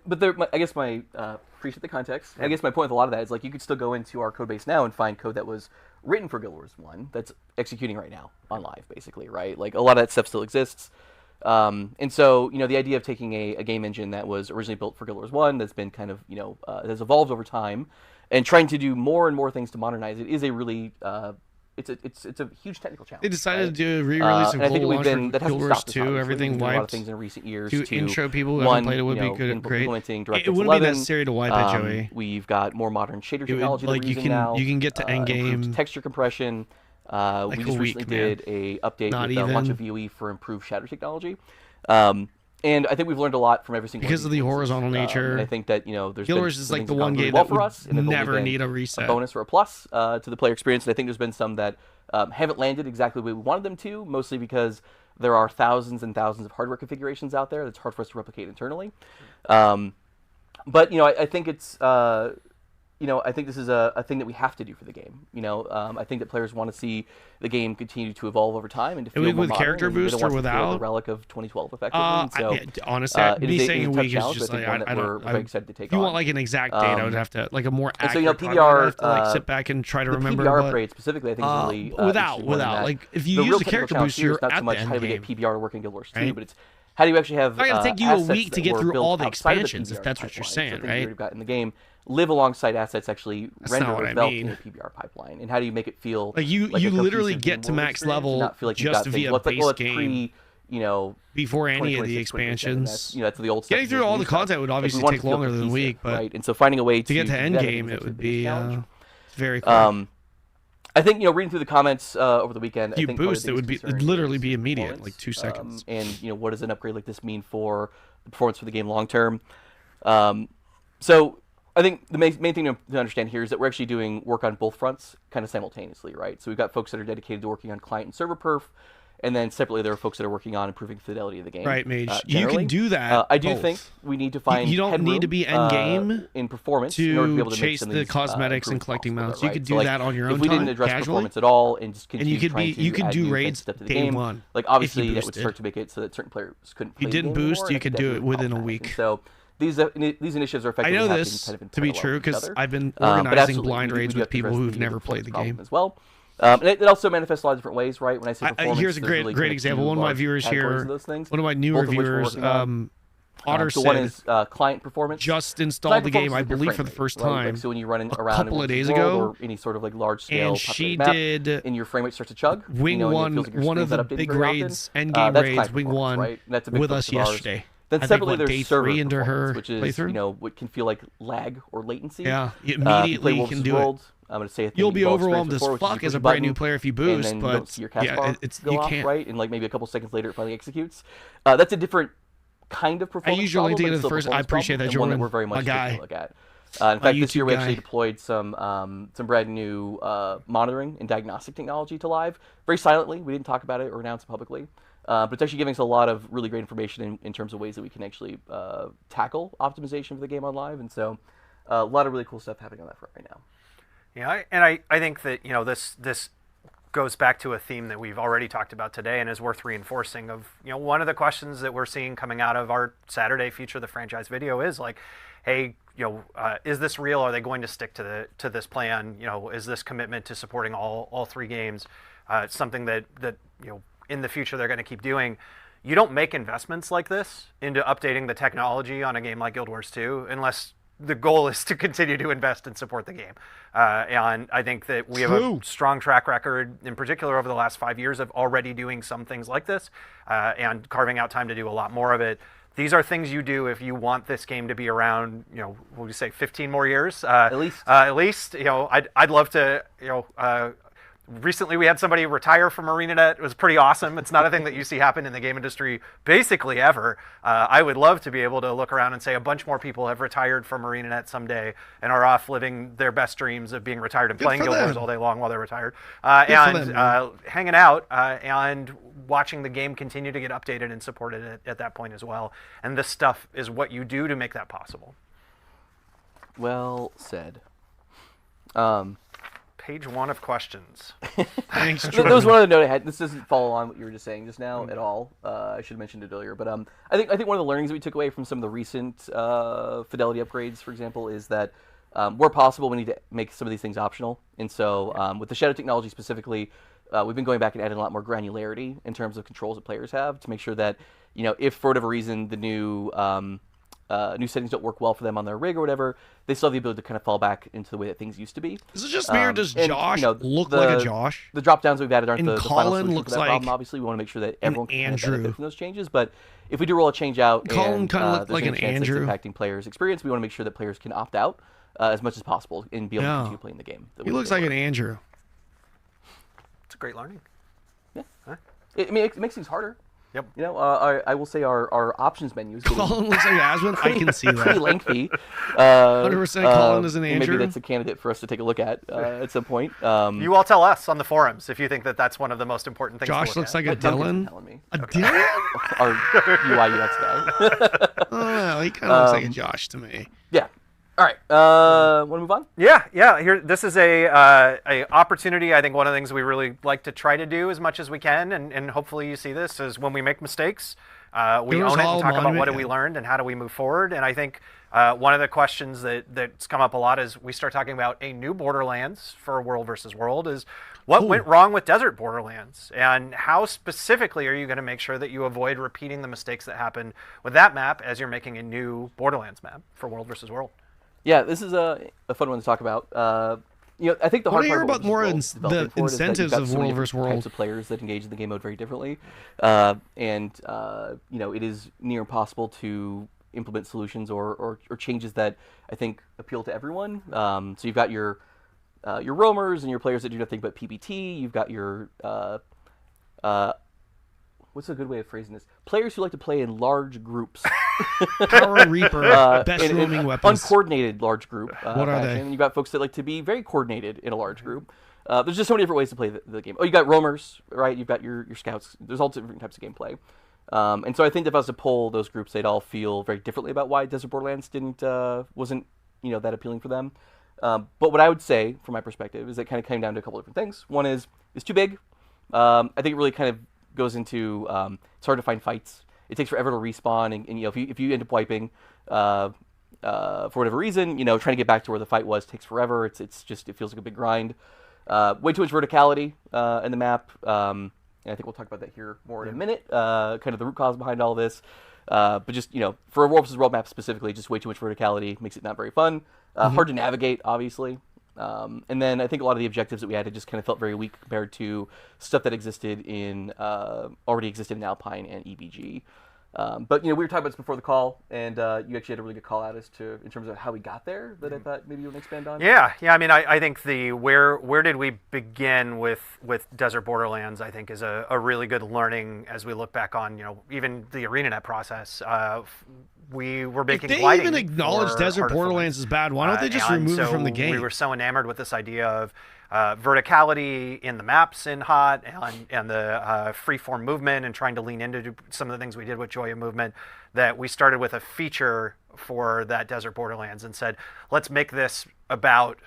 But I guess my appreciate the context. I guess my point with a lot of that is like you could still go into our code base now and find code that was written for Guild Wars 1 that's executing right now on live, basically, right? Like a lot of that stuff still exists. And so, you know, the idea of taking a game engine that was originally built for Guild Wars 1 that's been kind of, you know, has evolved over time and trying to do more and more things to modernize it is a really it's a huge technical challenge. They decided to do a re-release of Global Launch for Guild Wars 2, everything wiped. A lot of things in recent years to intro people who haven't played it would be good and great. It wouldn't be necessary to wipe it, Joey. We've got more modern shader technology that we're using now. You can get to endgame. Texture compression. We just recently did a update with the launch of VOE for improved shader technology. And I think we've learned a lot from every single because of the horizontal nature. I think that, you know, there's Guild Wars is like the one game that would never need a reset, a bonus or a plus to the player experience. And I think there's been some that haven't landed exactly the way we wanted them to, mostly because there are thousands and thousands of hardware configurations out there that's hard for us to replicate internally. But you know, I think it's you know, I think this is a thing that we have to do for the game. You know, I think that players want to see the game continue to evolve over time and to feel more with modern, character boost or without the relic of 2012 effectively. So, honestly, me saying a week is just like I don't. We're very excited to take you on. want like an exact date? I would have to like a more accurate. So you know, PBR. I have to like sit back and try to remember. PBR upgrade specifically, I think is really without like if you use the character boost, you're not at so much the end how do we game. get PBR to work in Guild Wars 2, but it's how do you actually have it's going to take you a week to get through all the outside of expansions, if that's what you're saying, right? You've got in the game live alongside assets actually render not what or I develop mean. in a PBR pipeline, and how do you make it feel like you literally get to max level not feel like just you've got via things, base well, game. Pre, you know, before any of the 2026, expansions. you know, that's the old stuff. Getting through all the content would obviously take longer than a week, but right? And so finding a way to get to end game, it would be very cool. I think, you know, reading through the comments over the weekend, you I think boost, it would be literally be immediate, like 2 seconds. And you know, what does an upgrade like this mean for the performance for the game long term? So I think the main thing to understand here is that we're actually doing work on both fronts kind of simultaneously, right? So we've got folks that are dedicated to working on client and server perf, and then separately there are folks that are working on improving fidelity of the game. Right, Mage. You can do that. I do think we need to find you don't need to be end game in performance in order to be able to chase make the cosmetics and collecting mounts. You could do so, that on your own time. If we didn't address performance at all and just continue you could do raids to the day game, one. like obviously that would start to make it so that certain players couldn't play you didn't the game boost, anymore, you and could do it within a week. And so these initiatives are effectively I know happening this kind of in to be parallel true with each because other. I've been But organizing absolutely, blind we raids do with have to people address who've the never played the problem game as well. And it also manifests a lot of different ways, right? When I say performance, here's a there's great really great kind of example. two One of my large viewers categories here, of those things, one of my newer both of which we're viewers, working on. Otter So one is said client performance. just installed Client the game, performance I is your believe, frame for the rate, first right? Like, time so when you're running a around couple in of days World ago, or any sort of like large scale and she map, did and your frame rate starts to chug. Wing you know, one, and it feels like your one of screen's not the updating big very raids, often. end game That's raids, client Wing performance, one, right? That's a big with focus us of ours. yesterday. Then I think, separately what, there's day server 3 into performance, her which is playthrough? you know what can feel like lag or latency. Yeah, you immediately play you Wolf can vs. do World, it. I'm going to say a thing You'll be you've all overwhelmed experienced as before, which is fuck you as push a brand button, new player if you and boost, then you don't but see your cast yeah, bar it's go you off, can't. right? And like maybe a couple seconds later it finally executes. That's a different kind of performance. I usually problem, to but the still first. I performance appreciate problem, that and one Jordan, that we're very much a guy, taking a look at. In fact, this year we YouTube actually guy. deployed some brand new monitoring and diagnostic technology to live, very silently. We didn't talk about it or announce it publicly, but it's actually giving us a lot of really great information in terms of ways that we can actually tackle optimization for the game on live, and so a lot of really cool stuff happening on that front right now. Yeah, and I think that this goes back to a theme that we've already talked about today and is worth reinforcing. Of one of the questions that we're seeing coming out of our Saturday Future of the Franchise video is like, hey, is this real? Are they going to stick to this plan? Is this commitment to supporting all 3 games something that in the future they're going to keep doing? You don't make investments like this into updating the technology on a game like Guild Wars 2 unless the goal is to continue to invest and support the game. And I think that we have a strong track record, in particular over the last 5 years, of already doing some things like this and carving out time to do a lot more of it. These are things you do if you want this game to be around, what would you say, 15 more years? At least. At least, I'd love to, recently we had somebody retire from ArenaNet. It was pretty awesome. It's not a thing that you see happen in the game industry basically ever. I would love to be able to look around and say a bunch more people have retired from ArenaNet someday and are off living their best dreams of being retired and playing Guild Wars all day long while they're retired. Hanging out and watching the game continue to get updated and supported at that point as well. And this stuff is what you do to make that possible. Well said. Page 1 of questions. Thanks, There was one other note I had. This doesn't follow on what you were just saying just now at all. I should have mentioned it earlier, but I think one of the learnings that we took away from some of the recent fidelity upgrades, for example, is that where possible we need to make some of these things optional. And so with the shadow technology specifically, we've been going back and adding a lot more granularity in terms of controls that players have to make sure that if for whatever reason the new settings don't work well for them on their rig or whatever, they still have the ability to kind of fall back into the way that things used to be. Is it just me or does Josh look like a Josh? The drop downs we've added aren't And the final Colin solution looks for that like problem. Obviously, we want to make sure that everyone can kind of Andrew. benefit from those changes. But if we do roll a change out Colin and kinda looked there's like any an chance that it's Andrew. impacting players' experience, we want to make sure that players can opt out as much as possible and be able to continue playing the game. He looks like an Andrew. It's a great learning. Yeah. Huh? It makes things harder. Yep. I will say our options menu is Colin looks like Aswin. I can see that. pretty lengthy. 100% Colin is an and Andrew. Maybe that's a candidate for us to take a look at some point. You all tell us on the forums if you think that that's one of the most important things Josh to look looks at. like a Dylan. A Dylan? Our UI UX guy. Oh, he kind of looks like a Josh to me. Yeah. All right. Want to move on? Yeah. Here, this is a opportunity. I think one of the things we really like to try to do as much as we can, and hopefully you see this, is when we make mistakes, we own it and talk about what have we learned and how do we move forward. And I think one of the questions that's come up a lot as we start talking about a new Borderlands for World versus World is what went wrong with Desert Borderlands, and how specifically are you going to make sure that you avoid repeating the mistakes that happened with that map as you're making a new Borderlands map for World versus World. Yeah, this is a fun one to talk about. I think the hard part about more the incentives of World versus World. Types of players that engage in the game mode very differently, and it is near impossible to implement solutions or changes that I think appeal to everyone. So you've got your roamers and your players that do nothing but PBT. You've got your what's a good way of phrasing this? Players who like to play in large groups. Power Reaper, best roaming weapons. Uncoordinated large group. What are they? And you've got folks that like to be very coordinated in a large group. There's just so many different ways to play the game. Oh, you got roamers, right? You've got your scouts. There's all different types of gameplay. And so I think if I was to poll those groups, they'd all feel very differently about why Desert Borderlands wasn't that appealing for them. But what I would say, from my perspective, is it kind of came down to a couple different things. One is, it's too big. I think it really kind of goes into, it's hard to find fights. It takes forever to respawn, and if you end up wiping, for whatever reason, trying to get back to where the fight was takes forever. It feels like a big grind. Way too much verticality in the map. And I think we'll talk about that here more in a minute. Kind of the root cause behind all this. But just, for a World vs. World map specifically, just way too much verticality makes it not very fun. Hard to navigate, obviously. And then I think a lot of the objectives that we had just kind of felt very weak compared to stuff that already existed in Alpine and EBG. But we were talking about this before the call, and you actually had a really good call out as to in terms of how we got there that I thought maybe you would expand on. Yeah. I mean, I think where did we begin with Desert Borderlands? I think is a really good learning as we look back on even the ArenaNet process. We were making if they gliding even acknowledge Desert Borderlands is bad, why don't they just remove it from the game? We were so enamored with this idea of verticality in the maps in HOT and the freeform movement and trying to lean into some of the things we did with Joy of Movement, that we started with a feature for that Desert Borderlands and said, let's make this about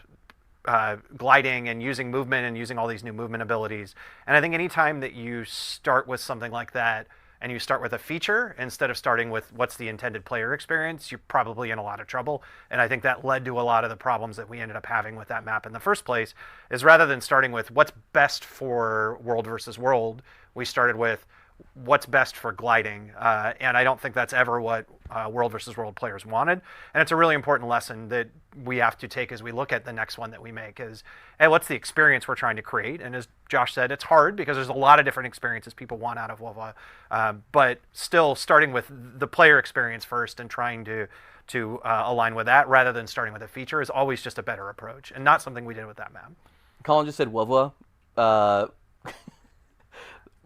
gliding and using movement and using all these new movement abilities. And I think anytime that you start with something like that, and you start with a feature instead of starting with what's the intended player experience, you're probably in a lot of trouble. And I think that led to a lot of the problems that we ended up having with that map in the first place, is rather than starting with what's best for World versus World, we started with what's best for gliding. And I don't think that's ever what World versus World players wanted. And it's a really important lesson that we have to take as we look at the next one that we make is, hey, what's the experience we're trying to create? And as Josh said, it's hard because there's a lot of different experiences people want out of WoW. But still starting with the player experience first and trying to align with that rather than starting with a feature is always just a better approach and not something we did with that map. Colin just said WoW.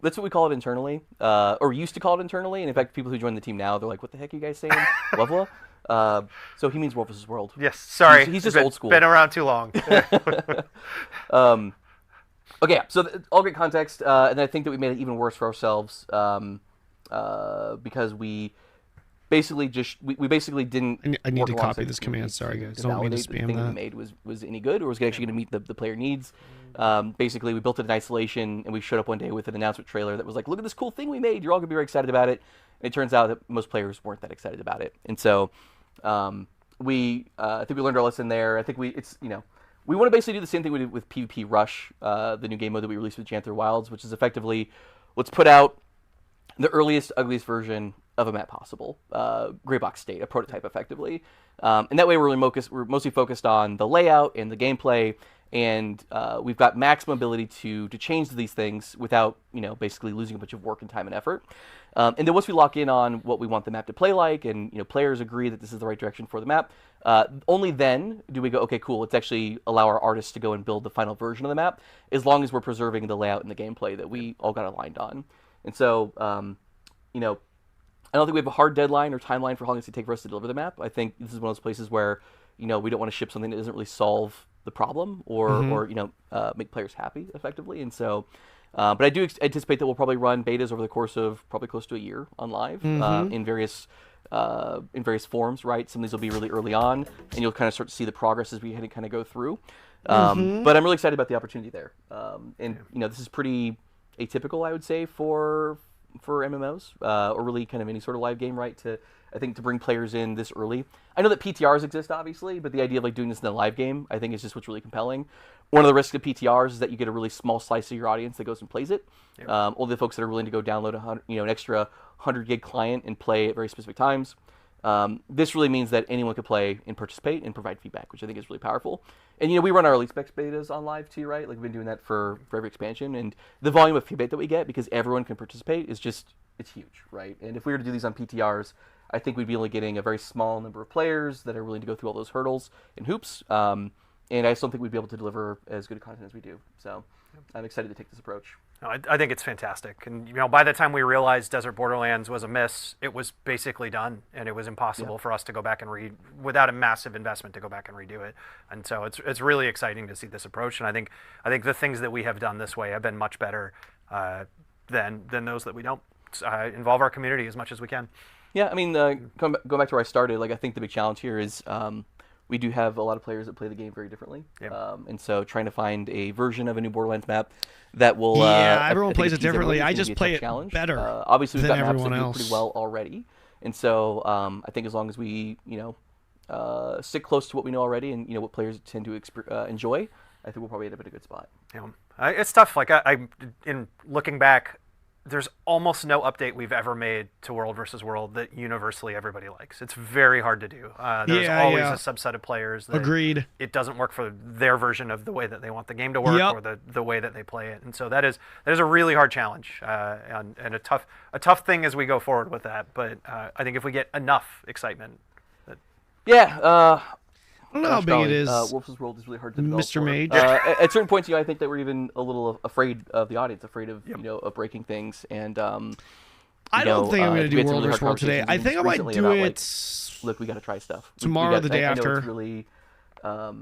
That's what we call it internally, or used to call it internally. And in fact, people who join the team now, they're like, what the heck are you guys saying? WoW? So he means World versus World. Yes, sorry. He's just old school. Been around too long. Okay, so all great context. And I think that we made it even worse for ourselves because we basically didn't. I need to copy this command. Sorry, guys. Don't mean to spam the thing that. we made was any good or was actually going to meet the player needs. Basically, we built it in isolation, and we showed up one day with an announcement trailer that was like, look at this cool thing we made. You're all going to be very excited about it. And it turns out that most players weren't that excited about it. And so I think we learned our lesson there. I think we want to basically do the same thing we did with PvP Rush, the new game mode that we released with Janther Wilds, which is effectively, let's put out the earliest, ugliest version of a map possible, gray box state, a prototype effectively. And that way we're mostly focused on the layout and the gameplay, and we've got maximum ability to change these things without basically losing a bunch of work and time and effort. And then once we lock in on what we want the map to play like, and players agree that this is the right direction for the map, only then do we go, okay, cool, let's actually allow our artists to go and build the final version of the map, as long as we're preserving the layout and the gameplay that we all got aligned on. And so, I don't think we have a hard deadline or timeline for how long it's going to take for us to deliver the map. I think this is one of those places where, we don't want to ship something that doesn't really solve the problem or make players happy effectively. And so, but I do anticipate that we'll probably run betas over the course of probably close to a year on live in various forms, right? Some of these will be really early on, and you'll kind of start to see the progress as we kind of go through. But I'm really excited about the opportunity there. This is pretty atypical, I would say, for MMOs or really kind of any sort of live game, right? I think to bring players in this early. I know that PTRs exist, obviously, but the idea of doing this in a live game, I think, is just what's really compelling. One of the risks of PTRs is that you get a really small slice of your audience that goes and plays it. Yep. Only the folks that are willing to go download an extra 100 gig client and play at very specific times. This really means that anyone could play and participate and provide feedback, which I think is really powerful. And we run our early specs betas on live too, right? We've been doing that for every expansion, and the volume of feedback that we get because everyone can participate is it's huge, right? And if we were to do these on PTRs, I think we'd be only getting a very small number of players that are willing to go through all those hurdles and hoops. And I just don't think we'd be able to deliver as good content as we do. So I'm excited to take this approach. No, I think it's fantastic. And, you know, by the time we realized Desert Borderlands was a miss, it was basically done, and it was impossible for us to go back and without a massive investment to go back and redo it. And so it's really exciting to see this approach. And I think the things that we have done this way have been much better than those that we don't. Involve our community as much as we can. Yeah, I mean, going back to where I started, like I think the big challenge here is we do have a lot of players that play the game very differently. And so trying to find a version of a new Borderlands map that will everyone plays it differently. I just play it better obviously we've than got maps everyone that do else. pretty well already, and so I think as long as we stick close to what we know already and what players tend to enjoy, I think we'll probably end up in a good spot. It's tough. Like in looking back, there's almost no update we've ever made to World versus World that universally everybody likes. It's very hard to do. There's always a subset of players that Agreed. It doesn't work for their version of the way that they want the game to work or the way that they play it. And so that is a really hard challenge and a tough thing as we go forward with that. But I think if we get enough excitement. I don't know how big it is. World vs. World is really hard to develop. Mr. Mage. At certain points, I think that we're even a little afraid of the audience, afraid of of breaking things. And I don't think I'm going to do World vs. World today. I think I might do it. Look, we got to try stuff tomorrow, or the day after. I know it's really. I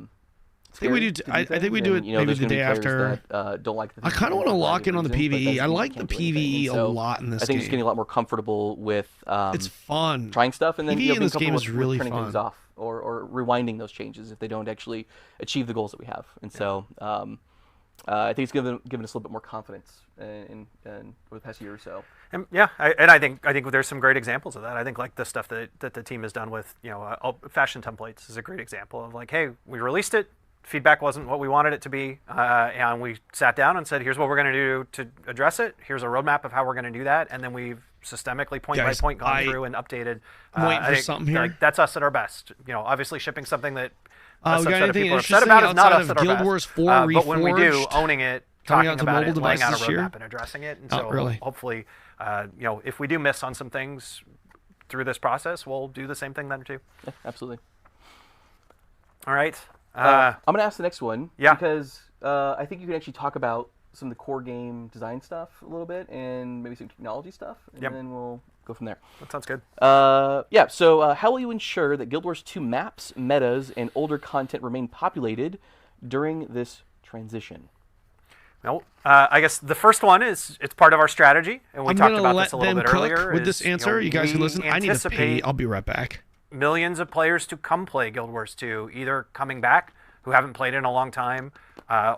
think we do. I think we do it maybe the day after. That, don't like I kind of want to lock in on the PvE. I like the PvE a lot in this game. I think just getting a lot more comfortable with. It's fun. Trying stuff and then PvE in this game is really turning fun. things off or rewinding those changes if they don't actually achieve the goals that we have. And so I think it's given us a little bit more confidence in over the past year or so. And I think there's some great examples of that. I think like the stuff that the team has done with fashion templates is a great example of like, hey, we released it. Feedback wasn't what we wanted it to be, and we sat down and said, here's what we're going to do to address it. Here's a roadmap of how we're going to do that, and then we've systemically, point by point, gone through and updated. Waiting for something here. Like, that's us at our best. Obviously shipping something that we got anything people are upset about is not us at our Guild best. Wars 4 but when we do, owning it, talking about it, laying out a year? roadmap and addressing it. And so hopefully, if we do miss on some things through this process, we'll do the same thing then too. Yeah, absolutely. All right. I'm going to ask the next one. Yeah. Because I think you can actually talk about some of the core game design stuff a little bit and maybe some technology stuff, and then we'll go from there. That sounds good. So how will you ensure that Guild Wars 2 maps, metas, and older content remain populated during this transition? Well, I guess the first one is it's part of our strategy, and we talked about this a little bit earlier. With this answer, you guys can listen. I need to pee. I'll be right back. Millions of players to come play Guild Wars 2, either coming back who haven't played in a long time,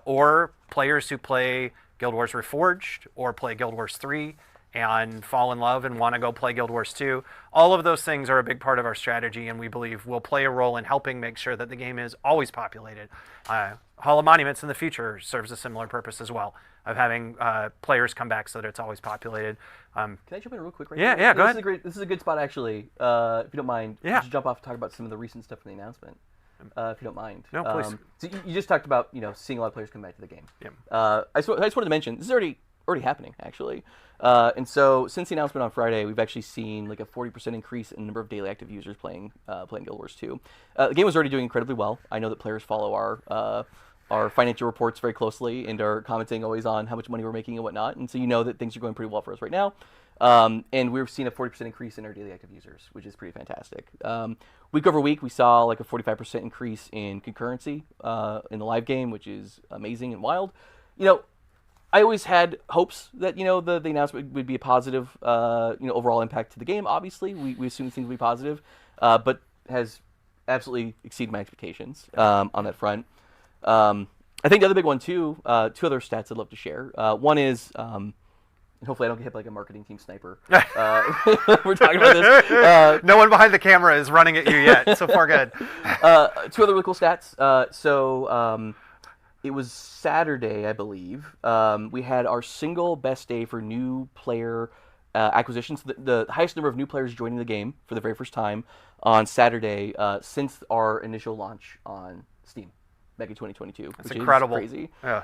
or players who play Guild Wars Reforged or play Guild Wars 3 and fall in love and want to go play Guild Wars 2. All of those things are a big part of our strategy, and we believe will play a role in helping make sure that the game is always populated. Hall of Monuments in the future serves a similar purpose as well, of having players come back so that it's always populated. Can I jump in real quick? Yeah, go ahead. This is a good spot, actually, if you don't mind. Yeah. Just jump off and talk about some of the recent stuff from the announcement, if you don't mind. No, please. So you just talked about seeing a lot of players come back to the game. Yeah. I just wanted to mention, this is already happening, actually. And so since the announcement on Friday, we've actually seen like a 40% increase in the number of daily active users playing Guild Wars 2. The game was already doing incredibly well. I know that players follow our financial reports very closely and are commenting always on how much money we're making and whatnot. And so you know that things are going pretty well for us right now. And we've seen a 40% increase in our daily active users, which is pretty fantastic. Week over week, we saw like a 45% increase in concurrency in the live game, which is amazing and wild. I always had hopes that the announcement would be a positive overall impact to the game. Obviously, we assume things would be positive, but has absolutely exceeded my expectations on that front. I think the other big one too, two other stats I'd love to share. One is, and hopefully I don't get hit like a marketing team sniper. We're talking about this. No one behind the camera is running at you yet. So far, good. Two other really cool stats. It was Saturday, I believe. We had our single best day for new player acquisitions. The highest number of new players joining the game for the very first time on Saturday since our initial launch on Steam back in 2022. That's which incredible. Is crazy. Yeah.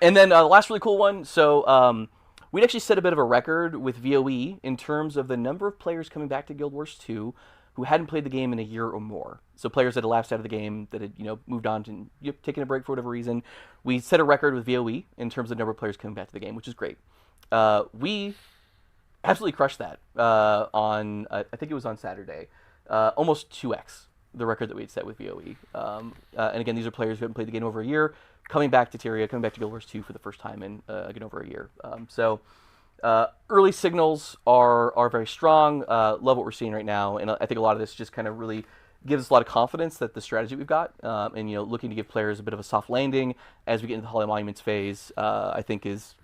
And then the last really cool one. So we'd actually set a bit of a record with VOE in terms of the number of players coming back to Guild Wars 2 who hadn't played the game in a year or more. So players that had lapsed out of the game, that had moved on to taken a break for whatever reason. We set a record with VOE in terms of the number of players coming back to the game, which is great. We absolutely crushed that on I think it was on Saturday, almost 2x the record that we had set with VOE. And again, these are players who haven't played the game over a year, coming back to Tyria, coming back to Guild Wars 2 for the first time in again over a year. Early signals are very strong. Love what we're seeing right now, and I think a lot of this just kind of really gives us a lot of confidence that the strategy we've got, and looking to give players a bit of a soft landing as we get into the Holy Monuments phase, I think is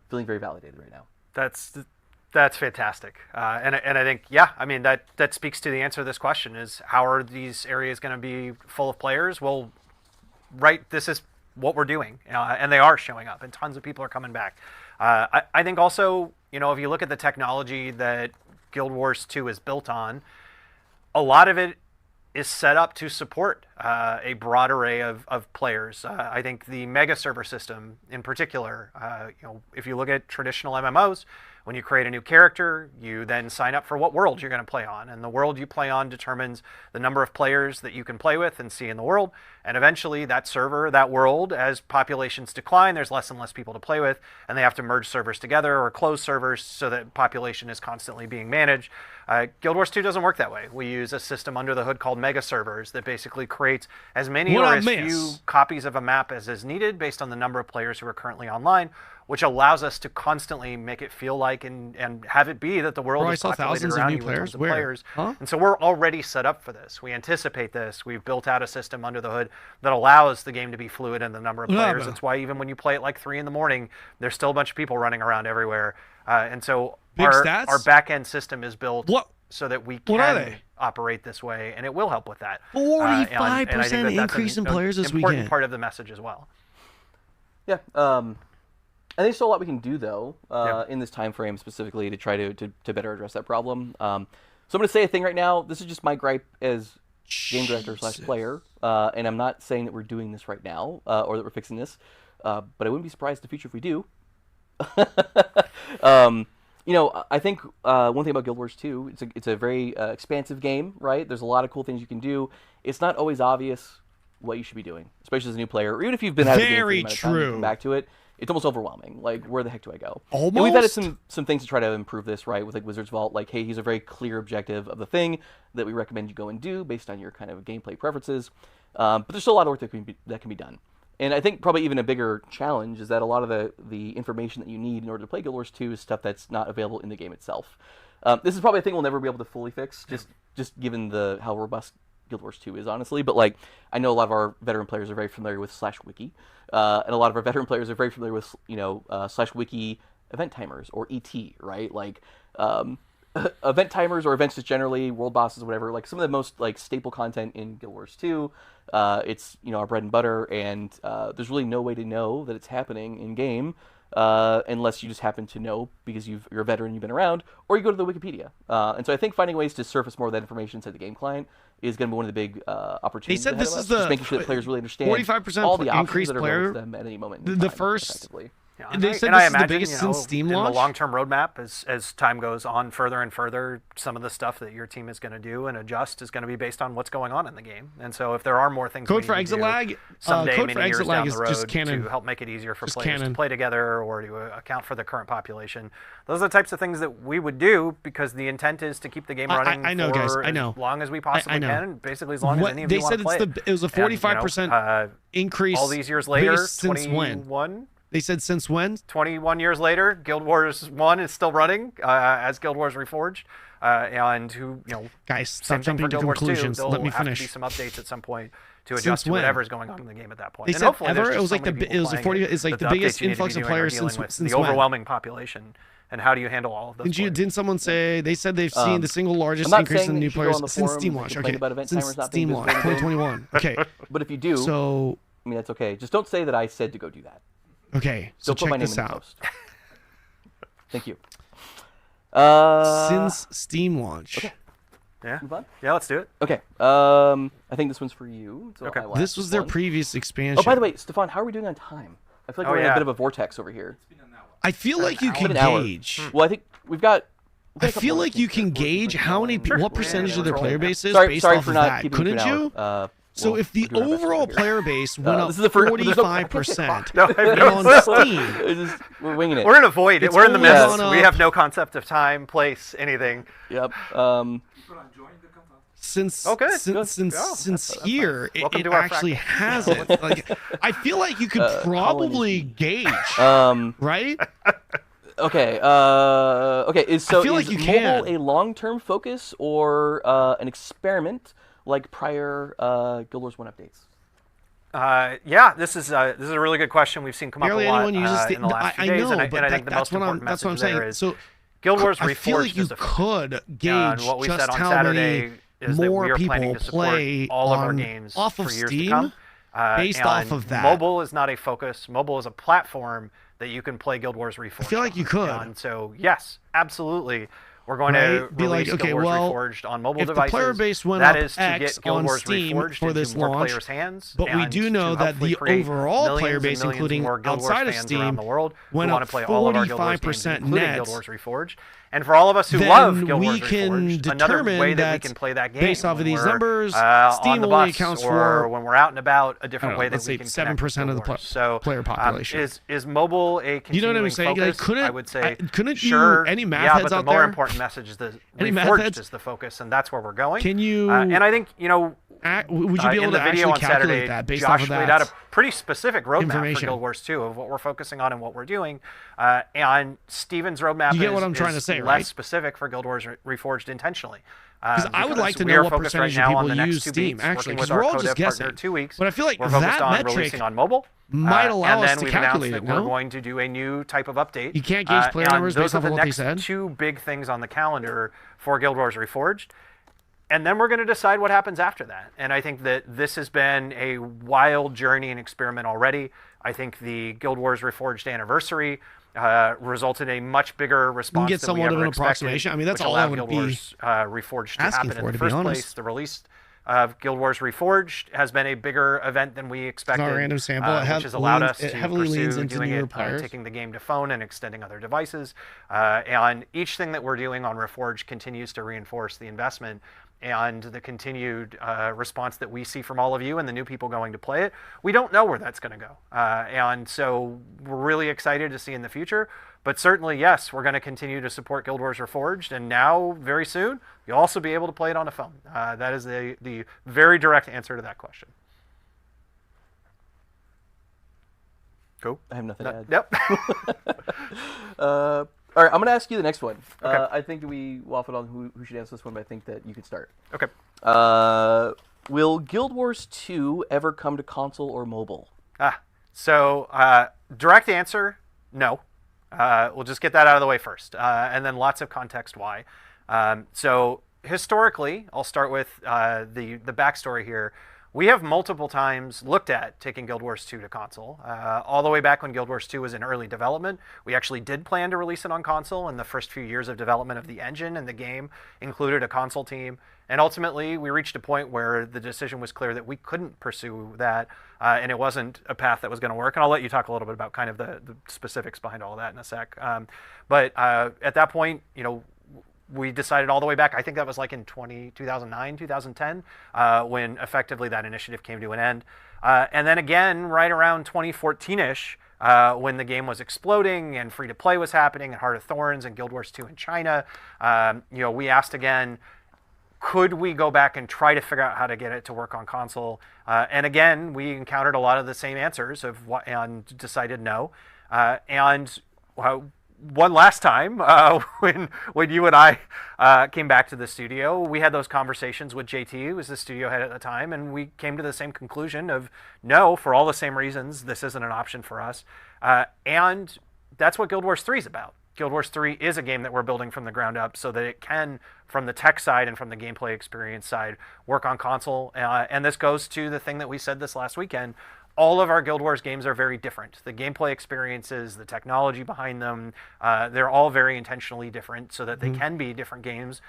feeling very validated right now. That's fantastic, and I think that speaks to the answer to this question: is how are these areas going to be full of players? Well, right, this is what we're doing, and they are showing up, and tons of people are coming back. I think also, if you look at the technology that Guild Wars 2 is built on, a lot of it is set up to support a broad array of players. I think the mega server system in particular, if you look at traditional MMOs, when you create a new character, you then sign up for what world you're going to play on. And the world you play on determines the number of players that you can play with and see in the world. And eventually that server, that world, as populations decline, there's less and less people to play with, and they have to merge servers together or close servers so that population is constantly being managed. Guild Wars 2 doesn't work that way. We use a system under the hood called mega servers that basically creates as many or as few copies of a map as is needed based on the number of players who are currently online, which allows us to constantly make it feel like and have it be that the world is populated around you with tons of players. And so we're already set up for this. We anticipate this. We've built out a system under the hood that allows the game to be fluid in the number of players. That's why even when you play at like 3 in the morning, there's still a bunch of people running around everywhere. And so our back-end system is built so that we can operate this way, and it will help with that. 45% increase in players this weekend. Important part of the message as well. Yeah. I think there's still a lot we can do, though, in this time frame specifically to try to better address that problem. So I'm going to say a thing right now. This is just my gripe as game director / player, and I'm not saying that we're doing this right now or that we're fixing this, but I wouldn't be surprised in the future if we do. I think one thing about Guild Wars 2, it's a very expansive game, right? There's a lot of cool things you can do. It's not always obvious what you should be doing, especially as a new player, or even if you've been out of the game for a amount of time and come back to it. It's almost overwhelming. Like, where the heck do I go? Almost? And we've added some things to try to improve this, right? With like Wizard's Vault, like, hey, here's a very clear objective of the thing that we recommend you go and do based on your kind of gameplay preferences. But there's still a lot of work that can be done. And I think probably even a bigger challenge is that a lot of the information that you need in order to play Guild Wars 2 is stuff that's not available in the game itself. This is probably a thing we'll never be able to fully fix, just given how robust Guild Wars 2 is, honestly. But like, I know a lot of our veteran players are very familiar with /wiki, and a lot of our veteran players are very familiar with /wiki event timers, or ET, right? Like event timers or events just generally, world bosses, whatever. Like some of the most like staple content in Guild Wars 2. It's our bread and butter, and there's really no way to know that it's happening in game unless you just happen to know because you're a veteran, you've been around, or you go to the Wikipedia. And so I think finding ways to surface more of that information inside the game client is going to be one of the big opportunities. They said this is just making sure that players really understand 45% all the increased options that are player. available to them at any moment. The first. Yeah, they said I this is imagine, the biggest since Steam launch? In the long-term roadmap, as time goes on further and further, some of the stuff that your team is going to do and adjust is going to be based on what's going on in the game. And so if there are more things Code for exitlag someday, code for many years exitlag down is the road, just Kanon. to help make it easier for Just players Kanon. to play together or to account for the current population, those are the types of things that we would do because the intent is to keep the game running I know, for guys. I know. as long as we possibly know. can, and basically as long as any of they you want said to play it was a 45% increase. all these years later, since when? 21? They said since when? 21 years later, Guild Wars 1 is still running as Guild Wars Reforged. And who, guys, same stop thing jumping for to Guild Wars 2, conclusions. there'll Let me have finish. to be some updates at some point to Since adjust to when? whatever's going on in the game at that point. They And said hopefully ever? there's It was just like so many people playing it's like that the biggest updates you need to influx be of doing are players dealing since with since the when? overwhelming population. And how do you handle all of those? Didn't someone say they said they've seen the single largest I'm not increase saying in that new you should go players on the since forums Steam and launch? complain Okay, about event since timers not Steam being launch, visible. 2021. Okay, but if you do, so I mean that's okay. Just don't say that I said to go do that. Okay, so Don't put my check name this in the out. post. Thank you. Since Steam launch. Okay. Yeah. Move on? Yeah, let's do it. Okay. I think this one's for you. So Okay. This was their previous expansion. Oh, by the way, Stefan, how are we doing on time? I feel like we're in a bit of a vortex over here. I feel like you can An hour. gauge. Well, I think we've got I feel like you can gauge how many, what percentage of their plair base is based sorry off for of not that, keeping couldn't you? So if the overall player base went up this is the first, 45%, No, and on Steam, we're winging it. We're in a void. It's We're in the only mist. gone We up- have no concept of time, place, anything. Yep. Since Okay. since here, it Welcome to our actually fractal. has it. Like, I feel like you could probably gauge, right? Okay. Okay. So feel is like you mobile can. a long-term focus or an experiment like prior Guild Wars 1 updates? Yeah, this is a really good question. We've seen come Barely up a lot anyone uses in the last few I days, know, and I but think the most important that's what I'm message there saying. is So Guild Wars I feel like Reforged you is the focus. could gauge And what we just said on how Saturday many is that we more are planning people to support play all of our on games off for of years Steam to come. based off of that. Mobile is not a focus. Mobile is a platform that you can play Guild Wars Reforged. I feel like you could. And so yes, absolutely. We're going Right? to Be release like, okay, Guild Wars well, Reforged on mobile if devices. the player base went that up is to X get Guild on Wars Steam Reforged for this into more launch, players' hands, but we and do to know that hopefully the create overall player millions and base, millions including more Guild Wars outside of fans Steam, around the world who went want up to play all of our Guild Wars games, 45% including net. Guild Wars Reforged. And for all of us who then love Guild we Wars can Reforged, another determine way that we that can play that game based off of when these we're, numbers, on Steam the only bus accounts or for, when we're out and about, a I different don't know, way that let's we say can 7% of the player population. Is mobile a You know what I'm continuing saying? focus? Like, couldn't I would say couldn't sure, you any math yeah, heads but the out more there? important message is that Any math Reforged heads? is the focus, and that's where we're going. Can you? And I think would you be in able the to video actually on calculate Saturday, that based Josh off of laid out that? a pretty specific roadmap for information? Guild Wars 2 of what we're focusing on and what we're doing. And Steven's roadmap You get what I'm trying to say, less right? specific for Guild Wars Reforged intentionally. Because I would like to we know are what focused percentage right of now on people the next use 2 Steam, beats, actually, working because with we're our all just co-dev partner guessing. 2 weeks. But I feel like we're focused that on metric releasing on mobile. might allow and us then to we've calculate announced it, that no? we're going to do a new type of update. You can't gauge player numbers those based are off the of what they next said? 2 big things on the calendar for Guild Wars Reforged. And then we're going to decide what happens after that. And I think that this has been a wild journey and experiment already. I think the Guild Wars Reforged anniversary resulted in a much bigger response get than we somewhat of ever an expected, approximation. I mean, that's which all I allowed would Guild be Wars Reforged to asking happen for, in to the be first honest. place. The release of Guild Wars Reforged has been a bigger event than we expected. It's not a random sample. Which has allowed us it to heavily leans pursue into doing newer it, players. taking the game to phone and extending other devices. And each thing that we're doing on Reforged continues to reinforce the investment and the continued response that we see from all of you and the new people going to play it. We don't know where that's going to go. And so we're really excited to see in the future. But certainly, yes, we're going to continue to support Guild Wars Reforged. And now, very soon, you'll also be able to play it on a phone. That is the very direct answer to that question. Cool. I have nothing to add. Yep. All right, I'm going to ask you the next one. Okay. I think we waffled on who should answer this one, but I think that you could start. Okay. Will Guild Wars 2 ever come to console or mobile? So direct answer, no. We'll just get that out of the way first, and then lots of context why. So historically, I'll start with the backstory here. We have multiple times looked at taking Guild Wars 2 to console. All the way back when Guild Wars 2 was in early development, we actually did plan to release it on console, and the first few years of development of the engine and the game included a console team. And ultimately, we reached a point where the decision was clear that we couldn't pursue that, and it wasn't a path that was going to work. And I'll let you talk a little bit about kind of the specifics behind all of that in a sec. But at that point, we decided all the way back, I think that was like in 2009, 2010, when effectively that initiative came to an end. And then again, right around 2014-ish, when the game was exploding and free-to-play was happening and Heart of Thorns and Guild Wars 2 in China, we asked again, could we go back and try to figure out how to get it to work on console? And again, we encountered a lot of the same answers and decided no. One last time, when you and I came back to the studio, we had those conversations with JT, who was the studio head at the time, and we came to the same conclusion of no, for all the same reasons, this isn't an option for us. And that's what Guild Wars 3 is about. Guild Wars 3 is a game that we're building from the ground up so that it can, from the tech side and from the gameplay experience side, work on console. And this goes to the thing that we said this last weekend. All of our Guild Wars games are very different. The gameplay experiences, the technology behind them, they're all very intentionally different so that they can be different games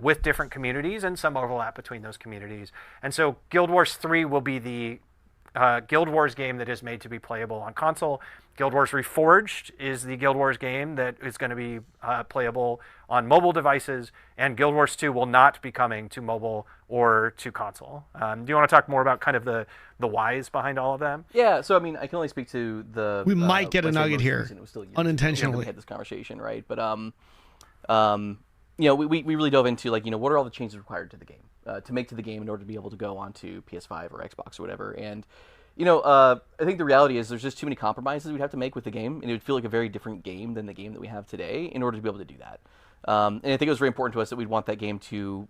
with different communities and some overlap between those communities. And so Guild Wars 3 will be the Guild Wars game that is made to be playable on console. Guild Wars Reforged is the Guild Wars game that is going to be playable on mobile devices, and Guild Wars 2 will not be coming to mobile or to console. Do you want to talk more about kind of the whys behind all of them? Yeah, so I mean, I can only speak to the. We might get a nugget here, it was still years unintentionally. We had this conversation, right? But you know, we really dove into like, you know, what are all the changes required to the game, to make to the game in order to be able to go onto PS5 or Xbox or whatever, and. You know, I think the reality is there's just too many compromises we'd have to make with the game, and it would feel like a very different game than the game that we have today in order to be able to do that. And I think it was very important to us that we'd want that game to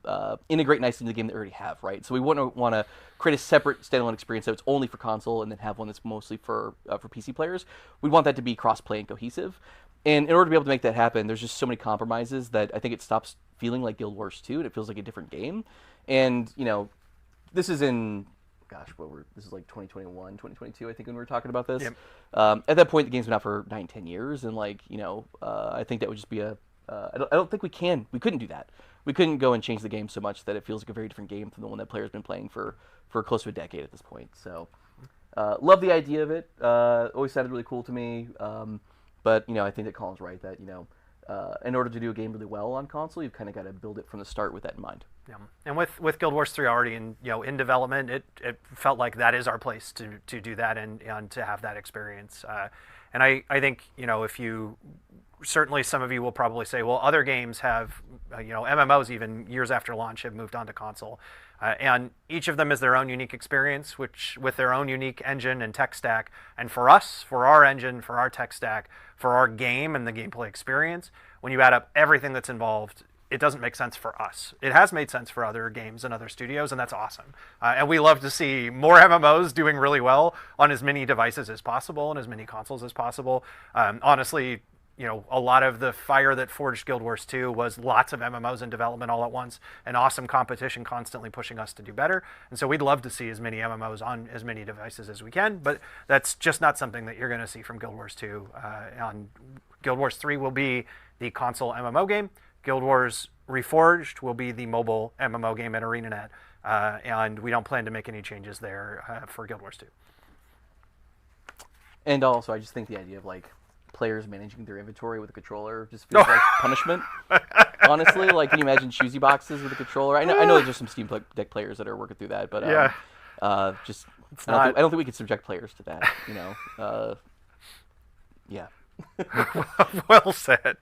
integrate nicely into the game that we already have, right? So we wouldn't want to create a separate standalone experience that's only for console and then have one that's mostly for PC players. We'd want that to be cross-play and cohesive. And in order to be able to make that happen, there's just so many compromises that I think it stops feeling like Guild Wars 2, and it feels like a different game. And, you know, this is in... Gosh, this is like 2021, 2022, I think, when we were talking about this. Yep. At that point, the game's been out for 9-10 years, and like, you know, I think that would just be a. I don't think we couldn't do that. We couldn't go and change the game so much that it feels like a very different game from the one that players been playing for close to a decade at this point. So, love the idea of it. Always sounded really cool to me. But you know, I think that Colin's right that, you know, in order to do a game really well on console, you've kind of got to build it from the start with that in mind. Yeah. And with Guild Wars 3 already in development, it felt like that is our place to do that and to have that experience. And I think, you know, if you certainly some of you will probably say, well, other games have, you know, MMOs even years after launch have moved on to console. And each of them is their own unique experience, which with their own unique engine and tech stack. And for us, for our engine, for our tech stack, for our game and the gameplay experience, when you add up everything that's involved, it doesn't make sense for us. It has made sense for other games and other studios, and that's awesome. And we love to see more MMOs doing really well on as many devices as possible and as many consoles as possible. Honestly, you know, a lot of the fire that forged Guild Wars 2 was lots of MMOs in development all at once, and awesome competition constantly pushing us to do better. And so we'd love to see as many MMOs on as many devices as we can, but that's just not something that you're going to see from Guild Wars 2. On Guild Wars 3 will be the console MMO game. Guild Wars Reforged will be the mobile MMO game at ArenaNet, and we don't plan to make any changes there for Guild Wars 2. And also, I just think the idea of like players managing their inventory with a controller just feels like punishment. Honestly, like, can you imagine choosy boxes with a controller? I know there's some Steam Deck players that are working through that, but just I don't think we could subject players to that. You know, yeah. Well said.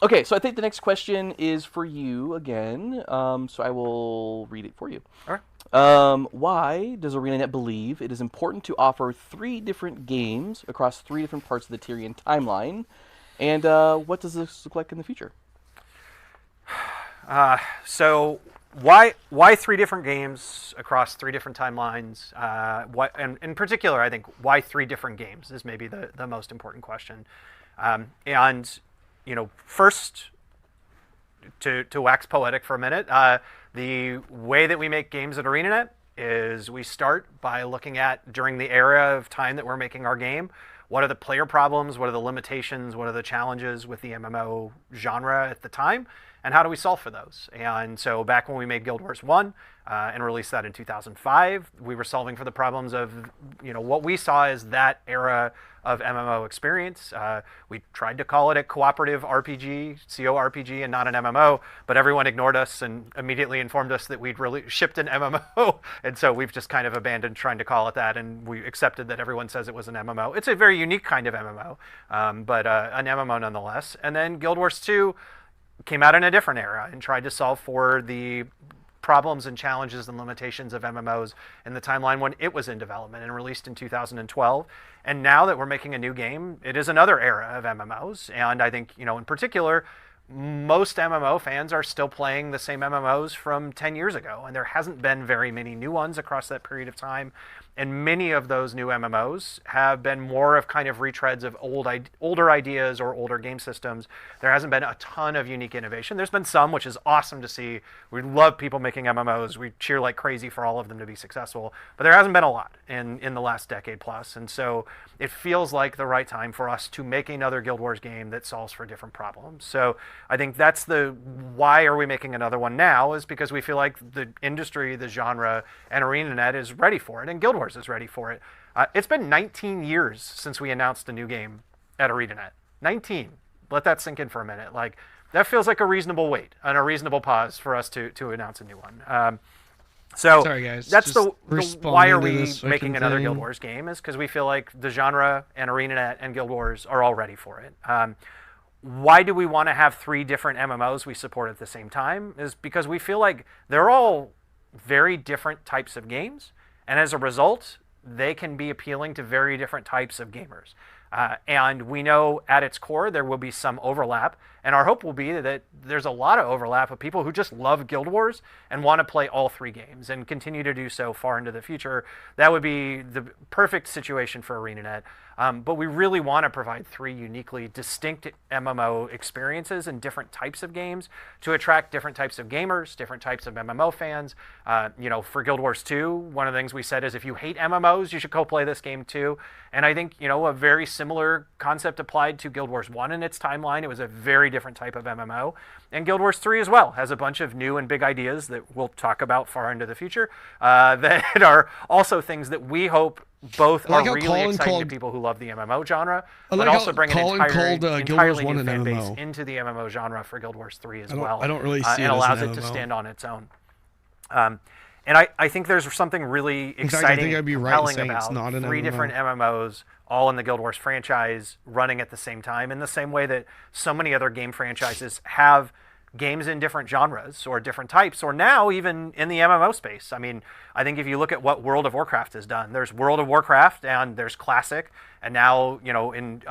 Okay, so I think the next question is for you again. So I will read it for you. All right. Why does ArenaNet believe it is important to offer 3 different games across 3 different parts of the Tyrian timeline? And what does this look like in the future? So why 3 different games across 3 different timelines? And in particular, I think why 3 different games is maybe the most important question. And you know, first, to wax poetic for a minute, the way that we make games at ArenaNet is we start by looking at, during the era of time that we're making our game, what are the player problems, what are the limitations, what are the challenges with the MMO genre at the time, and how do we solve for those? And so back when we made Guild Wars 1 and released that in 2005, we were solving for the problems of, you know, what we saw as that era of MMO experience. We tried to call it a cooperative RPG, CO-RPG, and not an MMO, but everyone ignored us and immediately informed us that we'd really shipped an MMO, and so we've just kind of abandoned trying to call it that, and we accepted that everyone says it was an MMO. It's a very unique kind of MMO, but an MMO nonetheless. And then Guild Wars 2 came out in a different era and tried to solve for the problems and challenges and limitations of MMOs in the timeline when it was in development and released in 2012. And now that we're making a new game, it is another era of MMOs. And I think, you know, in particular, most MMO fans are still playing the same MMOs from 10 years ago, and there hasn't been very many new ones across that period of time. And many of those new MMOs have been more of kind of retreads of older ideas or older game systems. There hasn't been a ton of unique innovation. There's been some, which is awesome to see. We love people making MMOs. We cheer like crazy for all of them to be successful. But there hasn't been a lot in the last decade plus. And so it feels like the right time for us to make another Guild Wars game that solves for different problems. So I think that's why are we making another one now, is because we feel like the industry, the genre, and ArenaNet is ready for it, and Guild Wars is ready for it. It's been 19 years since we announced a new game at ArenaNet. 19. Let that sink in for a minute. Like, that feels like a reasonable wait and a reasonable pause for us to announce a new one. So sorry, guys. That's the why are we making another thing. Guild Wars game, is because we feel like the genre and ArenaNet and Guild Wars are all ready for it. Why do we want to have 3 different MMOs we support at the same time? Is because we feel like they're all very different types of games, and as a result, they can be appealing to very different types of gamers. And we know at its core there will be some overlap, and our hope will be that there's a lot of overlap of people who just love Guild Wars and want to play all 3 games and continue to do so far into the future. That would be the perfect situation for ArenaNet. But we really want to provide 3 uniquely distinct MMO experiences and different types of games to attract different types of gamers, different types of MMO fans. For Guild Wars 2, one of the things we said is if you hate MMOs, you should go play this game too. And I think, a very similar concept applied to Guild Wars 1 in its timeline. It was a very different type of MMO. And Guild Wars 3 as well has a bunch of new and big ideas that we'll talk about far into the future that are also things that we hope both are really exciting to people who love the MMO genre, but also bring an entirely new fan base into the MMO genre for Guild Wars 3 as well. I don't really see it and allows as an it to MMO. stand on its own. And I think there's something really exciting and compelling about 3 different MMOs all in the Guild Wars franchise running at the same time, in the same way that so many other game franchises have games in different genres or different types, or now even in the MMO space. I mean, I think if you look at what World of Warcraft has done, there's World of Warcraft and there's Classic, and now, in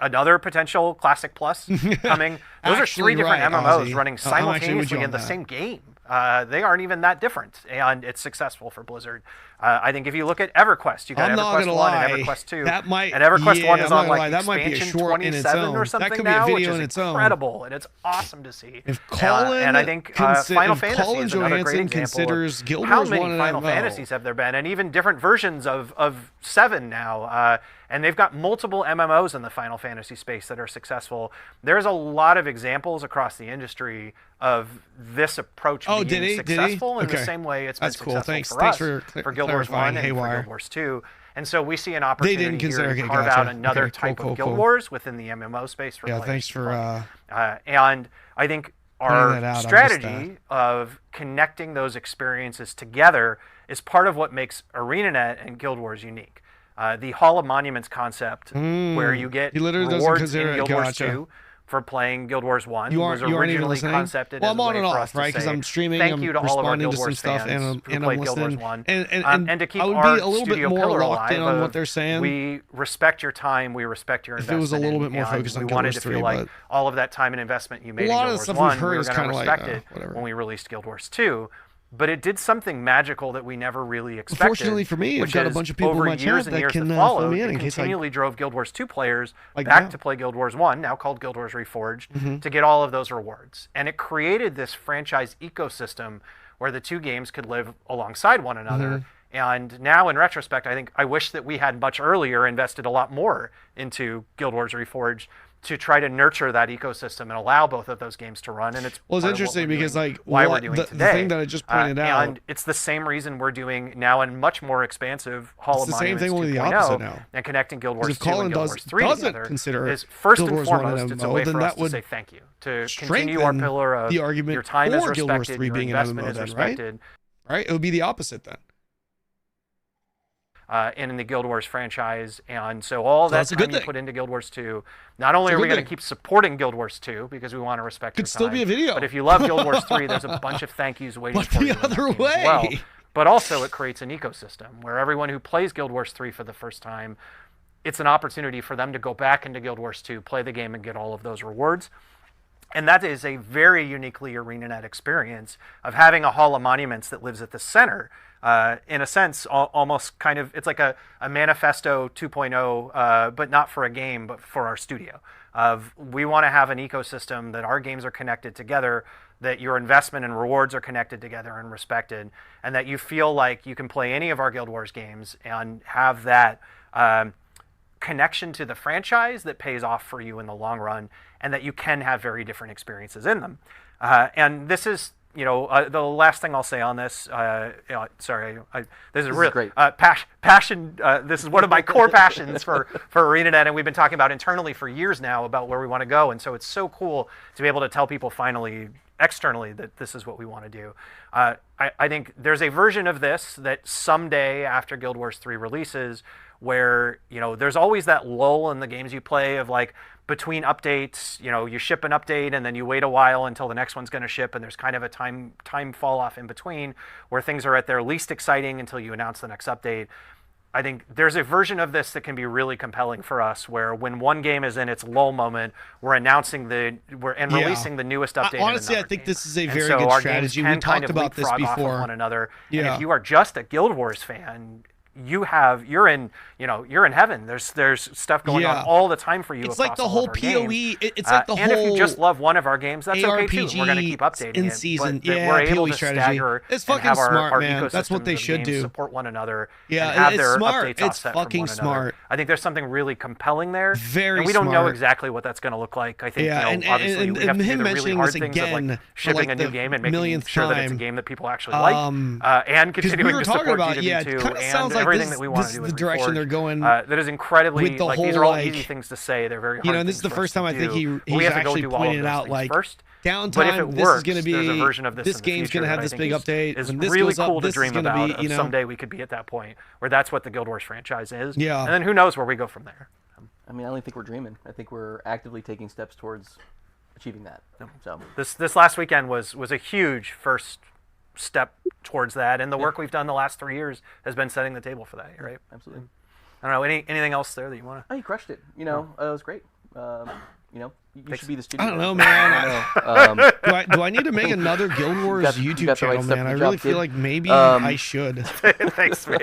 another potential Classic Plus coming. Those are 3 different MMOs running simultaneously in the same game. They aren't even that different, and it's successful for Blizzard. I think if you look at EverQuest, you got EverQuest 1 and EverQest 2. And EverQuest 1 is on expansion 27 or something now, which is incredible, and it's awesome to see. If Colin and I think Final Fantasy is another great example considers of Guild how Wars many 1 and Final MMO. Fantasies have there been, and even different versions of 7 now. And they've got multiple MMOs in the Final Fantasy space that are successive. There's a lot of examples across the industry of this approach being successful in the same way it's been successful for us, for Guild Wars 1 and for Guild Wars 2. And so we see an opportunity here to carve out another type of Guild Wars within the MMO space for players. Thanks for and I think our strategy of connecting those experiences together is part of what makes ArenaNet and Guild Wars unique. The Hall of Monuments concept, where you get rewards in Guild Wars 2 for playing Guild Wars 1, was originally concepted as a way for us to say, because I'm streaming, thank you to all of our Guild Wars fans who played Guild Wars 1. And to keep our studio pillar alive, on what they're saying. We respect your time, we respect your investment. If it was a little bit more focused on we Guild wanted Wars to 3, feel like all of that time and investment you made in Guild Wars 1, we were going to respect it when we released Guild Wars 2. But it did something magical that we never really expected. Unfortunately for me, I've got a bunch of people in my chat that can fill me in case continually drove Guild Wars 2 players back to play Guild Wars 1, now called Guild Wars Reforged, to get all of those rewards. And it created this franchise ecosystem where the 2 games could live alongside one another. And now, in retrospect, I wish that we had much earlier invested a lot more into Guild Wars Reforged to try to nurture that ecosystem and allow both of those games to run. And it's interesting because why we're doing the today. thing that I just pointed out, and it's the same reason we're doing now a much more expansive Hall of Monuments 2.0 and connecting Guild Wars 2 and Guild Wars 3 together is first and foremost it's a way for us to say thank you, to continue our pillar of the argument your time is for Guild Wars respected, 3 your being an investment MMO is then, respected. Right? It would be the opposite then. And in the Guild Wars franchise, and so all that time you put into Guild Wars 2, not only are we going to keep supporting Guild Wars 2 because we want to respect your time, still be a video. But if you love Guild Wars 3, there's a bunch of thank yous waiting for you the other way. As well. But also it creates an ecosystem where everyone who plays Guild Wars 3 for the first time, it's an opportunity for them to go back into Guild Wars 2, play the game, and get all of those rewards. And that is a very uniquely ArenaNet experience of having a Hall of Monuments that lives at the center. In a sense, almost kind of, it's like a Manifesto 2.0, but not for a game, but for our studio. We want to have an ecosystem that our games are connected together, that your investment and rewards are connected together and respected, and that you feel like you can play any of our Guild Wars games and have that connection to the franchise that pays off for you in the long run, and that you can have very different experiences in them. And this is, the last thing I'll say on this. This is real great. passion. This is one of my core passions for ArenaNet, and we've been talking about internally for years now about where we want to go. And so it's so cool to be able to tell people finally externally that this is what we want to do. I think there's a version of this that someday after Guild Wars 3 releases, where there's always that lull in the games you play of like between updates, you ship an update and then you wait a while until the next one's going to ship, and there's kind of a time fall off in between where things are at their least exciting until you announce the next update. I think there's a version of this that can be really compelling for us, where when one game is in its lull moment, we're announcing releasing the newest update. Honestly, I think this is a very so good our strategy. Games We can kind talked of about this leapfrog off of before. one another. Yeah. And if you are just a Guild Wars fan, you're in heaven. There's stuff going on all the time for you. It's like the whole PoE. It's like the whole. And if you just love one of our games, that's okay too. ARPG We're going to keep updating in it. season. But we're able PoE to strategy. stagger It's and fucking have smart, our man. That's what ecosystems they of should games do. Support one another. Yeah, and have it's their smart. updates It's offset from fucking one another. smart. I think there's something really compelling there. Very and we don't know smart. exactly what that's going to look like. I think and obviously we have to do him the really mentioning hard this things of again like for, shipping like, a new the game and making millionth sure that it's a time. game that people actually like, and 'cause we continuing were to talking support about, GW2 yeah, it kinda and sounds like everything this- that we want this to do is with the direction Reforged. they're going That is incredibly with the like these whole, are all like, easy things to say. They're very hard and this is things the for us first time to I think do. he's We have to go actually do all of pointed those out things like first. downtime. But if it This works, is going to be there's a version of this this in the game's future going to have that this I big think update. is When this really goes up, cool to this is dream going to about. be, Someday we could be at that point where that's what the Guild Wars franchise is. Yeah. And then who knows where we go from there. I mean, I don't think we're dreaming. I think we're actively taking steps towards achieving that. So This last weekend was a huge first step towards that, and the work we've done the last 3 years has been setting the table for that. Right? Absolutely. I don't know. Anything else there that you want to? Oh, you crushed it. It was great. You should be the studio. I don't know, man. Do I need to make another Guild Wars YouTube channel, man? I really feel like maybe I should. Thanks, man.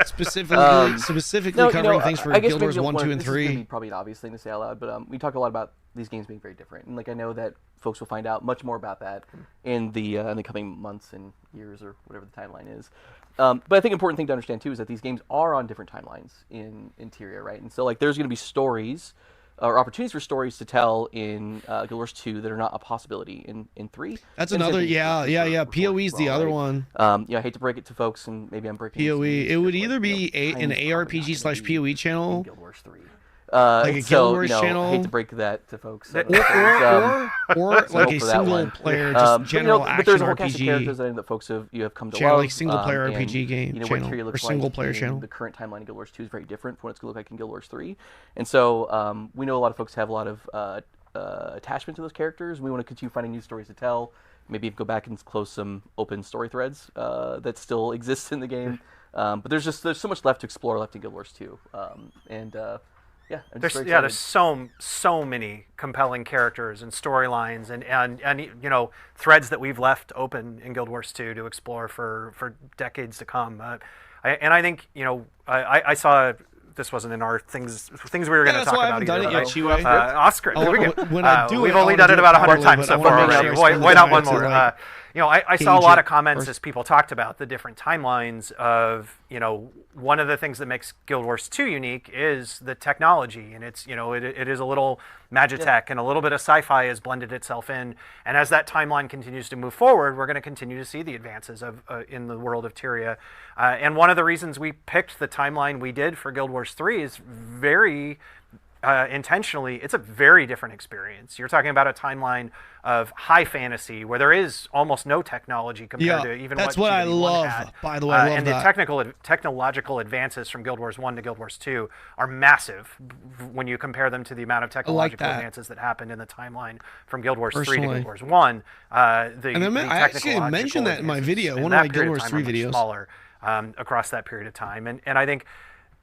Specifically covering things for Guild Wars 1, 2, and 3. This is probably an obvious thing to say out loud, but we talk a lot about these games being very different, and like I know that folks will find out much more about that in the coming months and years or whatever the timeline is. But I think an important thing to understand too is that these games are on different timelines in Interior, right? And so like there's going to be stories or opportunities for stories to tell in Guild Wars 2 that are not a possibility in 3. That's another, yeah. PoE's the other one. I hate to break it to folks, and maybe I'm breaking PoE. It would either be an ARPG/PoE channel, Guild Wars 3. like a Guild Wars channel. I hate to break that to folks. Or like a single player, just general action but there's a whole RPG. cast of characters that folks have come to Channel, love. like single player RPG game what channel, Interior looks or single like player in channel. The current timeline in Guild Wars 2 is very different from what it's going to look like in Guild Wars 3, and so we know a lot of folks have a lot of attachment to those characters. We want to continue finding new stories to tell. Maybe go back and close some open story threads that still exist in the game. But there's so much left to explore left in Guild Wars 2, yeah, there's so many compelling characters and storylines and threads that we've left open in Guild Wars 2 to explore for decades to come. I think I saw. This wasn't in our things we were going to talk about either. Oscar, we've only done it about 100 times so far already. Why not one more? I saw a lot of comments as people talked about the different timelines of, one of the things that makes Guild Wars 2 unique is the technology, and it's, it is a little Magitech and a little bit of sci-fi has blended itself in, and as that timeline continues to move forward, we're going to continue to see the advances of in the world of Tyria. And one of the reasons we picked the timeline we did for Guild Wars 3 is very intentionally, it's a very different experience. You're talking about a timeline of high fantasy where there is almost no technology compared to even that's what I GW1 love. had. By the way, I love and that. the technological advances from Guild Wars 1 to Guild Wars 2 are massive when you compare them to the amount of technological advances that happened in the timeline from Guild Wars 3 to Guild Wars 1. I actually mentioned that in my video, one of my Guild Wars 3 videos. Smaller across that period of time, and I think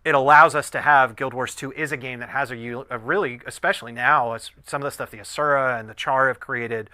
it allows us to have Guild Wars 2 is a game that has a really, especially now, some of the stuff the Asura and the Char have created,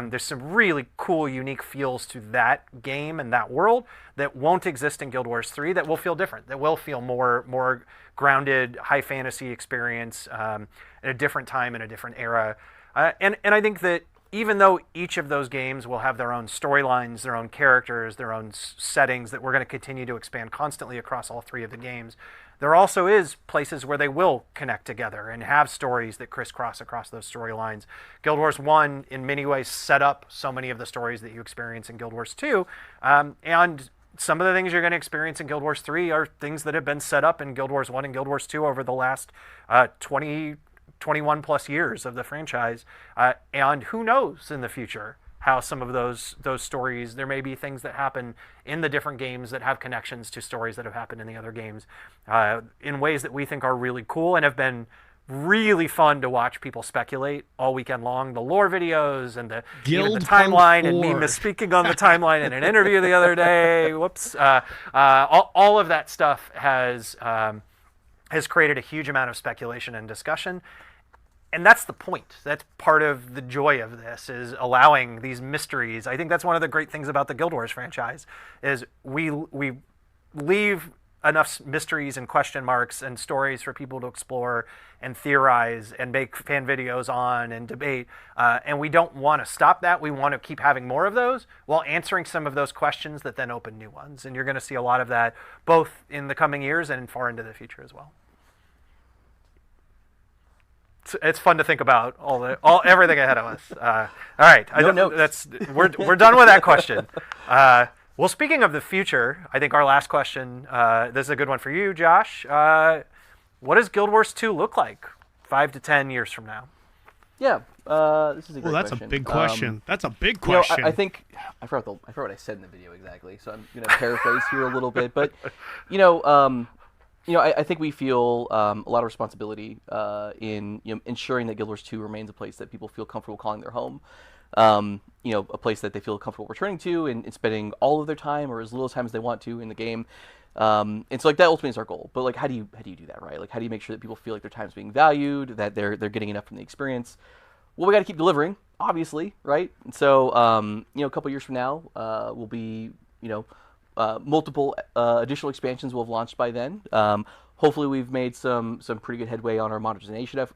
there's some really cool, unique feels to that game and that world that won't exist in Guild Wars 3 that will feel different, that will feel more grounded, high fantasy experience in a different time, in a different era. And I think that even though each of those games will have their own storylines, their own characters, their own settings that we're going to continue to expand constantly across all 3 of the games, there also is places where they will connect together and have stories that crisscross across those storylines. Guild Wars 1, in many ways, set up so many of the stories that you experience in Guild Wars 2, and some of the things you're going to experience in Guild Wars 3 are things that have been set up in Guild Wars 1 and Guild Wars 2 over the last 21 plus years of the franchise, and who knows in the future how some of those stories, there may be things that happen in the different games that have connections to stories that have happened in the other games, in ways that we think are really cool and have been really fun to watch people speculate all weekend long. The lore videos and even the timeline, and me misspeaking on the timeline in an interview the other day. Whoops. All of that stuff has created a huge amount of speculation and discussion. And that's the point. That's part of the joy of this, is allowing these mysteries. I think that's one of the great things about the Guild Wars franchise, is we leave enough mysteries and question marks and stories for people to explore and theorize and make fan videos on and debate. And we don't want to stop that. We want to keep having more of those while answering some of those questions that then open new ones. And you're going to see a lot of that both in the coming years and far into the future as well. It's fun to think about everything ahead of us. All right, we're done with that question. Well, speaking of the future, I think our last question. This is a good one for you, Josh. What does Guild Wars 2 look like 5 to 10 years from now? Yeah, this is a great that's question. A big question. That's a big question. I think I forgot what I said in the video exactly, so I'm going to paraphrase here a little bit. But I think we feel a lot of responsibility in ensuring that Guild Wars 2 remains a place that people feel comfortable calling their home. A place that they feel comfortable returning to and spending all of their time or as little time as they want to in the game. And so that ultimately is our goal. But how do you do that, right? How do you make sure that people feel like their time's being valued, that they're getting enough from the experience? Well, we got to keep delivering, obviously, right? And so a couple years from now, we'll be multiple additional expansions will have launched by then. Hopefully, we've made some pretty good headway on our modernization.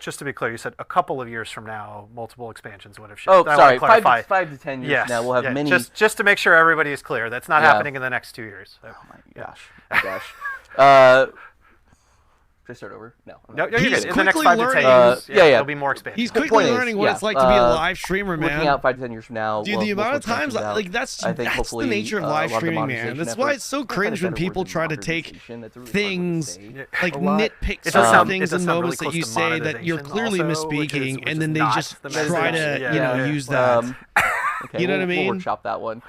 Just to be clear, you said a couple of years from now, multiple expansions would have shipped. Oh, sorry, 5 to 10 years from now, we'll have many. Just to make sure everybody is clear, that's not happening in the next 2 years. So. Oh my gosh. Should I start over? No, you're good. In the next 5 to 10 years, there'll be more expansions. He's quickly learning what it's like to be a live streamer, man. Looking out 5 to 10 years from now, dude, the amount of times that's the nature of live streaming, man. That's why it's so cringe when people try to take things nitpick some things and moments that you say that you're clearly misspeaking, and then they just try to use that. You know what I mean? We'll workshop that one.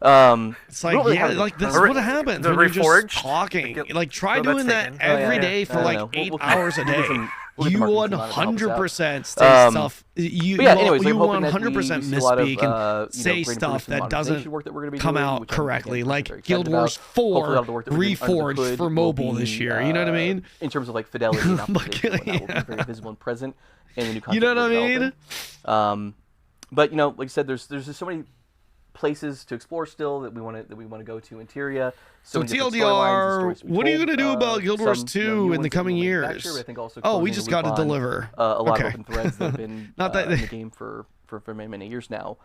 It's like this is what happens when you're just talking. Try doing that every day for 8 hours a day. You 100% say stuff. You 100% misspeak and say stuff that doesn't come out correctly. Like Guild Wars 4 Reforged for mobile this year. You know what I mean? In terms of fidelity and optimization, that will be very visible and present in the new content. You know what I mean? But like I said, there's just so many places to explore still that we want to go to interior. So TLDR, what are you going to do about Guild Wars 2 in the coming years? We just got to deliver. A lot of open threads that have been in the game for many years now.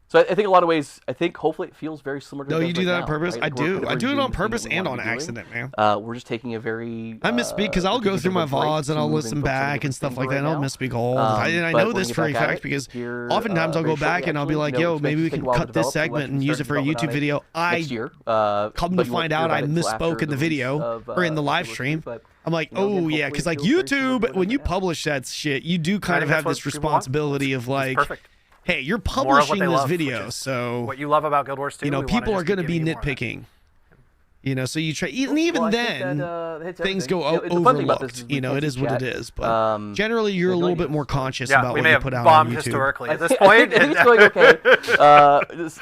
So I think in a lot of ways, hopefully it feels very similar to No, you do that on purpose? Right? I do. I do it on purpose and on accident, man. We're just taking a very... I misspeak because I'll go through my VODs and I'll listen back and stuff like that. I'll misspeak all the time. And I know this for a fact because oftentimes I'll go back and I'll be like, yo, maybe we can cut this segment and use it for a YouTube video. Come to find out I misspoke in the video or in the live stream. I'm like, oh, yeah, because YouTube, when you publish that shit, you do kind of have this responsibility of hey, you're publishing this video, so what you love about Guild Wars 2, people are going to be nitpicking. So you try, and even then, things go overlooked. It is what it is. But generally, you're a little bit more conscious about what you put out on YouTube. Historically at this point. I think it's going okay.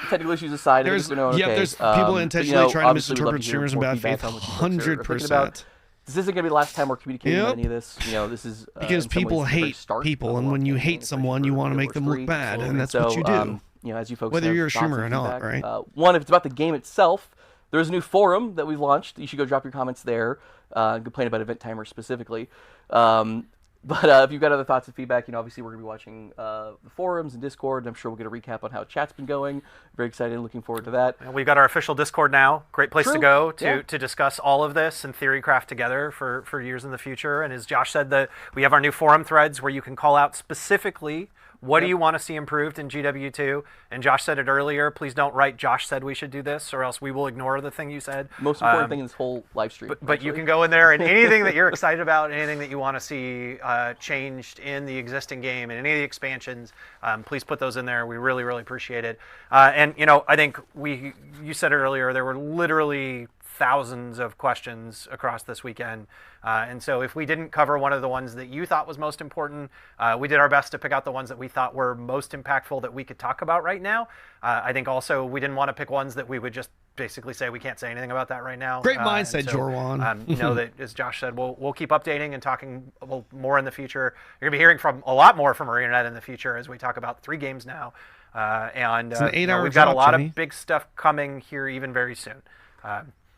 Technical issues aside, there's people intentionally trying to misinterpret streamers in bad faith. 100%. This isn't going to be the last time we're communicating about any of this. This is because people hate people, and when you hate someone, you want to make them look bad, and that's what you do. As you folks, whether you're a streamer or not, right? One, if it's about the game itself, there's a new forum that we've launched. You should go drop your comments there. Complain about Event Timer specifically. But if you've got other thoughts and feedback, obviously we're going to be watching the forums and Discord, and I'm sure we'll get a recap on how chat's been going. Very excited, looking forward to that. And we've got our official Discord now. Great place True. to go Yeah. to discuss all of this and theorycraft together for years in the future. And as Josh said, we have our new forum threads where you can call out specifically what do you want to see improved in GW2? And Josh said it earlier. Please don't write Josh said we should do this, or else we will ignore the thing you said. Most important thing in this whole live stream. But you can go in there and anything that you're excited about, anything that you want to see changed in the existing game and any of the expansions, please put those in there. We really, really appreciate it. And I think you said it earlier. There were literally thousands of questions across this weekend. And so if we didn't cover one of the ones that you thought was most important, we did our best to pick out the ones that we thought were most impactful that we could talk about right now. I think also we didn't want to pick ones that we would just basically say we can't say anything about that right now. Great mindset, Jorwan. That, as Josh said, we'll keep updating and talking more in the future. You're going to be hearing from a lot more from ArenaNet in the future as we talk about 3 games now. And it's an 8-hour we've got a lot Jimmy. of big stuff coming here even very soon.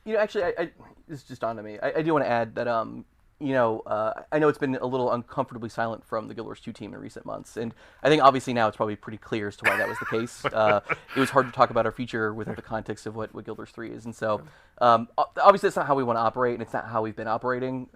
Actually, this is just on to me. I do want to add that, I know it's been a little uncomfortably silent from the Guild Wars 2 team in recent months, and I think obviously now it's probably pretty clear as to why that was the case. It was hard to talk about our future within the context of what Guild Wars 3 is, and so obviously that's not how we want to operate, and it's not how we've been operating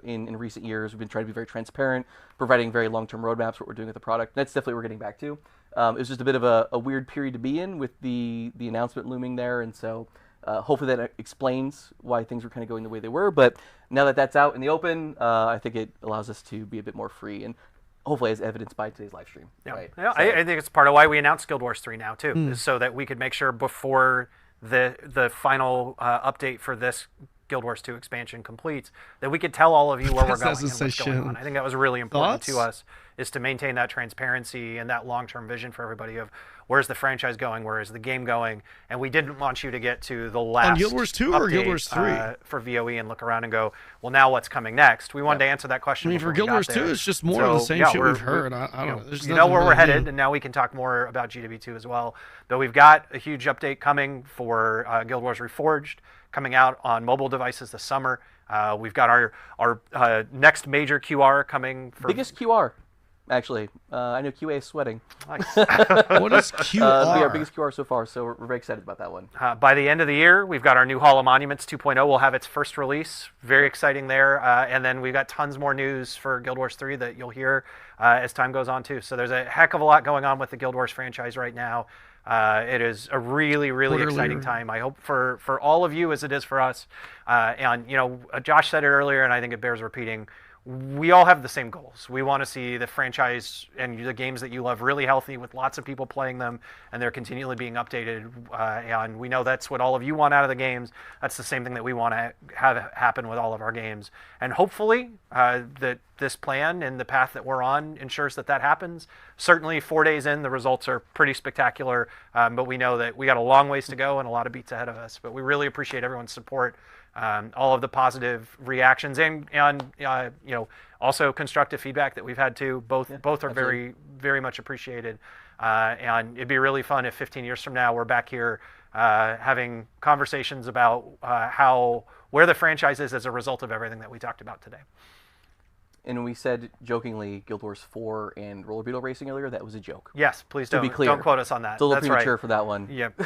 in recent years. We've been trying to be very transparent, providing very long-term roadmaps, what we're doing with the product, and that's definitely what we're getting back to. It was just a bit of a weird period to be in with the announcement looming there, and so hopefully that explains why things were kind of going the way they were. But now that that's out in the open, I think it allows us to be a bit more free, and hopefully as evidenced by today's live stream. Yeah, right? Yeah, I think it's part of why we announced Guild Wars 3 now too, is so that we could make sure before the final update for this Guild Wars 2 expansion completes, that we could tell all of you where we're going and what's going on. I think that was really important to us, is to maintain that transparency and that long-term vision for everybody of where's the franchise going, where is the game going, and we didn't want you to get to the last on Guild Wars 2 or Guild Wars 3 for VOE and look around and go, well, now what's coming next? We wanted to answer that question. I mean, for Guild Wars 2, it's just more of the same shit we've heard. I don't know. You know where we're headed, and now we can talk more about GW2 as well. Though we've got a huge update coming for Guild Wars Reforged, coming out on mobile devices this summer. We've got our next major QR coming. Biggest QR, actually. I know QA is sweating. Nice. What is QR? It'll be our biggest QR so far, so we're very excited about that one. By the end of the year, we've got our new Hall of Monuments 2.0 will have its first release. Very exciting there. And then we've got tons more news for Guild Wars 3 that you'll hear as time goes on too. So there's a heck of a lot going on with the Guild Wars franchise right now. It is a really, really exciting time. I hope for all of you as it is for us. And Josh said it earlier, and I think it bears repeating. We all have the same goals. We want to see the franchise and the games that you love really healthy with lots of people playing them, and they're continually being updated. And we know that's what all of you want out of the games. That's the same thing that we want to have happen with all of our games. And hopefully that this plan and the path that we're on ensures that happens. Certainly 4 days in, the results are pretty spectacular, but we know that we got a long ways to go and a lot of beats ahead of us. But we really appreciate everyone's support. All of the positive reactions and also constructive feedback that we've had too. Both are absolutely. Very, very much appreciated. And it'd be really fun if 15 years from now we're back here having conversations about where the franchise is as a result of everything that we talked about today. And we said jokingly Guild Wars 4 and Roller Beetle Racing earlier. That was a joke. Yes, please don't quote us on that. It's a little That's premature right. for that one. Yep.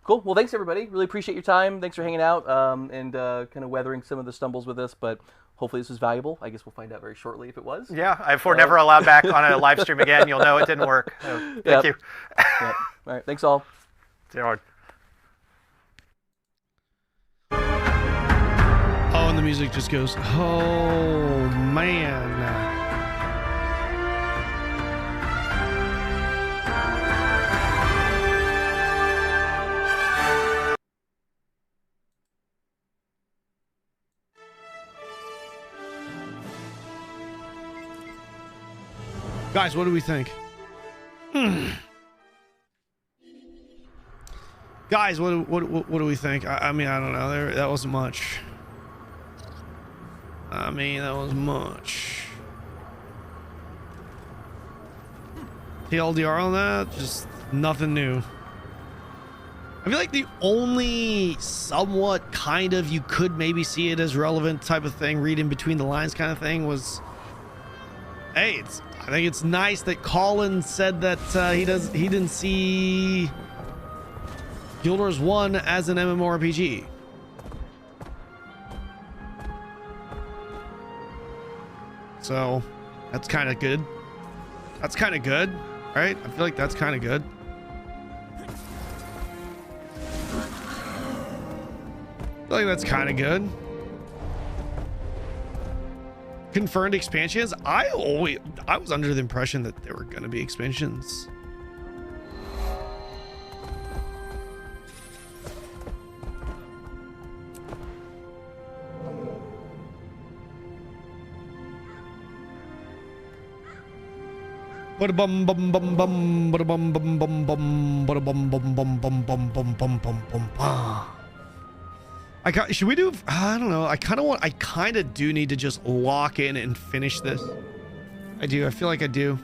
Cool. Well, thanks everybody. Really appreciate your time. Thanks for hanging out and kind of weathering some of the stumbles with us. But hopefully this was valuable. I guess we'll find out very shortly if it was. Yeah. If we're never allowed back on a live stream again, you'll know it didn't work. So, thank you. Yep. All right. Thanks all. See you, Howard. Oh, and the music just goes, oh, man. Guys, what do we think? Guys, what do we think? I mean, I don't know. That wasn't much. I mean, that was much. TLDR on that? Just nothing new. I feel like the only somewhat kind of you could maybe see it as relevant type of thing, read in between the lines kind of thing was, hey, I think it's nice that Colin said that he didn't see Guild Wars 1 as an MMORPG. So that's kind of good. That's kind of good, right? I feel like that's kind of good. I feel like that's kind of good. Confirmed expansions. I was under the impression that there were going to be expansions. Bada bum bum bum bum bada bum bum bum bum bada bum bum bum bum bum bum bum bum bum. Should we do? I don't know. I kind of do need to just lock in and finish this. I do. I feel like I do.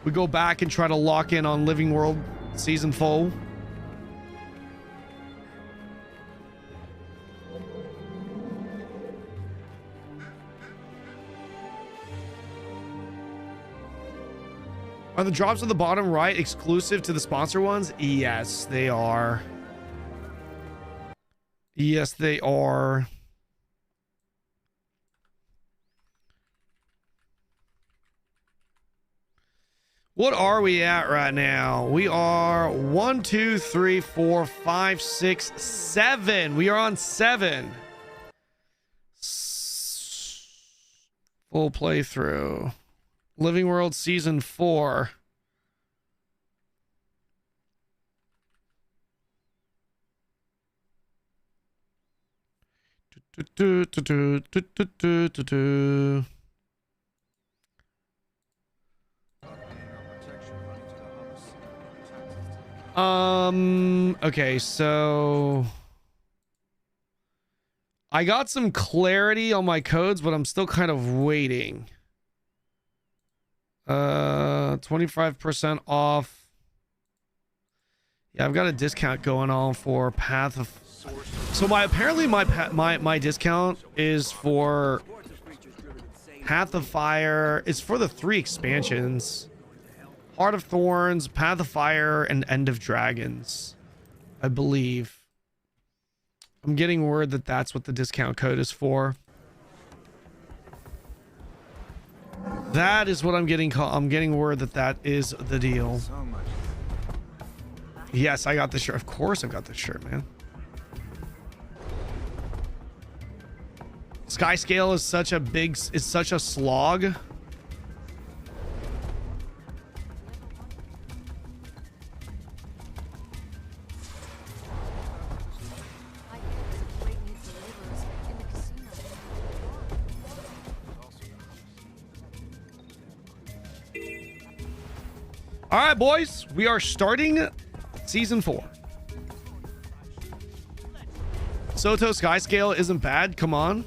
We go back and try to lock in on Living World Season 4. Are the drops at the bottom right exclusive to the sponsor ones? Yes, they are. Yes, they are. What are we at right now? We are 1, 2, 3, 4, 5, 6, 7. We are on 7. Full playthrough. Living World Season 4. Okay, so I got some clarity on my codes, but I'm still kind of waiting. 25% off. Yeah, I've got a discount going on for Path of... So apparently my discount is for Path of Fire. It's for the 3 expansions. Heart of Thorns, Path of Fire, and End of Dragons, I believe. I'm getting word that that's what the discount code is for. That is what I'm getting. I'm getting word that that is the deal. Yes, I got the shirt. Of course, I got the shirt, man. Skyscale is such a big. It's such a slog. All right, boys, we are starting Season 4. Soto Skyscale isn't bad. Come on.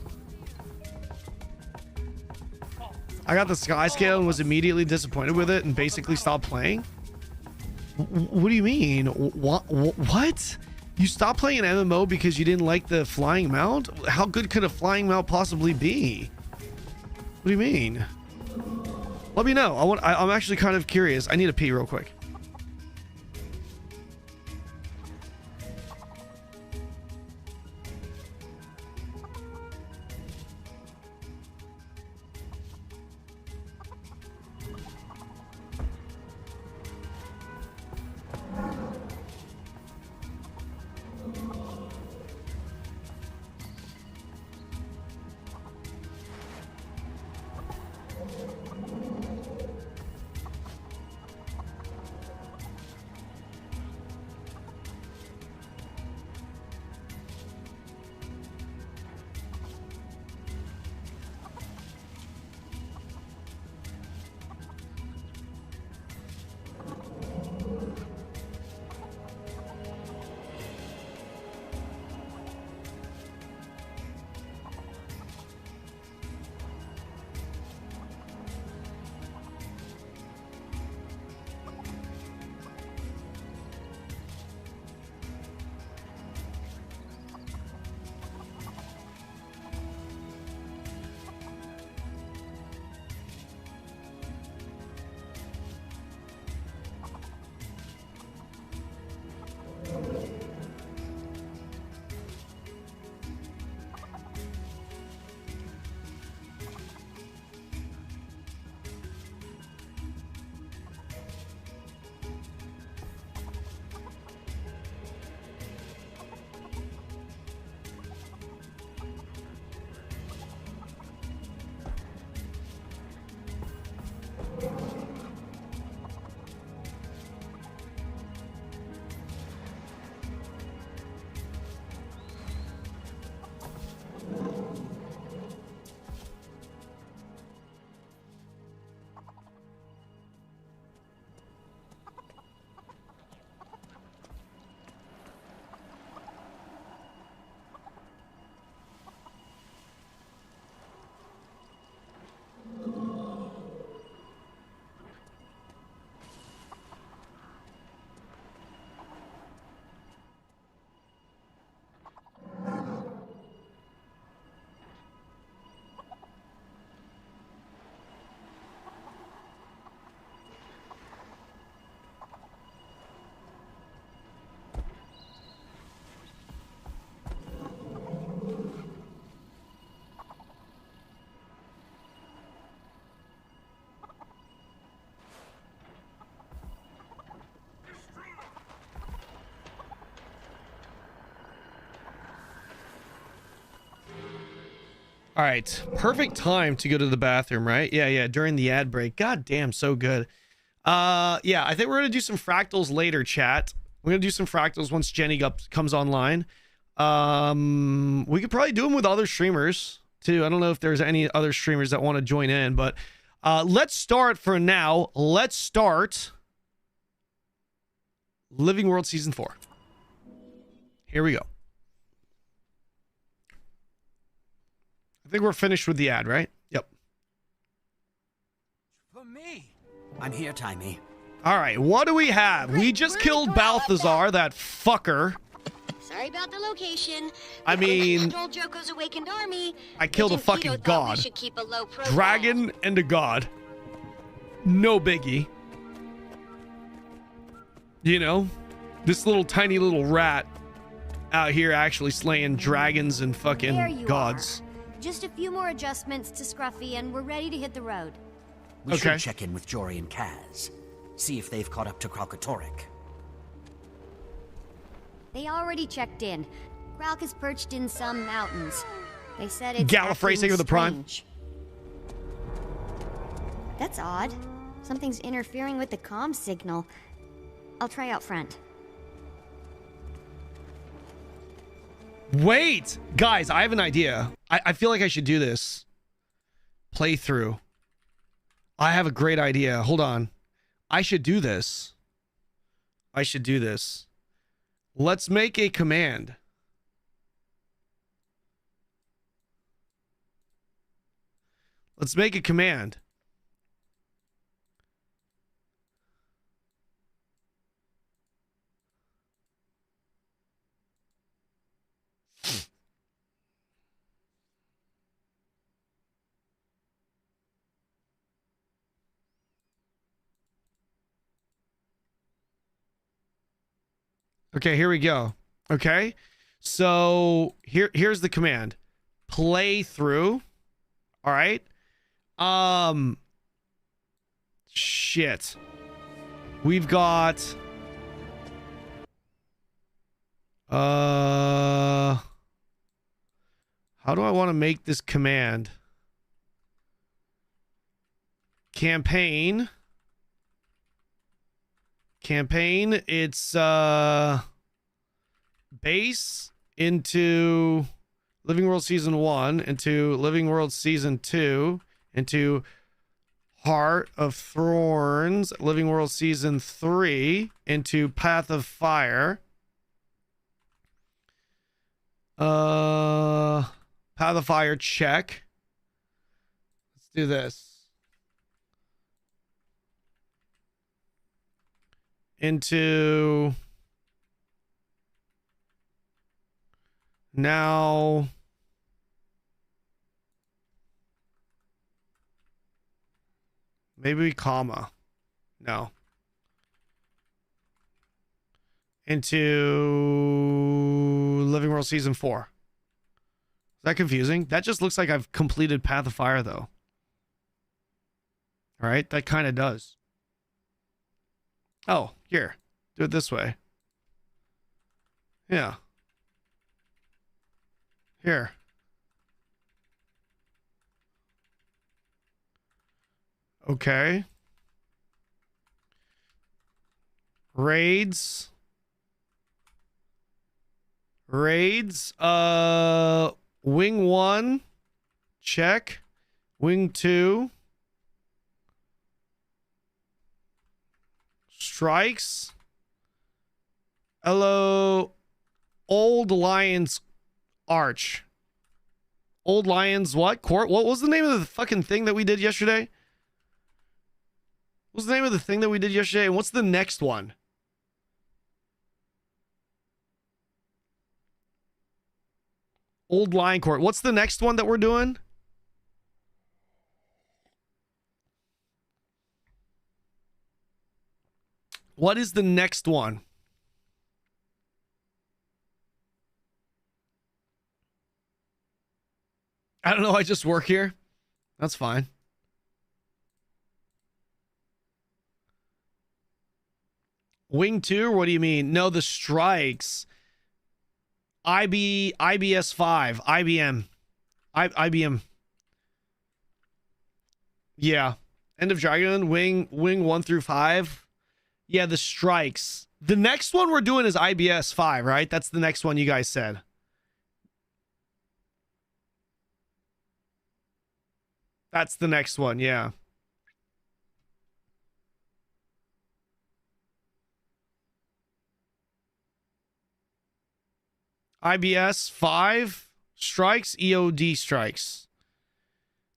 I got the Skyscale and was immediately disappointed with it and basically stopped playing. What do you mean? What? You stopped playing an MMO because you didn't like the flying mount? How good could a flying mount possibly be? What do you mean? Let me know. I'm actually kind of curious. I need to pee real quick. All right, perfect time to go to the bathroom, right? Yeah, during the ad break. God damn, so good. Yeah, I think we're gonna do some fractals later, chat. We're gonna do some fractals once Jenny comes online. We could probably do them with other streamers too. I don't know if there's any other streamers that want to join in, but let's start for now. Let's start Living World Season 4. Here we go. I think we're finished with the ad, right? Yep. For me. I'm here, Timey. All right, what do we have? We just killed Balthazar, that fucker. Sorry about the location. I mean, Joko's awakened army. I killed a fucking god. Should keep a low profile. Dragon and a god. No biggie. You know, this little tiny little rat out here actually slaying dragons and fucking gods. Just a few more adjustments to Scruffy and we're ready to hit the road. We should check in with Jory and Kaz. See if they've caught up to Kralkatorrik. They already checked in. Kralk is perched in some mountains. They said it's Gallifrey taking the prime. That's odd. Something's interfering with the comm signal. I'll try out front. Wait! Guys, I have an idea. I feel like I should do this. Playthrough. I have a great idea. Hold on. I should do this. I should do this. Let's make a command. Let's make a command. Okay, here we go. Okay, so here's the command. Playthrough. All right. Shit. We've got. How do I want to make this command? Campaign. It's base into Living World Season 1 into Living World Season 2 into Heart of Thorns Living World Season 3 into Path of Fire. Path of Fire, check. Let's do this. Into now maybe comma no into Living World Season 4. Is that confusing? That just looks like I've completed Path of Fire though. All right, that kind of does. Oh, here. Do it this way. Yeah. Here. Okay. Raids. Wing 1. Check. Wing 2. Strikes. Hello. Old Lions Arch. Old Lions what? Court? What was the name of the fucking thing that we did yesterday? What's the name of the thing that we did yesterday? And what's the next one? Old Lion Court. What's the next one that we're doing? What is the next one? I don't know. I just work here. That's fine. Wing 2? What do you mean? No, the strikes. IBS5. IBM. IBM. Yeah. End of Dragon, wing 1 through 5. Yeah, the strikes. The next one we're doing is IBS 5, right? That's the next one you guys said. That's the next one, yeah. IBS 5 strikes, EOD strikes.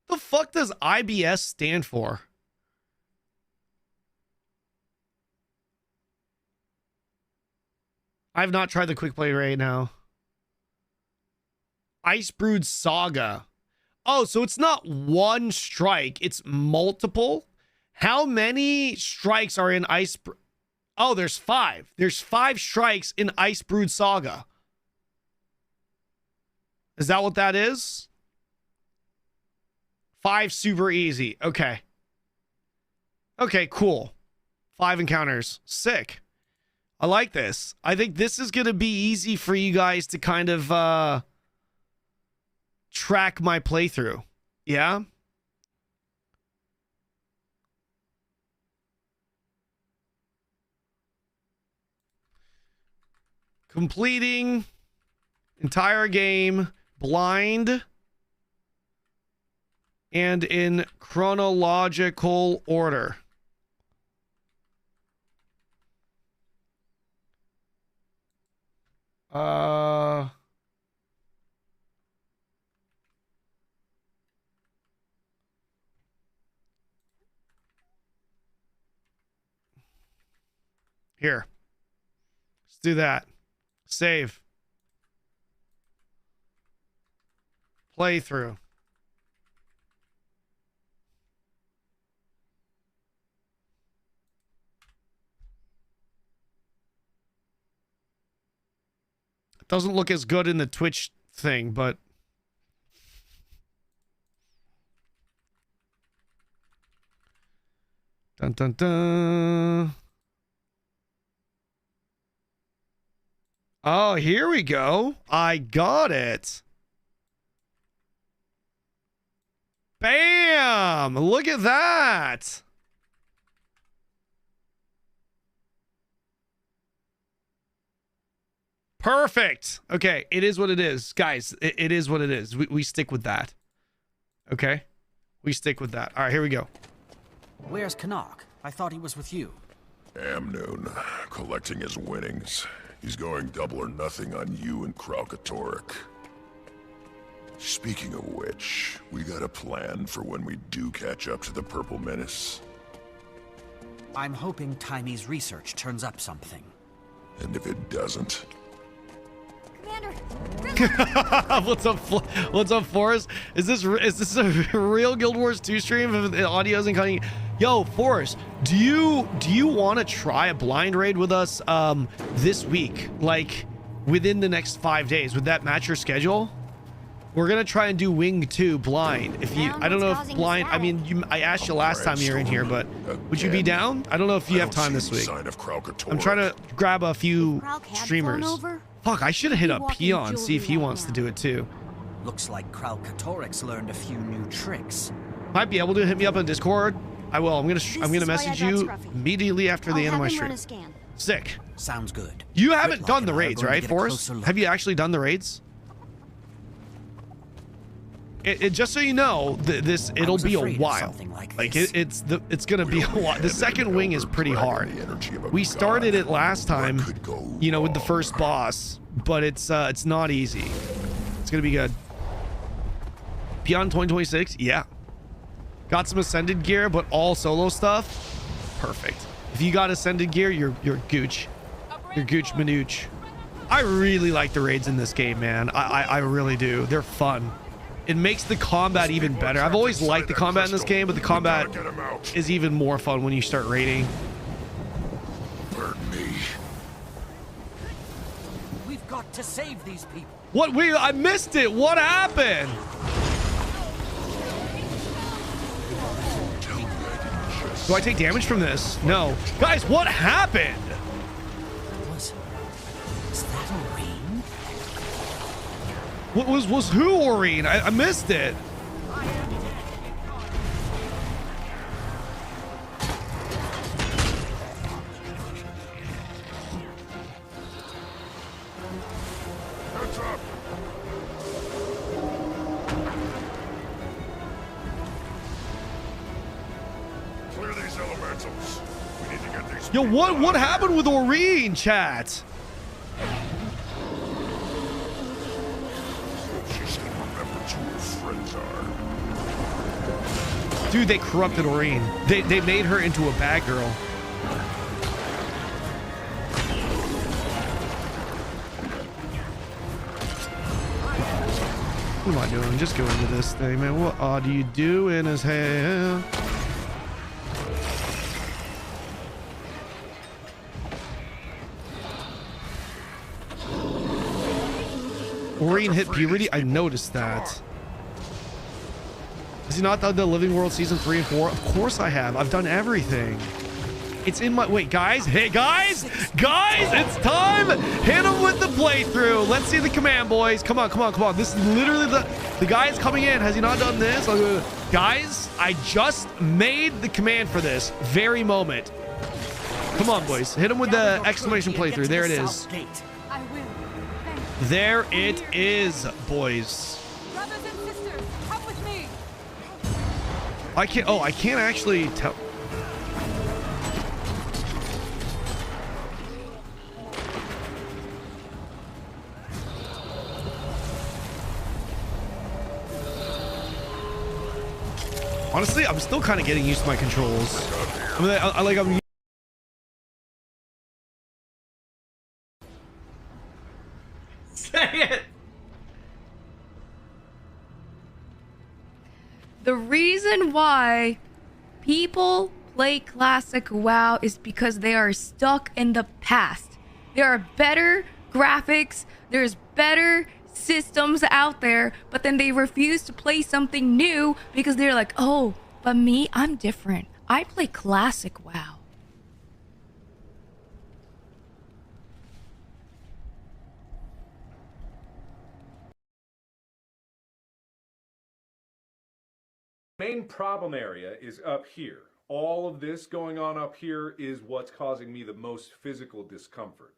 The fuck does IBS stand for? I've not tried the quick play right now. Ice Brood Saga. Oh, so it's not one strike, it's multiple. How many strikes are in Ice? Oh, there's 5. There's 5 strikes in Ice Brood Saga. Is that what that is? 5 super easy. Okay. Okay, cool. 5 encounters. Sick. I like this. I think this is going to be easy for you guys to kind of track my playthrough. Yeah? Completing entire game blind and in chronological order. Here. Let's do that. Save. Playthrough. It doesn't look as good in the Twitch thing, but dun dun dun. Oh, here we go. I got it. Bam! Look at that. Perfect. Okay, it is what it is. Guys, it is what it is. We stick with that. Okay? We stick with that. All right, here we go. Where's Canon? I thought he was with you. Amnoon, collecting his winnings. He's going double or nothing on you and Kralkatorrik. Speaking of which, we got a plan for when we do catch up to the Purple Menace. I'm hoping Timy's research turns up something. And if it doesn't... What's up, Forrest? Is this a real Guild Wars 2 stream? If the audio isn't cutting. Yo, Forrest, do you want to try a blind raid with us this week, like within the next 5 days? Would that match your schedule? We're gonna try and do Wing 2 blind. If you, I don't know if blind. I mean, I asked you last time you were in here, but would you be down? I don't know if you have time this week. I'm trying to grab a few streamers. Fuck, I should have hit up Peon, see if he wants to do it too. Looks like Kralkatorrik's learned a few new tricks. Might be able to hit me up on Discord. I will. I'm gonna message you immediately after the end of my stream. Sick. Sounds good. You haven't done the raids, right, Forrest? Have you actually done the raids? Just so you know, it'll be a while. It's gonna be a while. The second wing is pretty hard. We started it last time, you know, with the first boss, but it's not easy. It's gonna be good. Beyond 2026, yeah. Got some ascended gear, but all solo stuff. Perfect. If you got ascended gear, you're gooch. You're gooch manooch. I really like the raids in this game, man. I really do. They're fun. It makes the combat even better. I've always liked the combat in this game, but the combat is even more fun when you start raiding. Burn me. We've got to save these people. What? I missed it. What happened? Do I take damage from this? No. Guys, what happened? Is that a rain? What was who, Aurene? I missed it. Heads up. Clear these elementals. We need to get these. Yo, what happened with Aurene, chat? She's gonna remember who her friends are. Dude, they corrupted Aurene. They made her into a bad girl. What am I doing? Just go into this thing, man. What are you doing as hell? Aurene hit puberty? I noticed that. Has he not done the Living World Season 3 and 4? Of course I have. I've done everything. It's in my... Wait, guys? Hey, guys! Guys, it's time! Hit him with the playthrough. Let's see the command, boys. Come on, come on, come on. This is literally the guy is coming in. Has he not done this? Guys, I just made the command for this very moment. Come on, boys. Hit him with the exclamation playthrough. There it is. There it is, boys. Brothers and sisters, come with me. I can't... Oh, I can't actually tell... Honestly, I'm still kind of getting used to my controls. I mean, I'm Say it. The reason why people play classic WoW is because they are stuck in the past. There are better graphics, there's better systems out there, but then they refuse to play something new because they're like, oh, but me, I'm different. I play classic WoW. Main problem area is up here. All of this going on up here is what's causing me the most physical discomfort.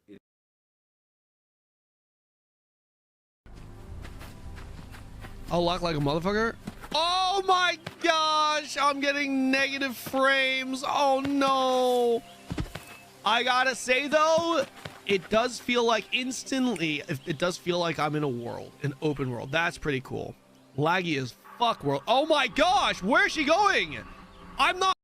I'll lock like a motherfucker. Oh my gosh, I'm getting negative frames. Oh no. I gotta say though, it does feel like instantly, it does feel like I'm in a world, an open world. That's pretty cool. Laggy as fuck world. Oh my gosh, where's she going? I'm not.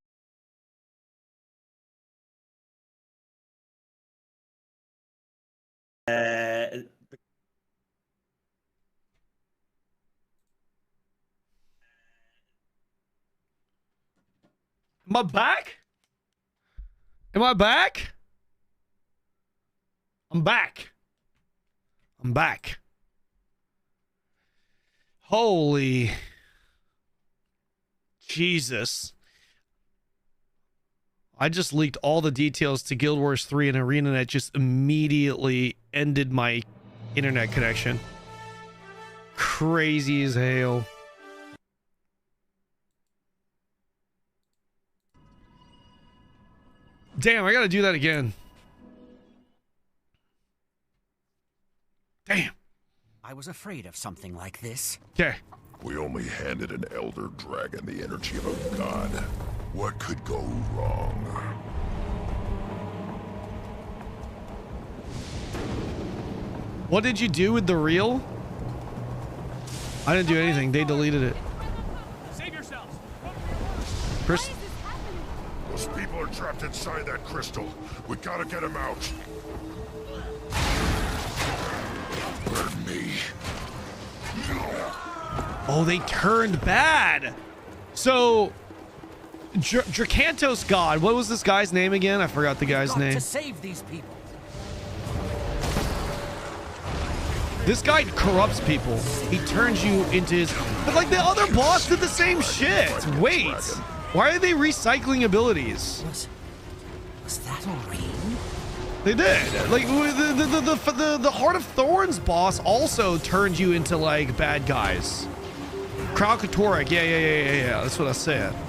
Am I back? Am I back? I'm back. I'm back. Holy Jesus. I just leaked all the details to Guild Wars 3 and ArenaNet just immediately ended my internet connection. Crazy as hell. Damn, I gotta do that again. Damn. I was afraid of something like this. Okay. We only handed an elder dragon the energy of a god. What could go wrong? What did you do with the reel? I didn't do anything. They deleted it. Save yourselves. Chris. Those people are trapped inside that crystal. We gotta get them out. Burn me. Oh, they turned bad. So, Dracantos God. What was this guy's name again? I forgot the guy's name. To save these people. This guy corrupts people. He turns you into his... But like the other boss did the same shit. Wait. Why are they recycling abilities? Was that Aurene? They did. Like the Heart of Thorns boss also turned you into like bad guys. Kralkatorek, yeah. That's what I said. All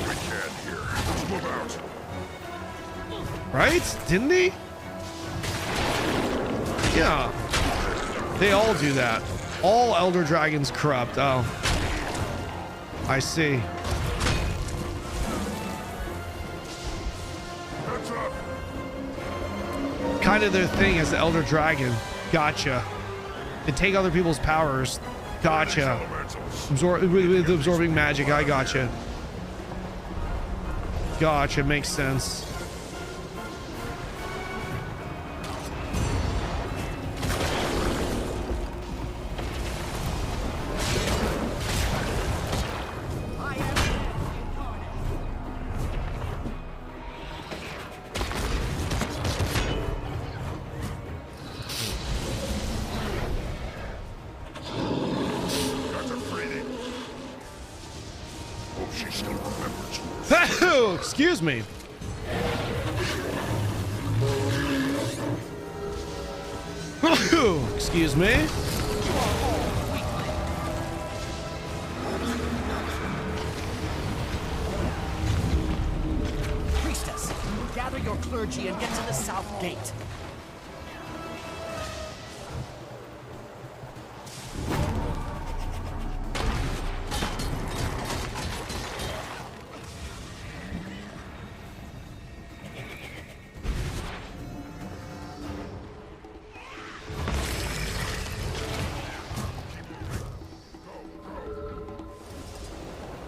we can here. Let's move out. Right? Didn't he? Yeah. They all do that. All Elder Dragons corrupt. Oh. I see. Heads up. Kind of their thing as the Elder Dragon. Gotcha. They take other people's powers. Gotcha. With absorbing magic. I gotcha. Gotcha. Makes sense. Excuse me. Excuse me. Priestess, gather your clergy and get to the south gate.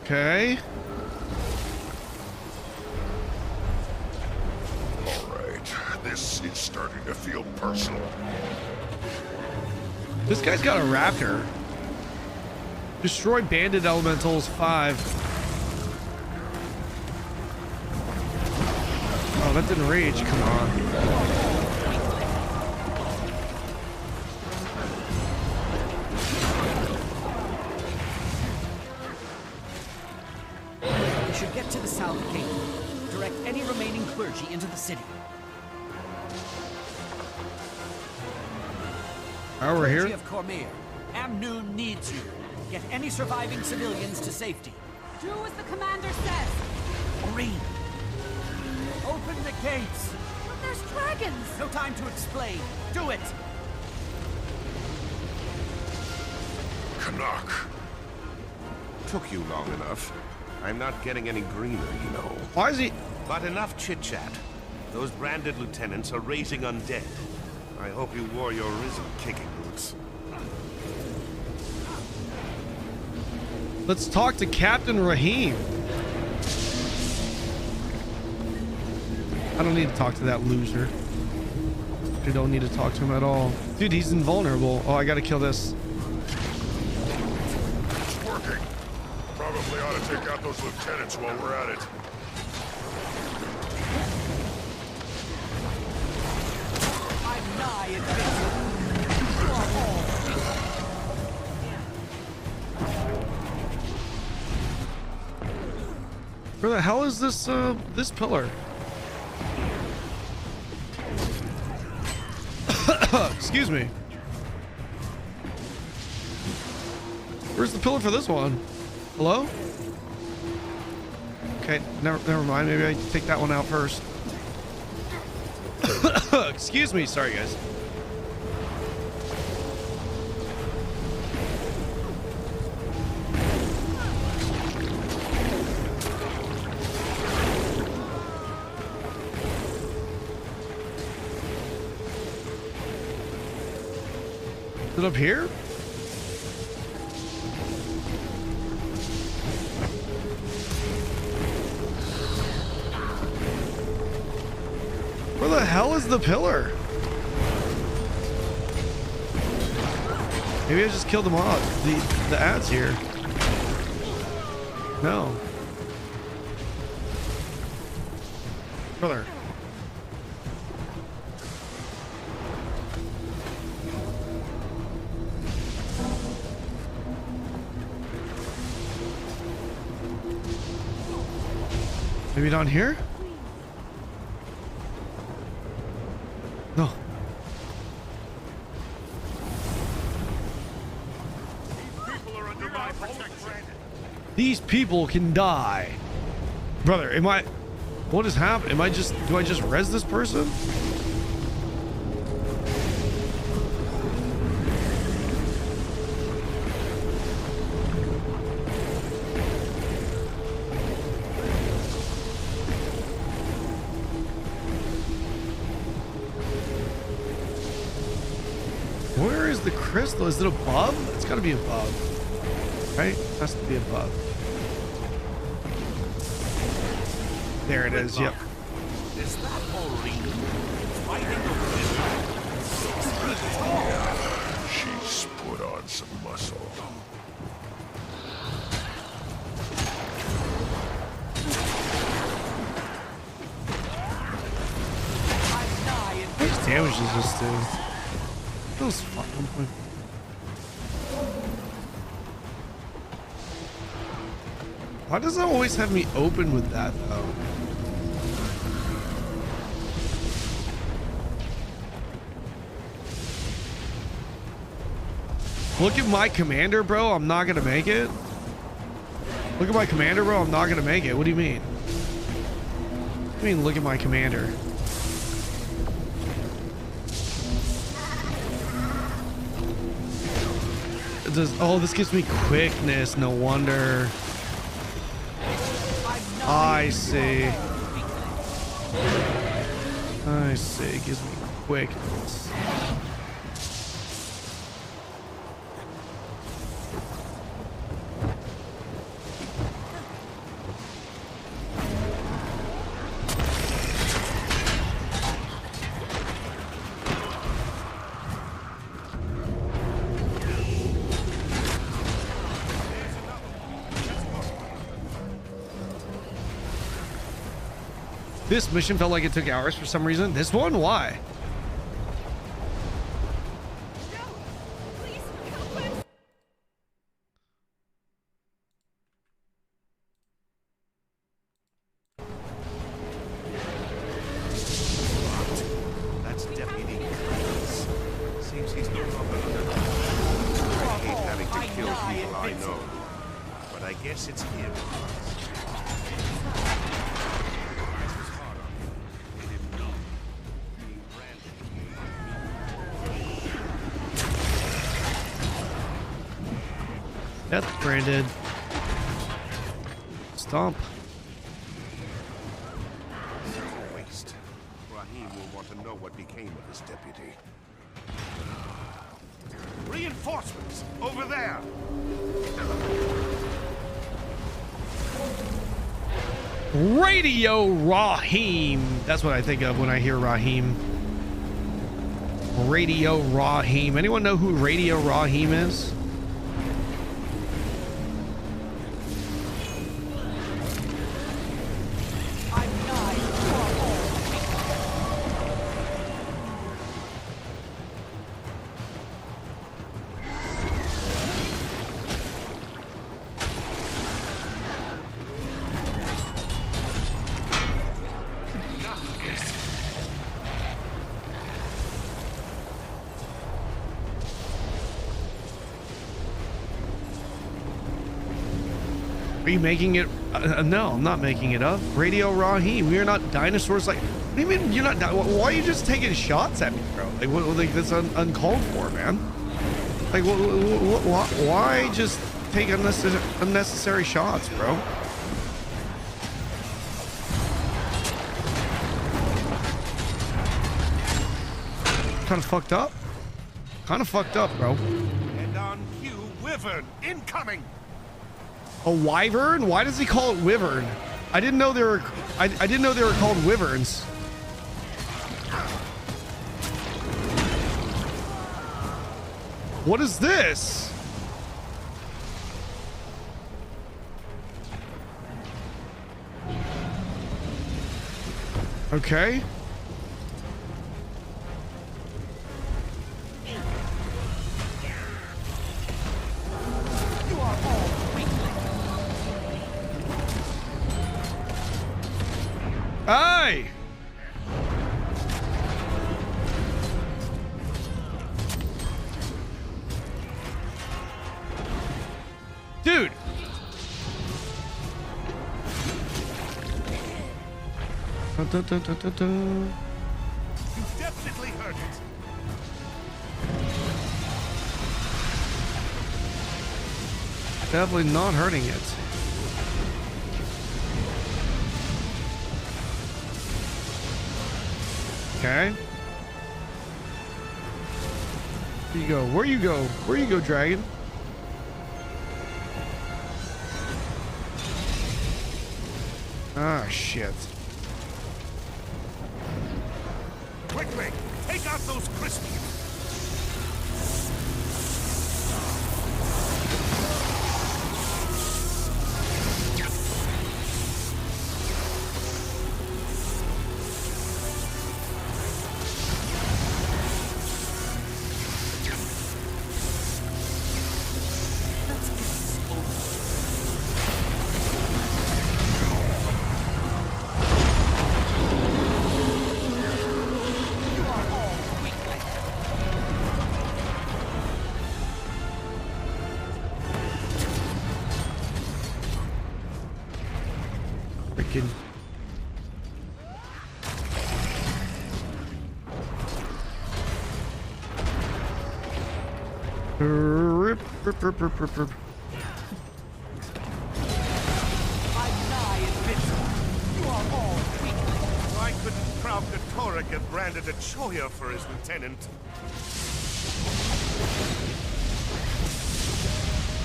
Okay. All right. This is starting to feel personal. This guy's got a raptor. Destroy bandit elementals 5. Oh, that didn't reach. Come on. You should get to the south gate. Direct any remaining clergy into the city. Oh, we're here. Clergy of Cormyr, Amnoon needs you. Get any surviving civilians to safety. Do as the commander says. Maureen, open the gates. But there's dragons. No time to explain. Do it. Canuck. Took you long enough. I'm not getting any greener, you know. Why is he? But enough chit-chat. Those branded lieutenants are raising undead. I hope you wore your risen kicking boots. Let's talk to Captain Rahim. I don't need to talk to that loser. I don't need to talk to him at all. Dude, he's invulnerable. Oh, I gotta kill this. It's working. Probably ought to take out those lieutenants while we're at it. I'm nigh invincible. You are all. Where the hell is this this pillar? Excuse me. Where's the pillar for this one? Hello? Okay, never mind. Maybe I take that one out first. Excuse me. Sorry, guys. Is it up here? Where the hell is the pillar? Maybe I just killed them all. The ads here. No. Brother. Maybe down here? These people can die. Brother, am I... What is happening? Do I just res this person? Where is the crystal? Is it above? It's gotta be above. Right? It has to be above. There it is, yep. Is that Maureen fighting over She's put on some muscle. How much damage does this do? That was fun. Why does it always have me open with that though? Look at my commander, bro. I'm not gonna make it. Look at my commander, bro. I'm not gonna make it. What do you mean? What do you mean, look at my commander? It does, oh, this gives me quickness. No wonder. I see. I see. It gives me quickness. This mission felt like it took hours for some reason. This one? Why? That's Deputy Cummings. Seems he's no longer under the... I hate having to kill people I know, but I guess it's him. Death branded. Stomp. No waste. Rahim will want to know what became of his deputy. Reinforcements over there. Radio Rahim. That's what I think of when I hear Rahim. Radio Rahim. Anyone know who Radio Rahim is? Are you making it? No, I'm not making it up. Radio Rahim. We are not dinosaurs. Like, what do you mean you're not? Why are you just taking shots at me, bro? Like, what? Like, that's uncalled for, man. Like, why just take unnecessary shots, bro? Kind of fucked up. Kind of fucked up, bro. And on cue, Wyvern incoming. A wyvern? Why does he call it wyvern? I didn't know they were. I didn't know they were called wyverns. What is this? Okay. Hey! You definitely heard it. Definitely not hurting it. Okay. Where you go? Where you go? Where you go, dragon? Ah, shit. Quickly, take out those crispies. Freaking. Rip, rip, rip, rip, rip, rip. Why couldn't Proud Katora get branded a Choya for his lieutenant?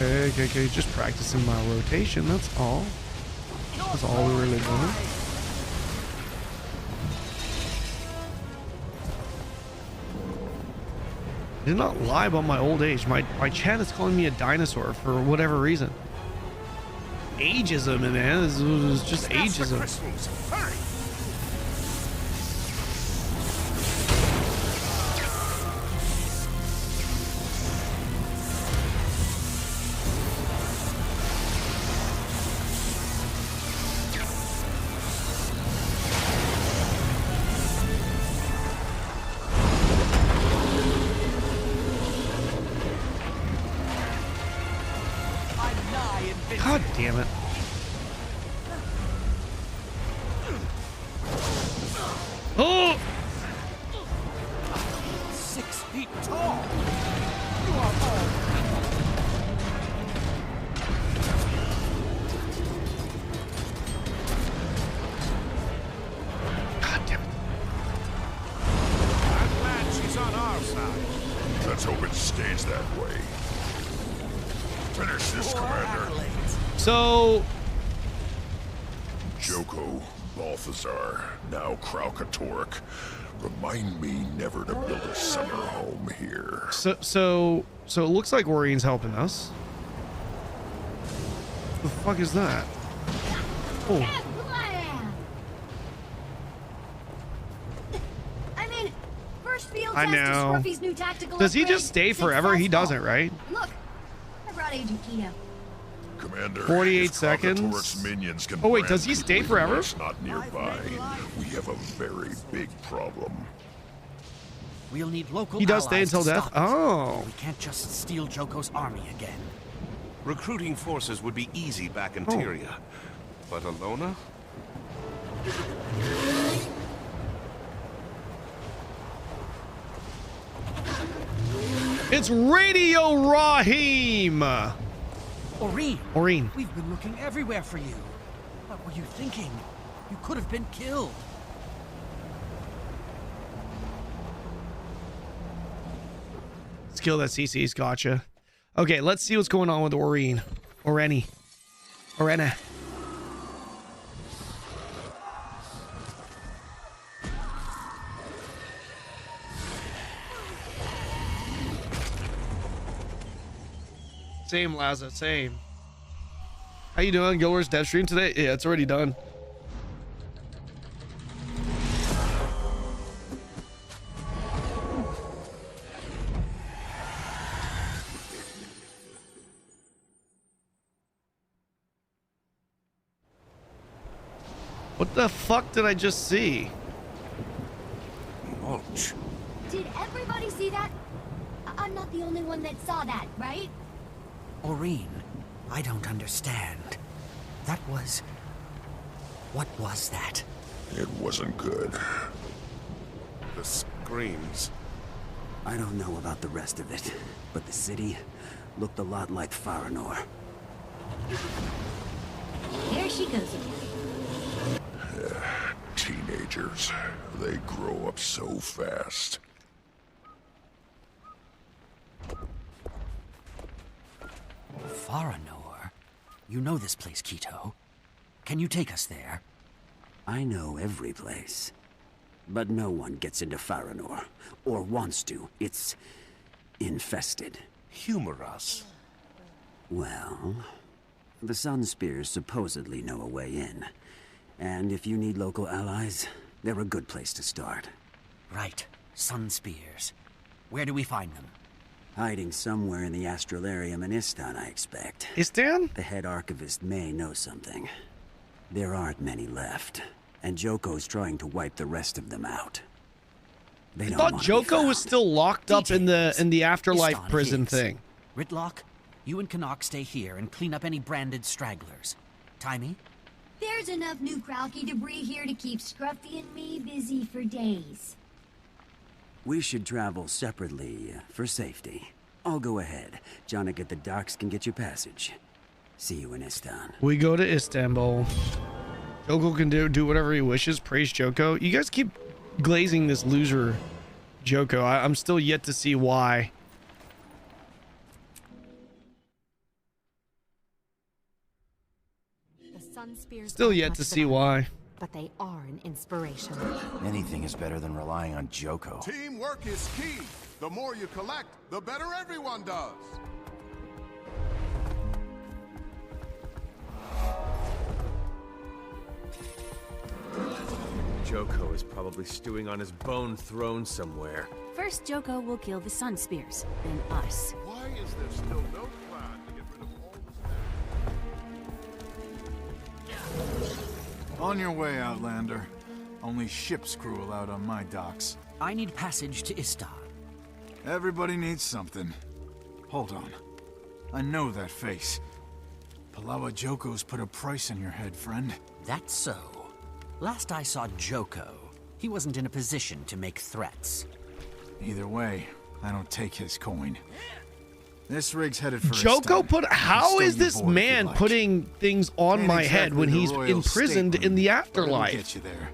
Okay, just practicing my rotation, that's all. That's all we're really doing. I did not lie about my old age. My chat is calling me a dinosaur for whatever reason. Ageism, man. It's just ageism. Hurry! God damn it. Oh! 6 feet tall. You are all God damn it. I'm glad she's on our side. Let's hope it stays that way. Finish this, Commander. So... Joko, Balthazar, now Kraukatork. Remind me never to build a summer home here. So it looks like Orien's helping us. The fuck is that? Oh. I mean, first field I test of know. Scruffy's new tactical Does he upgrade, just stay forever? He doesn't, right? Look, I brought Agent Kino. Commander, 48 if seconds. Kraukatork's minions can Oh wait, brand does he stay people forever? that's not nearby, we have a very big problem. We'll need local He does stay allies to until death? stop it. Oh. We can't just steal Joko's army again. Recruiting forces would be easy back in Oh. Tyria. But Alona? It's Radio Raheem! Oreen, Oreen. we've been looking everywhere for you. What were you thinking? You could have been killed. Skill that CC's gotcha. Okay, let's see what's going on with Oreen. Oreni. Orena. Same, Laza, same. How you doing? Guild Wars DEVSTREAM today? Yeah, it's already done. What the fuck did I just see? Mulch. Did everybody see that? I'm not the only one that saw that, right? Oreen, I don't understand. That was... What was that? It wasn't good. The screams. I don't know about the rest of it, but the city looked a lot like Faranor. There she goes again. Teenagers. They grow up so fast. Faranor? You know this place, Quito. Can you take us there? I know every place. But no one gets into Faranor. Or wants to. It's infested. Humor us. Well, the Sun Spears supposedly know a way in. And if you need local allies, they're a good place to start. Right. Sun Spears. Where do we find them? Hiding somewhere in the Astralarium in Istan, I expect. Istan? The head archivist may know something. There aren't many left, and Joko's trying to wipe the rest of them out. They I don't thought want to be Joko was found. still locked up in the afterlife Istan prison is. thing. Ritlock, you and Canuck stay here and clean up any branded stragglers. Timey? There's enough new Kralky debris here to keep Scruffy and me busy for days. We should travel separately for safety. I'll go ahead. Jonik at the docks can get you passage. See you in Istan. We go to Istanbul. Joko can do whatever he wishes. Praise Joko. You guys keep glazing this loser Joko. I'm still yet to see why. The Sun Spears Still aren't yet much to of see an why. army, but they are an inspiration. Anything is better than relying on Joko. Teamwork is key. The more you collect, the better everyone does. Joko is probably stewing on his bone throne somewhere. First, Joko will kill the Sun Spears, then us. Why is there still no plan to get rid of all the staff? On your way, Outlander. Only ship's crew allowed on my docks. I need passage to Istan. Everybody needs something. Hold on. I know that face. Palawa Joko's put a price on your head, friend. That's so. Last I saw Joko, he wasn't in a position to make threats. Either way, I don't take his coin. This rig's headed for Joko Istan. put. How is this man putting things on Ain't my head exactly when the he's royal imprisoned stateroom, in the but it'll afterlife? get you there,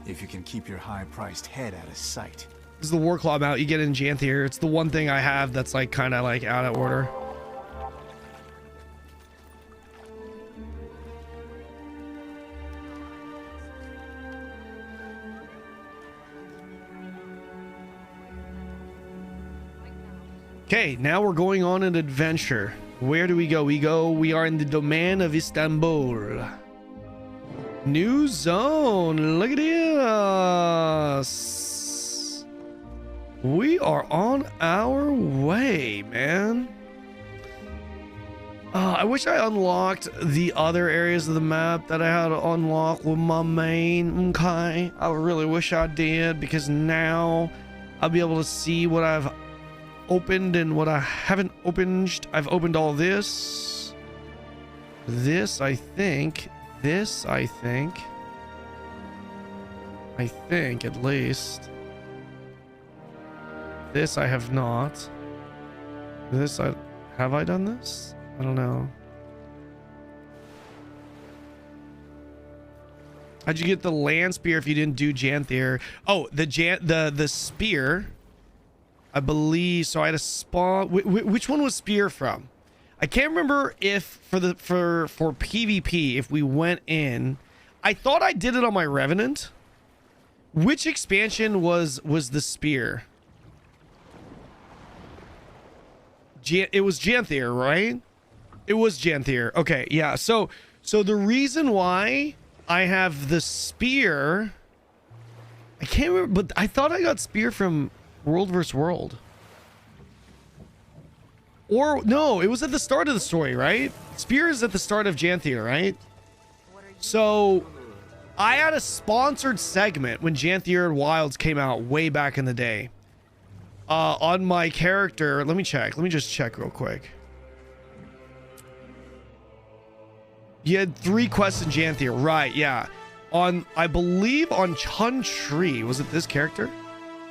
if you can keep your high-priced head out of sight. This is the war claw mount you get in Janthier. It's the one thing I have that's like kind of like out of order. Okay, now we're going on an adventure. Where do we go? We are in the domain of Istanbul. New zone. Look at this. We are on our way, man. I wish I unlocked the other areas of the map that I had to unlock with my main. Okay, I really wish I did, because now I'll be able to see what I've opened and what I haven't opened. I've opened all this. This, I think. This, I think. I think, at least. This I have not. This I... Have I done this? I don't know. How'd you get the land spear if you didn't do Janthier? Oh, the spear... I believe so. I had a spawn. Which one was spear from? I can't remember if for PvP if we went in. I thought I did it on my Revenant. Which expansion was the spear? It was Janthier, right? It was Janthier. Okay, yeah. So the reason why I have the spear, I can't remember, but I thought I got spear from World vs. World. Or, no, it was at the start of the story, right? Spear is at the start of Janthier, right? So, I had a sponsored segment when Janthier and Wilds came out way back in the day. On my character, let me check. Let me just check real quick. You had 3 quests in Janthier, right, yeah. on, I believe on Chun Tree. Was it this character?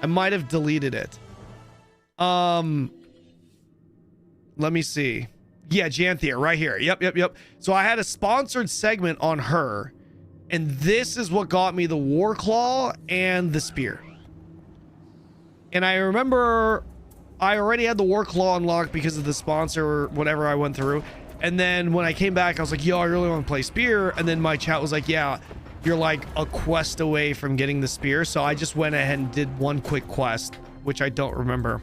I might have deleted it. Let me see. Yeah, Janthia, right here. Yep. So I had a sponsored segment on her, and this is what got me the War Claw and the spear. And I remember I already had the War Claw unlocked because of the sponsor or whatever I went through. And then when I came back, I was like, yo, I really want to play spear. And then my chat was like, yeah, you're like a quest away from getting the spear. So I just went ahead and did one quick quest, which I don't remember,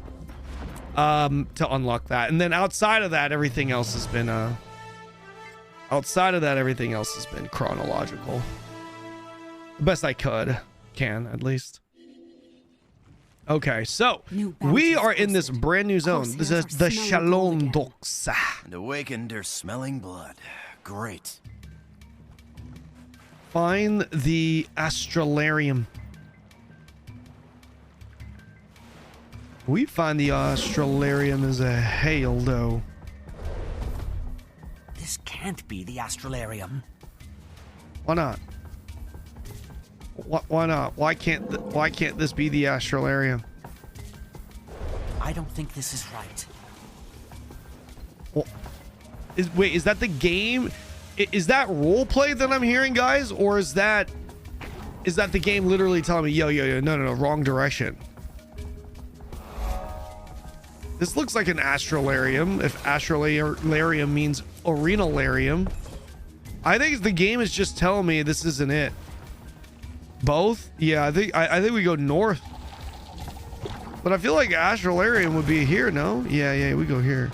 to unlock that. And then outside of that, everything else has been chronological. The best I can, at least. Okay, so we are in this brand new zone. This is the Shalom Doxa. And awakened are smelling blood. Great. Find the Astralarium. We find the Astralarium as a hail, though. This can't be the Astralarium. Why not? Why not? Why can't this be the Astralarium? I don't think this is right. Well, is that the game? Is that roleplay that I'm hearing, guys, or is that the game literally telling me, yo, no, wrong direction? This looks like an Astralarium. If Astralarium means Arenalarium, I think the game is just telling me this isn't it. Both? Yeah, I think we go north. But I feel like Astralarium would be here, no? Yeah, we go here.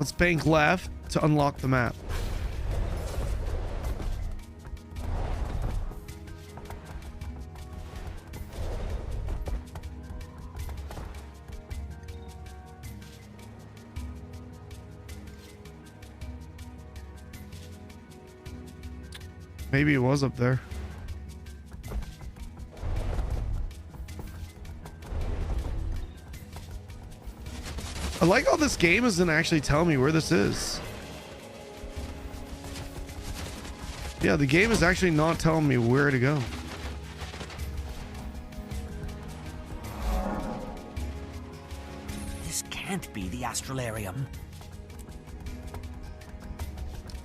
Let's bank left to unlock the map. Maybe it was up there. I like how this game isn't actually telling me where this is. Yeah, the game is actually not telling me where to go. This can't be the Astralarium.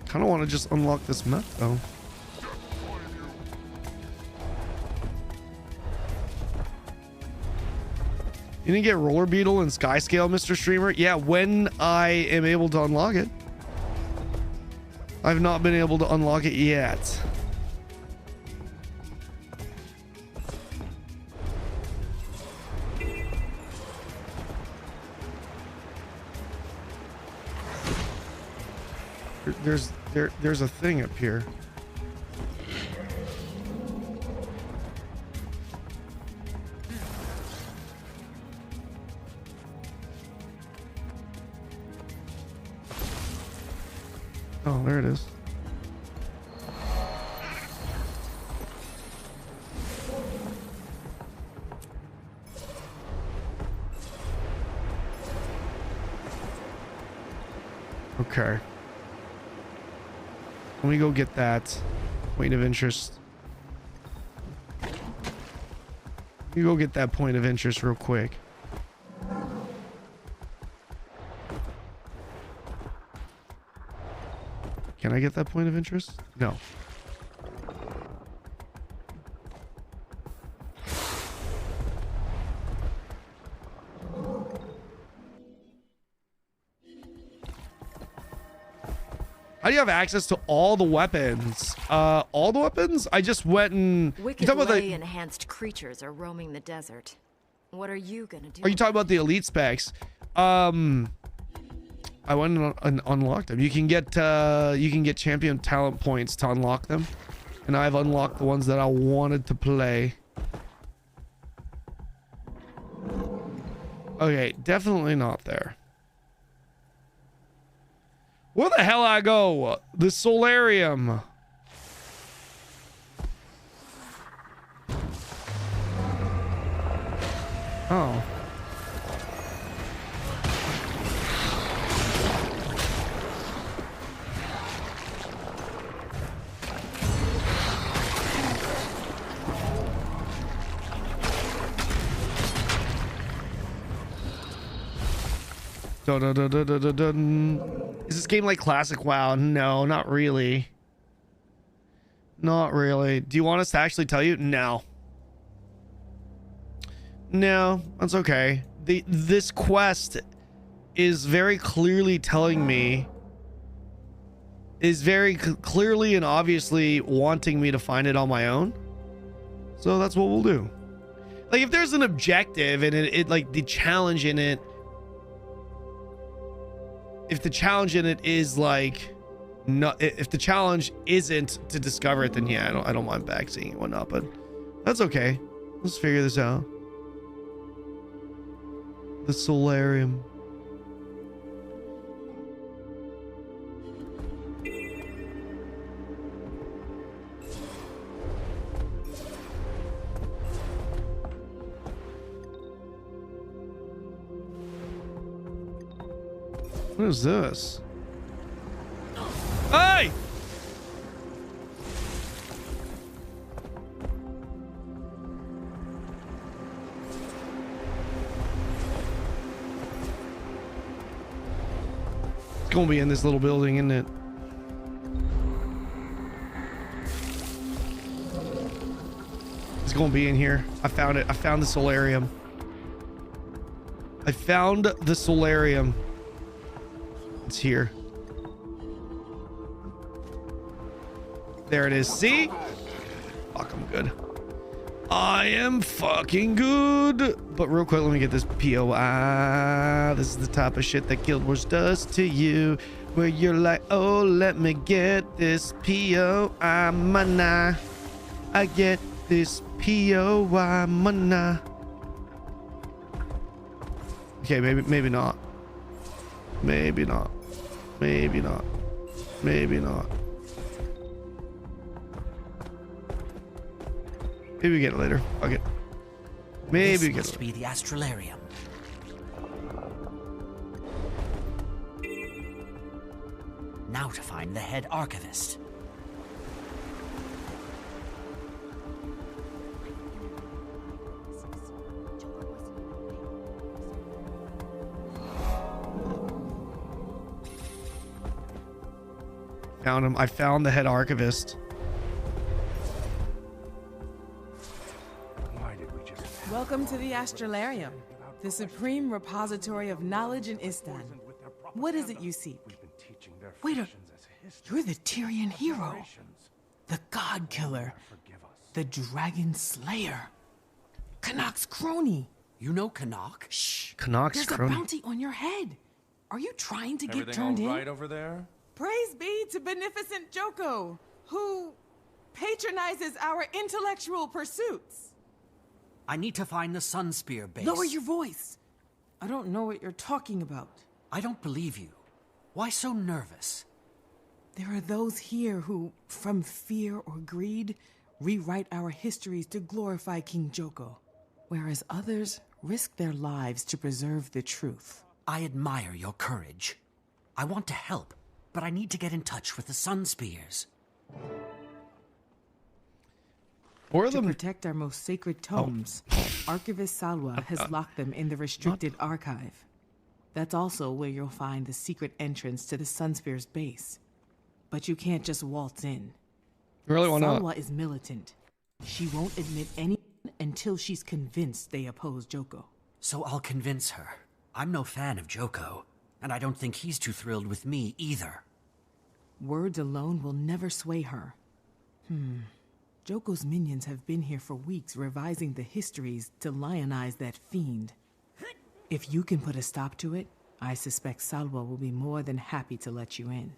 Kind of want to just unlock this map, though. You didn't get Roller Beetle and Sky Scale, Mr. Streamer? Yeah, when I am able to unlock it. I've not been able to unlock it yet. There's a thing up here. Oh, there it is. Okay. Let me go get that point of interest. You go get that point of interest real quick. Can I get that point of interest? No. How do you have access to all the weapons? All the weapons? I just went and... Wicked lay-enhanced creatures are roaming the desert. What are you gonna do? Are you talking about the elite specs? I went and unlocked them. You can get champion talent points to unlock them, and I've unlocked the ones that I wanted to play. Okay, definitely not there. Where the hell I go? The solarium. Oh. Is this game like classic WoW? No, not really. Not really. Do you want us to actually tell you? No. No, that's okay. This quest is very clearly telling me, is very clearly and obviously wanting me to find it on my own. So that's what we'll do. Like if there's an objective and it like the challenge in it, if the challenge in it is like, no, if the challenge isn't to discover it, then yeah, I don't mind backseeing and whatnot, but that's okay. Let's figure this out. The solarium. What is this? Hey! It's gonna be in this little building, isn't it? It's gonna be in here. I found it. I found the solarium. I found the solarium. It's here. There it is. See? Fuck, I'm good. I am fucking good. But real quick, let me get this POI. This is the type of shit that Guild Wars does to you. Where you're like, oh, let me get this POI mana. I get this POI mana. Okay, maybe not. Maybe not. Maybe not. Maybe not. Maybe we get it later. Fuck it. Maybe we get it. This must be the Astralarium. Now to find the head archivist. Found him. I found the head archivist. Welcome to the Astralarium, the supreme repository of knowledge in Istan. What is it you seek? Wait a... You're the Tyrian hero. The God Killer. The Dragon Slayer. Kanok's crony. You know Kanok? Shh. Kanok's There's crony. a bounty on your head. Are you trying to get Everything turned all in? right over there? Praise be to beneficent Joko, who patronizes our intellectual pursuits. I need to find the Sunspear base. Lower your voice. I don't know what you're talking about. I don't believe you. Why so nervous? There are those here who, from fear or greed, rewrite our histories to glorify King Joko, whereas others risk their lives to preserve the truth. I admire your courage. I want to help, but I need to get in touch with the Sunspears. To protect our most sacred tomes, Archivist Salwa has locked them in the restricted archive. That's also where you'll find the secret entrance to the Sunspear's base. But you can't just waltz in. Really want to? Salwa is militant. She won't admit anyone until she's convinced they oppose Joko. So I'll convince her. I'm no fan of Joko, and I don't think he's too thrilled with me either. Words alone will never sway her. Joko's minions have been here for weeks revising the histories to lionize that fiend. If you can put a stop to it, I suspect Salwa will be more than happy to let you in.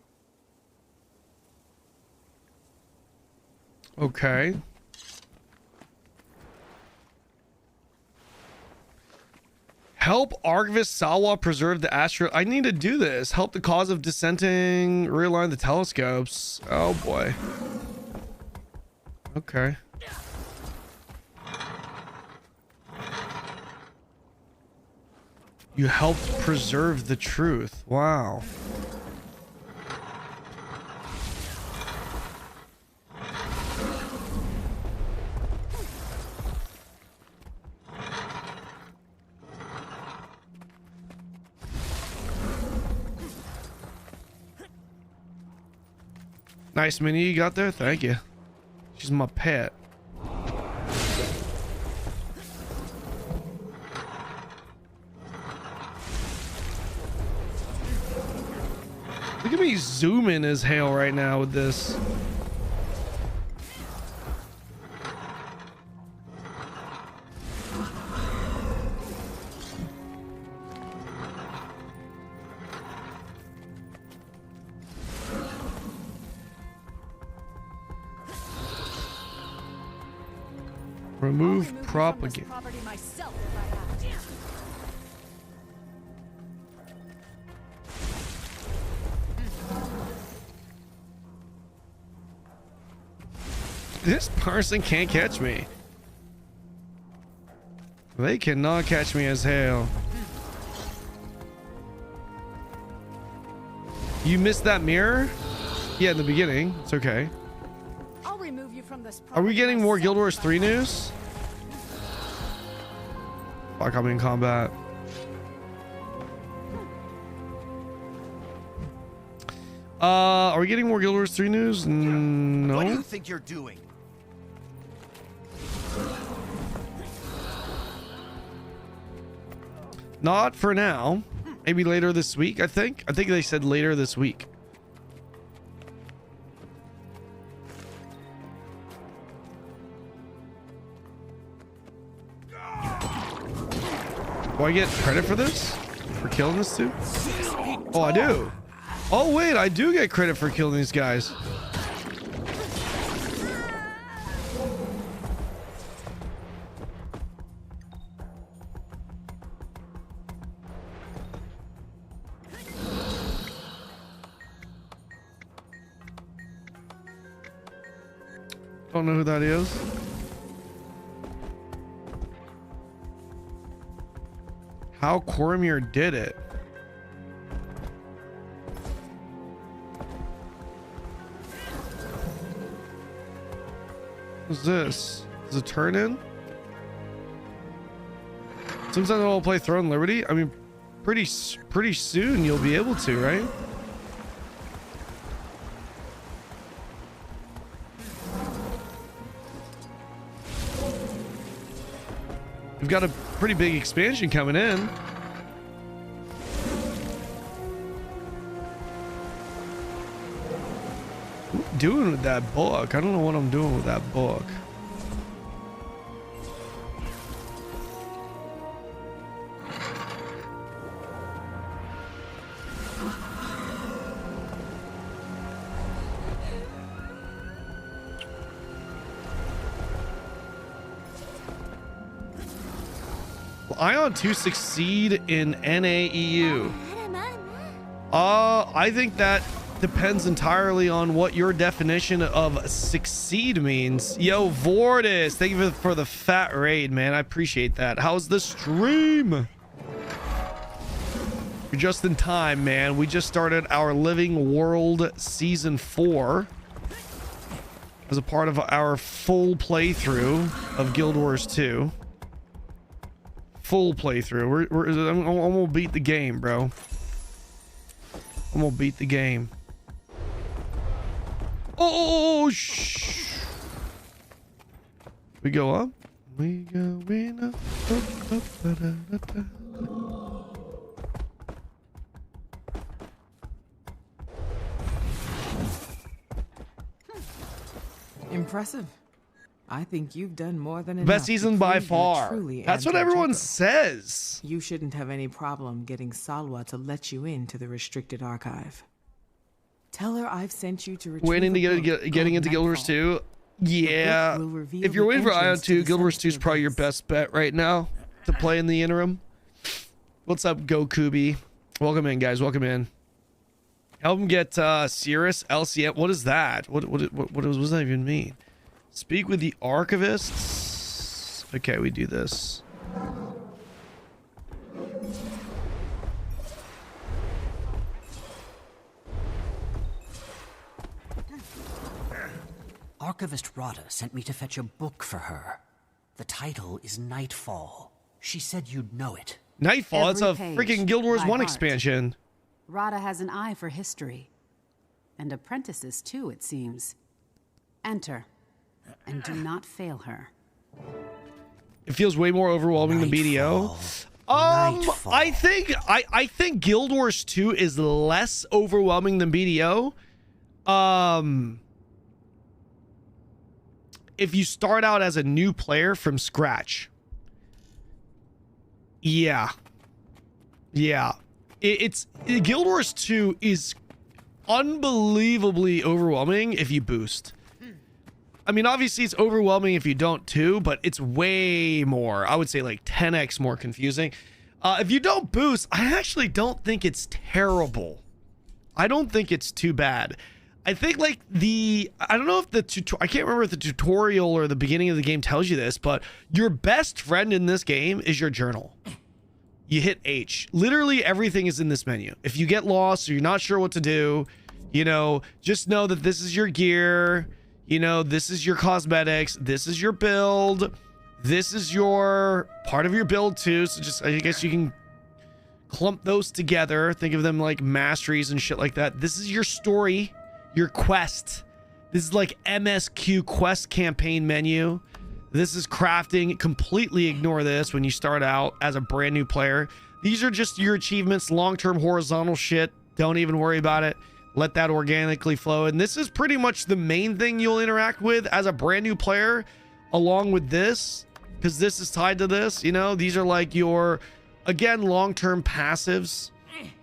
Okay. Help Archivist Salwa preserve the astro. I need to do this. Help the cause of dissenting. Realign the telescopes. Oh boy. Okay. You helped preserve the truth. Wow. Nice mini you got there. Thank you. She's my pet. Look at me zooming as hell right now with this. Remove propaganda. This person can't catch me. They cannot catch me as hell. You missed that mirror? Yeah, in the beginning. It's okay. I'll remove you from this. Are we getting more Guild Wars 3 news? Fuck, I'm in combat. Are we getting more Guild Wars 3 news? No. What do you think you're doing? Not for now. Maybe later this week, I think. I think they said later this week. Do I get credit for this? For killing this dude? Oh, I do. Oh, wait, I do get credit for killing these guys. Don't know who that is. How Cormier did it. What's this? Is it turn in? Sometimes I'll play Throne Liberty. I mean, pretty soon you'll be able to, right? We've got a pretty big expansion coming in. What am I doing with that book? I don't know what I'm doing with that book. Ion 2 succeed in NAEU. I think that depends entirely on what your definition of succeed means. Yo, Vortis, thank you for the fat raid, man. I appreciate that. How's the stream? You're just in time, man. We just started our Living World Season 4 as a part of our full playthrough of Guild Wars 2. Full playthrough. I'm gonna beat the game, bro. I'm gonna beat the game. Oh, shh. We go up. We go in up. Impressive. I think you've done more than enough. Best season by far. That's what everyone says. You shouldn't have any problem getting Salwa to let you into the restricted archive. Tell her I've sent you to retrieve waiting to getting into Guild Wars 2. Yeah. If you're waiting for Ion 2, Guild Wars 2 is probably your best bet right now to play in the interim. What's up, Gokubi? Welcome in, guys. Welcome in. Help him get Cirrus LCM. What is that? What does that even mean? Speak with the archivists. Okay, we do this. Archivist Rada sent me to fetch a book for her. The title is Nightfall. She said you'd know it. Nightfall? It's a Every freaking page Guild Wars by 1 heart. expansion. Rada has an eye for history. And apprentices, too, it seems. Enter. And do not fail her. It feels way more overwhelming than BDO. I think Guild Wars 2 is less overwhelming than BDO. If you start out as a new player from scratch. Yeah. It's Guild Wars 2 is unbelievably overwhelming if you boost. I mean, obviously it's overwhelming if you don't too, but it's way more, I would say like 10x more confusing. If you don't boost, I actually don't think it's terrible. I don't think it's too bad. I think like I don't know if I can't remember if the tutorial or the beginning of the game tells you this, but your best friend in this game is your journal. You hit H. Literally everything is in this menu. If you get lost or you're not sure what to do, you know, just know that this is your gear, you know, this is your cosmetics, this is your build, this is your part of your build too. So just, I guess you can clump those together. Think of them like masteries and shit like that. This is your story, your quest. This is like MSQ quest campaign menu. This is crafting. Completely ignore this when you start out as a brand new player. These are just your achievements, long-term horizontal shit. Don't even worry about it. Let that organically flow. And this is pretty much the main thing you'll interact with as a brand new player, along with this, because this is tied to this. You know, these are like your, again, long-term passives.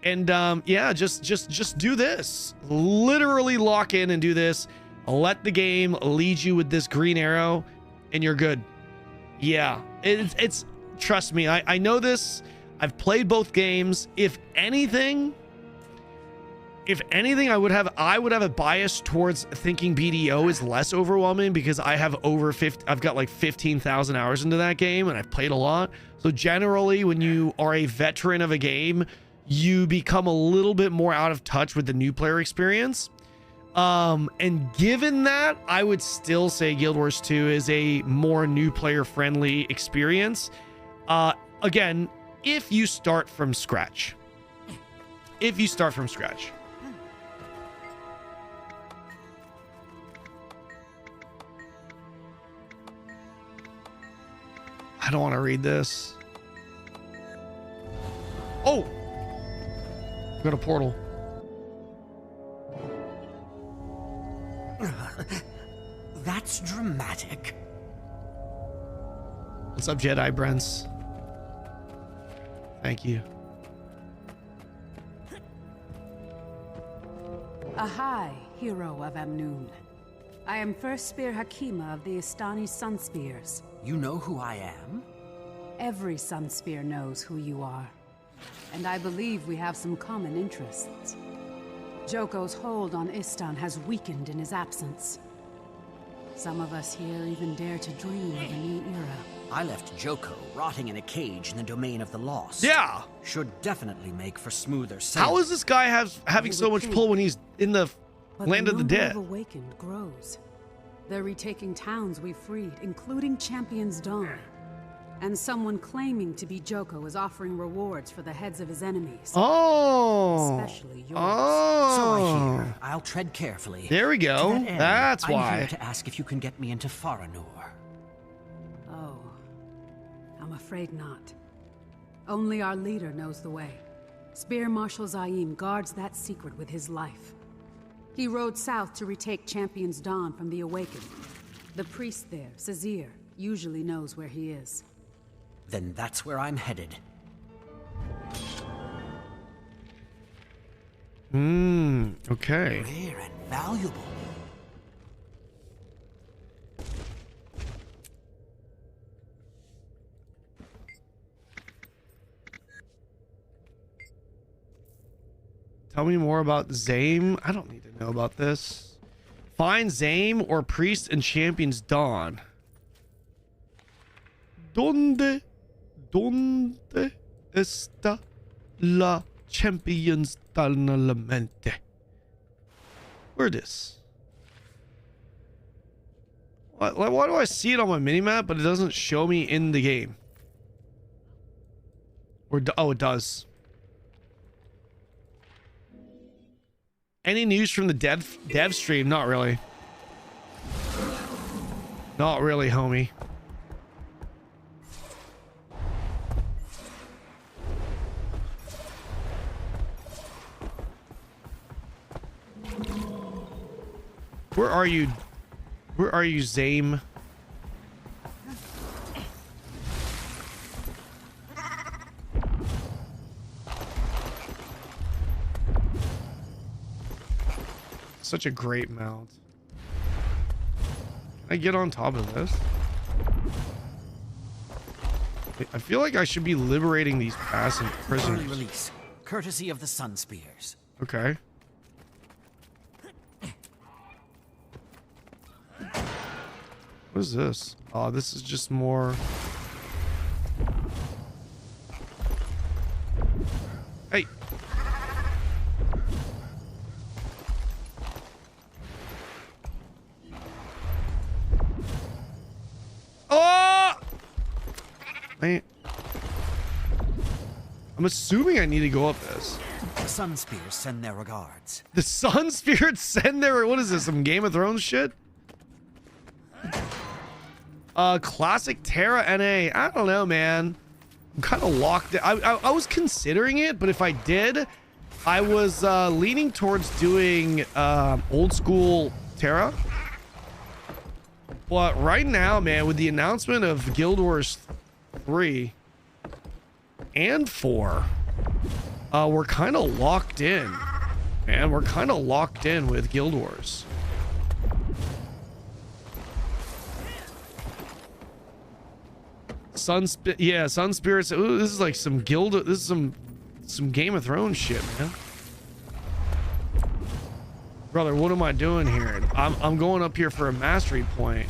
And yeah, just do this. Literally lock in and do this. Let the game lead you with this green arrow, and you're good. Yeah, it's trust me, I know this. I've played both games. If anything, I would have a bias towards thinking BDO is less overwhelming because I have I've got like 15,000 hours into that game and I've played a lot. So generally, when you are a veteran of a game, you become a little bit more out of touch with the new player experience. And given that, I would still say Guild Wars 2 is a more new player friendly experience. Again, if you start from scratch. If you start from scratch. I don't want to read this. Oh! Got a portal. That's dramatic. What's up, Jedi Brents? Thank you. Ahai, hero of Amnoon. I am First Spear Hakima of the Istani Sun Spears. You know who I am? Every Sun Spear knows who you are. And I believe we have some common interests. Joko's hold on Istan has weakened in his absence. Some of us here even dare to dream of a new era. I left Joko rotting in a cage in the domain of the lost. Yeah! Should definitely make for smoother sailing. How is this guy having so much pull when he's in the land of the dead? The number of awakened grows. They're retaking towns we freed, including Champion's Dawn. And someone claiming to be Joko is offering rewards for the heads of his enemies. Oh. Especially yours. Oh. So I hear. I'll tread carefully. There we go. To that end, That's I'm why. here to ask if you can get me into Faranur. Oh. I'm afraid not. Only our leader knows the way. Spear Marshal Zaim guards that secret with his life. He rode south to retake Champion's Dawn from the Awakened. The priest there, Sazir, usually knows where he is. Then that's where I'm headed. Okay. Rare and valuable. Tell me more about Zame. I don't need to know about this. Find Zame or Priest and Champions Dawn. ¿Dónde está la Champions Tournamente? Where it is? Why do I see it on my minimap, but it doesn't show me in the game? Or oh, it does. Any news from the dev stream? Not really. Not really, homie. Where are you? Where are you, Zame? Such a great mount. Can I get on top of this? I feel like I should be liberating these prisoners. Early release, courtesy of the Sun Spears. Okay. What is this? Oh, this is just more. Hey. Oh! Man. I'm assuming I need to go up this. The Sun Spears send their regards. The Sun Spirits send their... What is this? Some Game of Thrones shit? Classic Terra NA. I don't know, man. I'm kind of locked in. I was considering it, but if I did, I was leaning towards doing old school Terra. But right now, man, with the announcement of Guild Wars 3 and 4, we're kind of locked in. Man, we're kind of locked in with Guild Wars. Sun Spirits. Ooh, this is like some guild. This is some Game of Thrones shit, man. Brother, what am I doing here? I'm going up here for a mastery point.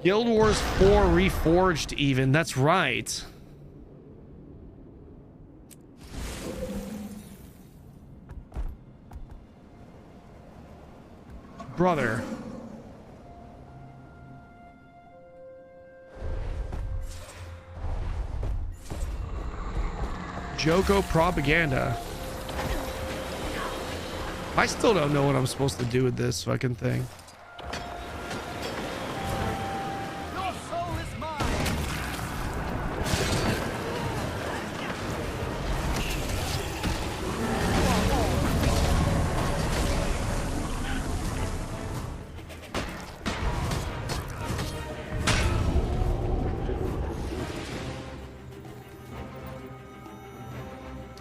Guild Wars 4 Reforged even. That's right. Brother. Joko propaganda. I still don't know what I'm supposed to do with this fucking thing. Your soul is mine.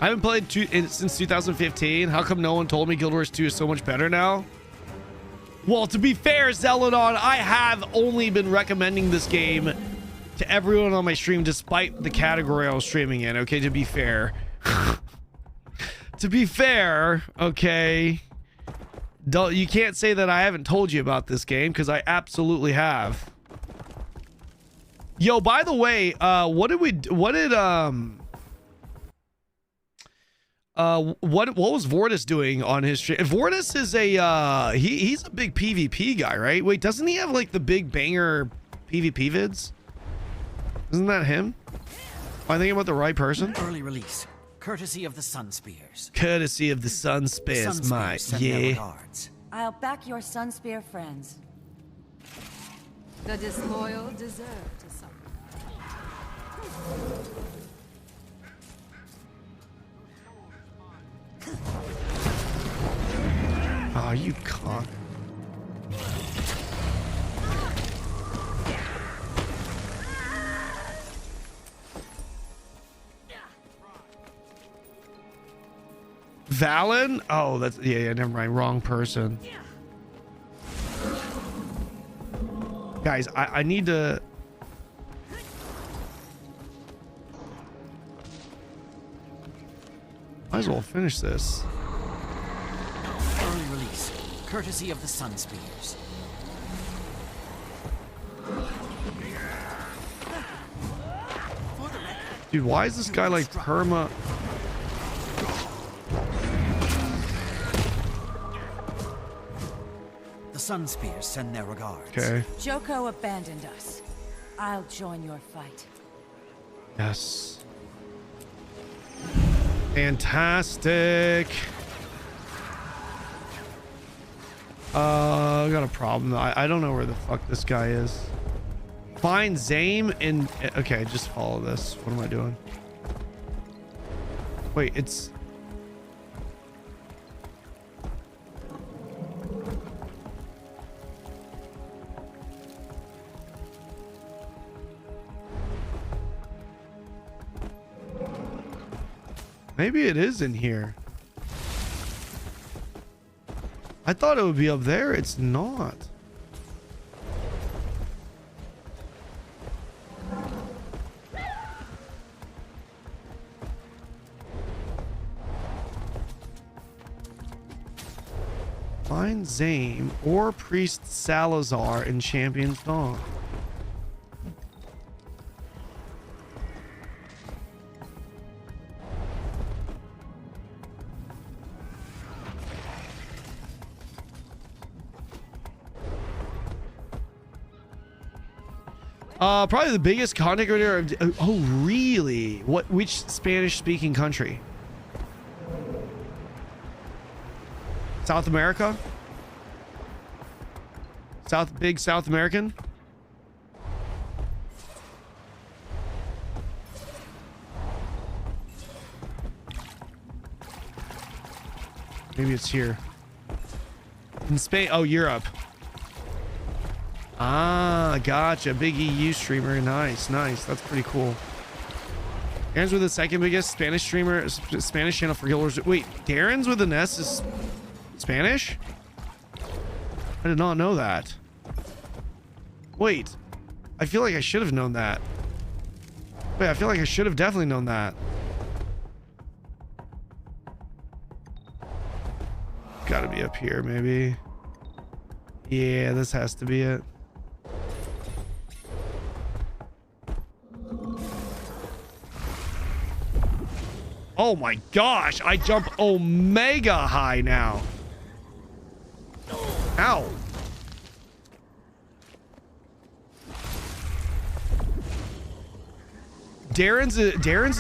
I haven't played since 2015. How come no one told me Guild Wars 2 is so much better now? Well, to be fair, Zeladon, I have only been recommending this game to everyone on my stream despite the category I was streaming in, okay? To be fair. To be fair, okay? You can't say that I haven't told you about this game, because I absolutely have. Yo, by the way, what was Vortis doing on his stream? Vortis is a he's a big PvP guy, right? Wait, doesn't he have like the big banger PvP vids? Isn't that him? Am I thinking about the right person? Early release, courtesy of the Sun Spears. Courtesy of the Sun Spears, my yeah. I'll back your Sun Spear friends. The disloyal deserve to suffer. Oh, you cock. Valen? Oh, that's yeah, never mind. Wrong person. Guys, I need to Might as well finish this. Early release, courtesy of the Sun Spears. Dude, why is this guy like perma? The Sun Spears send their regards. Okay. Joko abandoned us. I'll join your fight. Yes. Fantastic. I got a problem. I don't know where the fuck this guy is. Find Zame and okay, just follow this. What am I doing? Wait, it's maybe it is in here. I thought it would be up there. It's not. Find Zame or Priest Salazar in Champion's Dawn. Probably the biggest content creator of, oh really? Which Spanish speaking country? South America? Big South American? Maybe it's here. In Spain, oh, Europe. Ah, gotcha. Big EU streamer. Nice, nice. That's pretty cool. Darren's with the second biggest Spanish streamer, Spanish channel for Guild. Wait, Darren's with an S is Spanish? I did not know that. Wait, I feel like I should have known that. Wait, I feel like I should have definitely known that. Gotta be up here, maybe. Yeah, this has to be it. Oh my gosh, I jump omega high now. Ow. Darren's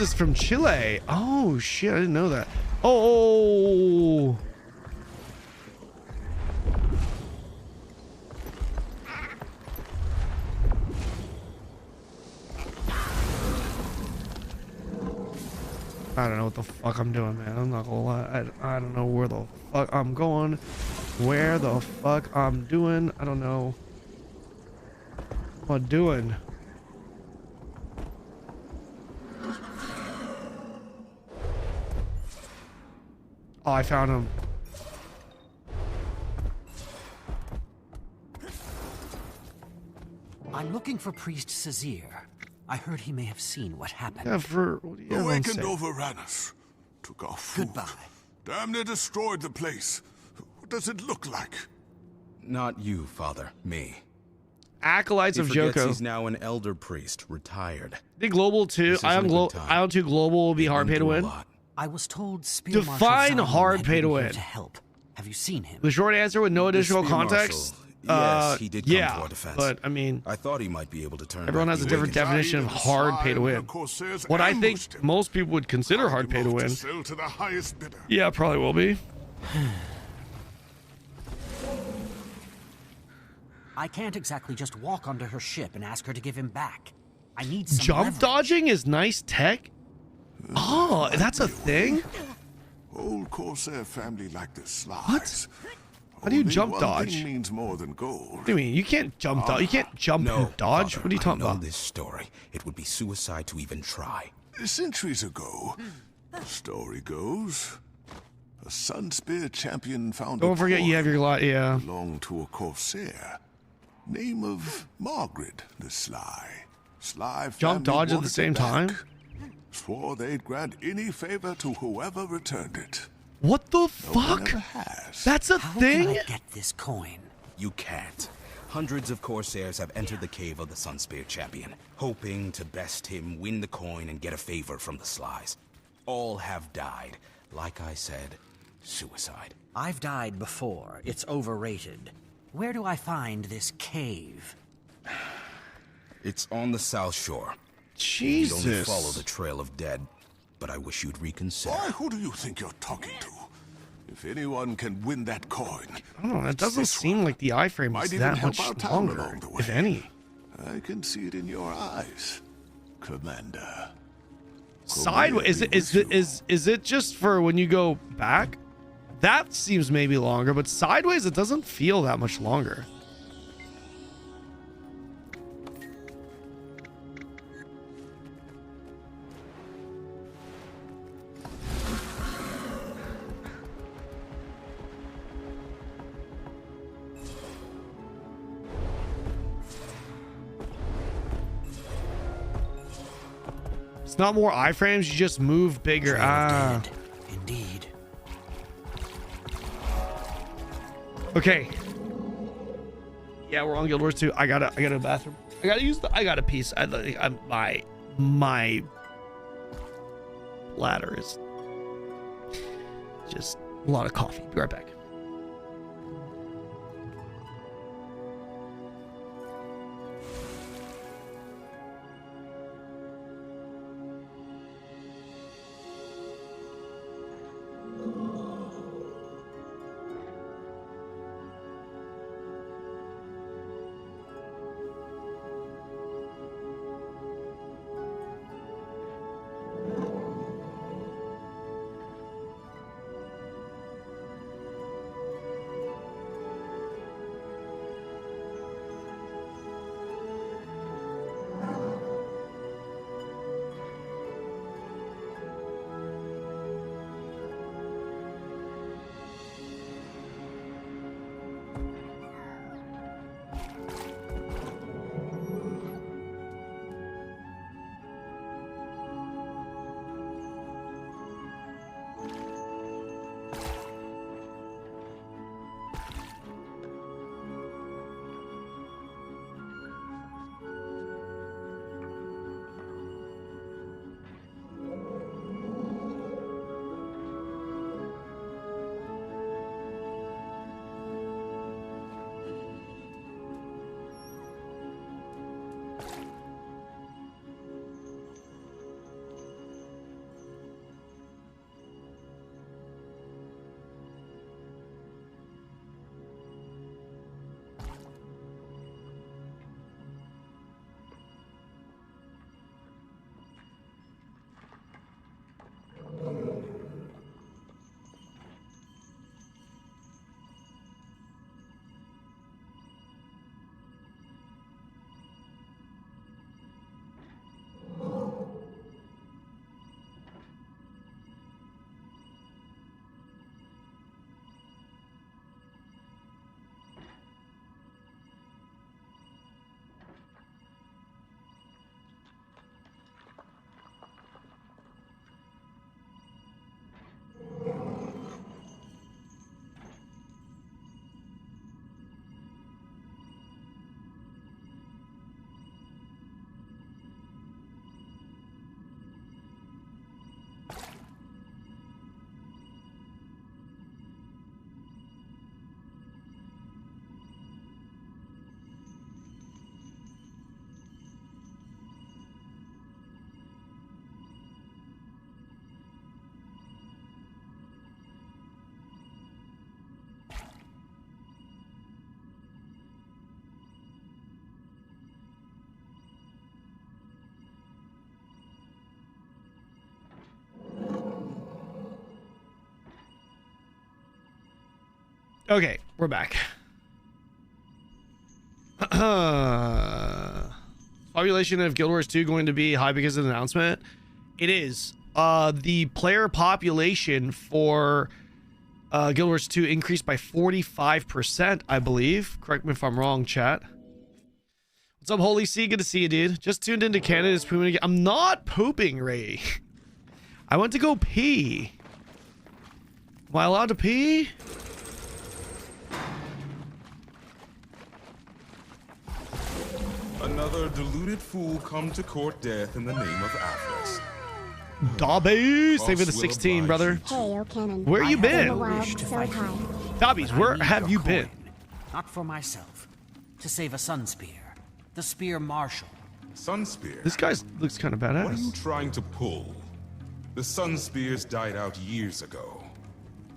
is from Chile. Oh shit, I didn't know that. Oh. I don't know what the fuck I'm doing, man. I'm not gonna lie. I don't know where the fuck I'm going. Where the fuck I'm doing. I don't know what I'm doing. Oh, I found him. I'm looking for Priest Sazir. I heard he may have seen what happened. Yeah, what do you have on say? Awakened overran us. Took our food. Goodbye. Damn near destroyed the place. What does it look like? Not you, Father. Me. Acolytes of Joko. He's now an elder priest, retired. The Global 2. Ion 2 Global will be hard pay to win. I was told Spear Define Marshal hard pay to win. To help. Have you seen him? The short answer with no additional context. Yes, he did come to our defense. But I mean, I thought he might be able to turn. Everyone has a different definition of hard pay to win. What I think most people would consider hard pay to win. Yeah, probably will be. I can't exactly just walk onto her ship and ask her to give him back. I need some jump leverage. dodging is nice tech. Oh, that's a thing. Old Corsair family like the slides. What? How do you jump dodge? Means more than gold. What do you mean? You can't jump dodge. You can't jump and dodge. Father, What are you talking I know about? This story. It would be suicide to even try. Centuries ago, the story goes, a Sunspear champion found. Don't forget you have your lot. Yeah. Belonged to a Corsair. Name of Margaret the Sly. Sly Jump family dodge at the wanted same it back. time. swore they'd grant any favor to whoever returned it. What the No one fuck? ever has. That's a thing? Can I get this coin? You can't. Hundreds of Corsairs have entered the cave of the Sunspear Champion, hoping to best him, win the coin, and get a favor from the Slies. All have died. Like I said, suicide. I've died before. It's overrated. Where do I find this cave? It's on the South Shore. Jesus. You'd only follow the trail of dead, but I wish you'd reconsider. Boy, who do you think you're talking to? If anyone can win that coin, I don't know. It doesn't seem like the iframe might is even that help much our town longer, along the way. if any. I can see it in your eyes, Commander. Sideways is it just for when you go back? That seems maybe longer, but sideways it doesn't feel that much longer. It's not more iframes, you just move bigger. Ah. Indeed. Okay. Yeah, we're on Guild Wars 2. I got a bathroom. I got a piece. My bladder is just a lot of coffee. Be right back. Okay, we're back. Population of Guild Wars 2 going to be high because of the announcement? It is. The player population for Guild Wars 2 increased by 45%, I believe. Correct me if I'm wrong, chat. What's up, Holy C? Good to see you, dude. Just tuned into Canada. Is pooping again. I'm not pooping, Ray. I went to go pee. Am I allowed to pee? Another deluded fool come to court death in the name of Atlas. Dobby, save for the 16, brother. Hey, oh Kanon. Where you been? Dobbies, where have you been? Not for myself. To save a sun spear. The spear marshal. Sun spear? This guy looks kind of badass. What are you trying to pull? The sun spears died out years ago.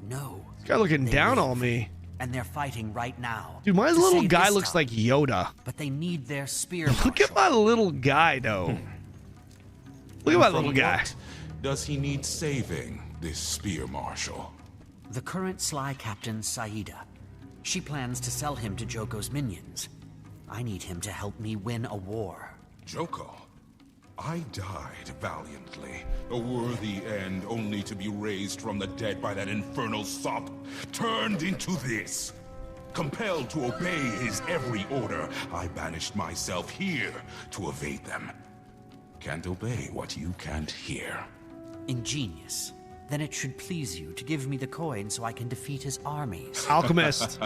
No. This guy looking down on me. And they're fighting right now. Dude, my little guy looks like Yoda. But they need their spear. Look at my little guy, though. Look at my little guy. What does he need saving, this spear marshal? The current sly captain, Saida. She plans to sell him to Joko's minions. I need him to help me win a war. Joko? I died valiantly, a worthy end only to be raised from the dead by that infernal sop, turned into this. Compelled to obey his every order, I banished myself here to evade them. Can't obey what you can't hear. Ingenious. Then it should please you to give me the coin so I can defeat his armies. Alchemist.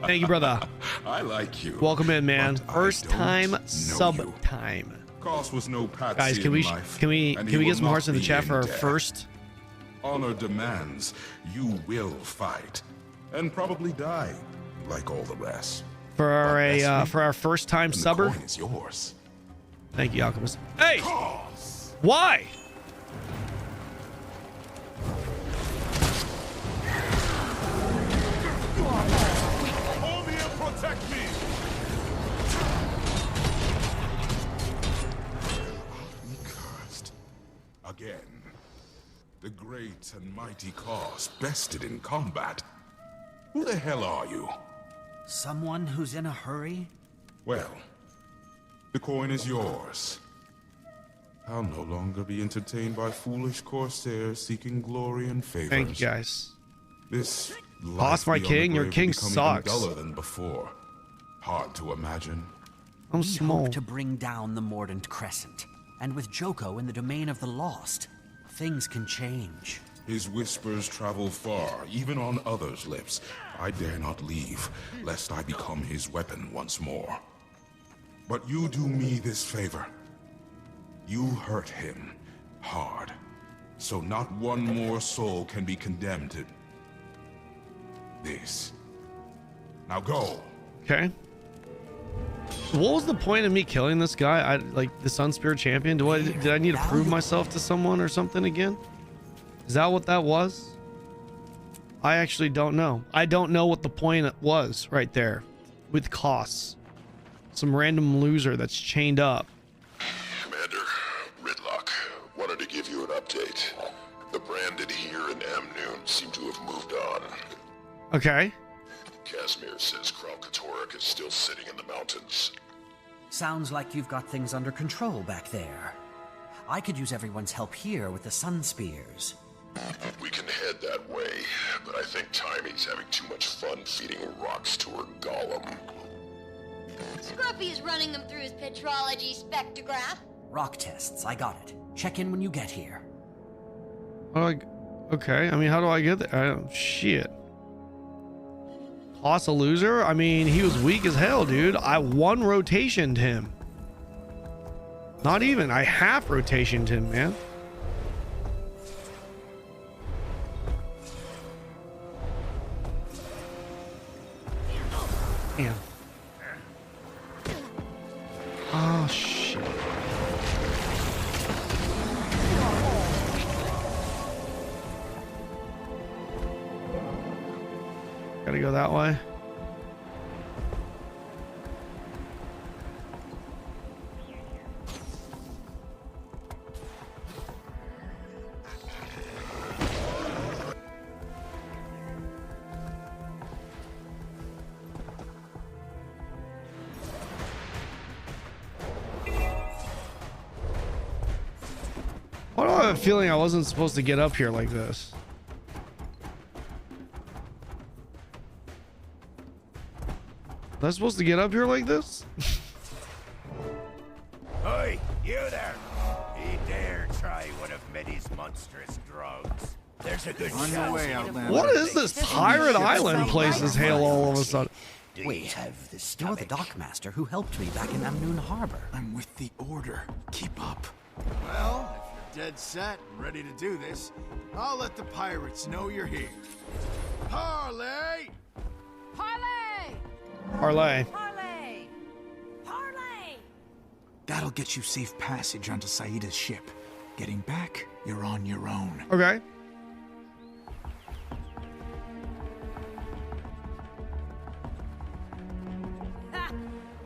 Thank you, brother. I like you. Welcome in, man. First time, sub time. Cost was no patsy Guys, can we get some hearts in the chat for our first? Honor demands you will fight and probably die like all the rest. For our first time subber. The coin is yours. Thank you, Alchemist. Hey! Why? Hold me and protect me! Be cursed. Again. The great and mighty cause bested in combat. Who the hell are you? Someone who's in a hurry? Well, the coin is yours. I'll no longer be entertained by foolish corsairs seeking glory and favors. Thank you, guys. This Boss, my king, your king sucks. Duller than before. Hard to imagine. I'm small. Hope to bring down the Mordant Crescent, and with Joko in the domain of the lost, things can change. His whispers travel far, even on others' lips. I dare not leave, lest I become his weapon once more. But you do me this favor. You hurt him hard, so not one more soul can be condemned to this. Now go. Okay. What was the point of me killing this guy? Like the Sun Spirit champion? Did I need to prove myself to someone or something again? Is that what that was? I actually don't know. I don't know what the point was right there with costs. Some random loser that's chained up. Commander, Ridlock, wanted to give you an update. The branded here in Amnoon seem to have moved on. Okay. Casimir says Kralkatorok is still sitting in the mountains. Sounds like you've got things under control back there. I could use everyone's help here with the sun spears. We can head that way, but I think Timey's having too much fun feeding rocks to her golem. Scruffy's running them through his petrology spectrograph. Rock tests, I got it. Check in when you get here. Okay, I mean, how do I get there? Shit. Toss a loser? I mean, he was weak as hell, dude. I one rotationed him. Not even. I half rotationed him, man. Damn. Oh, shit. Gotta go that way. Why do I have a feeling I wasn't supposed to get up here like this? Was I supposed to get up here like this? Hey, you there! He dare try one of Medi's monstrous drugs. There's a good shot. What is this pirate island place is hail all of a sudden? Wait, you're the dockmaster who helped me back in Amnoon Harbor. I'm with the Order. Keep up. Well, if you're dead set and ready to do this, I'll let the pirates know you're here. Parley! Parlay! Parlay. Parlay! Parlay! That'll get you safe passage onto Saida's ship. Getting back, you're on your own. Okay.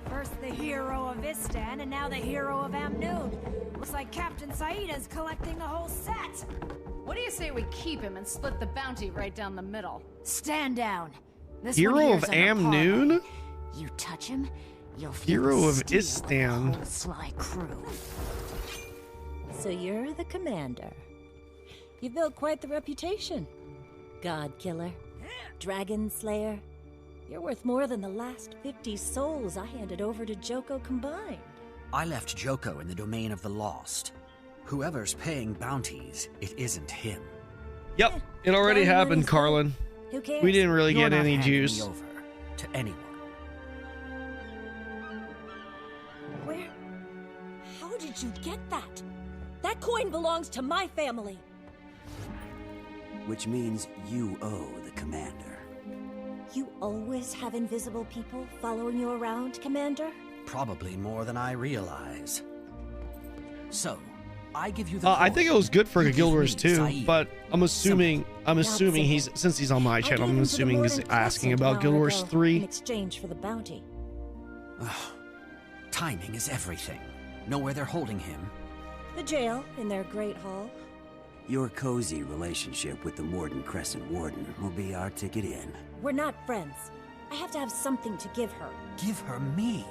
First the hero of Istan, and now the hero of Amnoon. Looks like Captain Saida's collecting the whole set. What do you say we keep him and split the bounty right down the middle? Stand down. This Hero of Amnoon? You touch him, you'll feel Hero the of steel Istan. the whole Sly crew. So you're the commander. You've built quite the reputation. God killer, dragon slayer. You're worth more than the last 50 souls I handed over to Joko combined. I left Joko in the domain of the lost. Whoever's paying bounties, it isn't him. Yep, it already happened, Carlin. Who cares? We didn't really You're get not any handing me juice. over to anyone. Where? How did you get that? That coin belongs to my family. Which means you owe the commander. You always have invisible people following you around, Commander? Probably more than I realize. So, I give you the I think it was good for You Guild give Wars me 2, Saeed. but I'm assuming he's, since he's on my channel, I'm assuming he's asking about Guild Wars 3. In exchange for the bounty. Ugh. Timing is everything. Know where they're holding him? The jail in their great hall. Your cozy relationship with the Morden Crescent Warden will be our ticket in. We're not friends. I have to have something to give her. Give her me.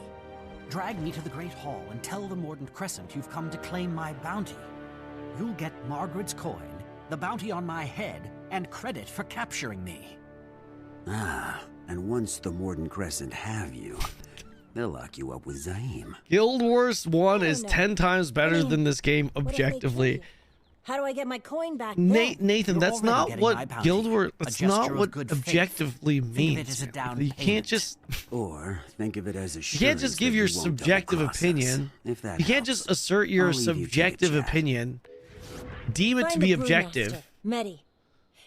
Drag me to the Great Hall and tell the Mordant Crescent you've come to claim my bounty. You'll get Margaret's coin, the bounty on my head, and credit for capturing me. Ah, and once the Morden Crescent have you, they'll lock you up with Zaim. Guild Wars 1 is no. 10 times better than this game What if they objectively. kill you? How do I get my coin back then? Nathan, You're that's already not getting my what bounty. Guild Wars, A that's gesture not of what good faith. objectively Think of means. it as a down You can't payment. just Or think of it as a you can't just give your subjective opinion. If that You can't just assert your I'll leave you to it, subjective Jack. opinion, deem it to Find be the objective, brewmaster, Medi.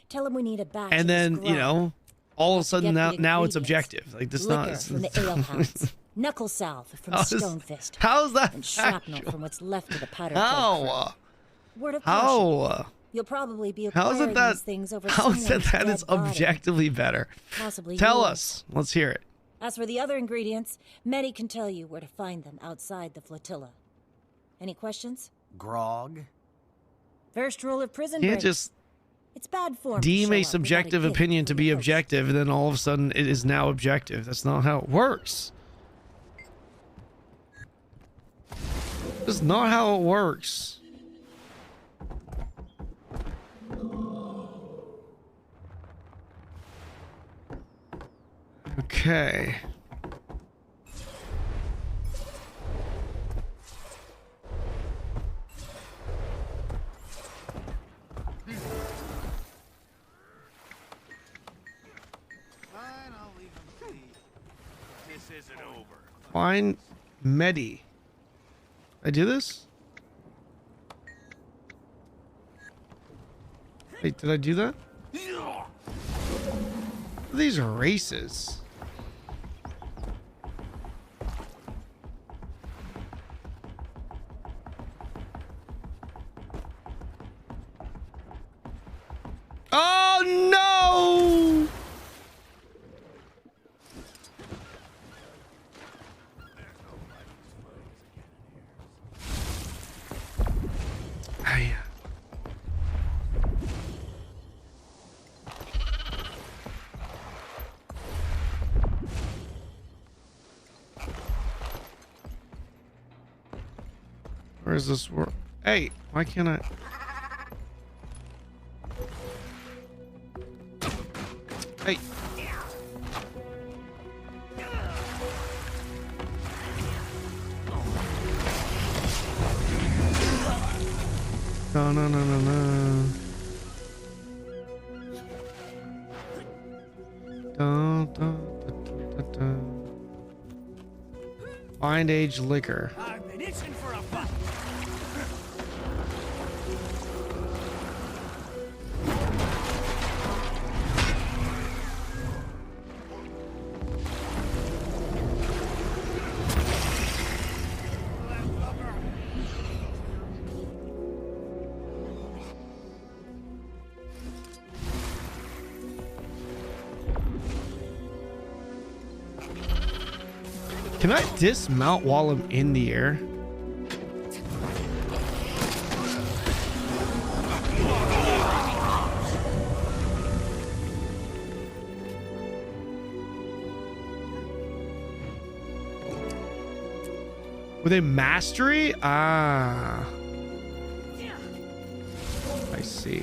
Tell him we need a batch. and of then this you grog. know, all of a sudden Get the now it's ingredients. objective. Like this Liquor not. from the alehouse, knuckle salve from How's- Stonefist. how's that And shrapnel factual? from what's left of the powder. How? Word of caution. How? You'll probably be How is acquiring it that? these things over How is it someone's that it's dead body. objectively better? Possibly Tell yours. us. Let's hear it. As for the other ingredients, Medi can tell you where to find them outside the flotilla. Any questions? Grog? First rule of prison You can't break. just It's bad form to deem show a up subjective without a gift opinion for to be your host. objective, and then all of a sudden it is now objective. That's not how it works. That's not how it works. Okay. This isn't over. Find Medi. I do this? Wait, did I do that? These are races. Oh no! Ay. Where is this work? Hey, why can't I? Hey. No, no, no, no, no. Dun, dun, dun, dun, dun. Find age liquor. I've been itching for a fight. Can I dismount while I'm in the air? With a mastery? Ah. I see.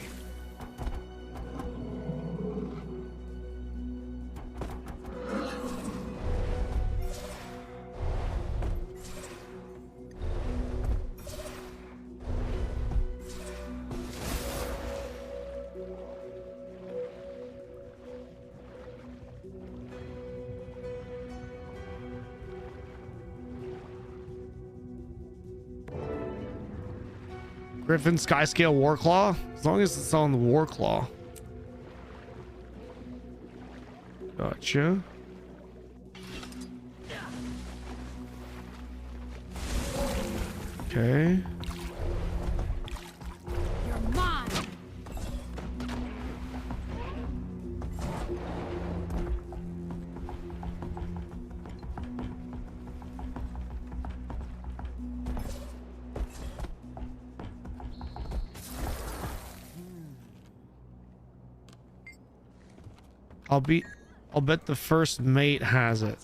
Griffin Skyscale Warclaw? As long as it's on the Warclaw. Gotcha. Okay. You're mine. I'll bet the first mate has it.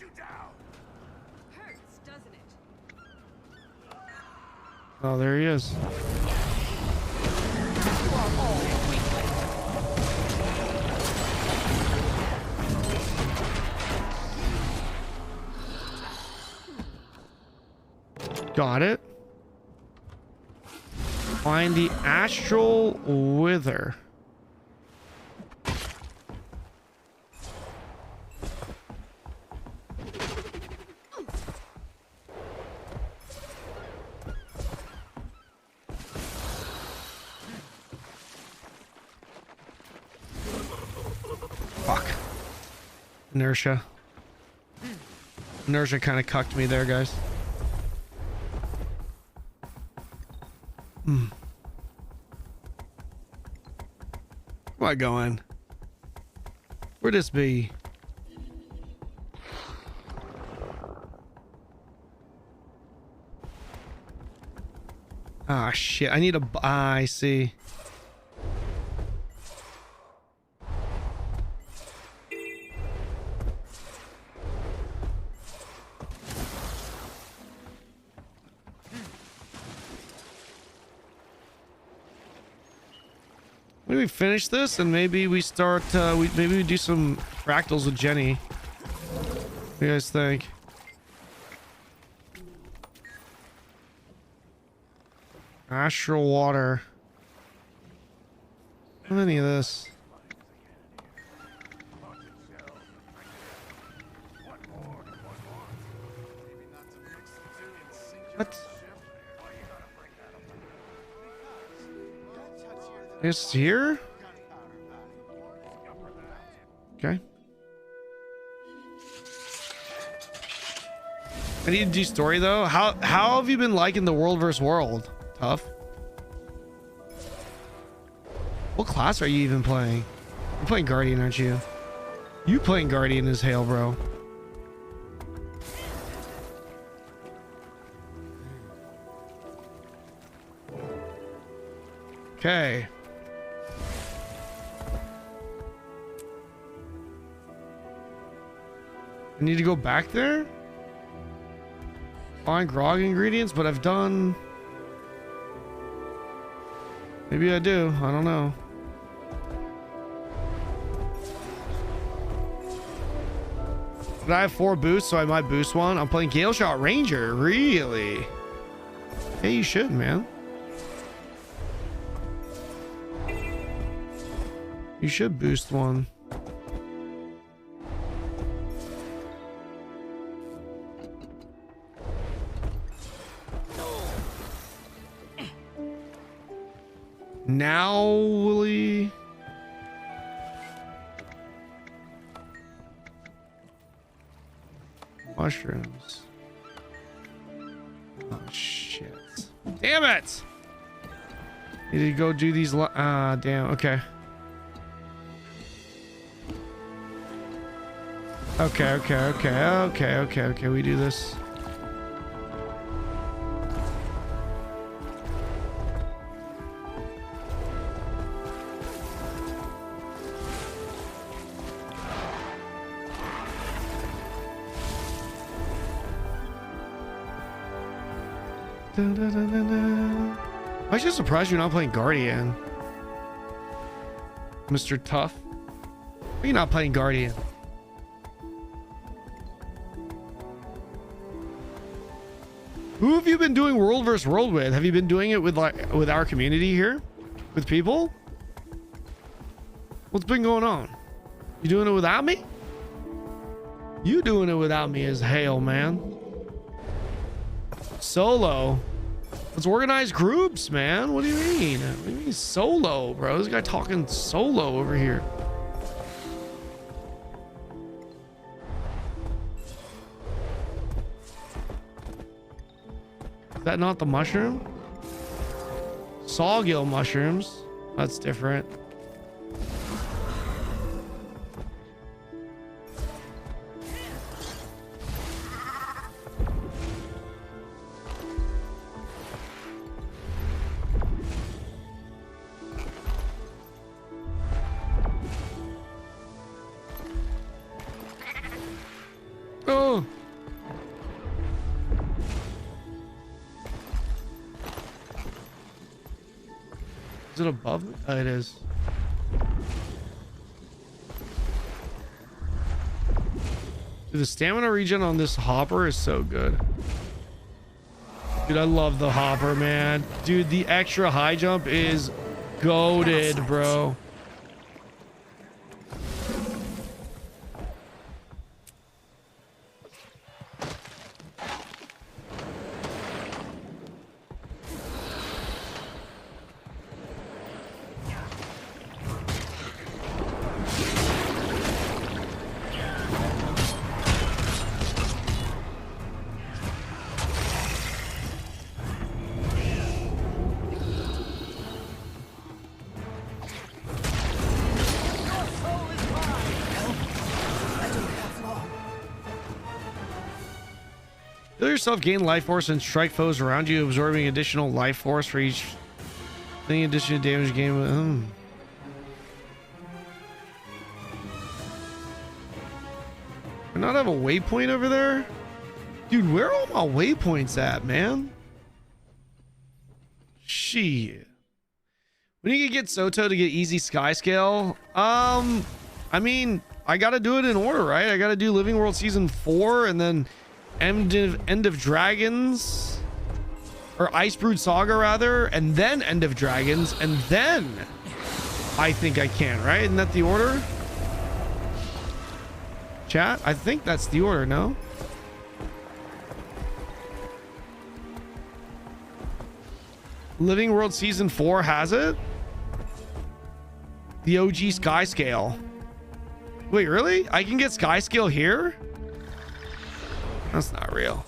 Oh, there he is. Got it. Find the astral wither. Fuck. Inertia. Inertia kind of cucked me there, guys. Where am I going? Where'd this be? Ah, shit. I need a... Ah, I see. Maybe we finish this and maybe we start, maybe we do some fractals with Jenny. What do you guys think? Astral water. How many of this? What? It's here? Okay. I need to do story though. How have you been liking the world versus world? Tough. What class are you even playing? You're playing Guardian, aren't you? You playing Guardian is hail, bro. Okay. I need to go back there? Find grog ingredients, but I've done... Maybe I do. I don't know. But I have 4 boosts, so I might boost one. I'm playing Gale Shot Ranger. Really? Hey, you should, man. You should boost one. Now, Willie. Mushrooms. Oh, shit. Damn it! Need to go do these. Damn. Okay. Okay. We do this. I'm actually surprised you're not playing Guardian, Mr. Tough. Why are you not playing Guardian? Who have you been doing world versus world with? Have you been doing it with with our community here, with people? What's been going on? You doing it without me? You doing it without me is hail, man. Solo. Let's organize groups, man. What do you mean? What do you mean solo, bro? This guy talking solo over here. Is that not the mushroom? Sawgill mushrooms. That's different. Oh. Is it above me? Oh, it is. Dude, the stamina regen on this hopper is so good. Dude, I love the hopper, man. Dude, the extra high jump is goated, bro. Heal yourself, gain life force, and strike foes around you, absorbing additional life force for each thing. Additional damage gain. Do not have a waypoint over there, dude. Where are all my waypoints at, man? Shit. When you can get Soto to get easy sky scale, I mean, I gotta do it in order, right? I gotta do Living World Season 4 and then End of Dragons, or Ice Brood Saga rather, and then End of Dragons, and then I think I can, right? Isn't that the order? Chat, I think that's the order, no? Living World Season 4 has it? The OG Sky Scale. Wait, really? I can get Sky Scale here? That's not real.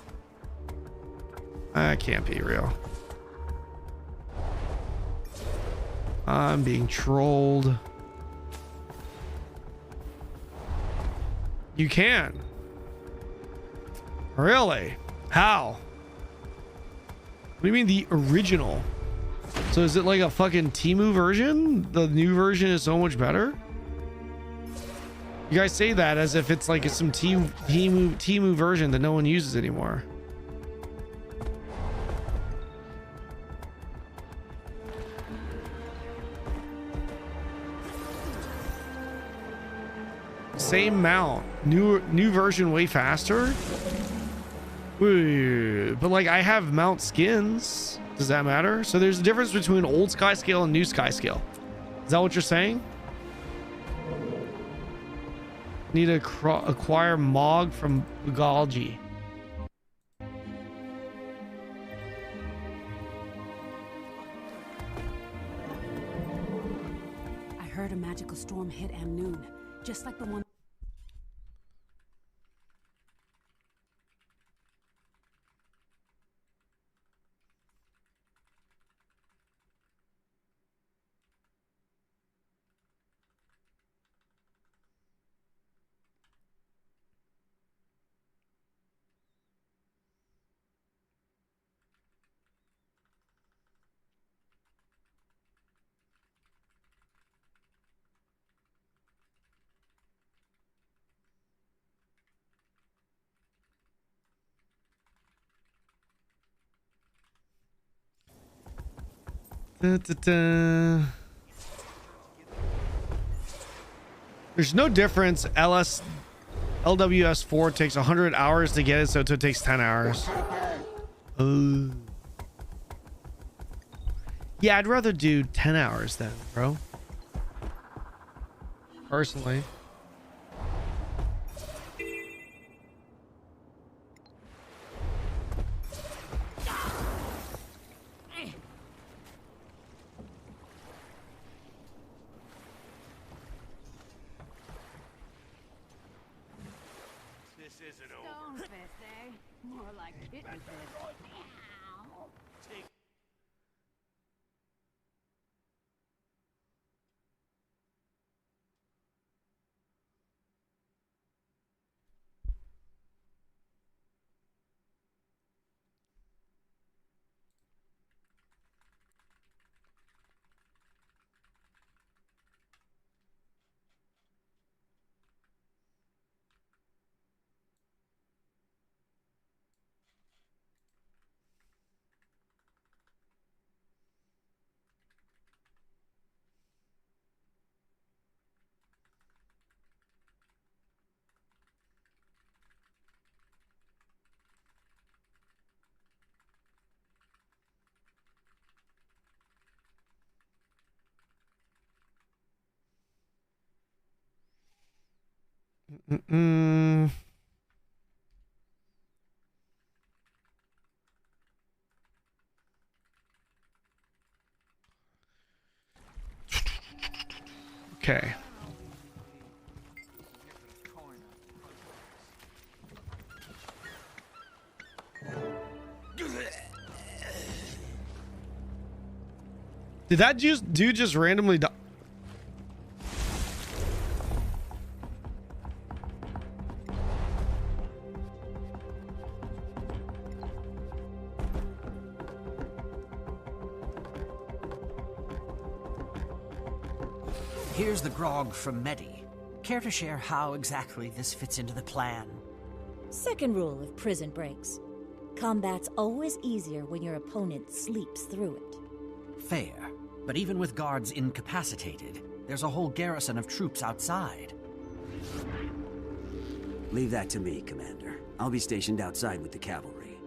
That can't be real. I'm being trolled. You can. Really? How? What do you mean the original? So is it like a fucking Temu version? The new version is so much better? You guys say that as if it's like some Temu version that no one uses anymore. Same mount, new version, way faster. But like I have mount skins. Does that matter? So there's a difference between old Sky Scale and new Sky Scale. Is that what you're saying? Need to acquire Mog from Bugalji. I heard a magical storm hit Amnoon, just like the one. There's no difference. LWS4 takes 100 hours to get it, so it takes 10 hours. Yeah, I'd rather do 10 hours then, bro. Personally. More like kitten fist. Okay. Did that dude just randomly die? Here's the grog from Medi. Care to share how exactly this fits into the plan? Second rule of prison breaks. Combat's always easier when your opponent sleeps through it. Fair. But even with guards incapacitated, there's a whole garrison of troops outside. Leave that to me, Commander. I'll be stationed outside with the cavalry.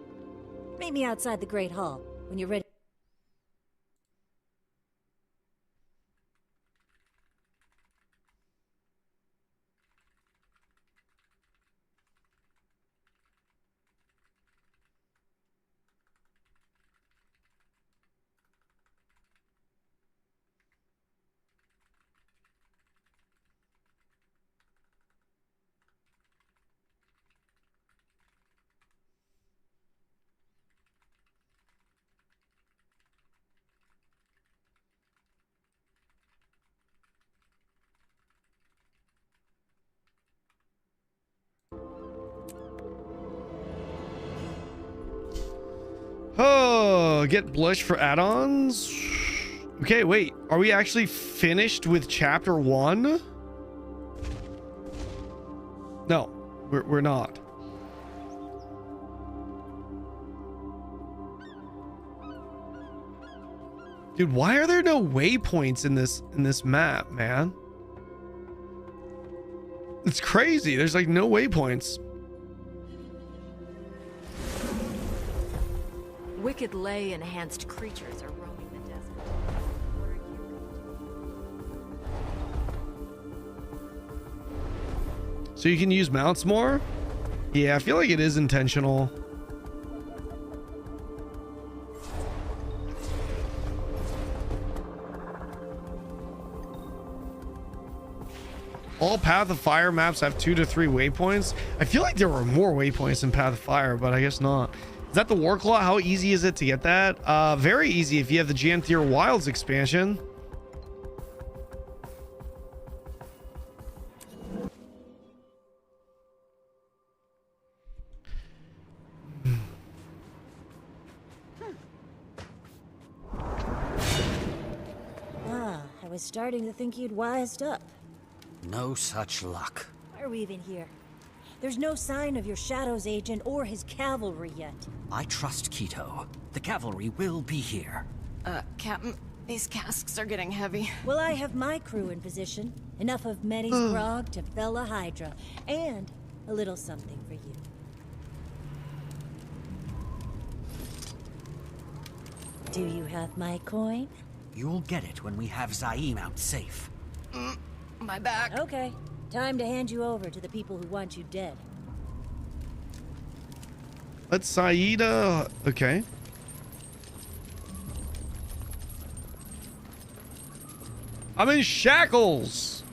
Meet me outside the Great Hall when you're ready. Oh, get blush for add-ons. Okay, wait. Are we actually finished with chapter 1? No, we're not. Dude, why are there no waypoints in this map, man? It's crazy. There's like no waypoints. Wicked lay enhanced creatures are roaming the desert. What are you going to do? So you can use mounts more? Yeah, I feel like it is intentional. All Path of Fire maps have 2 to 3 waypoints. I feel like there were more waypoints in Path of Fire, but I guess not. Is that the Warclaw? How easy is it to get that? Very easy if you have the Gianthir Wilds expansion. I was starting to think you'd wised up. No such luck. Why are we even here? There's no sign of your Shadows agent or his cavalry yet. I trust Quito. The cavalry will be here. Captain, these casks are getting heavy. Well, I have my crew in position. Enough of Medi's grog to fell a Hydra. And a little something for you. Do you have my coin? You'll get it when we have Zaim out safe. My back. Okay. Time to hand you over to the people who want you dead. Let's Saida. Okay. I'm in shackles.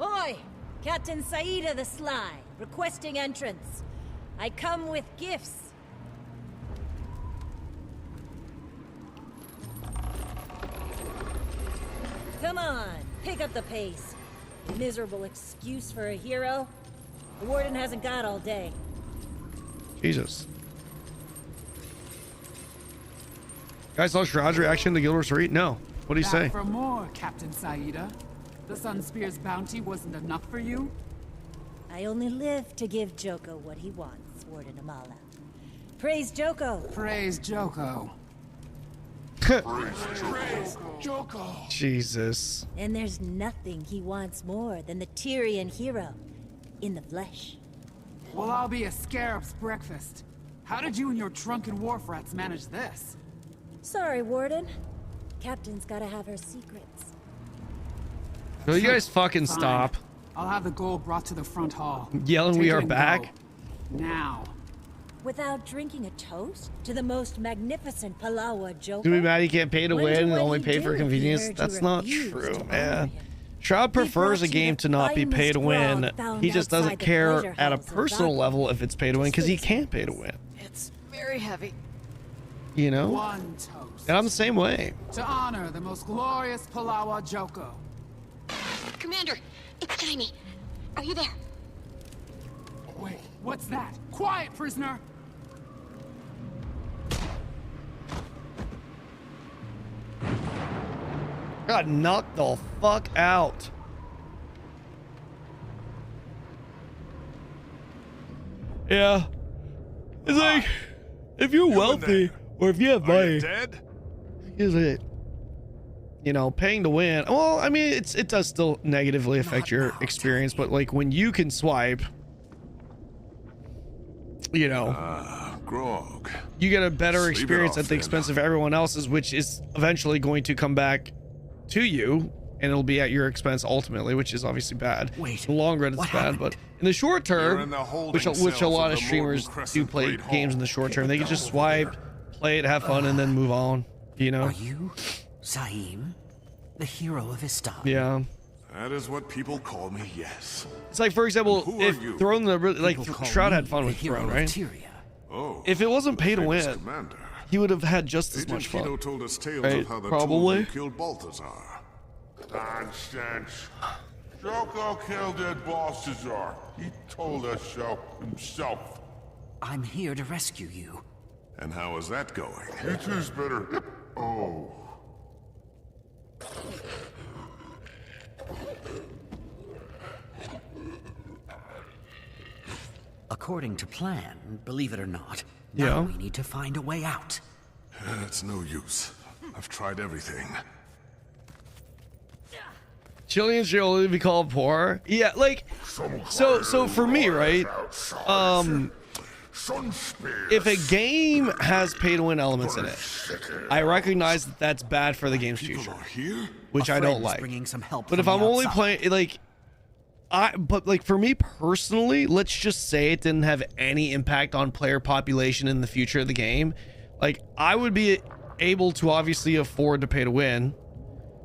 Oi! Captain Saida the Sly, requesting entrance. I come with gifts. Come on, pick up the pace. Miserable excuse for a hero. The warden hasn't got all day. Jesus. Guys saw Shroud's reaction to Guild Wars 3? No. What do you say? For more, Captain Saida. The Sunspear's bounty wasn't enough for you? I only live to give Joko what he wants, Warden Amala. Praise Joko. Praise Joko. Praise Joko. Jesus. And there's nothing he wants more than the Tyrian hero in the flesh. Well, I'll be a scarab's breakfast. How did you and your drunken wharf rats manage this? Sorry, Warden. Captain's gotta have her secrets. Will you guys fucking Fine. stop I'll have the gold brought to the front hall. yelling Take we it are and back? go. Now. Without drinking a toast to the most magnificent Palawa Joko? Do we mad he can't pay to Wonder win and what only he'd pay do for if he convenience? heard you That's not refused true, to honor man. him. Shroud prefers a brought you game the to not be pay to finest win. grog found He just doesn't outside the care pleasure at a halls of personal Valkyrie. level if it's pay to win because he can't pay to win. It's very heavy. You know? One toast. And I'm the same way. To honor the most glorious Palawa Joko. Commander, it's Jaime. Are you there? Wait, what's that? Quiet, prisoner! Got knocked the fuck out. Yeah. It's like, if you're wealthy or if you have money, is it, you know, paying to win? Well, I mean, it does still negatively affect your experience, but like when you can swipe, you know, Grog. you get a better Sleep it experience off at the then. expense of everyone else's, which is eventually going to come back to you, and it'll be at your expense ultimately, which is obviously bad. Wait, in the long run, it's bad, but in the short You're term, in the holding which a cells lot of of the streamers Morton do Crescent play Great games Hall. in the short term, they can just swipe, play it, have fun, and then move on. You know? Are you Zaim, the hero of Istam? Yeah. That is what people call me, yes. It's like, for example, Who are if you? Throne People call Shroud me had fun the with hero Throne, of right? Tyria. Oh, If it wasn't pay to famous win, commander. he would have had just as much Agent Quito fun. told us tales Right? of how the Probably. two of you killed Balthazar. Nonsense. Joko killed that Balthazar. He told us so himself. I'm here to rescue you. And how is that going? It is better. Oh. According to plan, believe it or not, Yeah. now we need to find a way out. It's no use. I've tried everything. Chileans should only be called poor. Yeah, like, so for me, right? if a game has pay to win elements in it, I recognize that that's bad for the game's future, which I don't like. But if I'm only playing like but like for me personally, let's just say it didn't have any impact on player population in the future of the game, like I would be able to obviously afford to pay to win,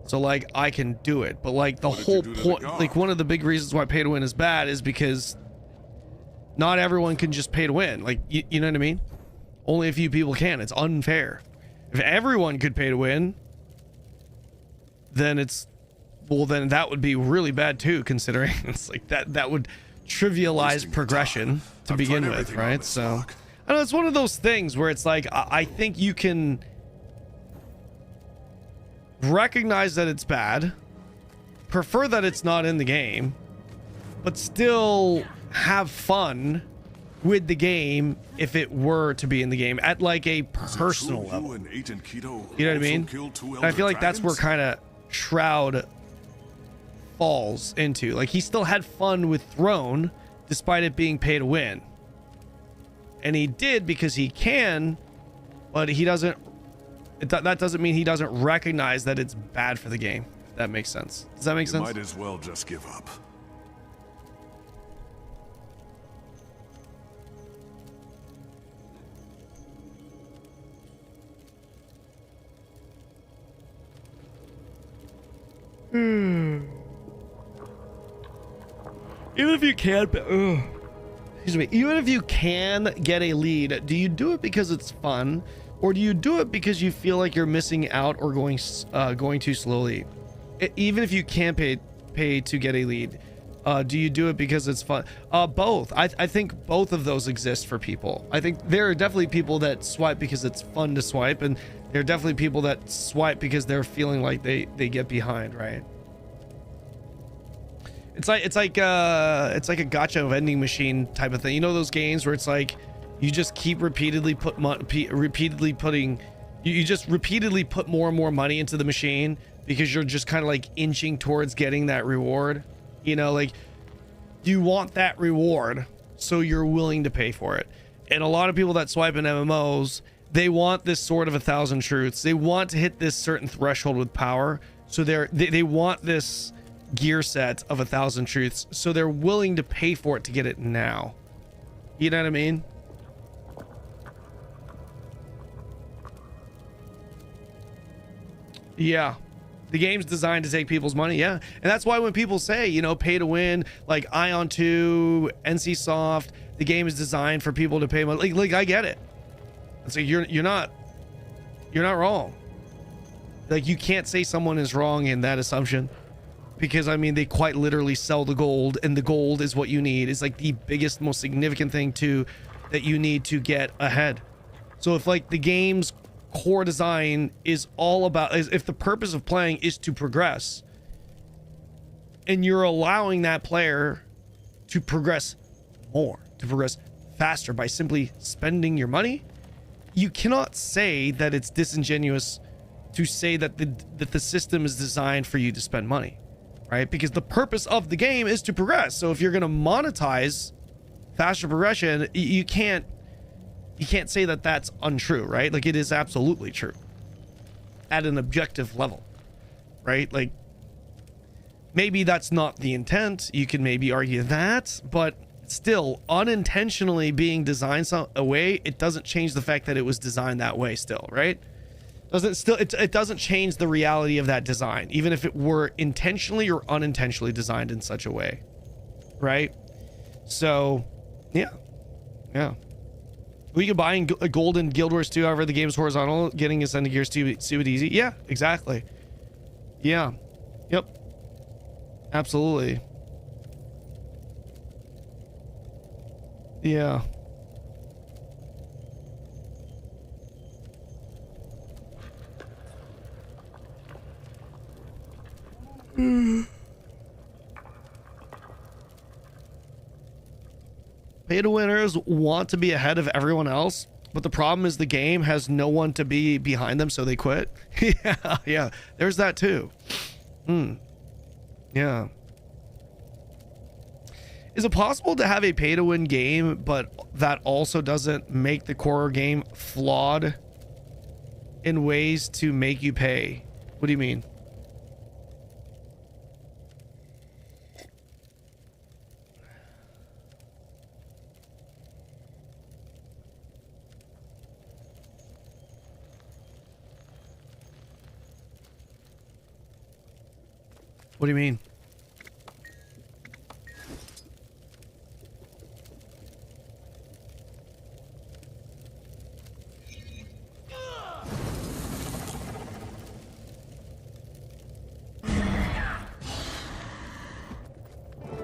so like I can do it. But like the whole point, like one of the big reasons why pay to win is bad is because not everyone can just pay to win. Like you know what I mean? Only a few people can. It's unfair. If everyone could pay to win, then it's, well, then that would be really bad too, considering it's like that would trivialize progression to begin with, right? So I know it's one of those things where it's like I think you can recognize that it's bad, prefer that it's not in the game, but still have fun with the game if it were to be in the game at like a personal level. You know what I mean? And I feel like that's where kind of Shroud falls into. Like he still had fun with Throne despite it being pay to win, and he did because he can, but he doesn't, that doesn't mean he doesn't recognize that it's bad for the game. If that makes sense. Does that make sense? Might as well just give up. Even if you can't, excuse me, even if you can get a lead, do you do it because it's fun, or do you do it because you feel like you're missing out or going too slowly? Even if you can pay to get a lead, do you do it because it's fun? Both. I think both of those exist for people. I think there are definitely people that swipe because it's fun to swipe, and there are definitely people that swipe because they're feeling like they get behind, right? It's like a gacha vending machine type of thing. You know those games where it's like you just keep repeatedly put more and more money into the machine because you're just kind of like inching towards getting that reward. You know, like you want that reward, so you're willing to pay for it. And a lot of people that swipe in MMOs, they want this sort of 1,000 truths. They want to hit this certain threshold with power, so they want this gear set of 1,000 truths, so they're willing to pay for it to get it now. You know what I mean? Yeah, the game's designed to take people's money. Yeah, and that's why when people say, you know, pay to win, like Ion 2, NCSoft, the game is designed for people to pay money. Like I get it. It's like you're not wrong. Like you can't say someone is wrong in that assumption, because I mean they quite literally sell the gold, and the gold is what you need. It's like the biggest, most significant thing that you need to get ahead. So if like the game's core design is all about, if the purpose of playing is to progress, and you're allowing that player to progress more, to progress faster by simply spending your money, you cannot say that it's disingenuous to say that the system is designed for you to spend money, right? Because the purpose of the game is to progress. So if you're going to monetize faster progression, you can't say that that's untrue, right? Like it is absolutely true at an objective level, right? Like maybe that's not the intent. You can maybe argue that, but still unintentionally being designed a way, it doesn't change the fact that it was designed that way still, right? It doesn't change the reality of that design, even if it were intentionally or unintentionally designed in such a way, right? So yeah. We could buy a gold in Guild Wars 2, however the game's horizontal, getting ascended gears stupid easy. Yeah, exactly. Yeah. Yep. Absolutely. Yeah. Pay to winners want to be ahead of everyone else, but the problem is the game has no one to be behind them, so they quit. Yeah, there's that too. Yeah. Is it possible to have a pay-to-win game, but that also doesn't make the core game flawed in ways to make you pay? What do you mean? What do you mean?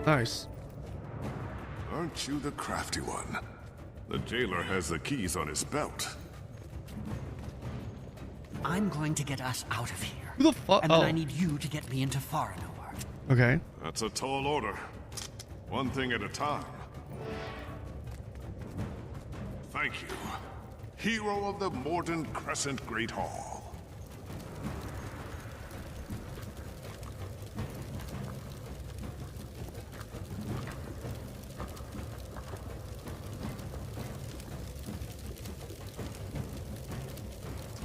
Nice. Aren't you the crafty one? The jailer has the keys on his belt. I'm going to get us out of here. Who the fuck? And then I need you to get me into Farinor. Okay. That's a tall order. One thing at a time. Thank you. Hero of the Morden Crescent Great Hall.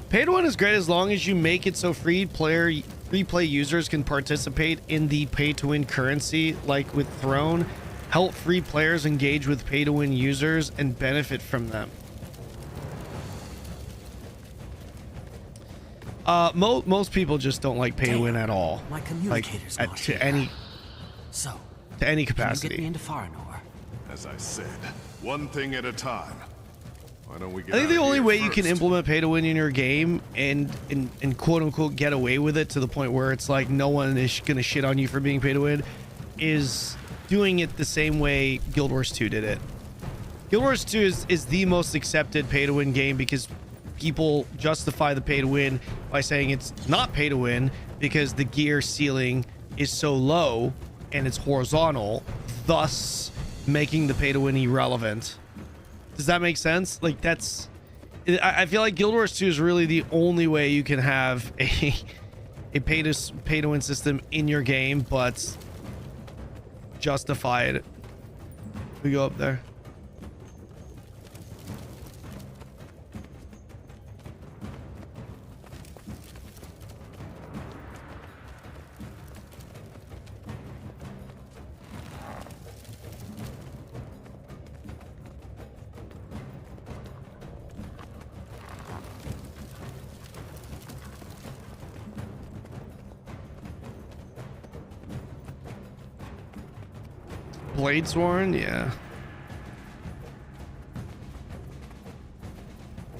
Pay to win is great as long as you make it so free play users can participate in the pay to win currency, like with Throne. Help free players engage with pay to win users and benefit from them. Most people just don't like pay to win at all. My communicator's like to any capacity. Can you get me into Farinor? As I said, one thing at a time. Why don't we get I think the only way you can first? implement pay to win in your game and quote unquote get away with it to the point where it's like no one is gonna shit on you for being pay to win is doing it the same way Guild Wars 2 did it. Guild Wars 2 is the most accepted pay to win game because people justify the pay to win by saying it's not pay to win because the gear ceiling is so low and it's horizontal, thus making the pay to win irrelevant. Does that make sense? Like that's, I feel like Guild Wars 2 is really the only way you can have a pay to win system in your game, but justified. We go up there. Bladesworn, yeah.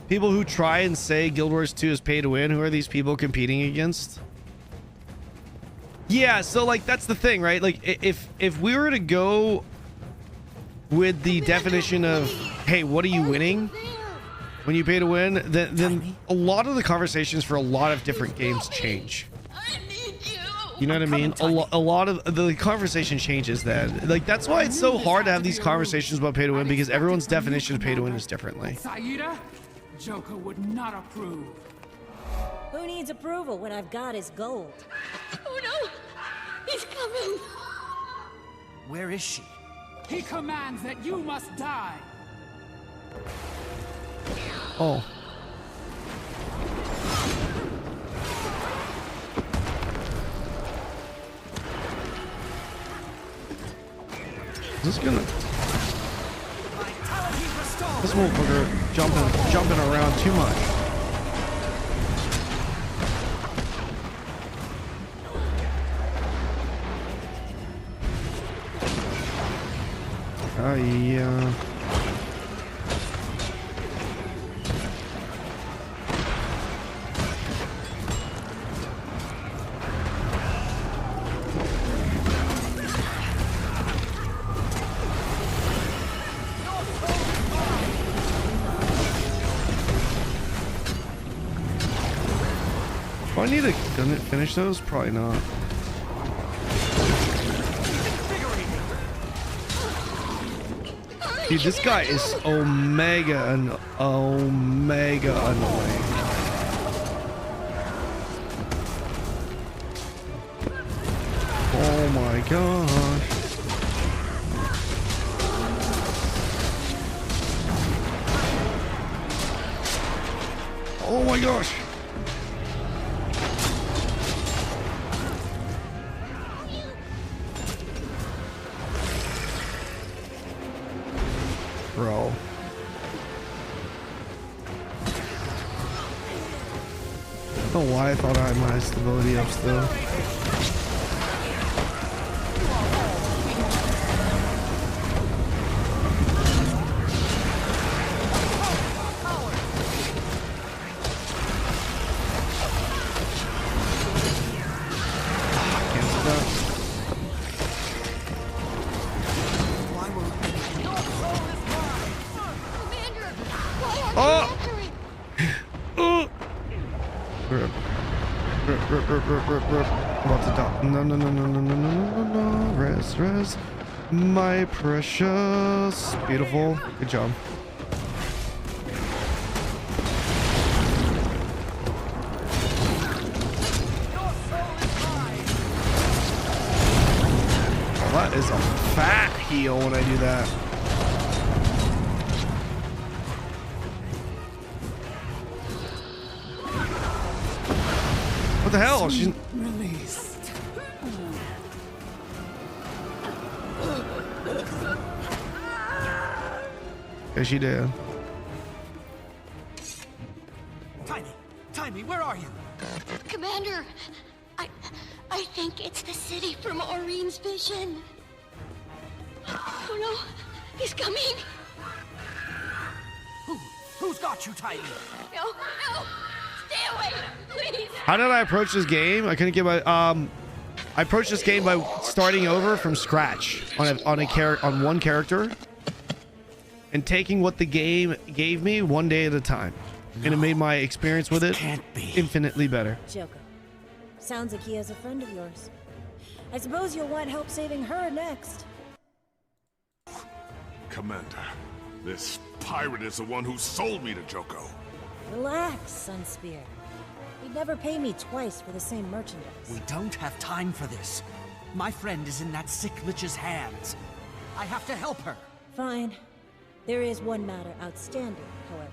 People who try and say Guild Wars 2 is pay to win, who are these people competing against? Yeah, so like that's the thing, right? Like if we were to go with the definition of, hey, what are you winning when you pay to win, then a lot of the conversations for a lot of different games change. You know what I mean? A lot of the conversation changes then. Like that's why it's so hard to have these conversations about pay to win, because everyone's definition of pay to win is differently. Saida, Joker would not approve. Who needs approval when I've got his gold? Oh no! He's coming! Where is she? He commands that you must die. Oh. Is this gonna... This motherfucker jumping around too much. Yeah. Do I need to finish those? Probably not. Dude, this guy is omega annoying. Oh my gosh. my gosh. Bro. I don't know why I thought I had my stability up still. About to die. No. Res. My precious. Beautiful. Good job. That is a fat heal when I do that. What the hell? She's released. Yeah, she did. Timey, where are you? Commander, I think it's the city from Aureen's vision. Oh no, he's coming. Who's got you, Timey? No, stay away, please. How did I approach this game? I couldn't get my I approached this game by starting over from scratch on one character and taking what the game gave me one day at a time. And it made my experience with it infinitely better. Joko. Sounds like he has a friend of yours. I suppose you'll want help saving her next. Commander, this pirate is the one who sold me to Joko. Relax, Sunspear. You'd never pay me twice for the same merchandise. We don't have time for this. My friend is in that sick lich's hands. I have to help her. Fine. There is one matter outstanding, however.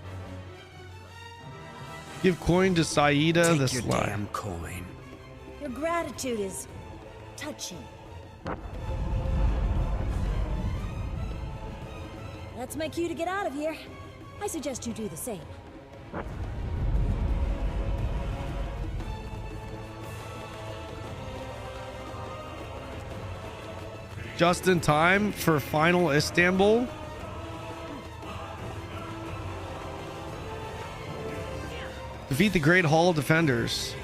Give coin to Saida Take the your Sly. damn coin. Your gratitude is touching. That's my cue to get out of here. I suggest you do the same. Just in time for final Istanbul. Defeat the Great Hall Defenders.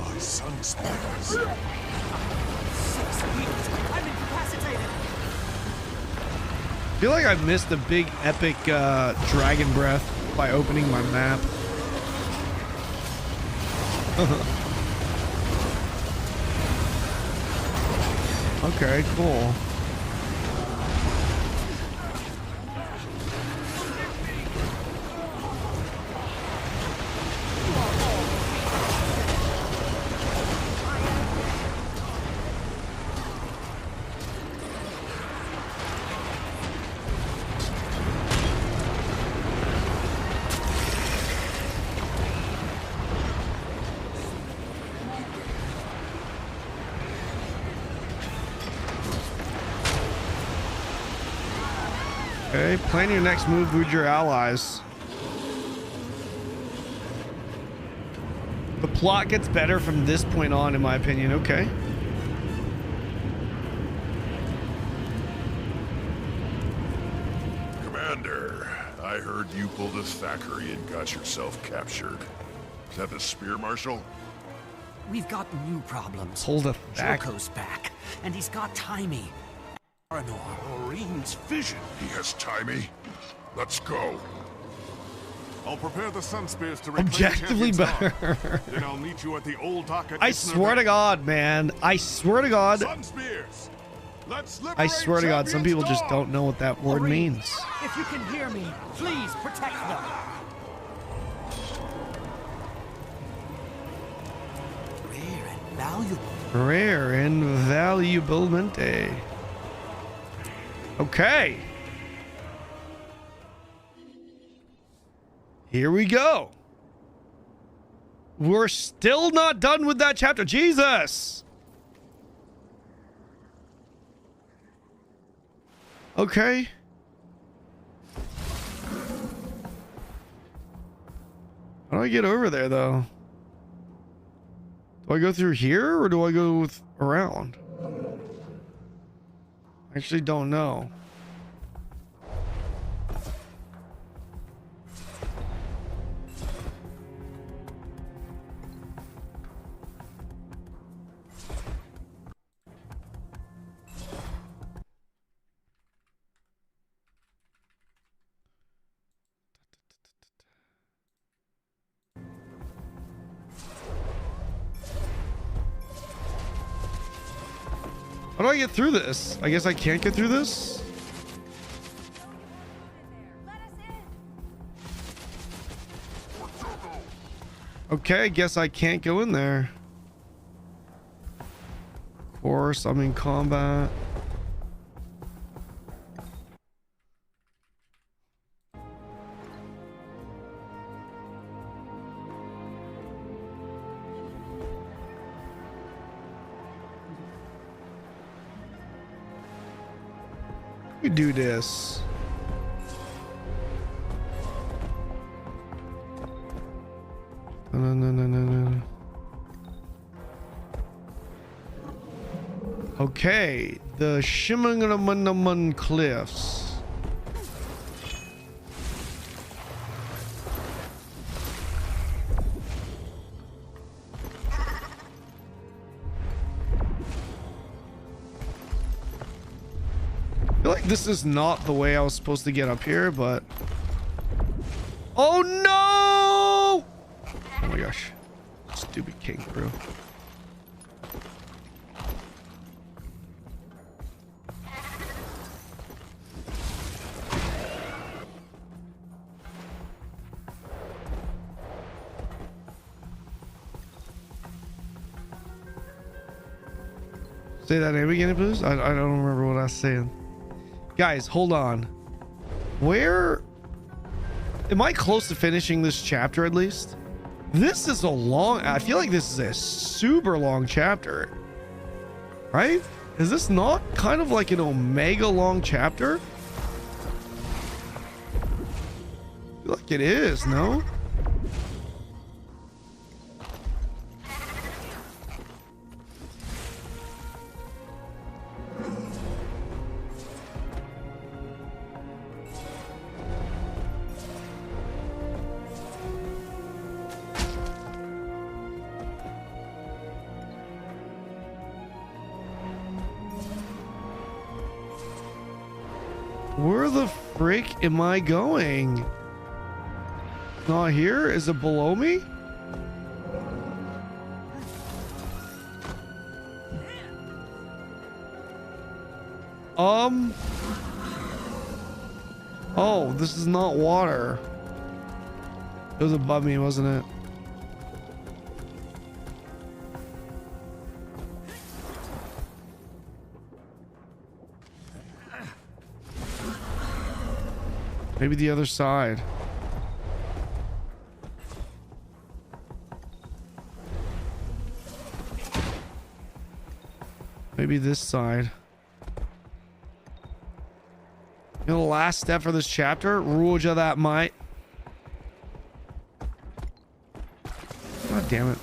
My son's spoilers. I'm incapacitated. I feel like I've missed a big epic dragon breath by opening my map. Okay, cool. Okay, plan your next move with your allies. The plot gets better from this point on, in my opinion. Okay. Commander, I heard you pulled a Thackeray and got yourself captured. Is that the Spear Marshal? We've got new problems. Hold a Joko's back, and he's got Timey. Aureen's vision. He has Timey. Let's go. I'll prepare the Sun Spears to Objectively better. Then I'll meet you at the old dock at I swear to God, man. I swear to God. Sun Spears. Let's I swear to God, some people just don't know what that word means. If you can hear me, please protect them. Rare and valuablemente. Okay. Here we go. We're still not done with that chapter. Jesus. Okay. How do I get over there, though? Do I go through here, or do I go around? I actually don't know. How do I get through this? I guess I can't get through this? Okay, I guess I can't go in there. Of course, I'm in combat. We do this. No. Okay, the Shimmernamun Cliffs. I feel like this is not the way I was supposed to get up here, but... Oh no! Oh my gosh. Stupid kangaroo. Say that name again, please. I don't remember what I was saying. Guys, hold on. Where am I close to finishing this chapter at least? This is a long, I feel like this is a super long chapter. Right? Is this not kind of like an omega long chapter? I feel like it is, no? Where the frick am I going? Not here? Is it below me? Oh, this is not water. It was above me, wasn't it? Maybe the other side. Maybe this side. You know, the last step for this chapter? Roger that, mate. God damn it.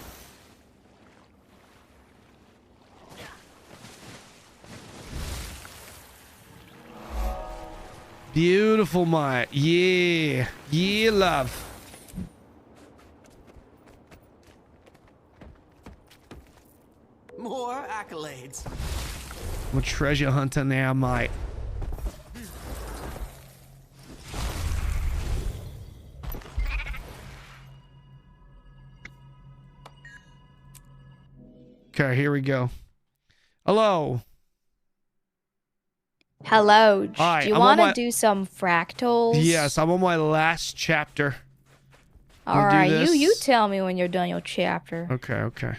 Beautiful, mate. Yeah. Yeah, love. More accolades. I'm a treasure hunter now, mate. Okay, here we go. Hello. Hello. Hi, do you I'm want on to my- do some fractals? Yes, I'm on my last chapter. All Wanna do right, this? you tell me when you're done your chapter. Okay.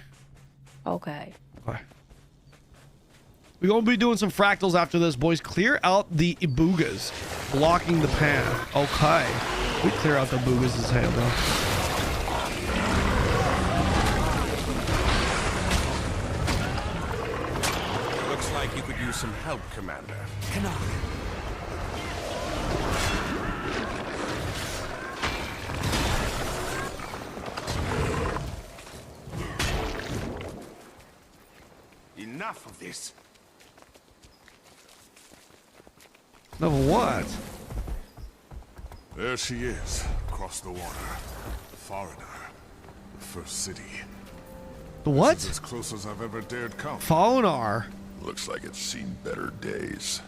Okay. Bye. We're going to be doing some fractals after this, boys. Clear out the Ibugas blocking the path. Okay. We clear out the Ibugas as hell, though. Looks like you could use some help, Commander. Kanon. Enough of this. No, what? There she is, across the water. The Foreigner. The first city. The what? This is as close as I've ever dared come. Faunar. Looks like it's seen better days.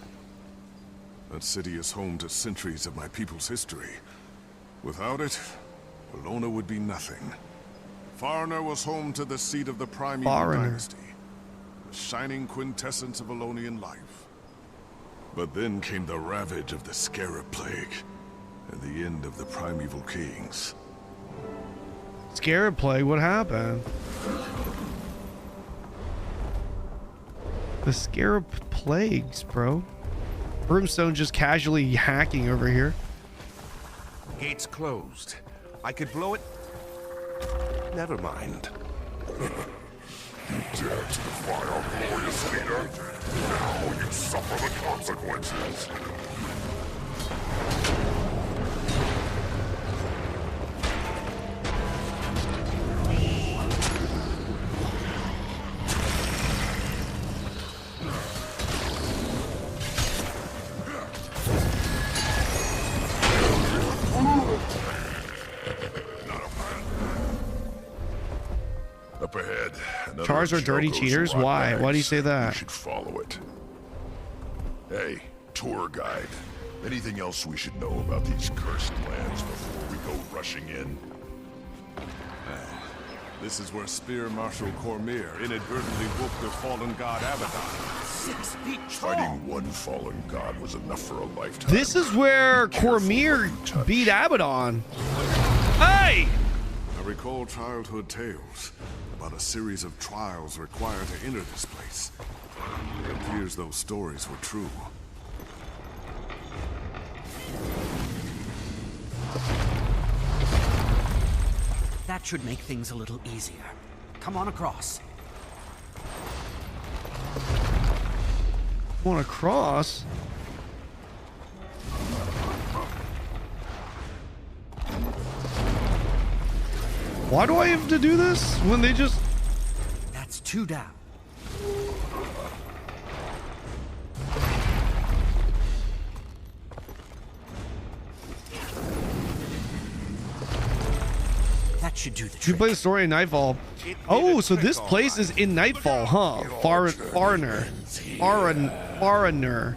That city is home to centuries of my people's history. Without it, Bologna would be nothing. Foreigner was home to the seat of the primeval dynasty. The shining quintessence of Bolognian life. But then came the ravage of the Scarab Plague, and the end of the primeval kings. Scarab Plague? What happened? The Scarab Plagues, bro. Brimstone just casually hacking over here. Gates closed. I could blow it. Never mind. You dare to defy our glorious leader? Now you suffer the consequences. Up ahead. Chars are dirty cheaters? Why? Why do you say that? We should follow it. Hey, tour guide. Anything else we should know about these cursed lands before we go rushing in? This is where Spear Marshal Cormier inadvertently whooped the fallen god Abaddon. 6 feet tall. Fighting one fallen god was enough for a lifetime. This is where Cormier beat Abaddon. Hey! I recall childhood tales about a series of trials required to enter this place. It appears those stories were true. That should make things a little easier. Come on across. Want to cross? Why do I have to do this when they just... That's 2 down. That should do the trick. You play the story in Nightfall. Oh, so this place is in Nightfall, huh? Foreigner. Foreigner.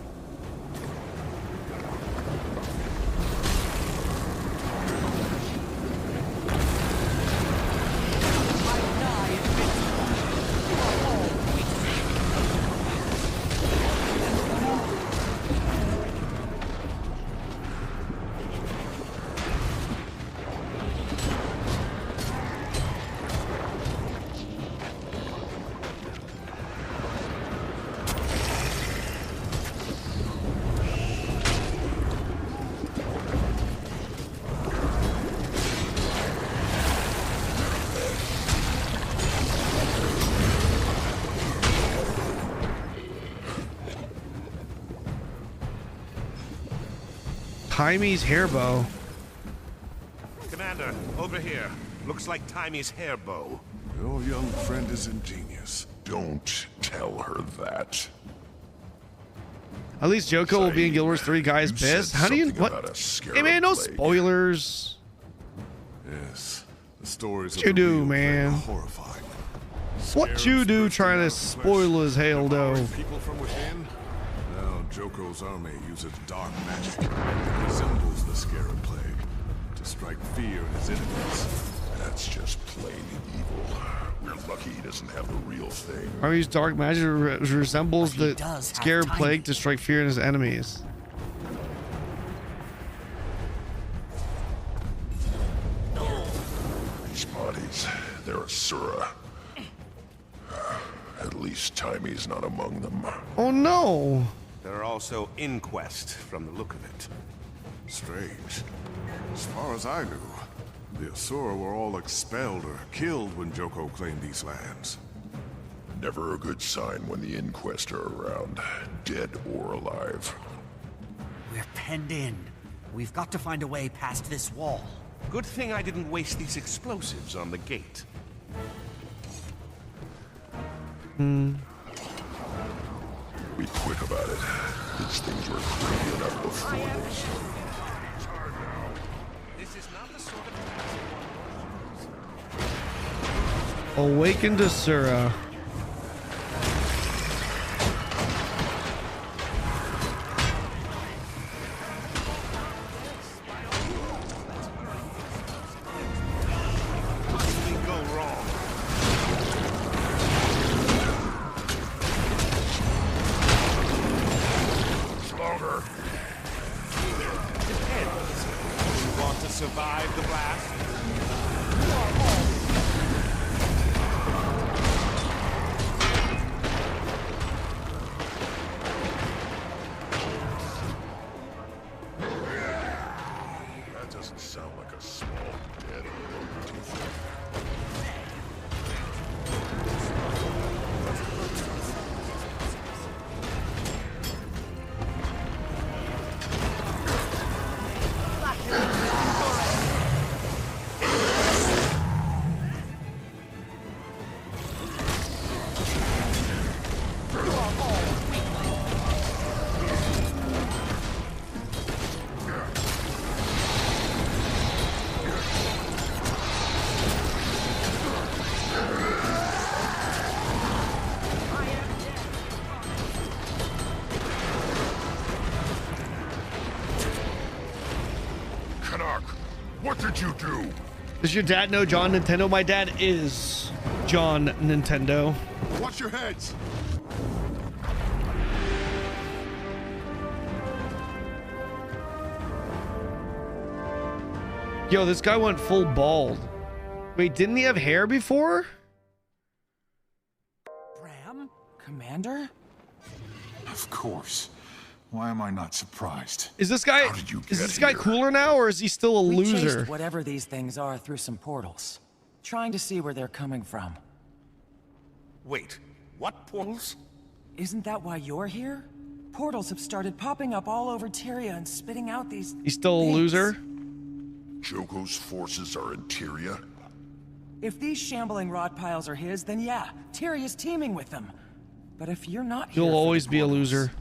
Timey's hair bow. Commander, over here. Looks like Timey's hair bow. Your young friend is ingenious. Don't tell her that. At least Joko will be in Guild Wars 3, guys. Pissed. How do you... What? Hey, man, no spoilers. Yes. The stories What you do, man? Horrifying. What you do trying to spoil his hail, though? People from within? Now Joko's army uses dark magic. It resembles the Scarab Plague to strike fear in his enemies. That's just plain evil. We're lucky he doesn't have the real thing. Army use dark magic resembles the Scarab Plague to strike fear in his enemies. These bodies, they're Asura. At least Timey's not among them. Oh no! There are also inquest from the look of it. Strange. As far as I knew, the Asura were all expelled or killed when Joko claimed these lands. Never a good sign when the Inquest are around, dead or alive. We're penned in. We've got to find a way past this wall. Good thing I didn't waste these explosives on the gate. Hmm. Be quick about it. These things were crazy enough before this. This is not the sort of Awakened Asura. survive the blast? That doesn't sound like a small, dead rodent. What did you do? Does your dad know John Nintendo? My dad is John Nintendo. Watch your heads. Yo, this guy went full bald. Wait, didn't he have hair before? Bram? Commander? Of course. Why am I not surprised? Is this guy cooler now, or is he still a We loser? chased whatever these things are through some portals, trying to see where they're coming from. Wait, what portals? Isn't that why you're here? Portals have started popping up all over Tyria and spitting out these He's still a things. loser? Joko's forces are in Tyria? If these shambling rod piles are his, then yeah, Tyria's teaming with them. But if you're not here He'll for always the be a portals, loser.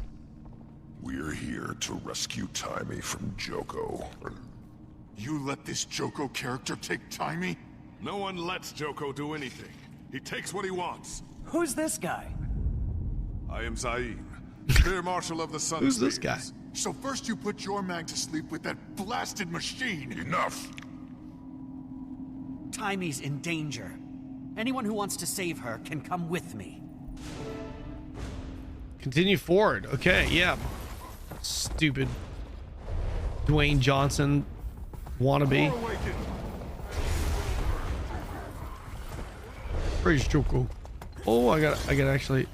We're here to rescue Timey from Joko. You let this Joko character take Timey? No one lets Joko do anything. He takes what he wants. Who's this guy? I am Zayn, Spear Marshal of the Sun. Who's this guy? So first you put your man to sleep with that blasted machine. Enough! Timey's in danger. Anyone who wants to save her can come with me. Continue forward. Okay, yeah. Stupid Dwayne Johnson wannabe. Praise Joko. Oh, I gotta actually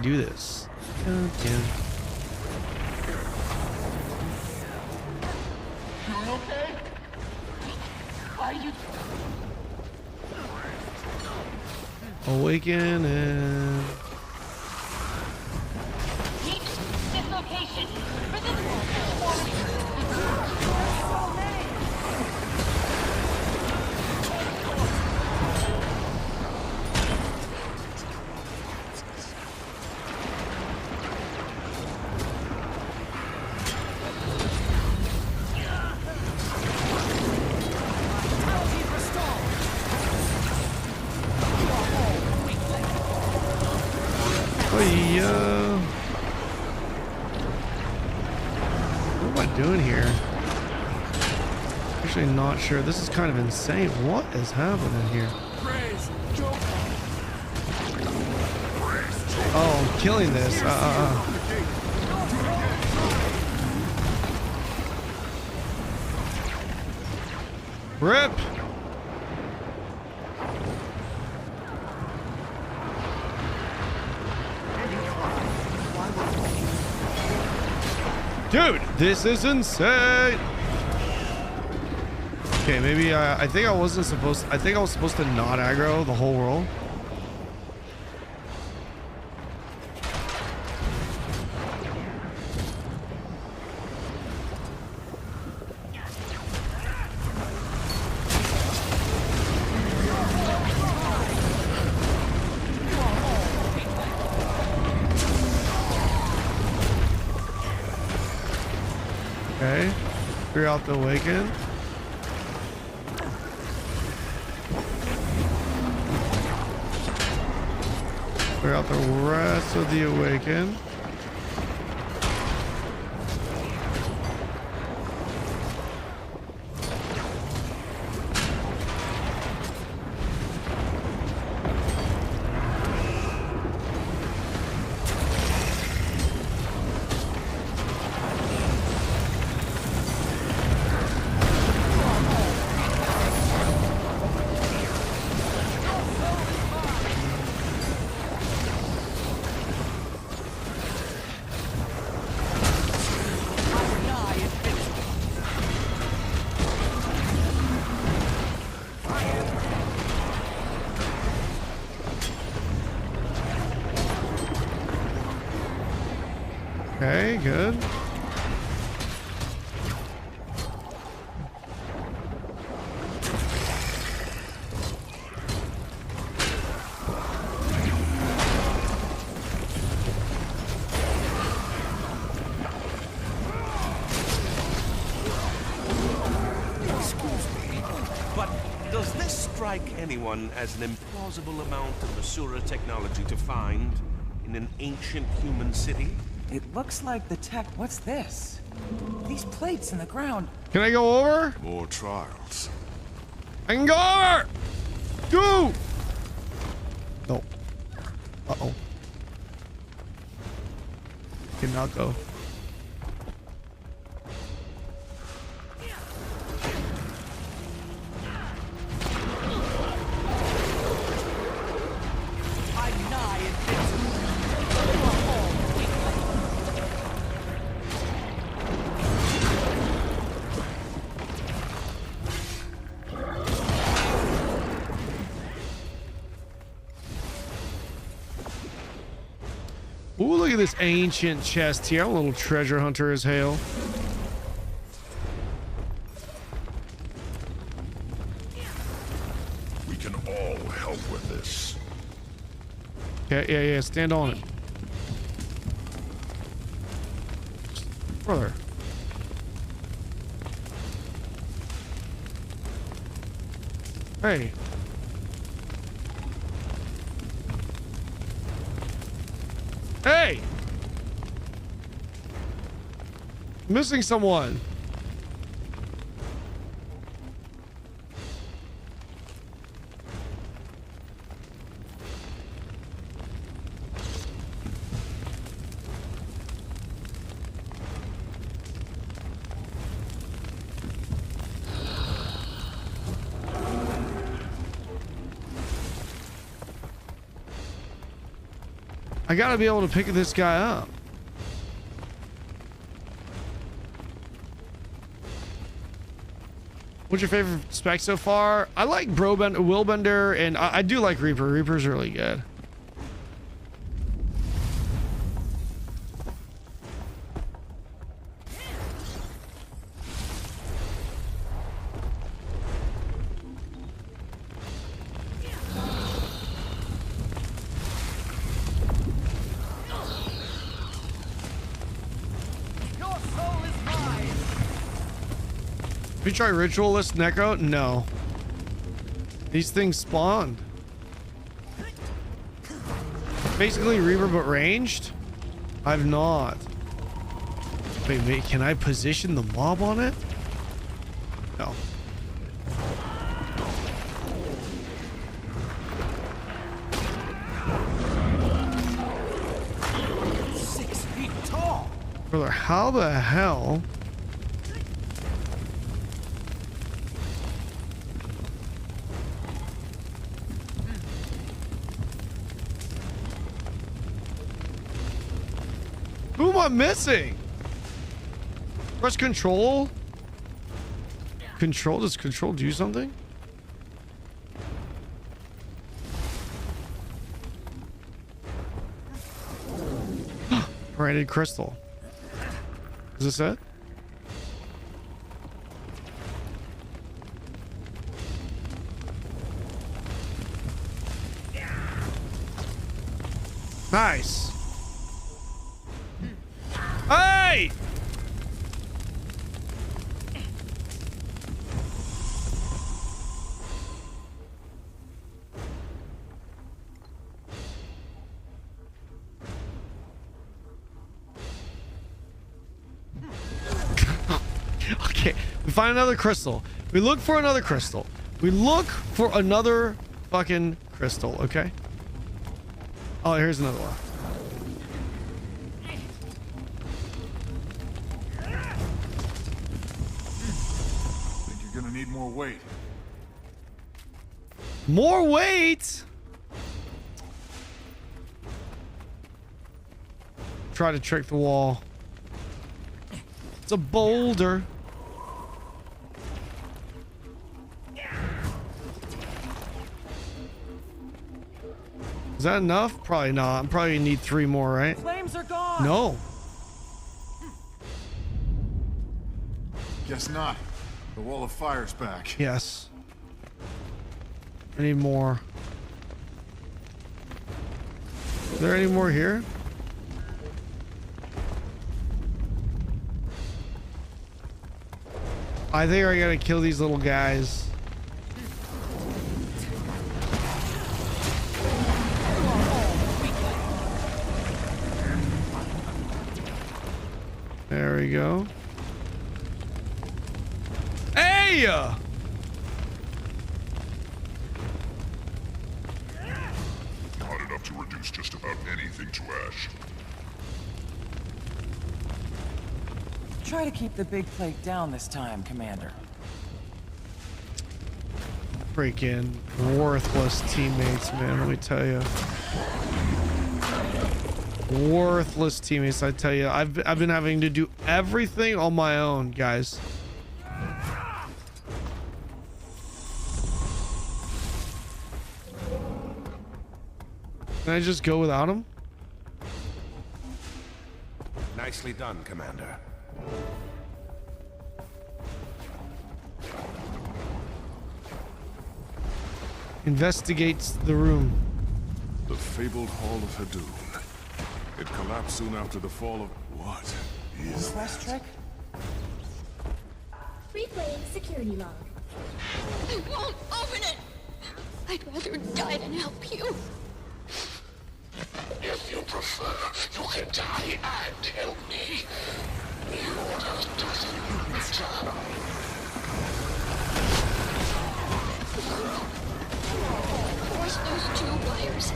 do this. Okay. You okay? Why are you... Awaken and Dislocation. What am I doing here? Actually not sure. This is kind of insane. What is happening here? Oh, I'm killing this. Rip. Dude, this is insane. Okay, maybe I think I wasn't supposed. I think I was supposed to not aggro the whole world. Okay, clear out the awaken. Clear out the rest of the awaken. Okay, good. But does this strike anyone as an implausible amount of Basura technology to find in an ancient human city? It looks like the tech. What's this? These plates in the ground. Can I go over? More trials. I can go over! Go! No. Uh-oh. Cannot go. I'm nigh invincible. Ooh, look at this ancient chest here. I'm a little treasure hunter as hell. We can all help with this. Okay, yeah, stand on it. Brother. Hey. Hey! Missing someone. I gotta be able to pick this guy up. What's your favorite spec so far? I like Willbender, and I do like Reaper. Reaper's really good. Have you tried Ritualist Necro? No. These things spawned. Basically Reaper but ranged? I've not. Wait, can I position the mob on it? No. Brother, how the hell? Who am I missing? Press control. Control, does control do something? Branded crystal. Is this it? Nice. Hey! Okay, we find another crystal. We look for another crystal. We look for another fucking crystal, okay? Oh, here's another one. Think you're gonna need more weight. More weight? Try to trick the wall. It's a boulder. Is that enough? Probably not. I'm probably gonna need 3 more, right? Flames are gone. No. Guess not. The wall of fire's back. Yes. I need more. Is there any more here? I think I gotta kill these little guys. There we go. Hey! Hot enough to reduce just about anything to ash. Try to keep the big plate down this time, Commander. Freaking worthless teammates, man, let me tell you. Worthless teammates, I tell you. I've been having to do everything on my own, guys. Can I just go without him? Nicely done, Commander. Investigates the room. The fabled Hall of Hadoon. It collapsed soon after the fall of... What is Quest trick? Replaying security log. I won't open it! I'd rather die than help you. If you prefer, you can die and help me. The order doesn't matter. Force those 2 wires.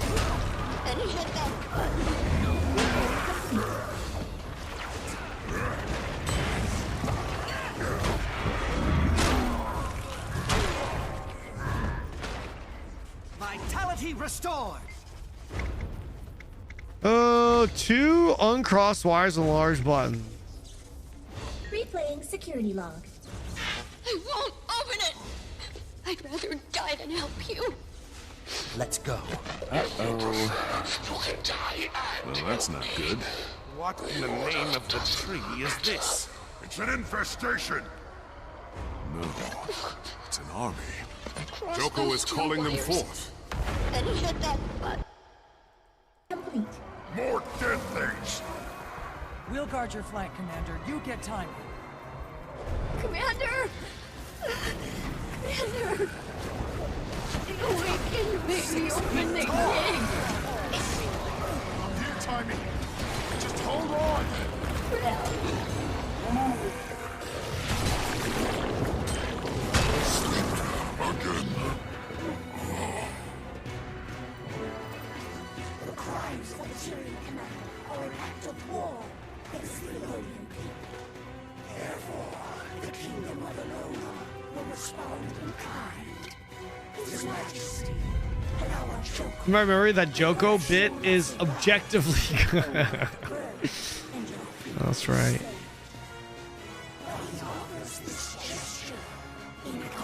And hit that button. Vitality restored. 2 uncrossed wires and large button. Replaying security log. I won't open it. I'd rather die than help you. Let's go. Uh-oh. You can die and Well, that's not good. What in the name of the tree is this? It's an infestation. No, it's an army. Cross Joko those is 2 calling them wires. forth. And hit that button. Complete. More dead things. We'll guard your flank, Commander. You get timing. Commander! Commander! Awaken me! Open the gate! Here, Timmy. Just hold on. Again. The crimes of the Tyrian commander are an act of war against the Elodian people. Therefore, the kingdom of Elona will respond in kind. His Majesty and our Joko. Remember that Joko bit is objectively good. That's right.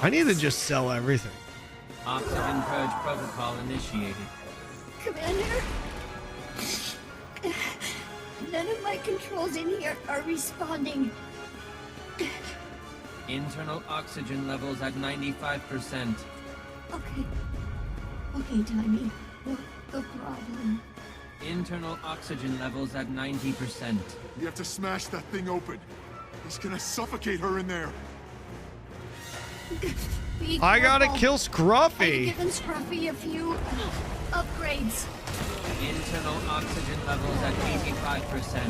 I need to just sell everything. Oxygen purge protocol initiated. Commander? None of my controls in here are responding. Internal oxygen levels at 95%. Okay. Okay, Timmy. What's the problem? Internal oxygen levels at 90%. We have to smash that thing open. He's gonna suffocate her in there. I gotta kill Scruffy. I've given Scruffy a few upgrades. Internal oxygen levels at 85%.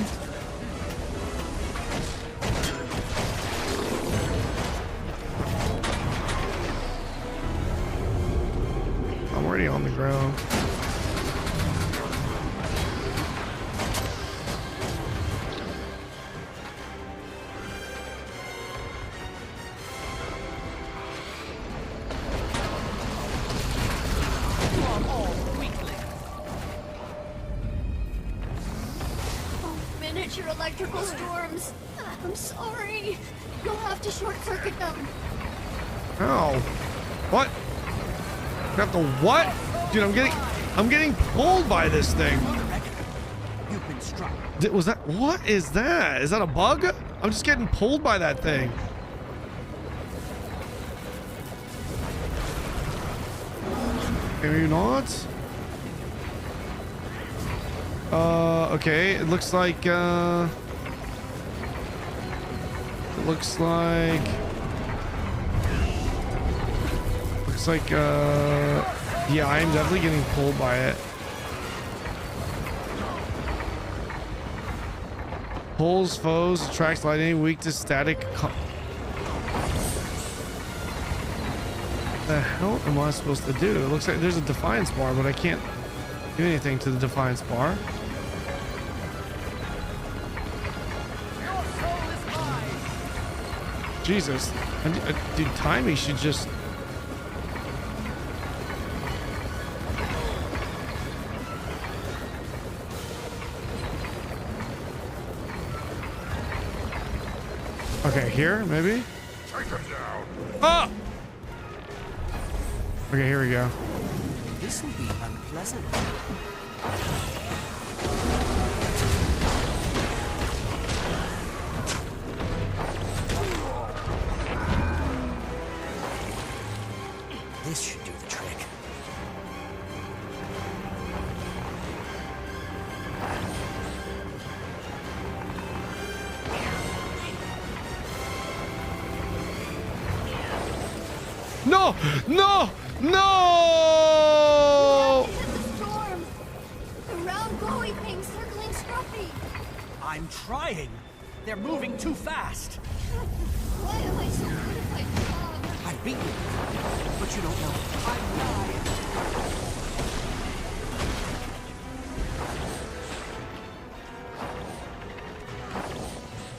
I'm already on the ground. Miniature electrical storms. I'm sorry. You'll have to short circuit them. Ow. What? You have to what? Dude, I'm getting pulled by this thing. You've been struck. Was that, what is that? Is that a bug? I'm just getting pulled by that thing. Maybe not. Okay, it looks like, yeah, I am definitely getting pulled by it. Pulls foes, attracts lightning, weak to static. What the hell am I supposed to do? It looks like there's a defiance bar, but I can't do anything to the defiance bar. Jesus. Dude, Timey should just... Okay, here, maybe? Take him down. Ah! Okay, here we go. This will be unpleasant. This should do the trick. No! No! No! Storms. The round glowy thing circling Scruffy. I'm trying. They're moving too fast. Why am I so good at my job? I beat you, but you don't know.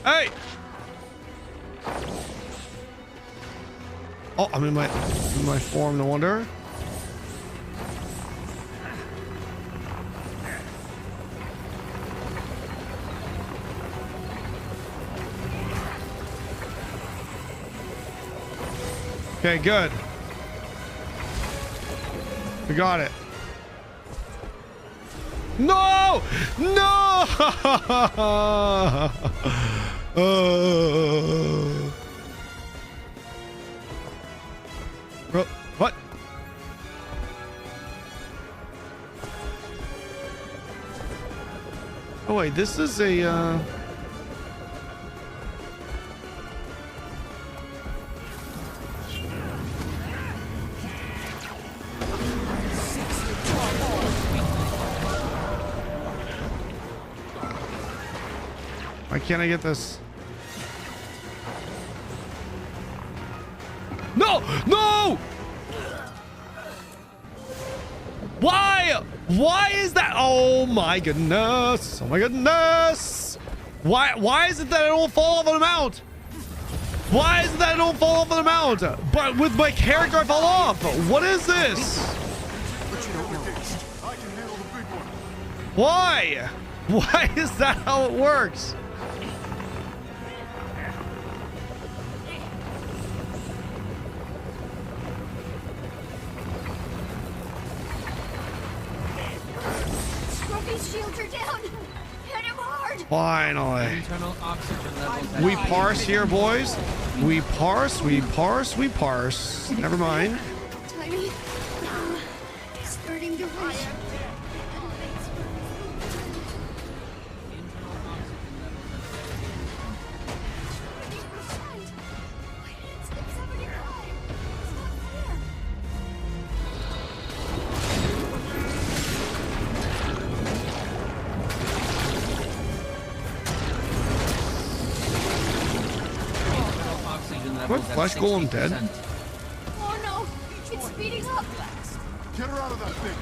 Hey! Oh, I'm in my form, no wonder. Okay, good. We got it. No! No! Bro, what? Oh wait, this is a why can't I get this? No! No! Why? Why is that? Oh my goodness. Oh my goodness. Why is it that I don't fall off on the mount? Why is it that I don't fall off on the mount? But with my character I fall off. What is this? Why? Why is that how it works? His shields are down. Hit him hard. Finally. Internal oxygen levels. We parse here, boys. We parse, we parse, we parse. Never mind. Timmy. Starting to rush. What? Flesh Golem dead? Oh no, it's speeding up. Get her out of that thing.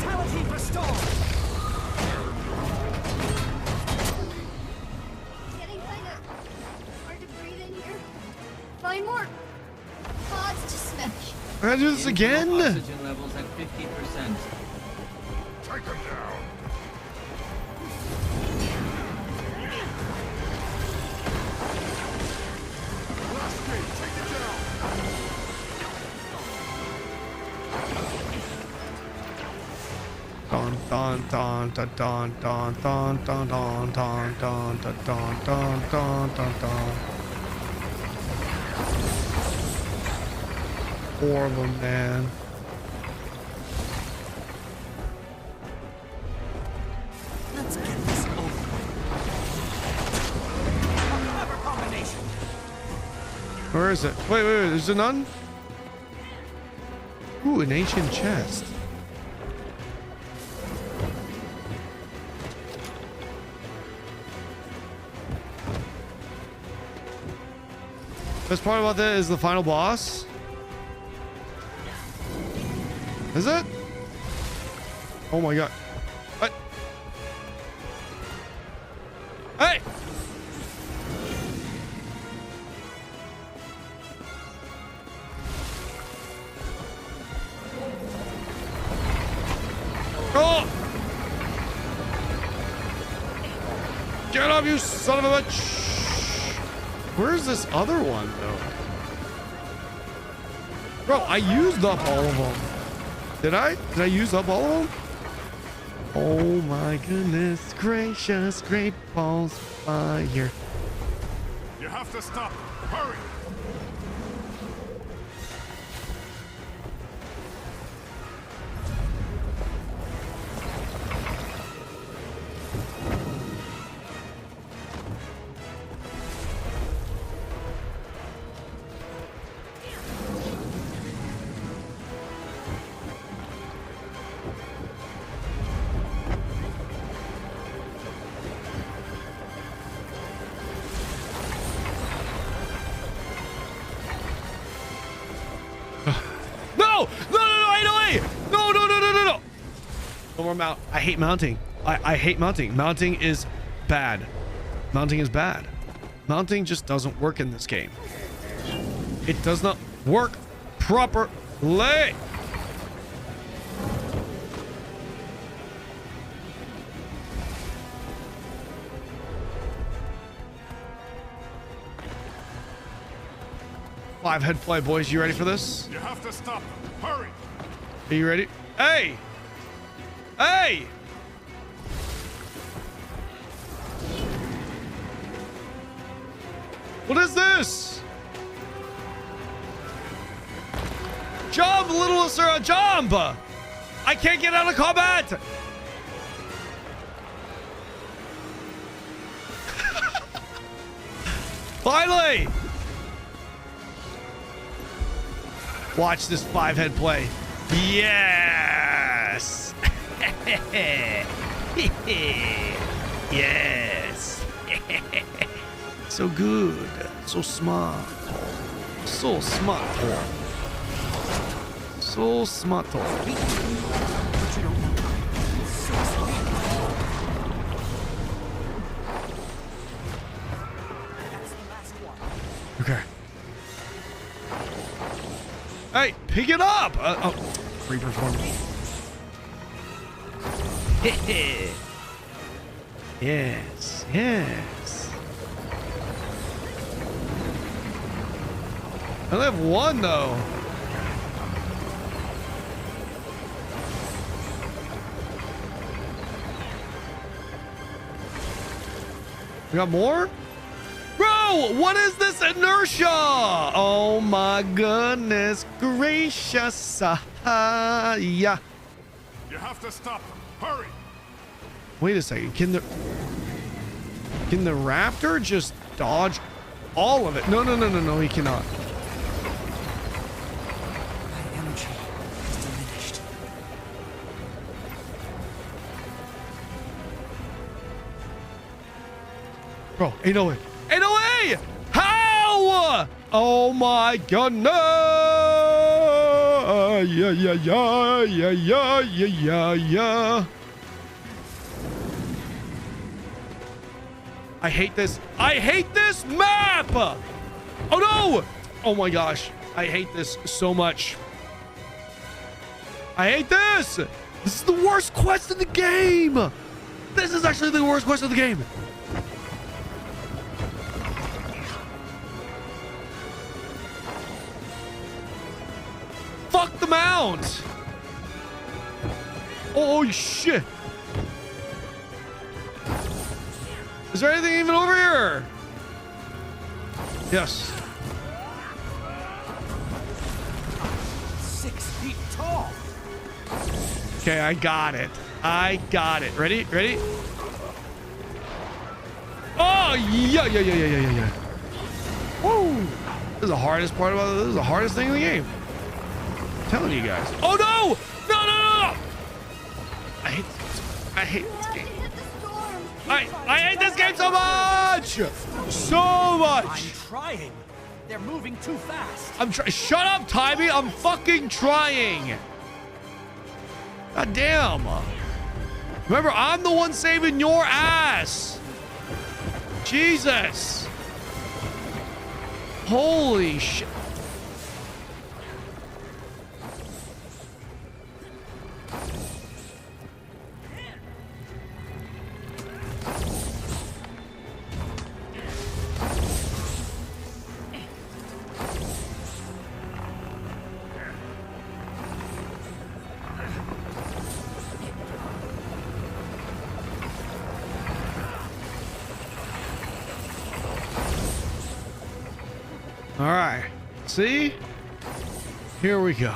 Fatality restored. Getting kind of hard to breathe in here. Find more pods to smash. I gotta do this again? Oxygen levels at 50%. Take him down. Last gate, take it down. Don don don don don don don don don don don don don don don don. Horrible, man. Let's get this over with. A clever combination. Where is it? Wait, is it none? Ooh, an ancient chest. Best part about that is the final boss. Is it? Oh my god. What? Hey! Oh! Get up, you son of a bitch! Where's this other one, though? Bro, I used up all of them. Did I? Did I use up all of them? Oh my goodness gracious, great balls fire. You have to stop. Hurry. No more mount. I hate mounting. I hate mounting. Mounting is bad. Mounting is bad. Mounting just doesn't work in this game. It does not work properly. Five head play, boys. You ready for this? You have to stop. Hurry. Are you ready? Hey! Hey! What is this? Jump, little sir, jump! I can't get out of combat! Finally! Watch this five head play. Yes! Yes! So good. So smart. So smart. So smart. Okay. Hey, pick it up! Oh, free performance. Yes, yes. I only have one though. We got more? Bro, what is this inertia? Oh my goodness gracious. Yeah. You have to stop them. Hurry. Wait a second. Can the raptor just dodge all of it? No, no, no, no, no, he cannot. My energy is diminished. Bro, ain't no way. Ain't no way! How? Oh my goodness! Yeah, yeah, yeah, yeah, yeah, yeah, yeah, yeah. I hate this. I hate this map! Oh no! Oh my gosh. I hate this so much. I hate this! This is the worst quest in the game! This is actually the worst quest of the game. Fuck the mount! Oh shit! Is there anything even over here? Yes. 6 feet tall. Okay, I got it. I got it. Ready? Ready? Oh yeah, yeah, yeah, yeah, yeah, yeah, yeah. Woo! This is the hardest part about it. This is the hardest thing in the game. I'm telling you guys. Oh no! No, no, no, no! I hate this game. I hate this game so much! So much! I'm trying. They're moving too fast. I'm trying. Shut up, Tybee. I'm fucking trying. God damn. Remember, I'm the one saving your ass. Jesus. Holy shit. All right, see? Here we go.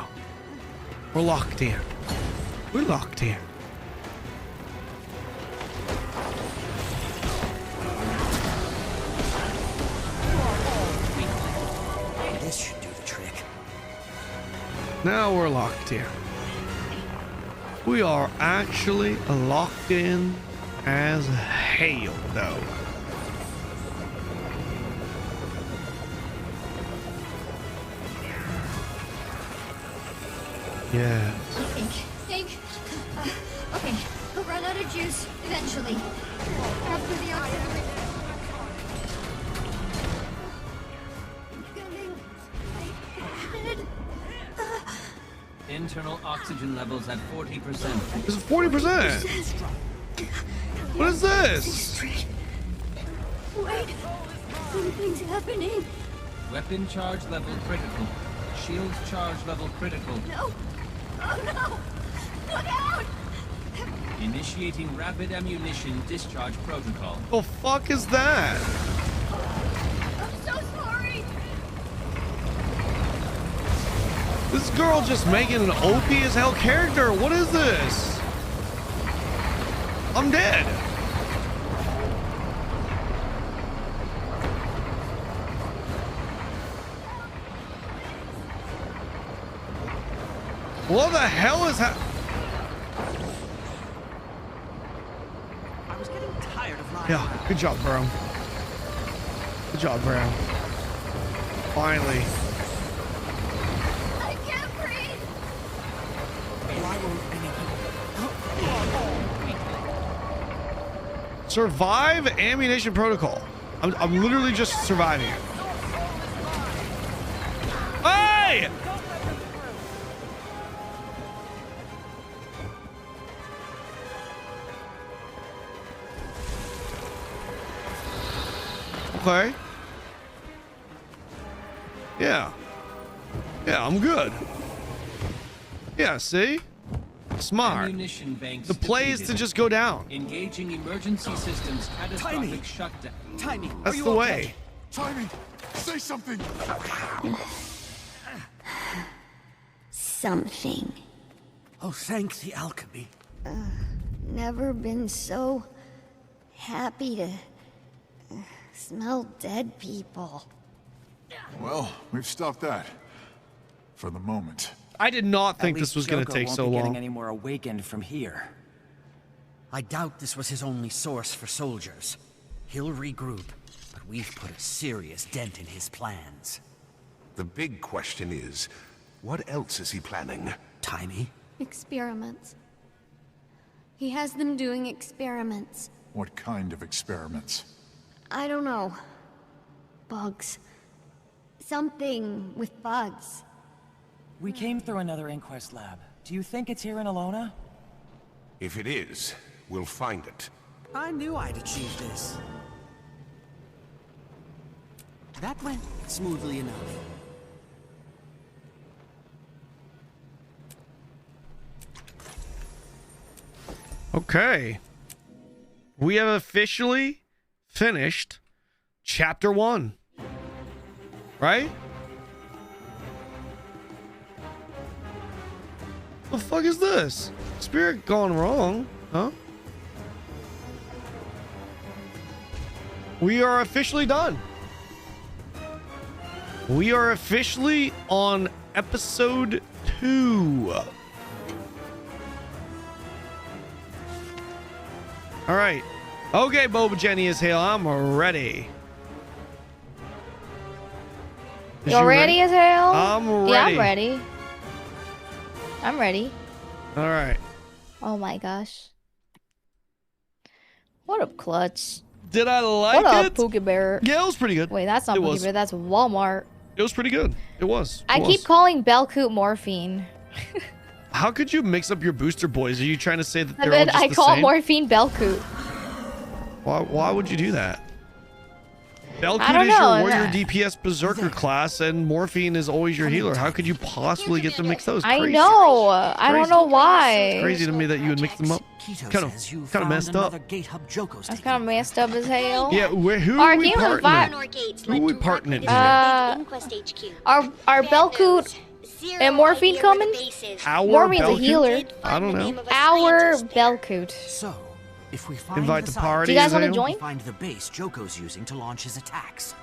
We're locked in. We're locked in. This should do the trick. Now we're locked in. We are actually locked in as hell, though. Yeah. Think. Okay, we'll run out of juice eventually. After the auxiliary. Internal oxygen levels at 40%. This is 40%. What is this? Wait, something's happening. Weapon charge level critical. Shield charge level critical. No. Oh no! Look out! Initiating rapid ammunition discharge protocol. The fuck is that? I'm so sorry. This girl just making an OP as hell character. What is this? I'm dead. What the hell is happening? I was getting tired of lying. Yeah, good job, bro. Good job, bro. Finally. I can't breathe. Why won't anyone? Survive ammunition protocol. I'm literally just surviving it. Hey! Okay. Yeah. Yeah, I'm good. Yeah, see? Smart. Ammunition banks The play is to just go down. Engaging emergency systems. Catastrophic shutdown. Tiny, That's the way. Timmy, say something. Something. Oh, thank the alchemy. Never been so happy to smell dead people. Well, we've stopped that. For the moment. I did not think At this least was going to Joko take won't so be long. getting any more awakened from here. I doubt this was his only source for soldiers. He'll regroup, but we've put a serious dent in his plans. The big question is, what else is he planning? Timey? Experiments. He has them doing experiments. What kind of experiments? I don't know. Bugs. Something with bugs. We came through another inquest lab. Do you think it's here in Alona? If it is, we'll find it. I knew I'd achieve this. That went smoothly enough. Okay. We have officially finished chapter 1. Right? The fuck is this? Spirit gone wrong, huh? We are officially done. We are officially on episode 2. All right. Okay, Boba Jenny is here. I'm ready. You're ready as hell? I'm ready. Yeah, I'm ready. I'm ready. All right. Oh my gosh. What up, Clutch? Did I like what it? up, Pookie Bear? Yeah, it was pretty good. Wait, that's not It Pookie was. Bear. That's Walmart. It was pretty good. It was. I keep calling Belcoot morphine. How could you mix up your booster boys? Are you trying to say that they're And all then just I the call same? morphine Belcoot. Why would you do that? Belcoot I don't is know. your warrior DPS berserker class, and morphine is always your healer. How could you possibly get them mixed up? It's I crazy. know. I don't know why. It's crazy to me that you would mix them up. Kind of messed up. That's kind of messed up as hell. Yeah, who Our are we game was partnering? Who are we partnering here? Are Belcoot and morphine coming? Our Morphine's a Belcoot? healer. I don't know. Our Belcoot. So, if we find Invite the the party. Do you guys want to Azrael? join? we find the base Joko's using to launch his attacks.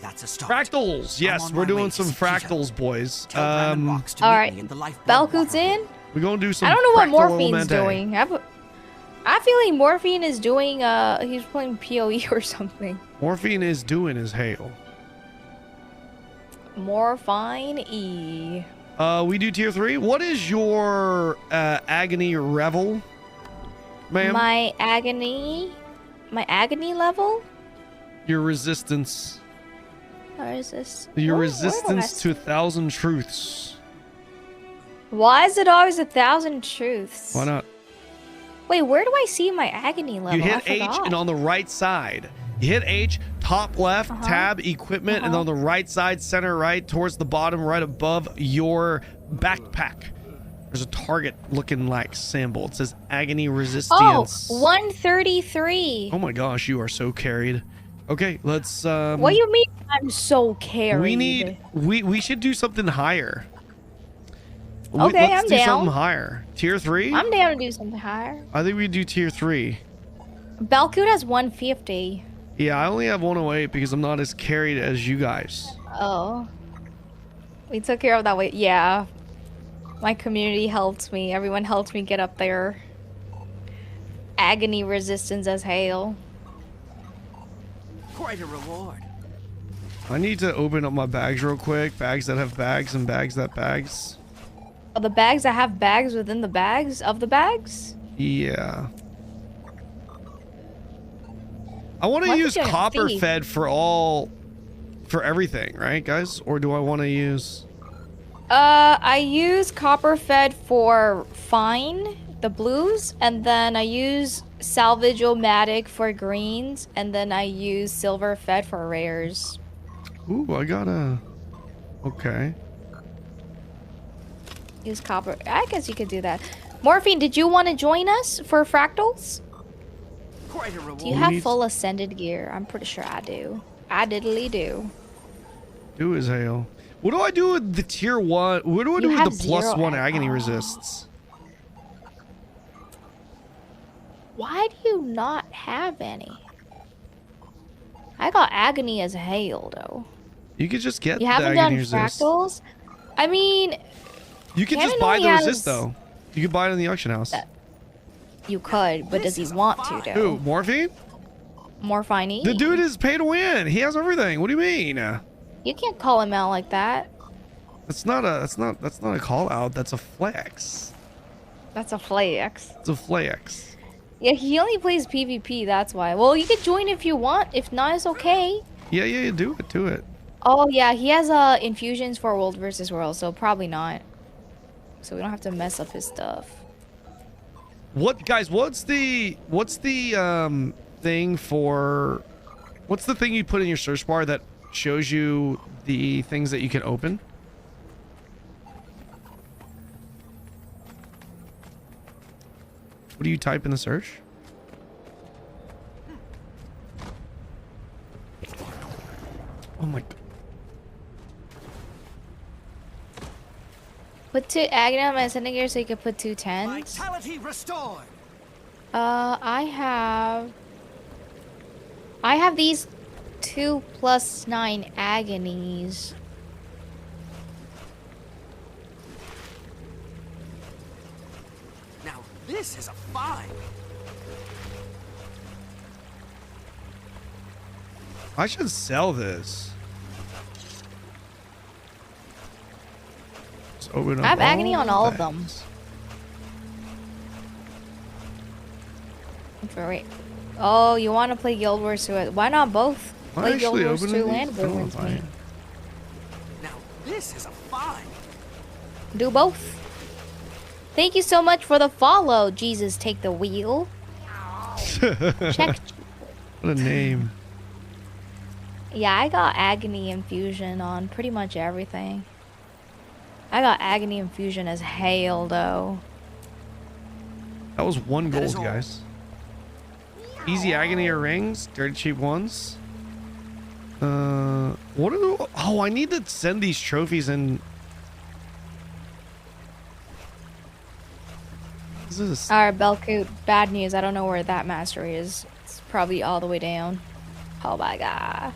That's a start. Fractals. Yes, we're doing some fractals, boys. All right. Belcoot's in. We're gonna do some. I don't know what fractal morphine's elemente. doing. I feel like morphine is doing. He's playing POE or something. Morphine is doing his hail. Morphine E. We do tier 3. What is your agony revel, ma'am? My agony level. Your resistance. Or is this? Your Where do I resistance to 1,000 truths. Why is it always 1,000 truths? Why not? Wait, where do I see my agony level? You hit I H, forgot. and on the right side, you hit H, top left, tab, equipment, and on the right side, center right, towards the bottom right above your backpack. There's a target looking like symbol. It says agony Oh, resistance. 133. Oh my gosh, you are so carried. Okay, let's What do you mean I'm so carried? we should do something higher. Okay, let's I'm do down. something higher. Tier 3? I'm down to do something higher. I think we do tier 3. Belcoot has 150. Yeah, I only have 108 because I'm not as carried as you guys. Oh. We took care of that way. Yeah. My community helped me. Everyone helped me get up there. Agony resistance as hail. Quite a reward. I need to open up my bags real quick. Bags that have bags and bags that bags. Oh, the bags that have bags within the bags of the bags? Yeah. I want to Why use would you copper thief? fed for everything, right, guys? Or do I want to use... I use copper fed for fine, the blues, and then I use Salvage-O-Matic for greens, and then I use Silver Fed for rares. Ooh, I got a... Okay. Use copper. I guess you could do that. Morphine, did you want to join us for fractals? Quite a reward. Do you have full ascended gear? I'm pretty sure I do. I diddly do. Do as hell. What do I do with the tier 1? What do I do with the +1 agony resists? Why do you not have any? I got agony as hail though. You could just get You the haven't done agony resist. fractals? I mean, You could just Kanon buy only the has- resist though. You could buy it in the auction house. you could, but does he want to though? Who? Morphine? Morphine? The dude is pay to win. He has everything. What do you mean? You can't call him out like that. That's not a call out. That's a flex. That's a flex. It's a flex. Yeah, he only plays PvP, that's why. Well, you can join if you want. If not, it's okay. Yeah, do it. Do it. Oh, yeah, he has infusions for World versus World, so probably not. So we don't have to mess up his stuff. What, guys, what's the thing for... What's the thing you put in your search bar that shows you the things that you can open? What do you type in the search? Oh my god. Put 2 agony on my ascending gear so you can put 2 10s. Vitality restored. I have these 2 + 9 agonies. Now this is a find. I should sell this. Just open up I have agony all on all of them. things. Wait. Oh, you want to play Guild Wars 2? Why not both? Why Play Guild actually Wars opening 2 these? and I don't Women's know if I- Meet. Now this is a find. Do both. Thank you so much for the follow. Jesus, take the wheel. Check. What a name. Yeah, I got agony infusion on pretty much everything. I got agony infusion as hail though. That was 1 gold, guys. Easy agony or rings, dirty cheap ones. What are the... Oh, I need to send these trophies in. What is this? Alright, Belcoot, bad news. I don't know where that mastery is. It's probably all the way down. Oh my god.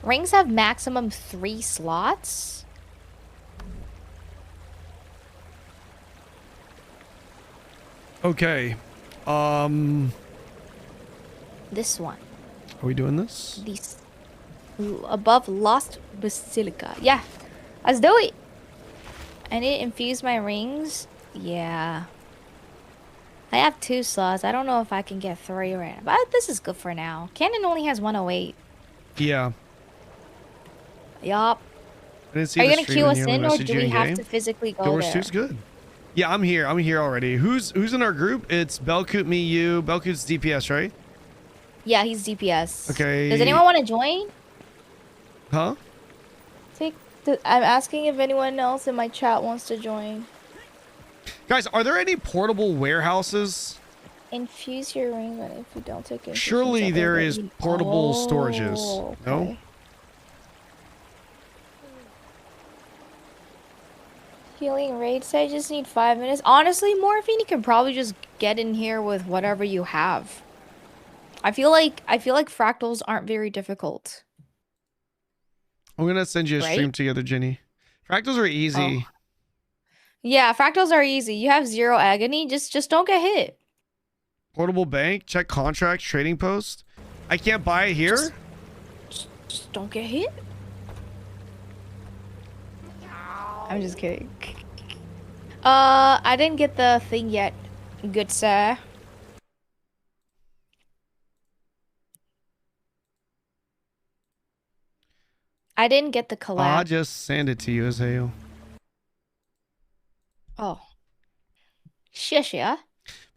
Rings have maximum 3 slots? Okay. This one. Are we doing this? These. Above Lost Basilica. Yeah. Let's do it. I need to infuse my rings. Yeah. I have 2 slots. I don't know if I can get 3 right now. But this is good for now. Kanon only has 108. Yeah. Yup. I didn't see Are you the gonna stream queue and us you only in, or messaged do you we in have game. to physically go Doors there? 2's good. Yeah, I'm here. I'm here already. Who's in our group? It's Belcoot, me, you. Belcoot's DPS, right? Yeah, he's DPS. Okay. Does anyone want to join? Huh? I'm asking if anyone else in my chat wants to join. Guys, are there any portable warehouses? Infuse your ring, but if you don't take it. Surely there is portable storages. No? Okay. Healing raids, I just need 5 minutes. Honestly, Morphine, you can probably just get in here with whatever you have. I feel like fractals aren't very difficult. I'm gonna send you a stream Right? together, Jenny. Fractals are easy. Yeah, fractals are easy. You have 0 agony, just don't get hit. Portable bank, check contracts, trading post. I can't buy it here? Just don't get hit. I'm just kidding. I didn't get the thing yet, good sir. I didn't get the collab. I just sent it to you, Azale. Oh. Shush, yeah.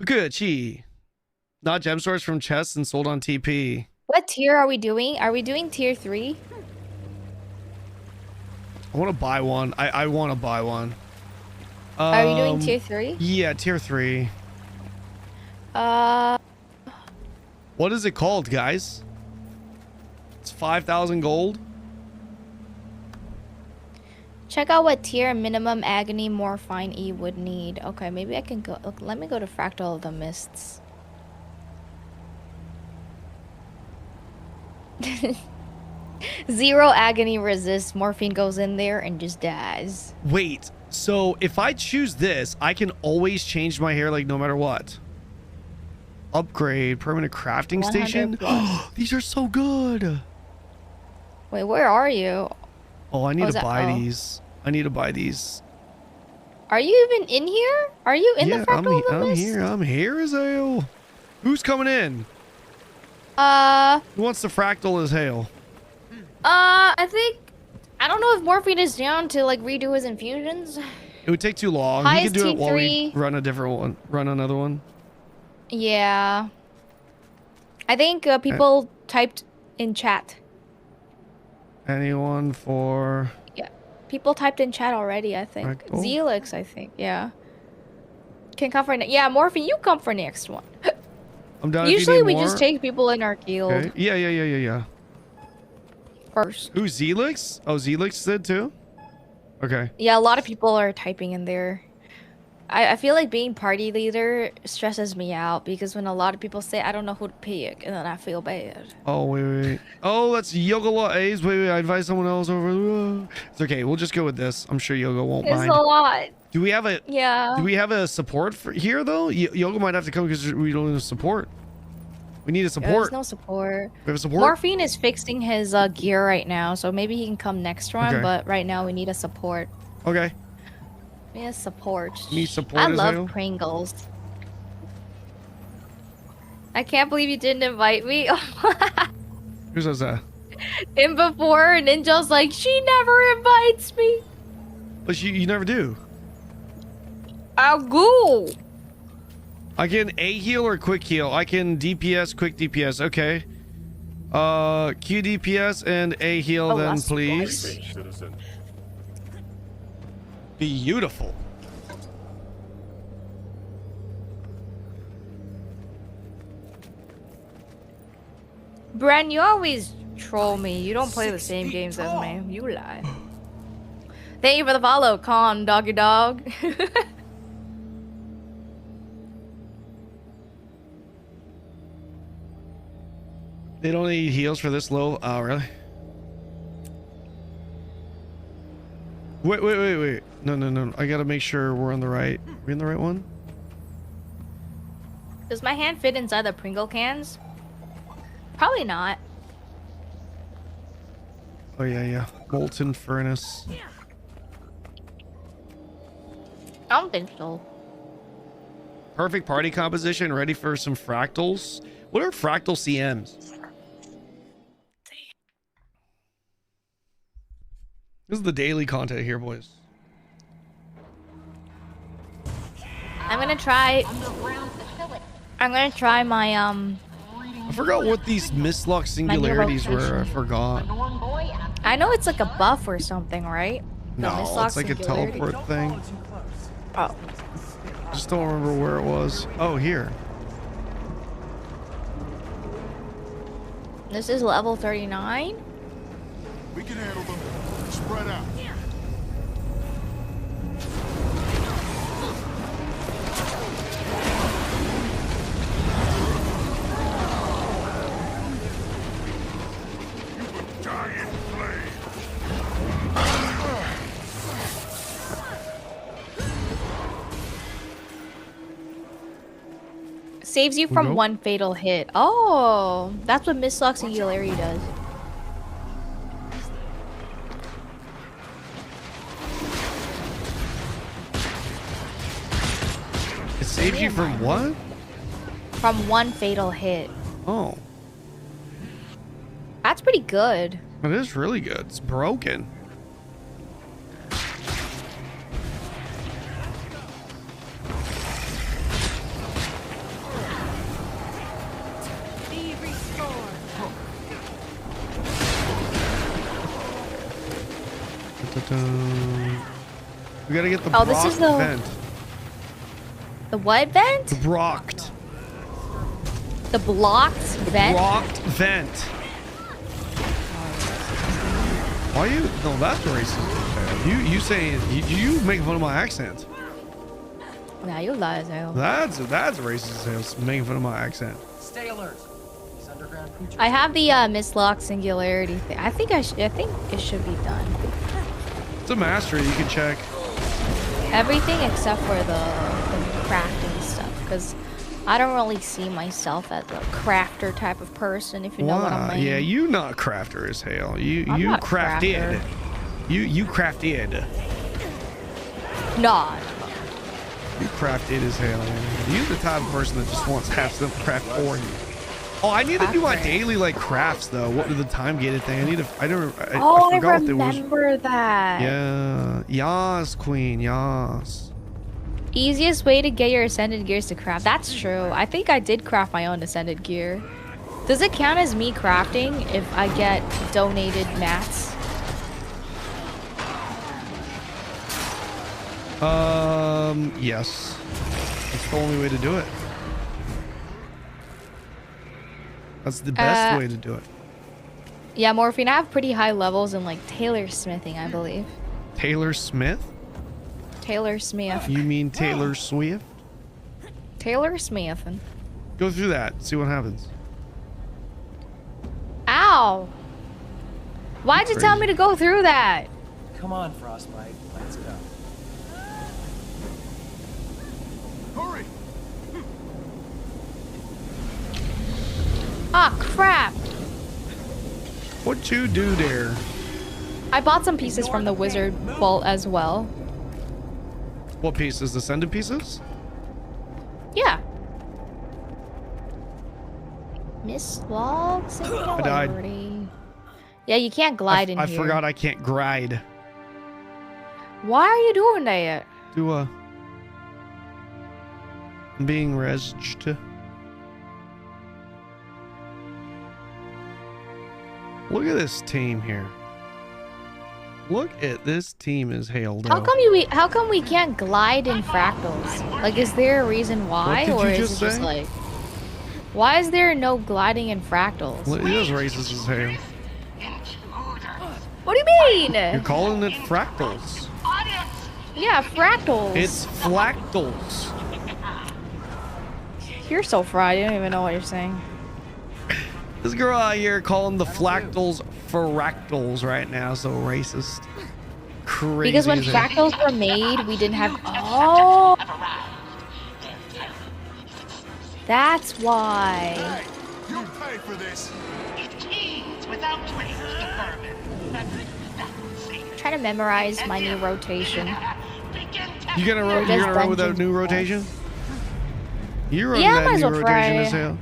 Good, chi. Not gem source from chests and sold on TP. What tier are we doing? Are we doing tier 3? I want to buy one. I want to buy one. Are you doing tier 3? Yeah, tier 3. Uh. What is it called, guys? It's 5,000 gold. Check out what tier minimum agony morphine E would need. Okay, maybe I can go. Look, let me go to Fractal of the Mists. Zero agony resist. Morphine goes in there and just dies. Wait, so if I choose this, I can always change my hair like no matter what. Upgrade, permanent crafting station. These are so good. Wait, where are you? Oh, I need to buy these. I need to buy these. Are you even in here? Are you in the Fractal of the I'm Mist? here. I'm here, Azale. Who's coming in? Who wants the Fractal as hail? I think, I don't know if Morphine is down to like redo his infusions. It would take too long. He can do it while we run a different one. Run another one. Yeah. I think people typed in chat. Anyone for... Yeah. People typed in chat already, I think. Fractal? Zelix, I think. Yeah. Can come for... Yeah, Morphine, you come for next one. I'm done. Usually we just take people in our guild. Okay. Yeah. First. Who's Zelix? Oh, Zelix did too? Okay. Yeah, a lot of people are typing in there. I feel like being party leader stresses me out because when a lot of people say I don't know who to pick, and then I feel bad. Oh, wait. Oh, that's Yoga A's. Wait. I advise someone else over. It's okay. We'll just go with this. I'm sure Yoga won't mind. It's a lot. Do we have a... Yeah. Do we have a support for here, though? Yoga might have to come because we don't have support. We need a support. There's no support. We have a support? Morphine is fixing his gear right now, so maybe he can come next run, Okay. but right now we need a support. Okay. We need support. Need support I as love well? Pringles. I can't believe you didn't invite me. Who says that? In before, Ninja's like, she never invites me. But you never do. I'll go. I can A heal or quick heal. I can DPS, quick DPS. Okay. Q DPS and A heal then, that's please. Beautiful. Bren, you always troll me. You don't play the same games as me. You lie. Thank you for the follow, Con Doggy Dog. They don't need heals for this low. Oh, really? Wait. No. I gotta make sure we're on the right. We in the right one? Does my hand fit inside the Pringle cans? Probably not. Oh, yeah. Molten Furnace. I don't think so. Perfect party composition. Ready for some fractals? What are fractal CMs? This is the daily content here, boys. I'm gonna try my I forgot what these mislock singularities were. I forgot. I know it's like a buff or something, right? The No, mislock it's like a singularity. teleport thing. Oh. Just don't remember where it was. Oh, here. This is level 39? We can handle them. Spread out. Giant flame. Saves you from Nope. one fatal hit. Oh, that's what Mislock Singularity does. It saves you from what? From one fatal hit. Oh. That's pretty good. It is really good. It's broken. Be restored. We gotta get the Oh, this is the vent. The what vent? The brocked. The blocked vent? Brocked vent. Why you? No, that's racist. You saying you making fun of my accent? Yeah, you lie as hell. That's racist as hell. Making fun of my accent. Stay alert. These underground creatures. I have the mislock singularity thing. I think it should be done. It's a mastery. You can check. Everything except for the crafting stuff, because I don't really see myself as a crafter type of person, if you know what I mean. Yeah, you not crafter as hell. You not crafted. crafter. You crafted. Nah. You crafted as hell. You're the type of person that just wants half stuff craft for you. Oh, I need to do my daily like crafts though. What was the time gated thing? I forgot remember that. Yeah. Yas, queen. Yas. Easiest way to get your ascended gears to craft. That's true. I think I did craft my own ascended gear. Does it count as me crafting if I get donated mats? Yes. It's the only way to do it. That's the best way to do it. Yeah, Morphine, I have pretty high levels in like Taylor smithing, I believe. Taylor Smith? Taylor Smith. You mean Taylor Swift? Taylor Smith. Go through that. See what happens. Ow! Why'd you tell me to go through that? Come on, Frostbite. Let's go. Hurry! Ah, crap! What you do there? I bought some pieces from the wizard vault as well. What pieces? Ascended pieces? Yeah. Miss Log Singularity. Yeah, you can't glide in I here. forgot I can't glide. Why are you doing that? I'm being rezzed. Look at this team here. Look at this team as hell. How come we can't glide in fractals? Like, is there a reason why, What did or you is just it just say? like, why is there no gliding in fractals? Look, it is racist as hell. What do you mean? You're calling it fractals. Yeah, fractals. It's flactals. You're so fried. You don't even know what you're saying. This girl out here calling the flactals fractals right now, so racist. Crazy. Because when as hell. fractals were made, we didn't have. Oh, that's why. You pay for this. Try to memorize my new rotation. You gonna run with that new rotation? You're running Yeah, I that might as new well rotation try. as hell.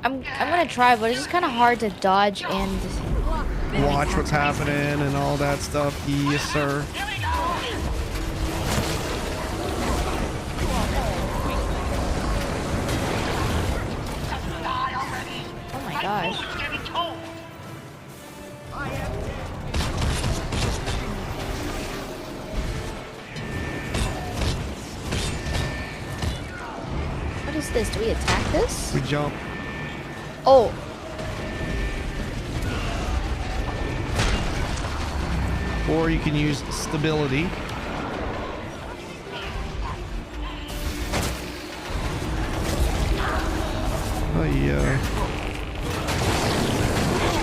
I'm gonna try, but it's just kind of hard to dodge and Watch what's happening and all that stuff. Yes, sir. Oh my gosh. What is this? Do we attack this? We jump. Oh. Or you can use stability. Oh yeah.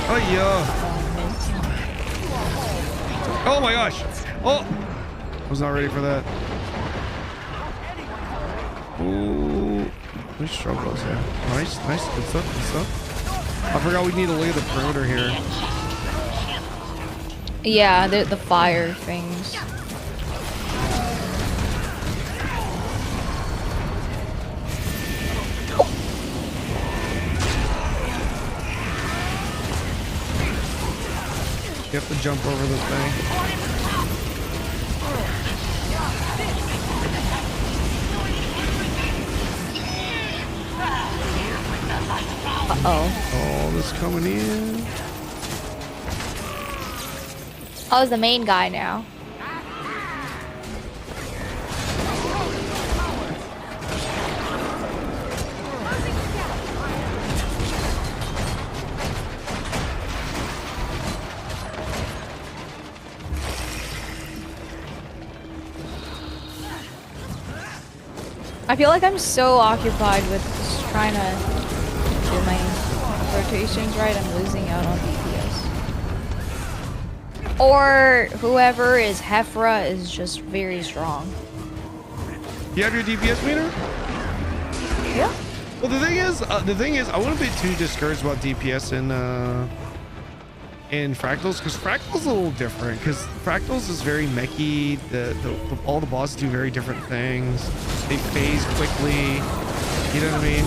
Oh yeah. Oh my gosh. Oh. I was not ready for that. Ooh. Nice struggles here. Nice, nice. Good stuff, good stuff. I forgot we need to look at the perimeter here. Yeah, the fire things. You have to jump over the thing. Uh-oh. Oh, this coming in. Oh, it's the main guy now. I feel like I'm so occupied with just trying to do my rotations right, I'm losing out on DPS. Or whoever is Hefra is just very strong. You have your DPS meter? Yeah. Well, the thing is, I wouldn't be too discouraged about DPS in Fractals, because Fractals is a little different. Because Fractals is very mechy. All the bosses do very different things. They phase quickly. You know what I mean?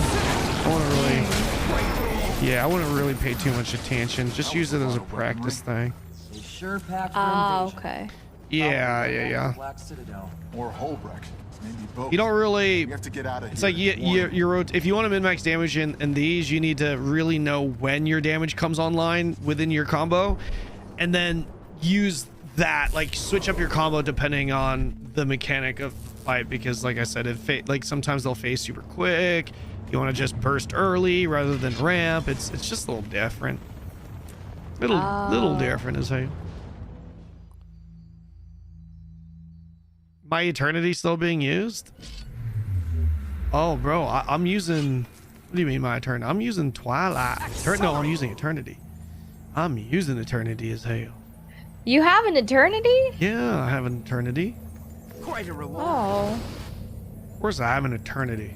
I wouldn't really pay too much attention. Just use it as a practice thing. Sure packed for invasion. Okay. Yeah. Black Citadel. Or Holbrecht. Maybe both. You don't really. We have to get out of It's here. like if you want to min-max damage in these, you need to really know when your damage comes online within your combo, and then use that, like switch up your combo depending on the mechanic of the fight. Because like I said, like sometimes they'll phase super quick. You want to just burst early rather than ramp. It's just a little different. Little different as hell. My Eternity still being used? Oh, bro, I'm using... What do you mean my Eternity? I'm using Twilight. No, I'm using Eternity. I'm using Eternity as hell. You have an Eternity? Yeah, I have an Eternity. Quite a reward. Oh. Of course I have an Eternity.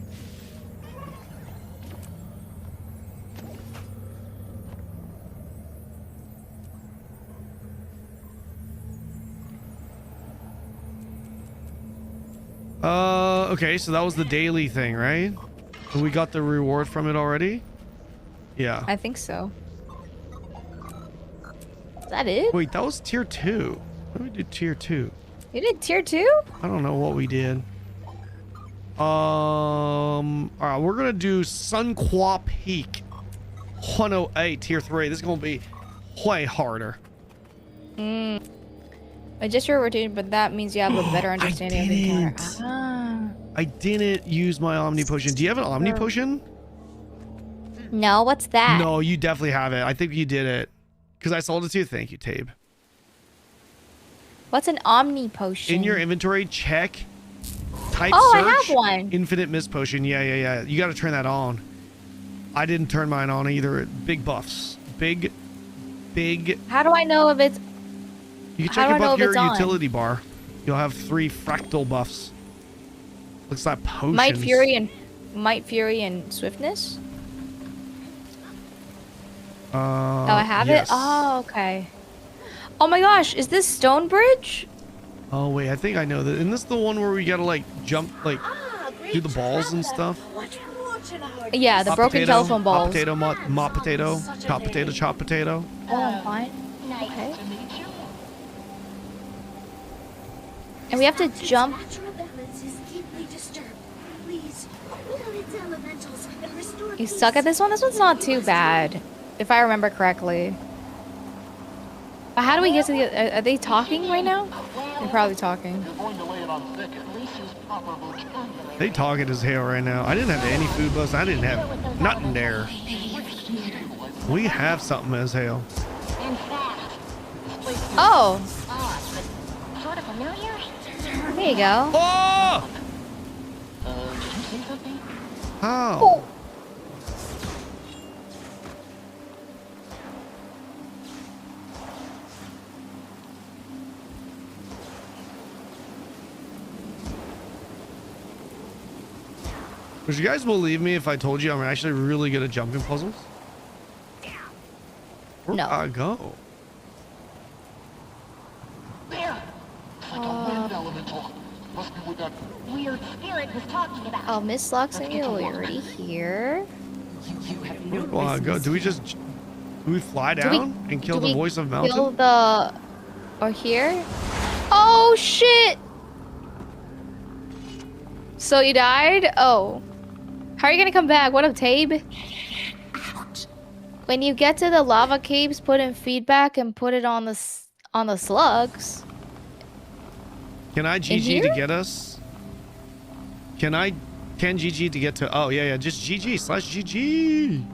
Okay, so that was the daily thing, right? We got the reward from it already? Yeah. I think so. Is that it? Wait, that was tier 2. What did we do tier 2? You did tier 2? I don't know what we did. Alright, we're gonna do Sunqua Peak 108 tier 3. This is gonna be way harder. I just your rotation, but that means you have a better understanding of the encounter. I didn't use my Omni Potion. Do you have an Omni Potion? No, what's that? No, you definitely have it. I think you did it. Because I sold it to you. Thank you, Tabe. What's an Omni Potion? In your inventory, check. Type search. I have one. Infinite Mist Potion. Yeah. You got to turn that on. I didn't turn mine on either. Big buffs. Big. How do I know if it's... You can check above your utility bar. You'll have 3 fractal buffs. Looks like potions. Might, Fury, and Swiftness? Oh, I have it? Oh, okay. Oh my gosh, is this Stonebridge? Oh wait, I think I know that. Isn't this the one where we gotta like jump, like do the balls and stuff? Yeah, the broken telephone balls. Hot potato, mop potato, chop potato, chop potato. Oh, I'm fine. Okay. And we have to jump. You suck at this one? This one's not too bad, if I remember correctly. But how do we get to the... Are they talking right now? They're probably talking. They talking as hell right now. I didn't have any food buffs. I didn't have nothing there. We have something as hell. Oh. There you go. Oh! How? Oh. Would you guys believe me if I told you I'm actually really good at jumping puzzles? Where'd I go? Weird spirit was talking about. Oh, Miss Lux and you are already here. Where do I go? Do we just... Do we fly down and kill the voice of mountain? Kill the... Or here? Oh, shit! So you died? Oh. How are you gonna come back? What up, Tabe? When you get to the lava caves, put in feedback and put it on the slugs. Can I GG to get us? Can GG to get to... Oh, yeah, just GG/GG.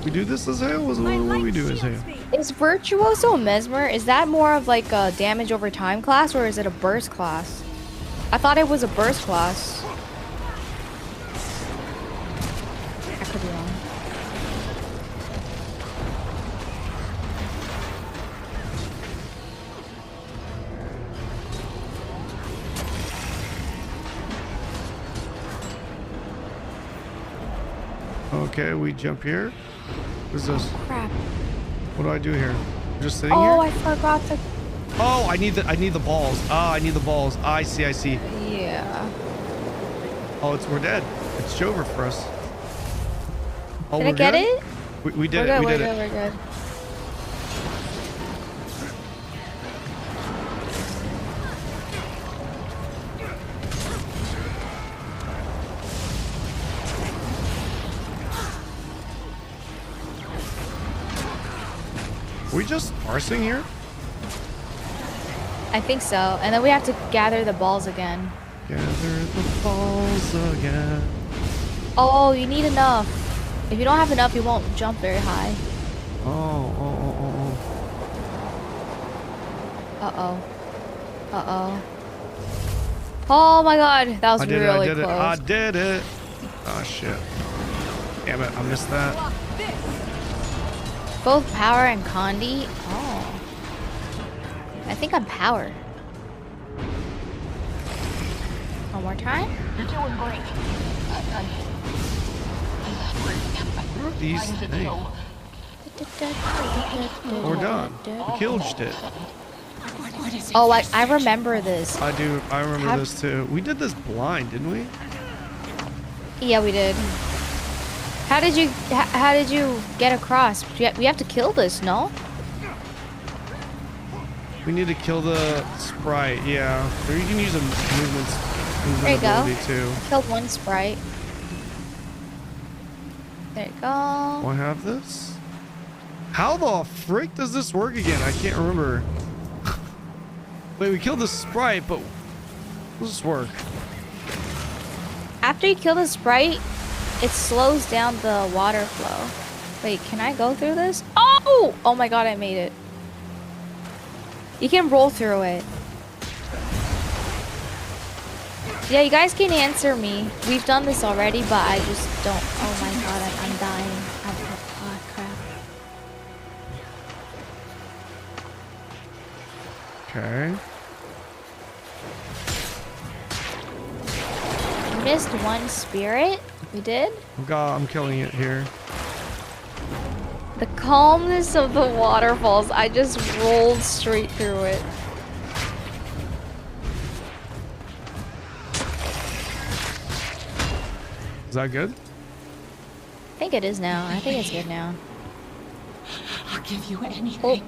We do this as hell? What we do as hell? Is Virtuoso Mesmer, is that more of like a damage over time class or is it a burst class? I thought it was a burst class. I could be wrong. Okay, we jump here. What is this? Crap. What do I do here? I'm just sitting here? Oh, I forgot to... Oh, I need the balls. Ah, I need the balls. I see. Yeah. Oh, we're dead. It's over for us. Oh, Did I get good? it? We did it. We did it. We're good. Are we just parsing here? I think so. And then we have to gather the balls again. Gather the balls again. Oh, you need enough. If you don't have enough, you won't jump very high. Oh. Uh-oh. Oh my god, that was really close. I did it. Oh shit. Damn it, I missed that. Both power and Condi? Oh. I think I'm power. One more time? You're doing great. What are these things? We're done. We killed it. Oh, I remember this. I do. I remember this too. We did this blind, didn't we? Yeah, we did. How did you get across? We have to kill this, no? We need to kill the sprite, yeah. Or you can use a movement There you go. ability too. Killed one sprite. There you go. I have this? How the frick does this work again? I can't remember. Wait, we killed the sprite, but how does this work? After you kill the sprite, it slows down the water flow. Wait, can I go through this? Oh! Oh my god, I made it. You can roll through it. Yeah, you guys can answer me. We've done this already, but I just don't. Oh my god, I'm dying. Oh crap. Okay. Missed one spirit. We did. Oh god, I'm killing it here. The calmness of the waterfalls. I just rolled straight through it. Is that good? I think it is now. I think it's good now. I'll give you anything.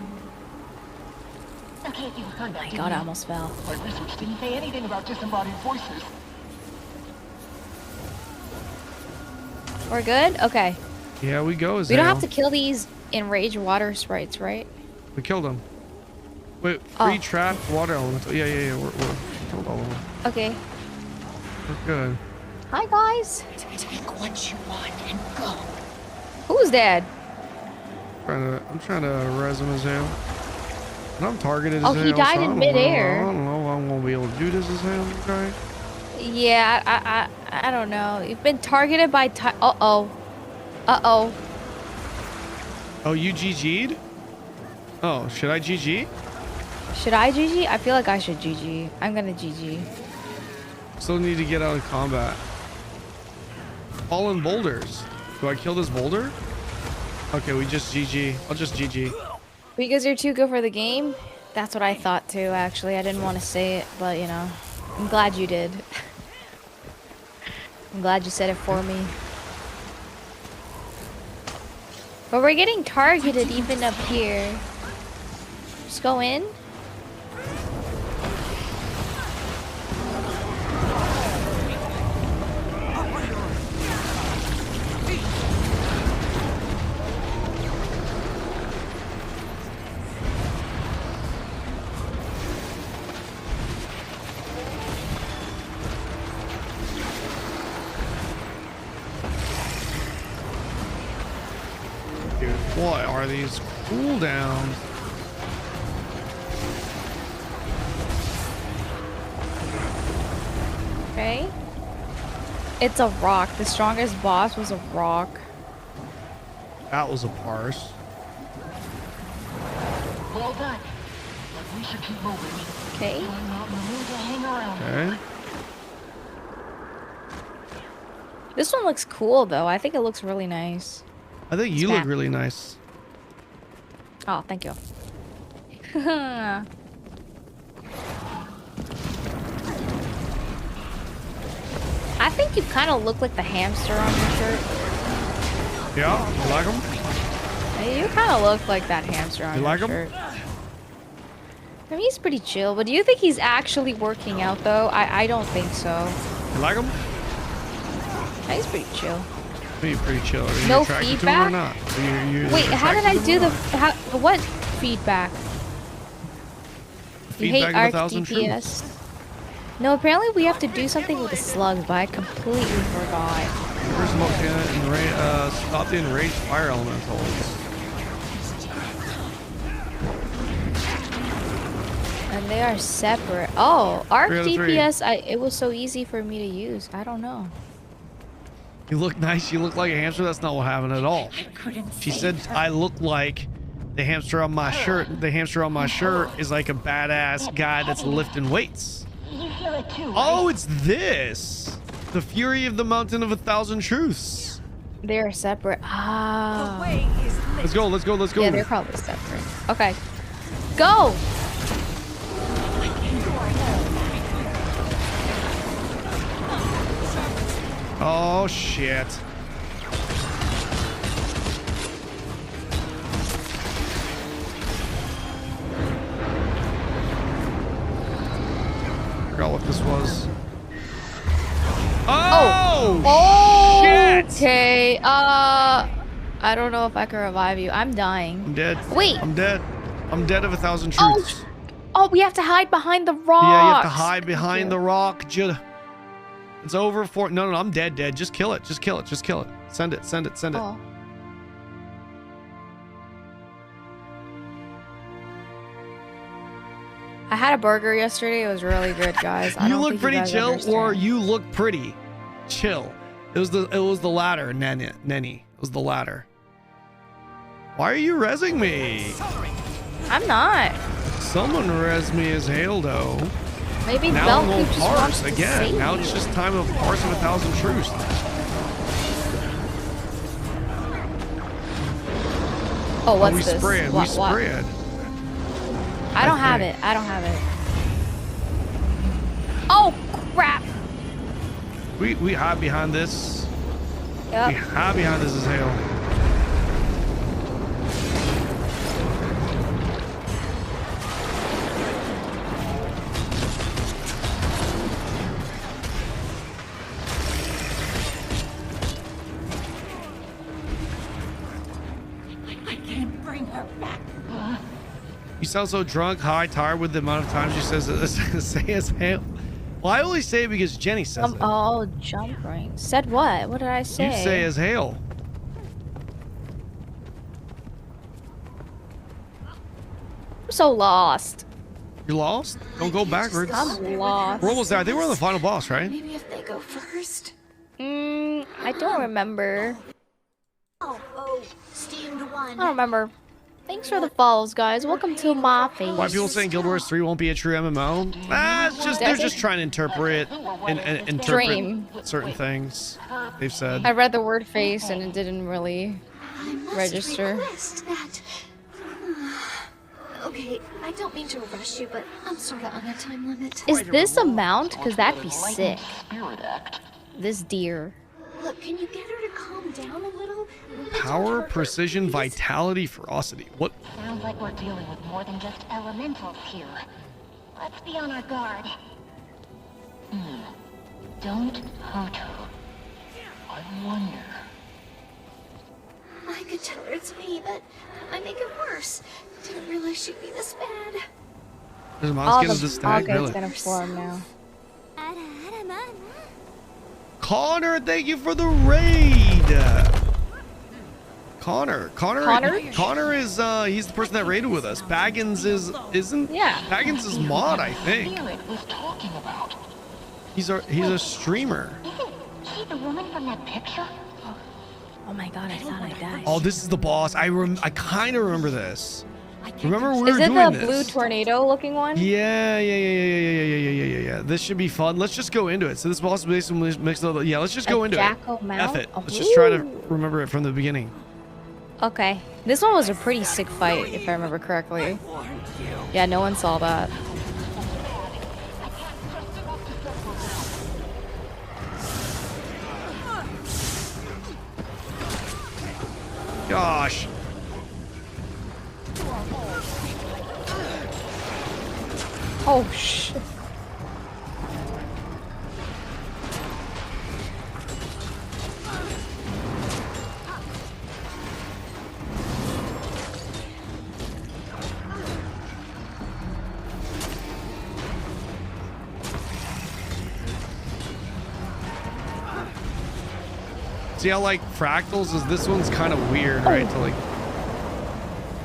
Okay, you heard that. Oh my god, I almost fell. My research didn't say anything about disembodied voices. We're good? Okay. Yeah, we go as We don't have to kill these enraged water sprites, right? We killed them. Wait, free trapped water elemental. Yeah. We're killed all of them. Okay. We're good. Hi, guys. Take what you want and go. Who's dead? I'm trying to res him as hell. And I'm targeted as hell. Oh, he died so in midair. I don't know if I'm gonna be able to do this as hell, okay? Yeah, I don't know. You've been targeted by Uh-oh. Uh-oh. Oh, you GG'd? Oh, should I GG? Should I GG? I feel like I should GG. I'm gonna GG. Still need to get out of combat. Fallen boulders. Do I kill this boulder? Okay, we just GG. I'll just GG. Because you're too good for the game? That's what I thought too, actually. I didn't want to say it, but you know. I'm glad you did. I'm glad you said it for me. But we're getting targeted even up here. Just go in. What are these cooldowns? Okay. It's a rock. The strongest boss was a rock. That was a parse. Well done. But we should keep moving. Okay. I'm not in the mood to hang around. Okay. This one looks cool though. I think it looks really nice. I think you look really nice. Oh, thank you. I think you kind of look like the hamster on your shirt. Yeah, you like him? Hey, you kind of look like that hamster on You your like him? shirt. I mean, he's pretty chill, but do you think he's actually working out though? I don't think so. You like him? He's pretty chill. You're pretty chill. Are you No attracted to feedback? him or not? Wait, how did I attracted to do him the what feedback? You hate Feedback of 1,000 ARPG? No, apparently we have to do something with the slugs, but I completely forgot. Stop the enraged fire elementals. And they are separate. Oh, ARC 3 out of 3. DPS, it was so easy for me to use. I don't know. You look nice. You look like a hamster. That's not what happened at all. She said I look like the hamster on my shirt. The hamster on my shirt is like a badass guy that's lifting weights. You feel it too, Oh, it's this. The Fury of the Mountain of 1,000 Truths. They're separate. Ah. Let's go. Let's go. Let's go. Yeah, they're probably separate. Okay. Go! Oh, shit. Forgot what this was. Oh! Shit! Okay. I don't know if I can revive you. I'm dying. I'm dead. Wait. I'm dead. I'm dead of 1,000 truths. Oh, we have to hide behind the rock. Yeah, you have to hide behind the rock. It's over for... No, I'm dead. Just kill it. Just kill it. Just kill it. Send it. Send it. Send it. Oh. I had a burger yesterday. It was really good, guys. I You don't look think pretty guys chill, understand. or you look pretty chill. It was the latter, Nenny. It was the latter. Why are you rezzing me? I'm not. Someone res me as hail, though. Maybe Now Belku we'll just parse wants to again. save Now it's you. just time of parsing 1,000 truths. Oh, what's we this? spread. What- We what? spread. I don't have it. I don't have it. Oh, crap. We hide behind this. Yep. We hide behind this as hell. I can't bring her back. You sound so drunk, high, tired with the amount of times she says it. Say as hell. Well, I only say it because Jenny says it. Oh, jump ring. Said what? What did I say? You say as hail. I'm so lost. You're lost? Don't go backwards. I'm lost. We're almost there. I think we're on the final boss, right? Maybe if they go first. I don't remember. Oh, steamed one. I don't remember. Thanks for the follows, guys. Welcome to my face. Why people saying Guild Wars 3 won't be a true MMO? It's just they're just trying to interpret Dream. certain things. They've said. I read the word face and it didn't really register. That. Okay, I don't mean to rush you, but I'm sort of on a time limit. Is this a mount? Because that'd be sick. Spirit act. this deer. Look, can you get her to calm down a little? Power, precision, vitality, ferocity. What? Sounds like we're dealing with more than just elementals here. Let's be on our guard. Don't hurt her. I wonder. I could tell her it's me, but I make it worse. Didn't realize she'd be this bad. There's a mouse getting this tag. Okay, Really? it's gonna form now. Connor, thank you for the raid. Connor is he's the person that raided with us. Baggins isn't? Yeah. Baggins is mod, I think. He's a streamer. Isn't she the woman from that picture? Oh my god, I thought I died. Oh, this is the boss. I kind of remember this. Remember we were Is it doing the this? blue tornado looking one? Yeah. This should be fun. Let's just go into it. So this boss is basically mixed up. Yeah, let's just go into it. Jackal mount? F it. Let's just try to remember it from the beginning. Okay. This one was a pretty sick fight, if I remember correctly. Yeah, no one saw that. Gosh. Oh, shit. See how like fractals is this one's kind of weird, right? To like,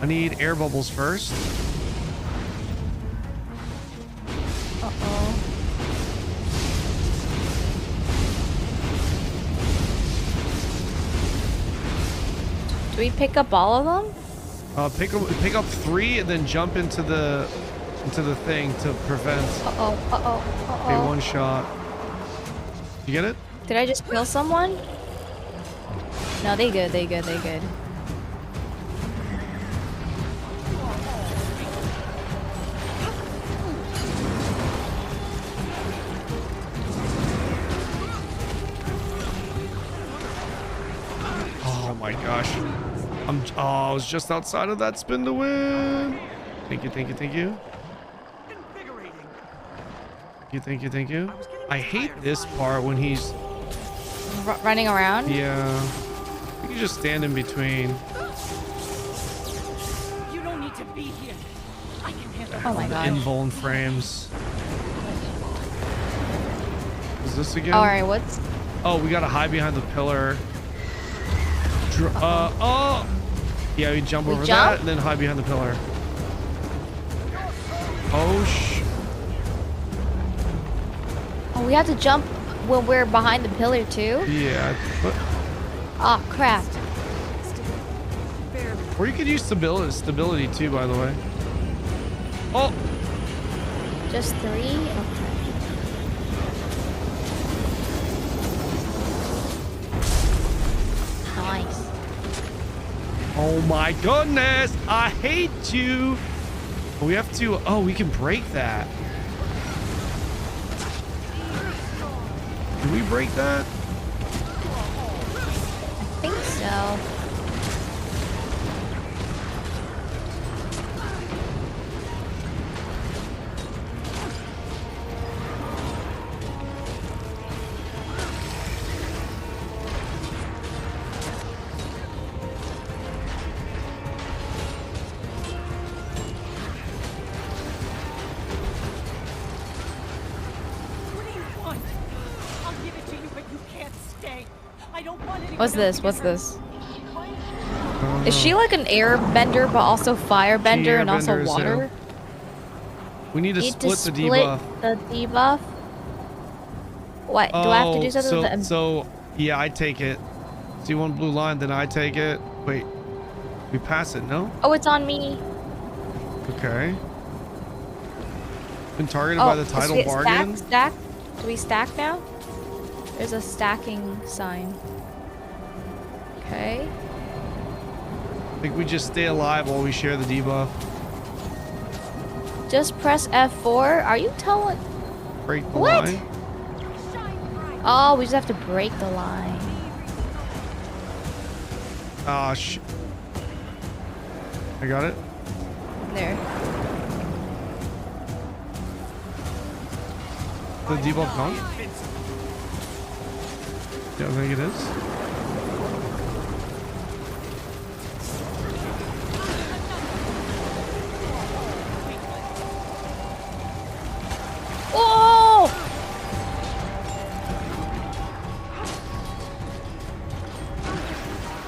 I need air bubbles first. Do we pick up all of them? Pick up 3 and then jump into the thing to prevent. Okay, one shot. You get it? Did I just kill someone? No, they good. Oh my gosh. I was just outside of that spin to win. Thank you. Thank you. I hate this part when he's running around? Yeah. You can just stand in between. You don't need to be here. I can handle it. Oh my god. Invuln frames. Is this again? Alright, what's... Oh, we gotta hide behind the pillar. Oh! Yeah, we jump over that and then hide behind the pillar. Oh, Oh, we have to jump when we're behind the pillar too? Yeah. Oh, crap. Or you could use stability too, by the way. Oh! Just 3? Okay. Nice. Oh my goodness! I hate you! We have to... Oh, we can break that. Can we break that? I think so. What's this? Is she like an air bender but also fire bender and also water? We need to split the debuff. The debuff? What? Do I have to do something with the... So, yeah, I take it. See one blue line, then I take it. Wait, we pass it, no? Oh, it's on me. Okay. Been targeted by the title bargain. Stack? Do we stack now? There's a stacking sign. Okay. I think we just stay alive while we share the debuff. Just press F4. Are you telling... Break the what? line. Oh, we just have to break the line. Ah, I got it. There. The debuff gone? Yeah, I think it is. Oh!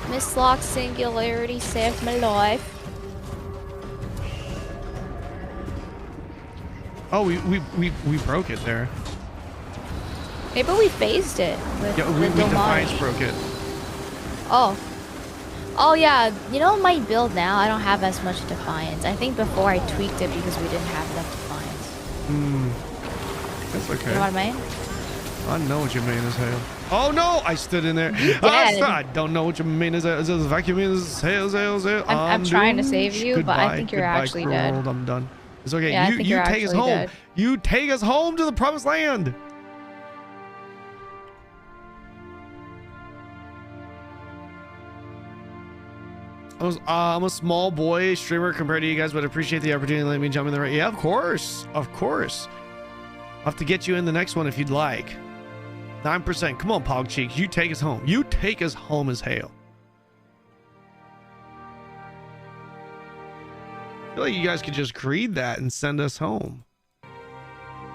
Mislock singularity saved my life. Oh, we broke it there. Maybe we phased it with Yeah, we Defiance broke it. Oh. Oh yeah, you know my build now, I don't have as much Defiance. I think before I tweaked it because we didn't have enough Defiance. That's okay. You know what I mean? I know what you mean as hell. Oh no, I stood in there. I don't know what you mean as hell. Is it vacuum is hell. I'm trying to save you, Goodbye, but I think you're actually dead. World. I'm done. It's okay. Yeah, you take us home. Dead. You take us home to the promised land. I'm a small boy streamer compared to you guys, but I appreciate the opportunity to let me jump in the right. Yeah, of course. Of course. I'll have to get you in the next one if you'd like. 9%. Come on, Pog Cheeks. You take us home. You take us home as hail. I feel like you guys could just create that and send us home.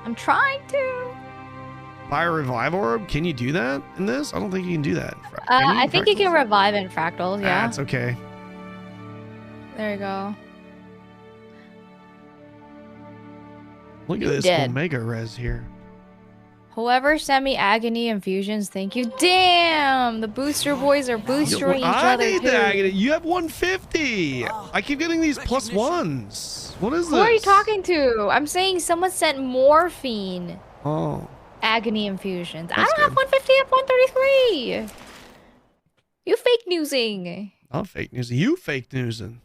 I'm trying to. Buy a revive orb? Can you do that in this? I don't think you can do that. I think you can revive in fractals, yeah. That's okay. There you go. Look at this Omega res here. Whoever sent me agony infusions, thank you. Damn, the booster boys are boostering each other I need too. the agony. You have 150. I keep getting these plus ones. What is this? Who are you talking to? I'm saying someone sent morphine. Oh. Agony infusions. That's I don't have 150, I have 133. You fake newsing. I'm fake news. You fake newsing.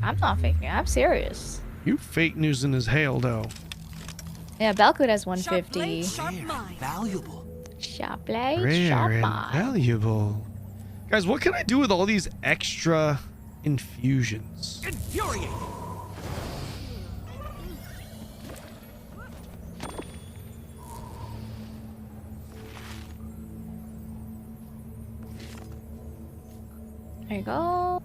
I'm not fake news. I'm serious. You fake newsing as hell, though. Yeah, Belkwood has 150. Valuable. Sharp blade, Rare sharp and eye. valuable. Guys, what can I do with all these extra infusions? Infuriating. There you go.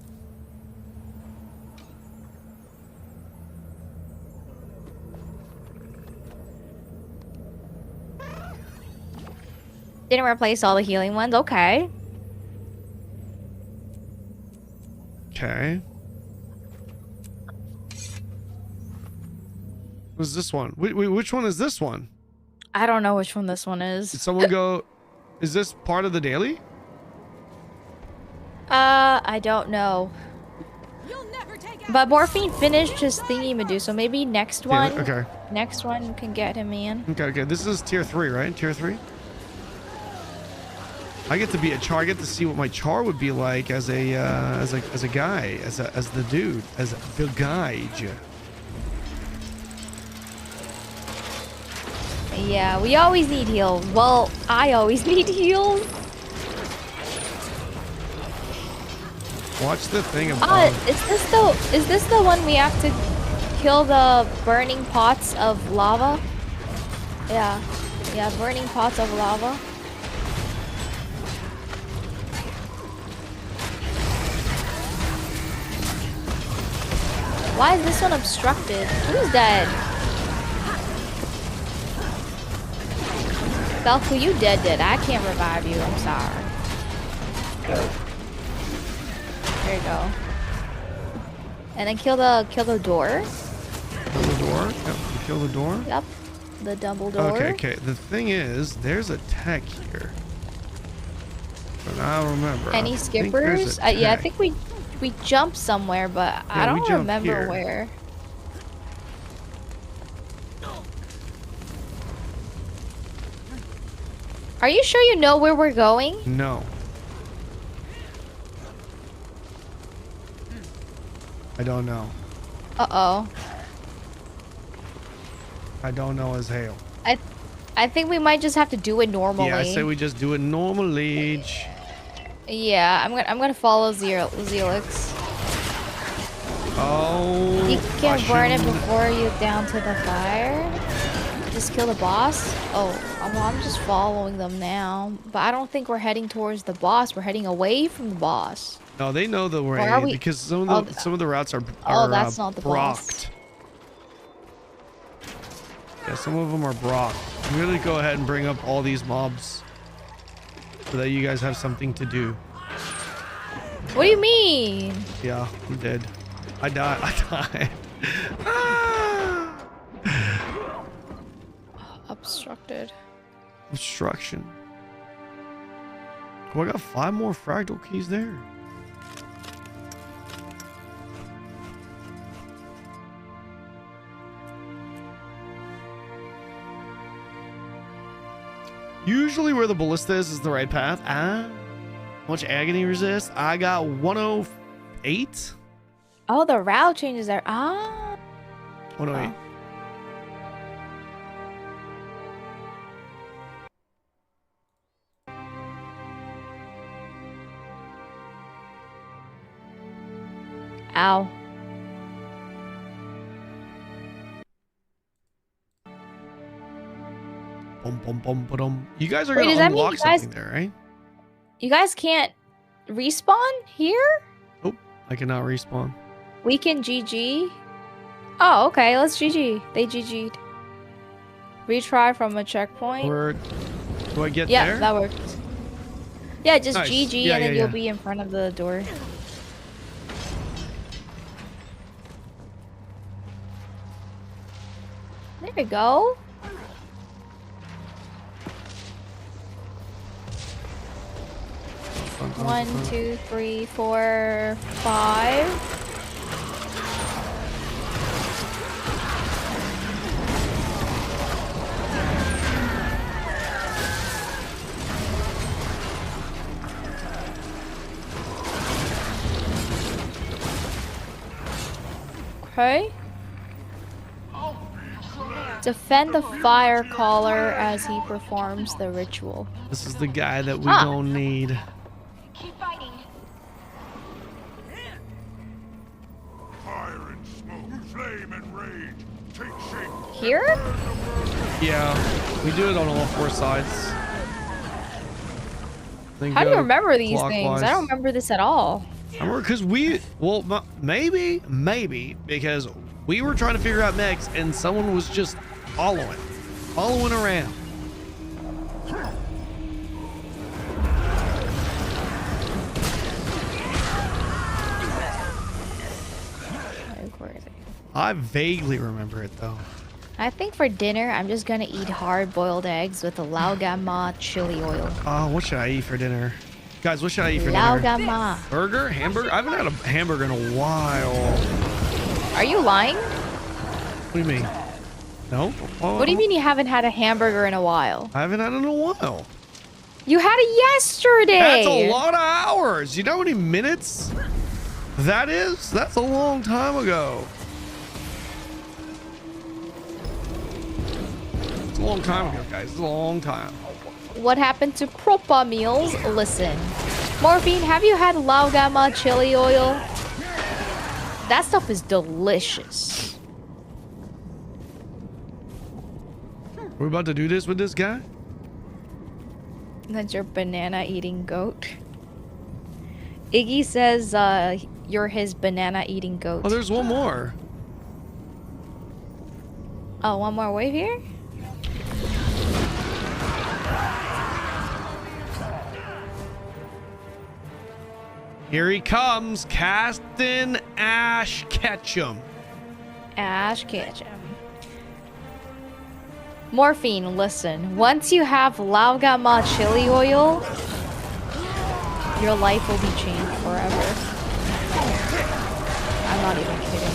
Didn't replace all the healing ones. Okay. Okay. What's this one? Wait, which one is this one? I don't know which one this one is. Did someone go... Is this part of the daily? I don't know. But Morphine finished his thingy Medusa. Maybe next one. Yeah, okay. Next one can get him in. Okay. This is tier 3, right? Tier 3? I get to be a char. I get to see what my char would be like as a guy, as the dude, as the guy. Yeah, we always need heals. Well, I always need heals. Watch the thing above. Is this the one we have to kill the burning pots of lava? Yeah. Yeah, burning pots of lava. Why is this one obstructed? Who's dead? Belku, you dead. I can't revive you. I'm sorry. There you go. And then kill the door. Kill the door? Yep. Kill the door? Yep. The double door. Okay. The thing is, there's a tech here. But I don't remember. Any skippers? Yeah, I think we jumped somewhere, but yeah, I don't remember here. Where. Are you sure you know where we're going? No. I don't know. Uh-oh. I don't know as hell. I I think we might just have to do it normally. Yeah, I say we just do it normally. Yeah, I'm gonna follow Zelix. Oh. You can burn it before you down to the fire. Just kill the boss. Oh, well, I'm just following them now. But I don't think we're heading towards the boss. We're heading away from the boss. No, they know the way because some of the routes are that's not the boss. Yeah, some of them are brocked. I'm gonna go ahead and bring up all these mobs so that you guys have something to do. What do you mean? Yeah, I'm dead. I died. Obstructed. Obstruction. Oh, I got 5 more fractal keys there. Usually where the ballista is the right path. How much agony resist? I got 108. Oh, the route changes there. Ah. 108. Ow. You guys are going to unlock something there, right? You guys can't respawn here? Oh, I cannot respawn. We can GG. Oh, okay. Let's GG. They GG'd. Retry from a checkpoint. Do I get there? Yeah, that works. Yeah, just Nice. GG Yeah, and then yeah, you'll yeah. be in front of the door. There we go. One, 2, 3, 4, 5. Okay. Defend the fire caller as he performs the ritual. This is the guy that we don't need. Keep fighting. Fire and smoke, flame and rage, take shape. Here? Yeah, we do it on all 4 sides. Then How do you go remember these things? clockwise. I don't remember this at all. I remember because maybe because we were trying to figure out mechs and someone was just following around. I vaguely remember it though. I think for dinner, I'm just gonna eat hard-boiled eggs with a laogama chili oil. Oh, what should I eat for dinner? Guys, what should I eat for dinner? Laogama. Burger? Hamburger? I haven't had a hamburger in a while. Are you lying? What do you mean? No? What do you mean you haven't had a hamburger in a while? I haven't had it in a while. You had it yesterday. That's a lot of hours. You know how many minutes that is? That's a long time ago. It's a long time ago, guys. It's a long time. What happened to proper meals? Listen. Morphine, have you had laogama chili oil? That stuff is delicious. We're about to do this with this guy? That's your banana eating goat. Iggy says you're his banana eating goat. Oh, there's one more. Oh, one more wave here? Here he comes, Casting Ash Ketchum. Ash Ketchum. Morphine, listen. Once you have laogama chili oil, your life will be changed forever. I'm not even kidding.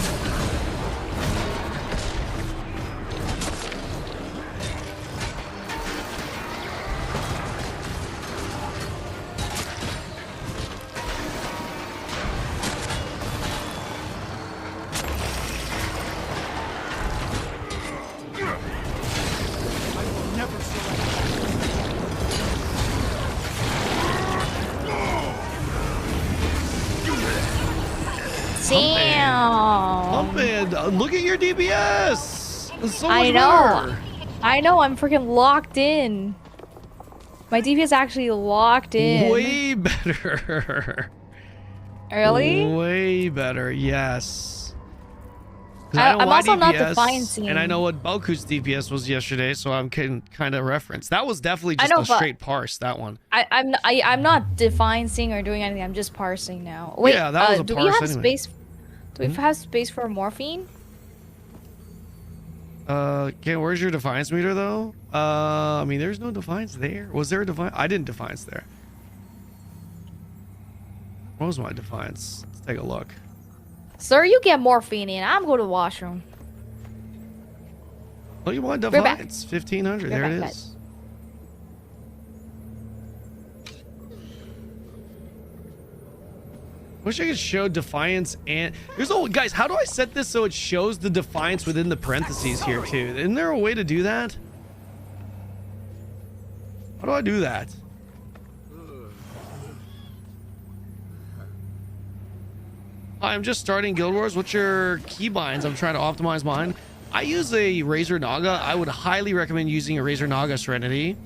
jumping. Look at your DPS. It's so much I know. better. I know. I'm freaking locked in. My DPS actually locked in. Way better. Really? Way better. Yes. I know I'm my also not DPS, defiancing. and I know what Boku's DPS was yesterday, so I'm kind of reference. That was definitely just a straight parse. That one. I'm not defining or doing anything. I'm just parsing now. Wait, Yeah, that was a do parse we have anyway. space? Do we have space for morphine? Okay, where's your defiance meter though? I mean, there's no defiance there. Was there a defiance? I didn't defiance there. What was my defiance? Let's take a look. Sir, you get morphine in. I'm going to the washroom. Oh, you want We're back. defiance? 1500. We're There it back, is. Wish I could show defiance and there's a guys. How do I set this so it shows the defiance within the parentheses here too? Isn't there a way to do that? How do I do that? Hi, I'm just starting Guild Wars. What's your keybinds? I'm trying to optimize mine. I use a Razor Naga. I would highly recommend using a Razor Naga Serenity.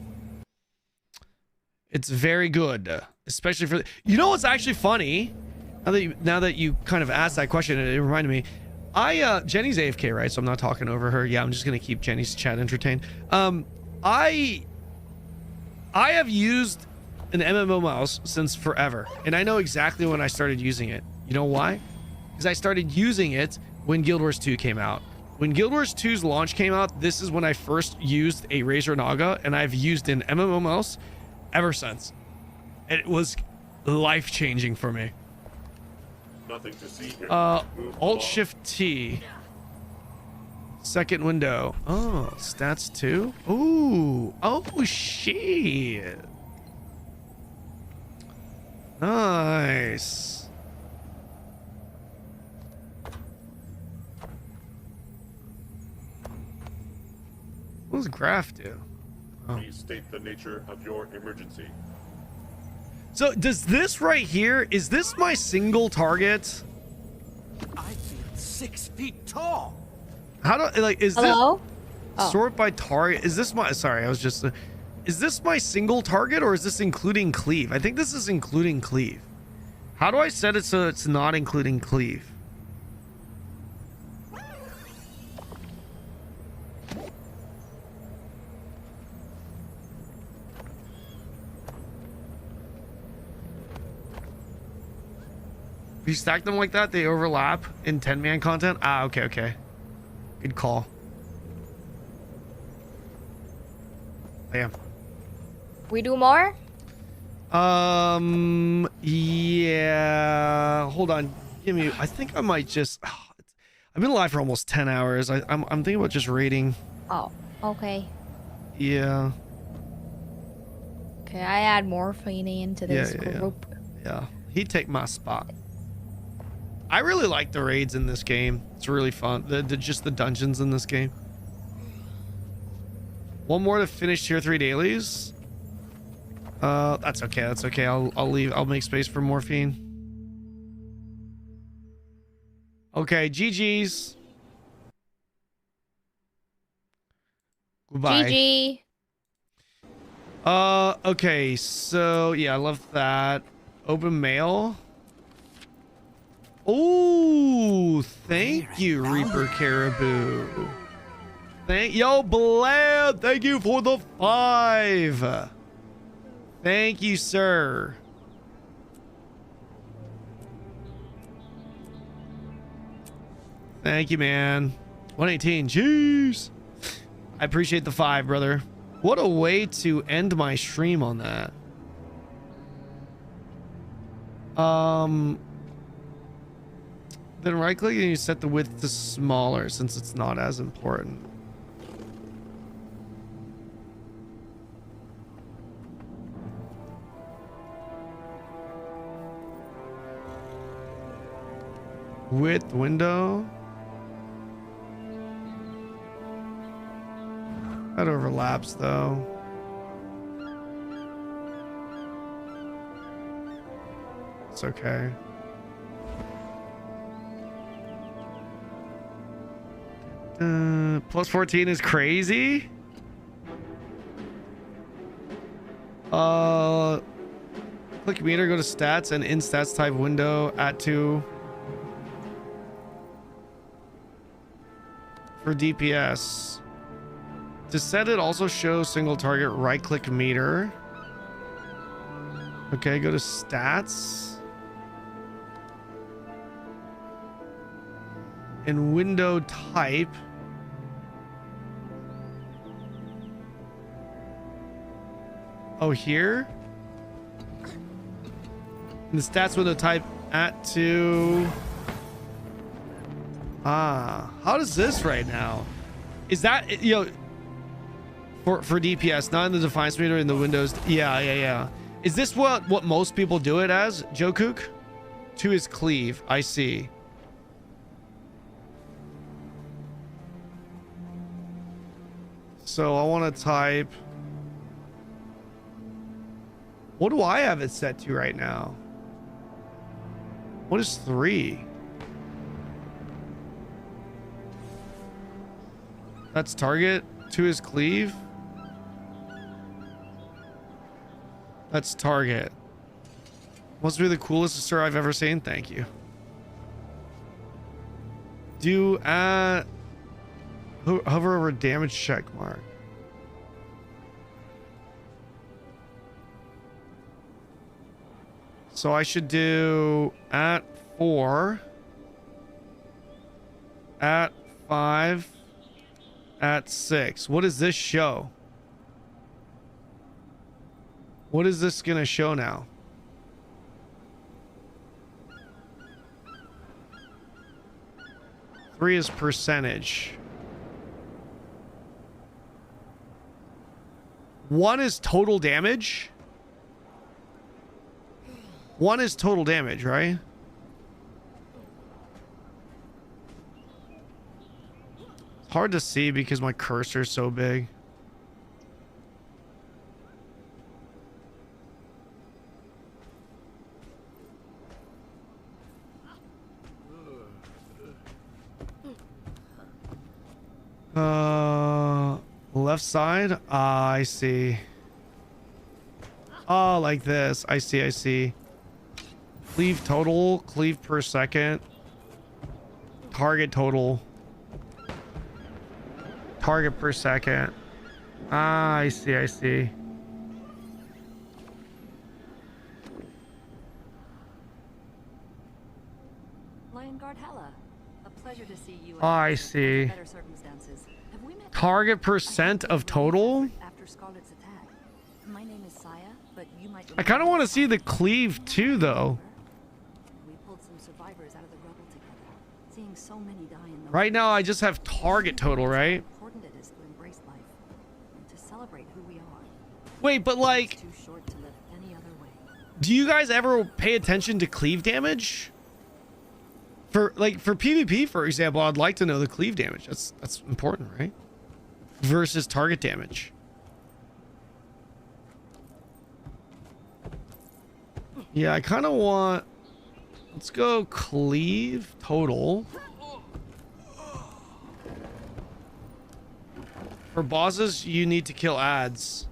It's very good, especially for you know what's actually funny. Now that you kind of asked that question, it reminded me. Jenny's AFK, right? So I'm not talking over her. Yeah, I'm just gonna keep Jenny's chat entertained. I have used an MMO mouse since forever, and I know exactly when I started using it. You know why? Because I started using it when Guild Wars 2 came out. When Guild Wars 2's launch came out, this is when I first used a Razor Naga, and I've used an MMO mouse ever since. And it was life-changing for me. Nothing to see here. Alt-Shift-T. Second window. Oh, stats 2? Ooh. Oh, shit. Nice. What does graph do? Please state the nature of your emergency. So does this right here, is this my single target? I feel 6 feet tall. How do, like, is Hello? this sort by target? Is this my, sorry, I was just, is this my single target or is this including cleave? I think this is including cleave. How do I set it so it's not including cleave? If you stack them like that, they overlap in 10-man content? Ah, okay, okay. Good call. Bam. We do more? Yeah. Hold on. Give me, I think I might just, I've been alive for almost 10 hours. I'm thinking about just raiding. Oh, okay. Yeah. Okay, I add morphine into this group. Yeah. He'd take my spot. I really like the raids in this game. It's really fun. Just the dungeons in this game. One more to finish tier 3 dailies. That's okay. That's okay. I'll leave. I'll make space for morphine. Okay, GG's. Goodbye. GG. Okay, so yeah, I love that. Open mail. Oh, thank you, Reaper Caribou. Yo, Blab, thank you for the 5. Thank you, sir. Thank you, man. 118, jeez. I appreciate the 5, brother. What a way to end my stream on that. Then right click and you set the width to smaller since it's not as important. Width window. That overlaps though. It's okay. Plus 14 is crazy. Click meter, go to stats, and in stats type window at 2 for DPS. To set it, also show single target, right click meter. Okay, go to stats. In window type. Oh, here? In the stats window type at 2. Ah, how does this right now? Is that, you know, for DPS, not in the defiance meter in the windows? Yeah. Is this what most people do it as, Jokook? To his cleave, I see. So I want to type. What do I have it set to right now? What is 3? That's target to his cleave. That's target. Must be the coolest sister I've ever seen. Thank you. Do at hover over damage check mark. So I should do at 4, at 5, at 6. What does this show? What is this gonna show now? Three is percentage. 1 is total damage. 1 is total damage, right? It's hard to see because my cursor is so big. Left side. Ah, I see. Oh, like this. I see. Cleave total, cleave per second, target total, target per second. Ah, I see. Lion Guard Hella, a pleasure to see you. Oh, I see. Better circumstances. Have we met? Target percent of total. After Scarlet's attack. My name is Saya, but you might. I kind of want to see the cleave too, though. Survivors out of the rubble together. Seeing so many die in the Right now, I just have target total, right? Important it is to embrace life and to celebrate who we are. Wait, but like, It's too short to live any other way. do you guys ever pay attention to cleave damage? For PvP, for example, I'd like to know the cleave damage. That's important, right? Versus target damage. Yeah, I kind of want. Let's go cleave total. For bosses, you need to kill ads.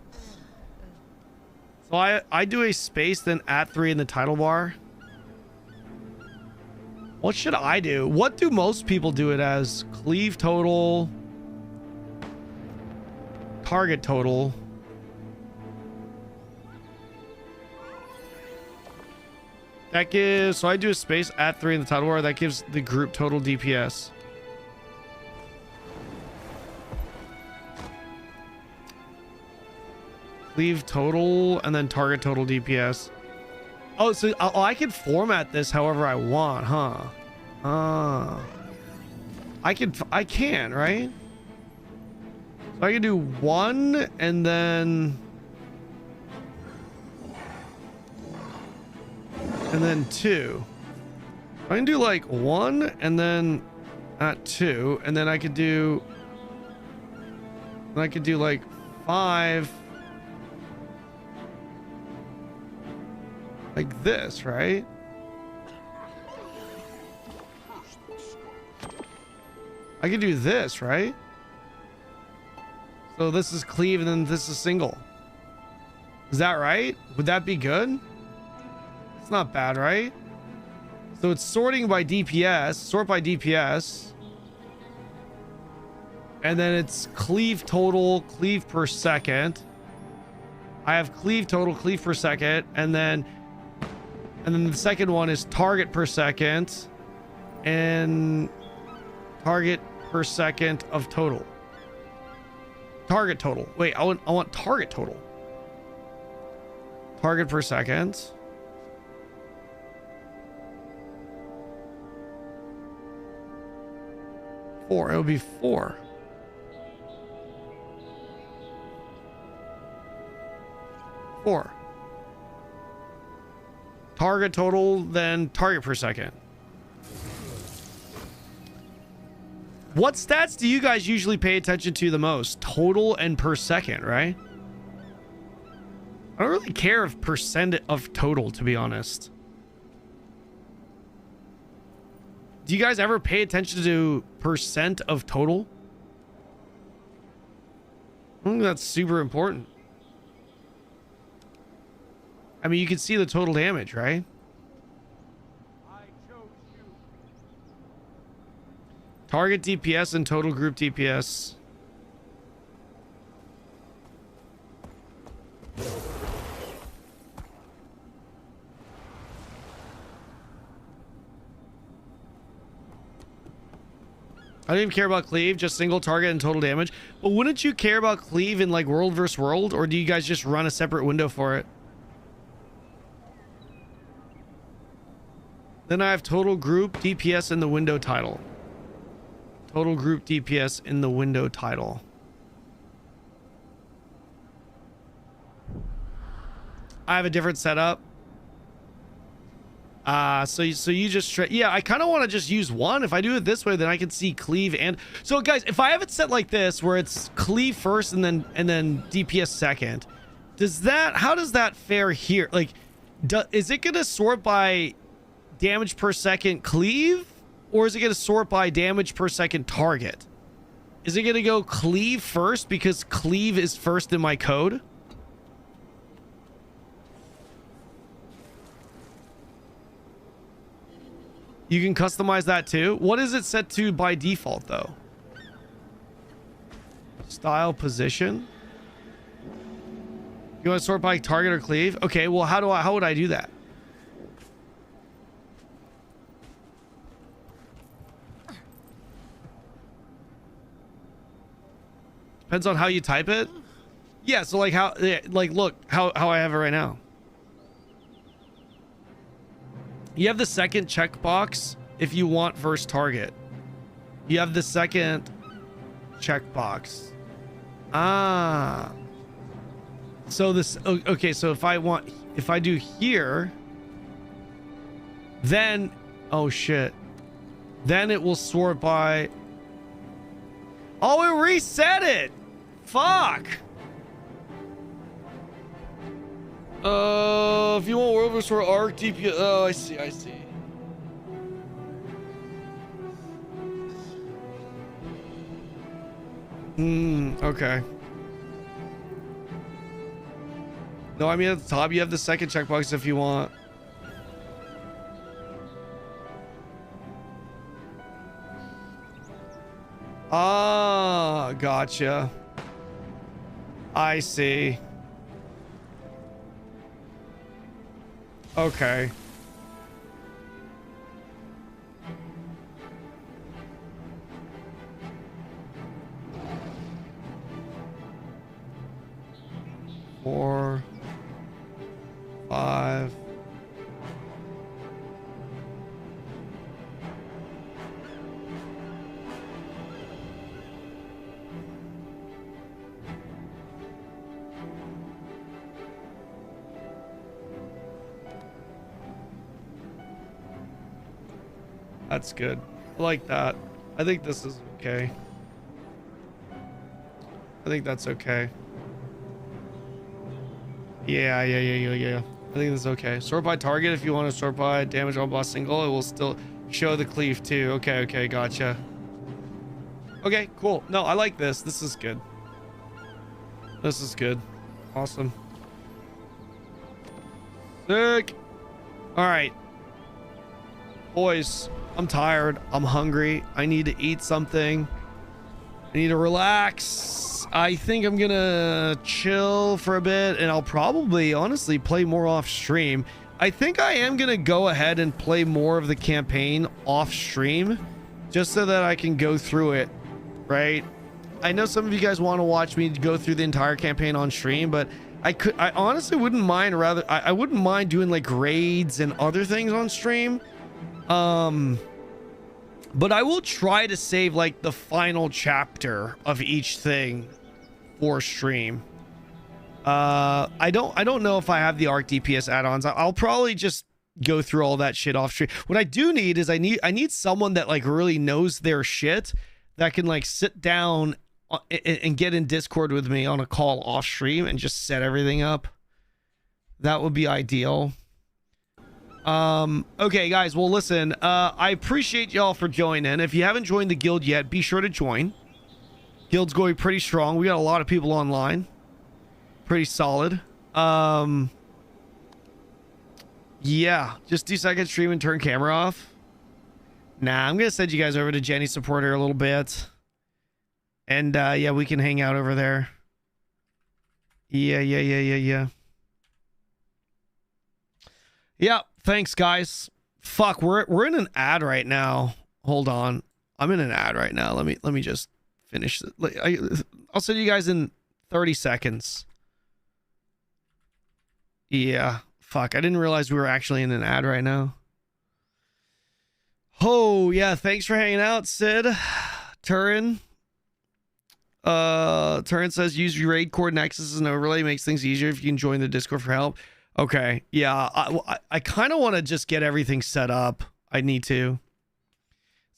So I do a space, then at 3 in the title bar. What should I do? What do most people do it as? Cleave total. Target total. That gives, so I do a space at 3 in the title bar. That gives the group total DPS. Leave total and then target total DPS. Oh, so I can format this however I want, huh? I can, right? So I can do 1 and then 2. I can do like 1 and then at 2, and then I could do like 5 like this, right? I can do this, right? So this is cleave and then this is single. Is that right? Would that be good? It's not bad, right? So it's sorting by DPS, sort by DPS. And then it's cleave total, cleave per second. I have cleave total, cleave per second, and then the second one is target per second and target per second of total. Target total. Wait, I want target total. Target per second. Four. It would be 4. Target total, then target per second. What stats do you guys usually pay attention to the most? Total and per second, right? I don't really care if percent of total, to be honest. Do you guys ever pay attention to percent of total? I think that's super important. I mean, you can see the total damage, right? Target DPS and total group DPS. I don't even care about cleave, just single target and total damage. But wouldn't you care about cleave in like world versus world, or do you guys just run a separate window for it? Then I have total group DPS in the window title. Total group DPS in the window title. I have a different setup. So you just yeah, I kind of want to just use one. If I do it this way, then I can see cleave and so guys, if I have it set like this where it's cleave first and then DPS second, how does that fare here? Like, is it gonna sort by damage per second cleave, or is it gonna sort by damage per second target? Is it gonna go cleave first because cleave is first in my code? You can customize that too. What is it set to by default though? Style, position. You want to sort by target or cleave? Okay, well how would I do that? Depends on how you type it. Yeah, so like look how I have it right now. You have the second checkbox if you want first target. You have the second checkbox. Ah. So this, okay, so if I do here, then, oh shit. Then it will sort by, oh, it reset it. Fuck. If you want World vs. War Arc DPS, oh, I see. Okay. No, I mean at the top you have the second checkbox if you want. Ah, gotcha. I see. Okay. Four, 5. That's good. I like that. I think this is okay. I think that's okay. Yeah. I think this is okay. Sort by target if you want to sort by damage on boss single. It will still show the cleave too. Okay, gotcha. Okay, cool. No, I like this. This is good. This is good. Awesome. Sick. All right. Boys, I'm tired. I'm hungry. I need to eat something. I need to relax. I think I'm gonna chill for a bit, and I'll probably, honestly, play more off stream. I think I am gonna go ahead and play more of the campaign off stream, just so that I can go through it, right? I know some of you guys want to watch me go through the entire campaign on stream, but I honestly wouldn't mind. I wouldn't mind doing like raids and other things on stream. But I will try to save like the final chapter of each thing for stream. I don't know if I have the ARC DPS add-ons. I'll probably just go through all that shit off stream. What I do need is I need someone that like really knows their shit, that can like sit down and get in Discord with me on a call off stream and just set everything up. That would be ideal. Okay, guys. Well, listen, I appreciate y'all for joining. If you haven't joined the guild yet, be sure to join. Guild's going pretty strong. We got a lot of people online. Pretty solid. Yeah, just 2 seconds stream and turn camera off. Nah, I'm gonna send you guys over to Jenny's support here a little bit. And, yeah, we can hang out over there. Yeah. Yeah, thanks, guys. Fuck, we're in an ad right now. Hold on. I'm in an ad right now. Let me just finish it. I'll send you guys in 30 seconds. Yeah. Fuck, I didn't realize we were actually in an ad right now. Oh, yeah, thanks for hanging out, Sid. Turin. Turin says use your raid core nexus as an overlay, makes things easier if you can join the Discord for help. Okay, yeah, I kind of want to just get everything set up. I need to.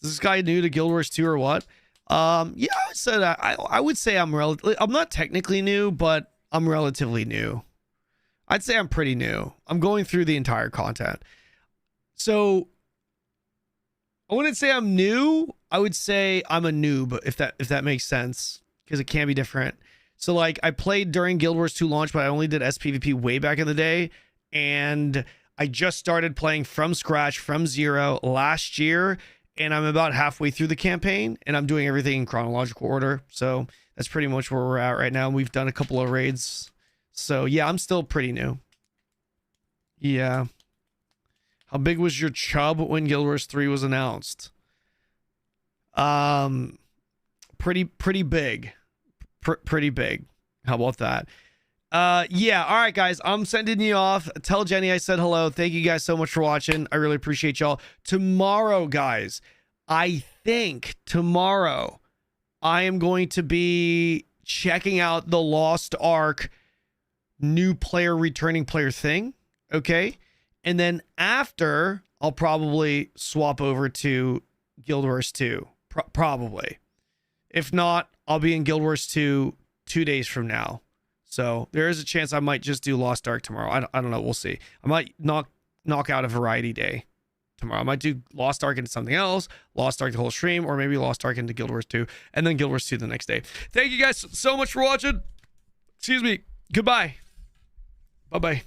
Is this guy new to Guild Wars 2 or what? Yeah, I would say I'm not technically new, but I'm relatively new. I'd say I'm pretty new. I'm going through the entire content. So I wouldn't say I'm new. I would say I'm a noob, if that makes sense, because it can be different. So like I played during Guild Wars 2 launch, but I only did SPVP way back in the day. And I just started playing from scratch, from zero last year. And I'm about halfway through the campaign and I'm doing everything in chronological order. So that's pretty much where we're at right now. We've done a couple of raids. So yeah, I'm still pretty new. Yeah. How big was your chub when Guild Wars 3 was announced? Pretty big. Pretty big. How about that? Yeah. All right, guys. I'm sending you off. Tell Jenny I said hello. Thank you guys so much for watching. I really appreciate y'all. Tomorrow, guys, I think tomorrow I am going to be checking out the Lost Ark new player returning player thing. Okay. And then after, I'll probably swap over to Guild Wars 2. Probably. If not, I'll be in Guild Wars 2 2 days from now. So there is a chance I might just do Lost Ark tomorrow. I don't know. We'll see. I might knock out a variety day tomorrow. I might do Lost Ark into something else, Lost Ark the whole stream, or maybe Lost Ark into Guild Wars 2, and then Guild Wars 2 the next day. Thank you guys so much for watching. Excuse me. Goodbye. Bye-bye.